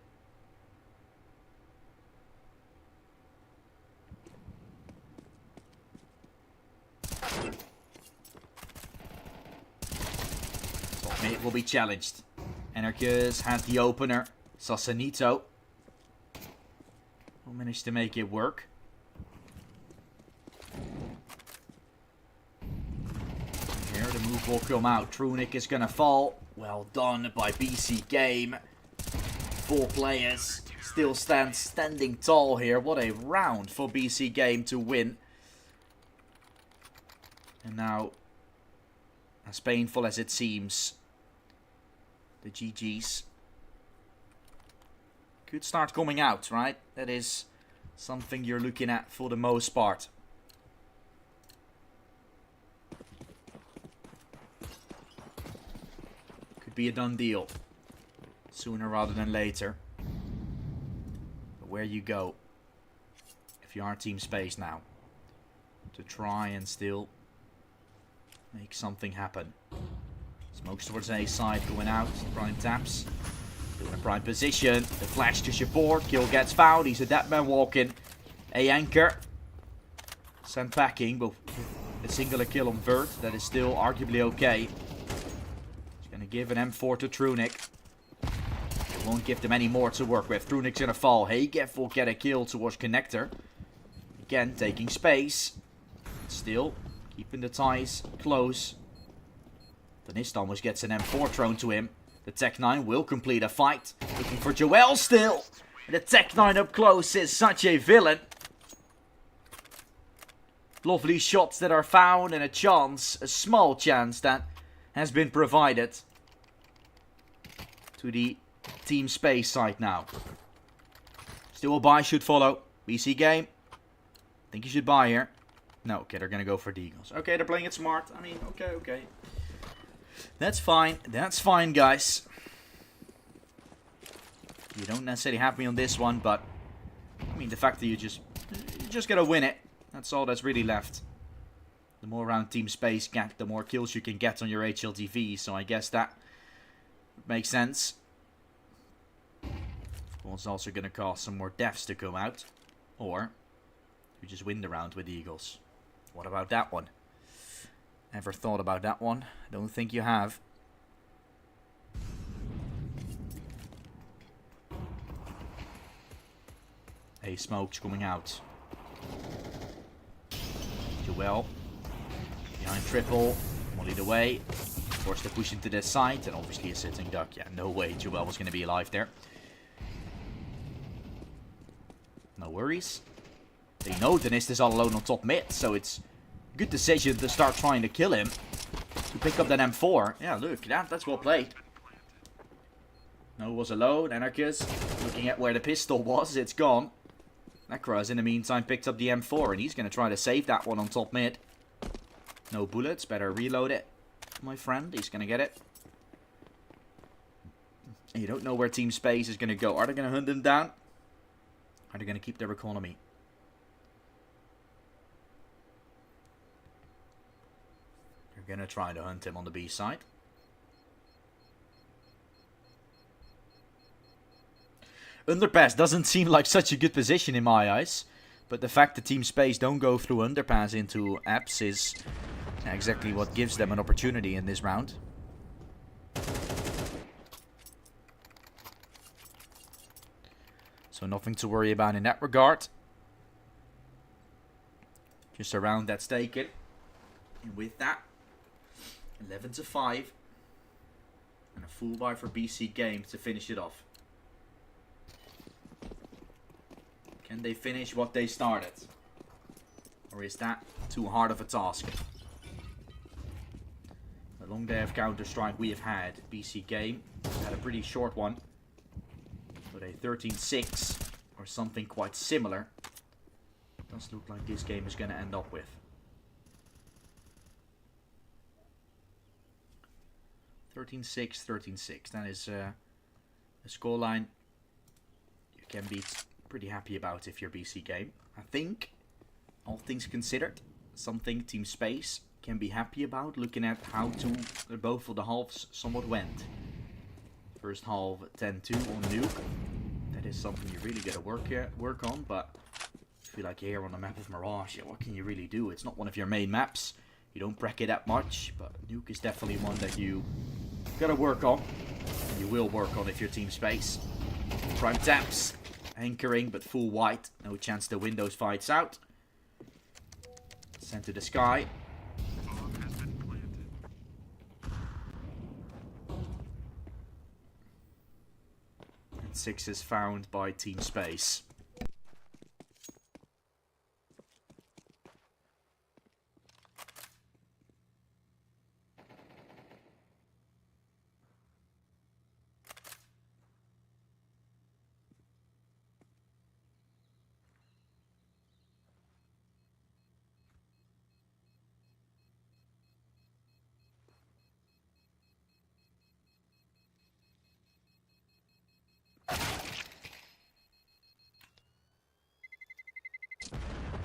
Top mid will be challenged. Anarchus had the opener. Sasanito will manage to make it work. Here the move will come out. Trunic is gonna fall. Well done by BC Game. 4 players still standing tall here. What a round for BC Game to win. And now, as painful as it seems, the GGs could start coming out, right? That is something you're looking at for the most part. Could be a done deal. Sooner rather than later. But where you go, if you are Team Space now, to try and still make something happen. Smokes towards A side, going out. Prime taps. Doing a prime position. The flash to support. Kill gets found. He's a dead man walking. A anchor. Sent packing, but a singular kill on Vert. That is still arguably okay. He's going to give an M4 to Trunic. It won't give them any more to work with. Trunic's going to fall. Hegef will get a kill towards Connector. Again, taking space. Still keeping the ties close. Danist almost gets an M4 thrown to him. The Tech-9 will complete a fight. Looking for Joel still. And the Tech-9 up close is such a villain. Lovely shots that are found and a chance, a small chance that has been provided to the Team Space side now. Still a buy should follow. BC Game. Think you should buy here. No, okay, they're going to go for Deagles. Okay, they're playing it smart. I mean, okay. That's fine. That's fine, guys. You don't necessarily have me on this one, but I mean, the fact that you just got to win it. That's all that's really left. The more around Team Space get, the more kills you can get on your HLTV. So I guess that makes sense. Well, it's also going to cost some more deaths to come out. Or you just win the round with the Eagles. What about that one? Ever thought about that one? Don't think you have. A smoke's coming out. Joel. Behind triple. Mollied away. Forced to push into this side. And obviously a sitting duck. Yeah, no way Joel was going to be alive there. No worries. They know Danist is all alone on top mid, so it's a good decision to start trying to kill him. To pick up that M4. Yeah, look, that's well played. No was alone. Anarchus looking at where the pistol was. It's gone. Necros, in the meantime, picked up the M4, and he's going to try to save that one on top mid. No bullets. Better reload it, my friend. He's going to get it. And you don't know where Team Space is going to go. Are they going to hunt him down? Are they going to keep their economy? They're going to try to hunt him on the B side. Underpass doesn't seem like such a good position in my eyes. But the fact that Team Space don't go through underpass into apps is exactly what gives them an opportunity in this round. So nothing to worry about in that regard. Just a round that's taken. And with that, 11-5. And a full buy for BC Game to finish it off. Can they finish what they started? Or is that too hard of a task? The long day of Counter-Strike we have had. BC Game had a pretty short one. But a 13-6 or something quite similar. Does look like this game is going to end up with. 13-6, 13-6. That is a scoreline you can be pretty happy about if you're BC Game. I think, all things considered, something Team Space can be happy about looking at how both of the halves somewhat went. First half 10-2 on Nuke. That is something you really gotta work on, but I feel like here on the map of Mirage, yeah, what can you really do? It's not one of your main maps. You don't break it that much, but Nuke is definitely one that you gotta work on. And you will work on if you're team space. Prime taps, anchoring, but full white. No chance the windows fights out. Sent to the sky. And 6 is found by team space.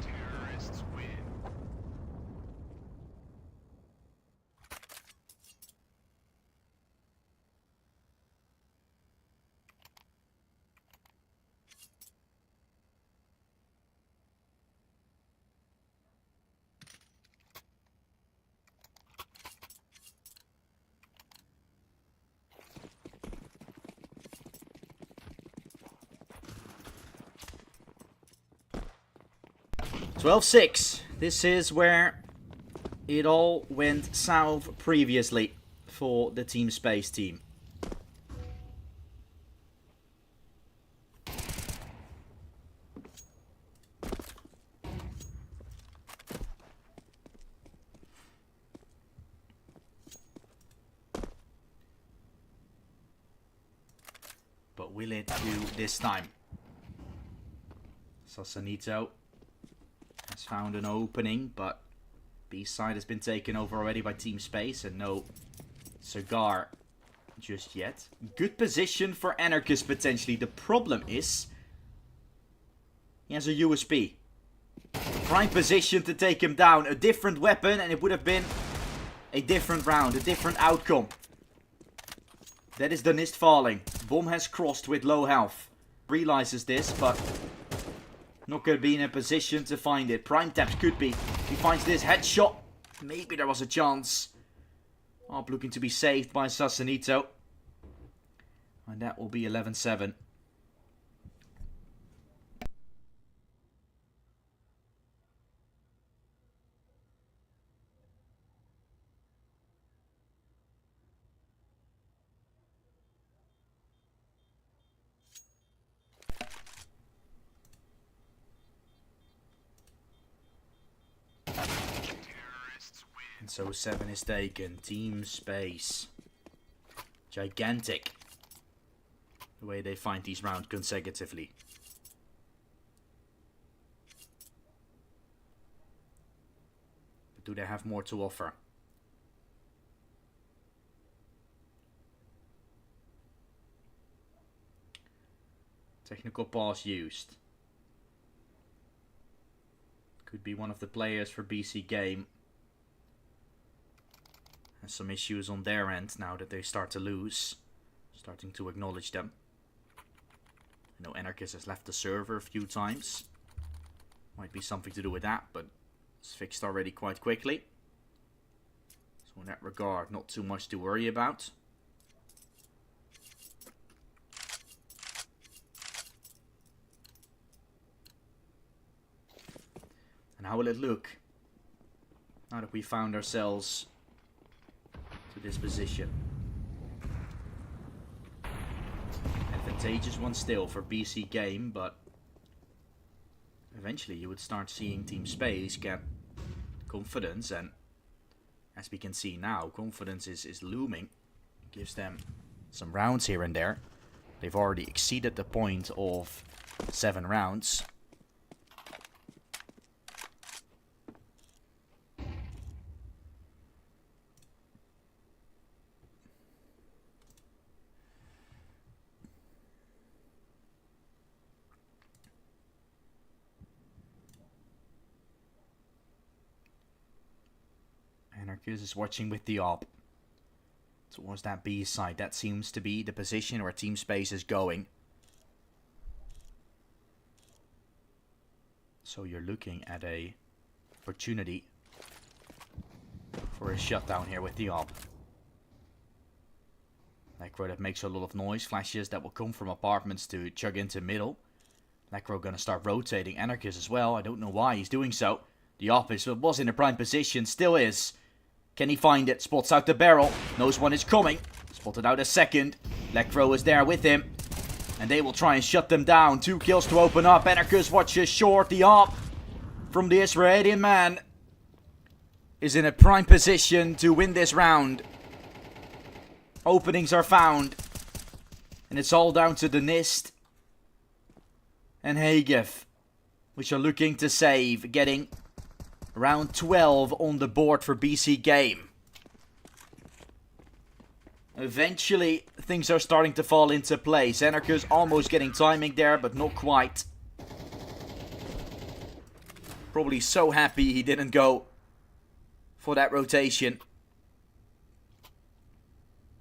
Terrorists win. "12-6. This is where it all went south previously for the Team Space team. But will it do this time? Sasanito has found an opening, but B side has been taken over already by Team Space, and no cigar just yet. Good position for Anarchist potentially. The problem is he has a USP. Prime position to take him down. A different weapon and it would have been a different round, a different outcome. That is the Nist falling. Bomb has crossed with low health. Realizes this, but not going to be in a position to find it. Prime taps could be. He finds this headshot. Maybe there was a chance. Up looking to be saved by Sasanito. And that will be 11-7. And so 7 is taken. Team Space. Gigantic. The way they find these rounds consecutively. But do they have more to offer? Technical pause used. Could be one of the players for BC Game. Has some issues on their end now that they start to lose. Starting to acknowledge them. I know Anarchist has left the server a few times. Might be something to do with that, but it's fixed already quite quickly. So in that regard, not too much to worry about. And how will it look now that we found ourselves to this position? Advantageous one still for BC Game, but eventually you would start seeing Team Space get confidence, and as we can see now, confidence is looming. It gives them some rounds here and there. They've already exceeded the point of 7 rounds. Anarchist is watching with the op. towards that B side. That seems to be the position where Team Space is going. So you're looking at a opportunity for a shutdown here with the op. Necro that makes a lot of noise. Flashes that will come from apartments to chug into middle. Necro gonna start rotating. Anarchist as well. I don't know why he's doing so. The op was in a prime position. Still is. Can he find it? Spots out the barrel. Knows one is coming. Spotted out a second. Necro is there with him. And they will try and shut them down. 2 kills to open up. Anarchist watches short. The op from the Israeli man is in a prime position to win this round. Openings are found. And it's all down to the NIST and Hagef, which are looking to save. Getting round 12 on the board for BC Game. Eventually, things are starting to fall into place. Anarchist almost getting timing there, but not quite. Probably so happy he didn't go for that rotation.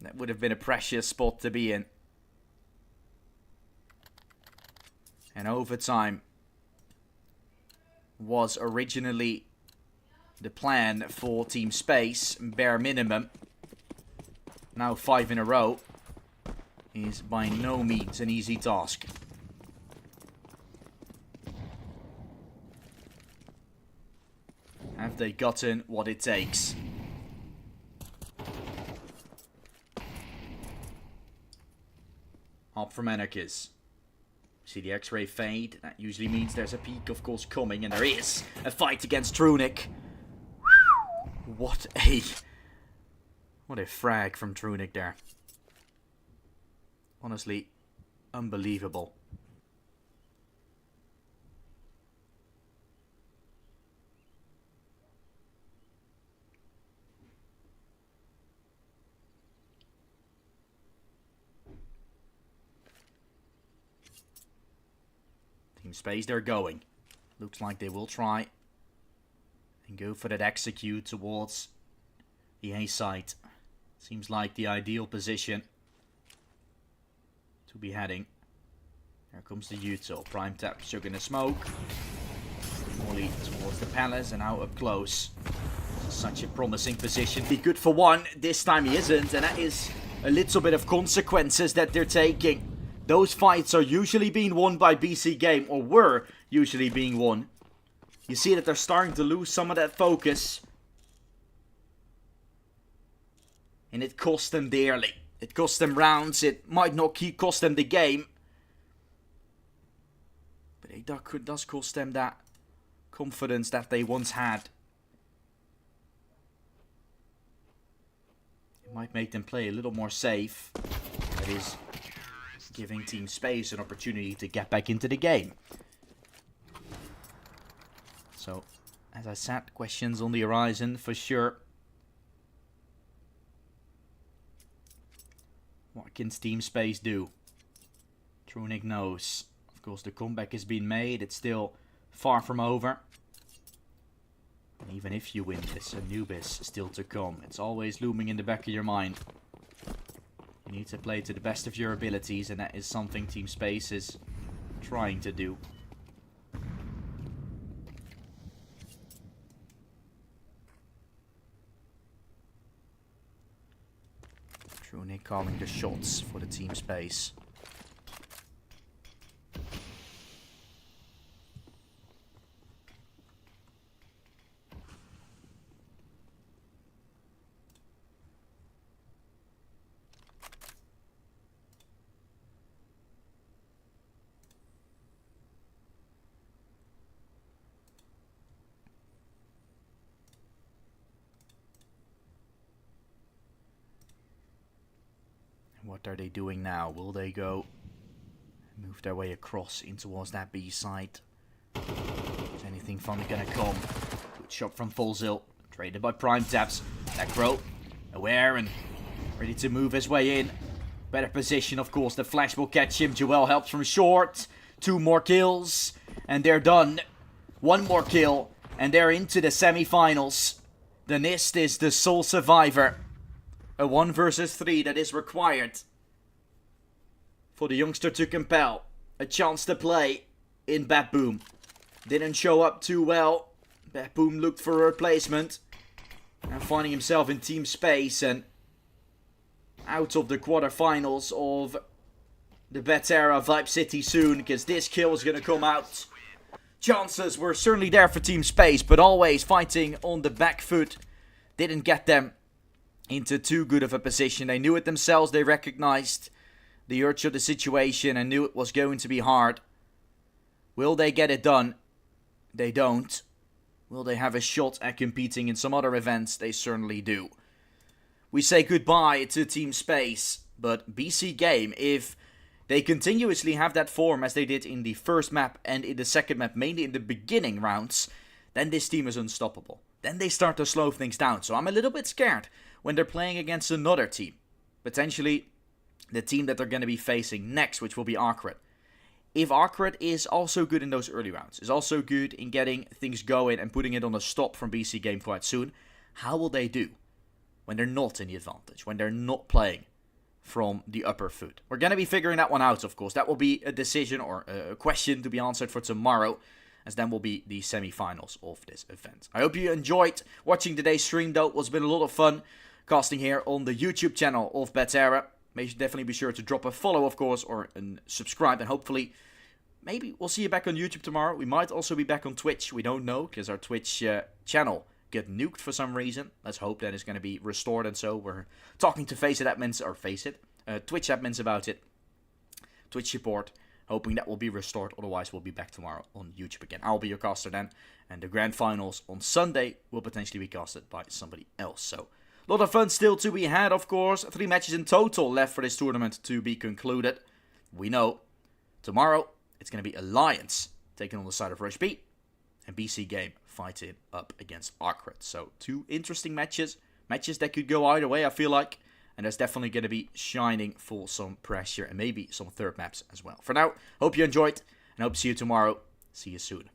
That would have been a precious spot to be in. And overtime was originally the plan for Team Space, bare minimum. Now 5 in a row is by no means an easy task. Have they gotten what it takes? Up from Anarchist. See the X-ray fade. That usually means there's a peak, of course, coming. And there is a fight against Trunic. What a frag from Trunic there. Honestly, unbelievable. Team Space, they're going. Looks like they will try and go for that execute towards the A site. Seems like the ideal position to be heading. Here comes the util. Prime taps are gonna smoke. Molly towards the palace and out up close. Such a promising position. Be good for one. This time he isn't, and that is a little bit of consequences that they're taking. Those fights are usually being won by BC Game, or were usually being won. You see that they're starting to lose some of that focus. And it cost them dearly. It cost them rounds. It might not cost them the game. But it does cost them that confidence that they once had. It might make them play a little more safe. That is giving Team Space an opportunity to get back into the game. So, as I said, questions on the horizon for sure. What can Team Space do? Trunic knows. Of course, the comeback has been made. It's still far from over. And even if you win this, Anubis still to come. It's always looming in the back of your mind. You need to play to the best of your abilities, and that is something Team Space is trying to do. Trunic calling the shots for the Team Space. What are they doing now? Will they go move their way across in towards that B side? Is anything funny gonna come? Good shot from Fulzil. Traded by Prime Taps. Necro aware and ready to move his way in. Better position, of course. The flash will catch him. Joel helps from short. 2 more kills. And they're done. 1 more kill. And they're into the semi-finals. The NIST is the sole survivor A 1 versus 3 that is required for the youngster to compel a chance to play in Bad Boom. Didn't show up too well. Bad Boom looked for a replacement. And finding himself in team space and out of the quarterfinals of the Betera Vibe City soon, because this kill is going to come out. Chances were certainly there for team space, but always fighting on the back foot. Didn't get them into too good of a position. They knew it themselves. They recognized the urge of the situation and knew it was going to be hard. Will they get it done? They don't. Will they have a shot at competing in some other events? They certainly do. We say goodbye to Team Space, but BC Game, if they continuously have that form as they did in the first map and in the second map, mainly in the beginning rounds, then this team is unstoppable. Then they start to slow things down. So I'm a little bit scared when they're playing against another team. Potentially the team that they're going to be facing next, which will be Arcred. If Arcred is also good in those early rounds, is also good in getting things going and putting it on a stop from BC Game quite soon, how will they do when they're not in the advantage, when they're not playing from the upper foot? We're going to be figuring that one out, of course. That will be a decision or a question to be answered for tomorrow, as then will be the semi-finals of this event. I hope you enjoyed watching today's stream, though. It's been a lot of fun casting here on the YouTube channel of Betera. Definitely be sure to drop a follow, of course, or subscribe, and hopefully, maybe we'll see you back on YouTube tomorrow. We might also be back on Twitch. We don't know, because our Twitch channel got nuked for some reason. Let's hope that it's going to be restored, and so we're talking to Twitch admins about it. Twitch support, hoping that will be restored. Otherwise, we'll be back tomorrow on YouTube again. I'll be your caster then, and the grand finals on Sunday will potentially be casted by somebody else. So, a lot of fun still to be had, of course. 3 matches in total left for this tournament to be concluded. We know tomorrow it's going to be Alliance taking on the side of Rush B, and BC Game fighting up against Arcred. So 2 interesting matches that could go either way, I feel like, and there's definitely going to be shining for some pressure and maybe some third maps as well. For now, hope you enjoyed, and hope to see you tomorrow. See you soon.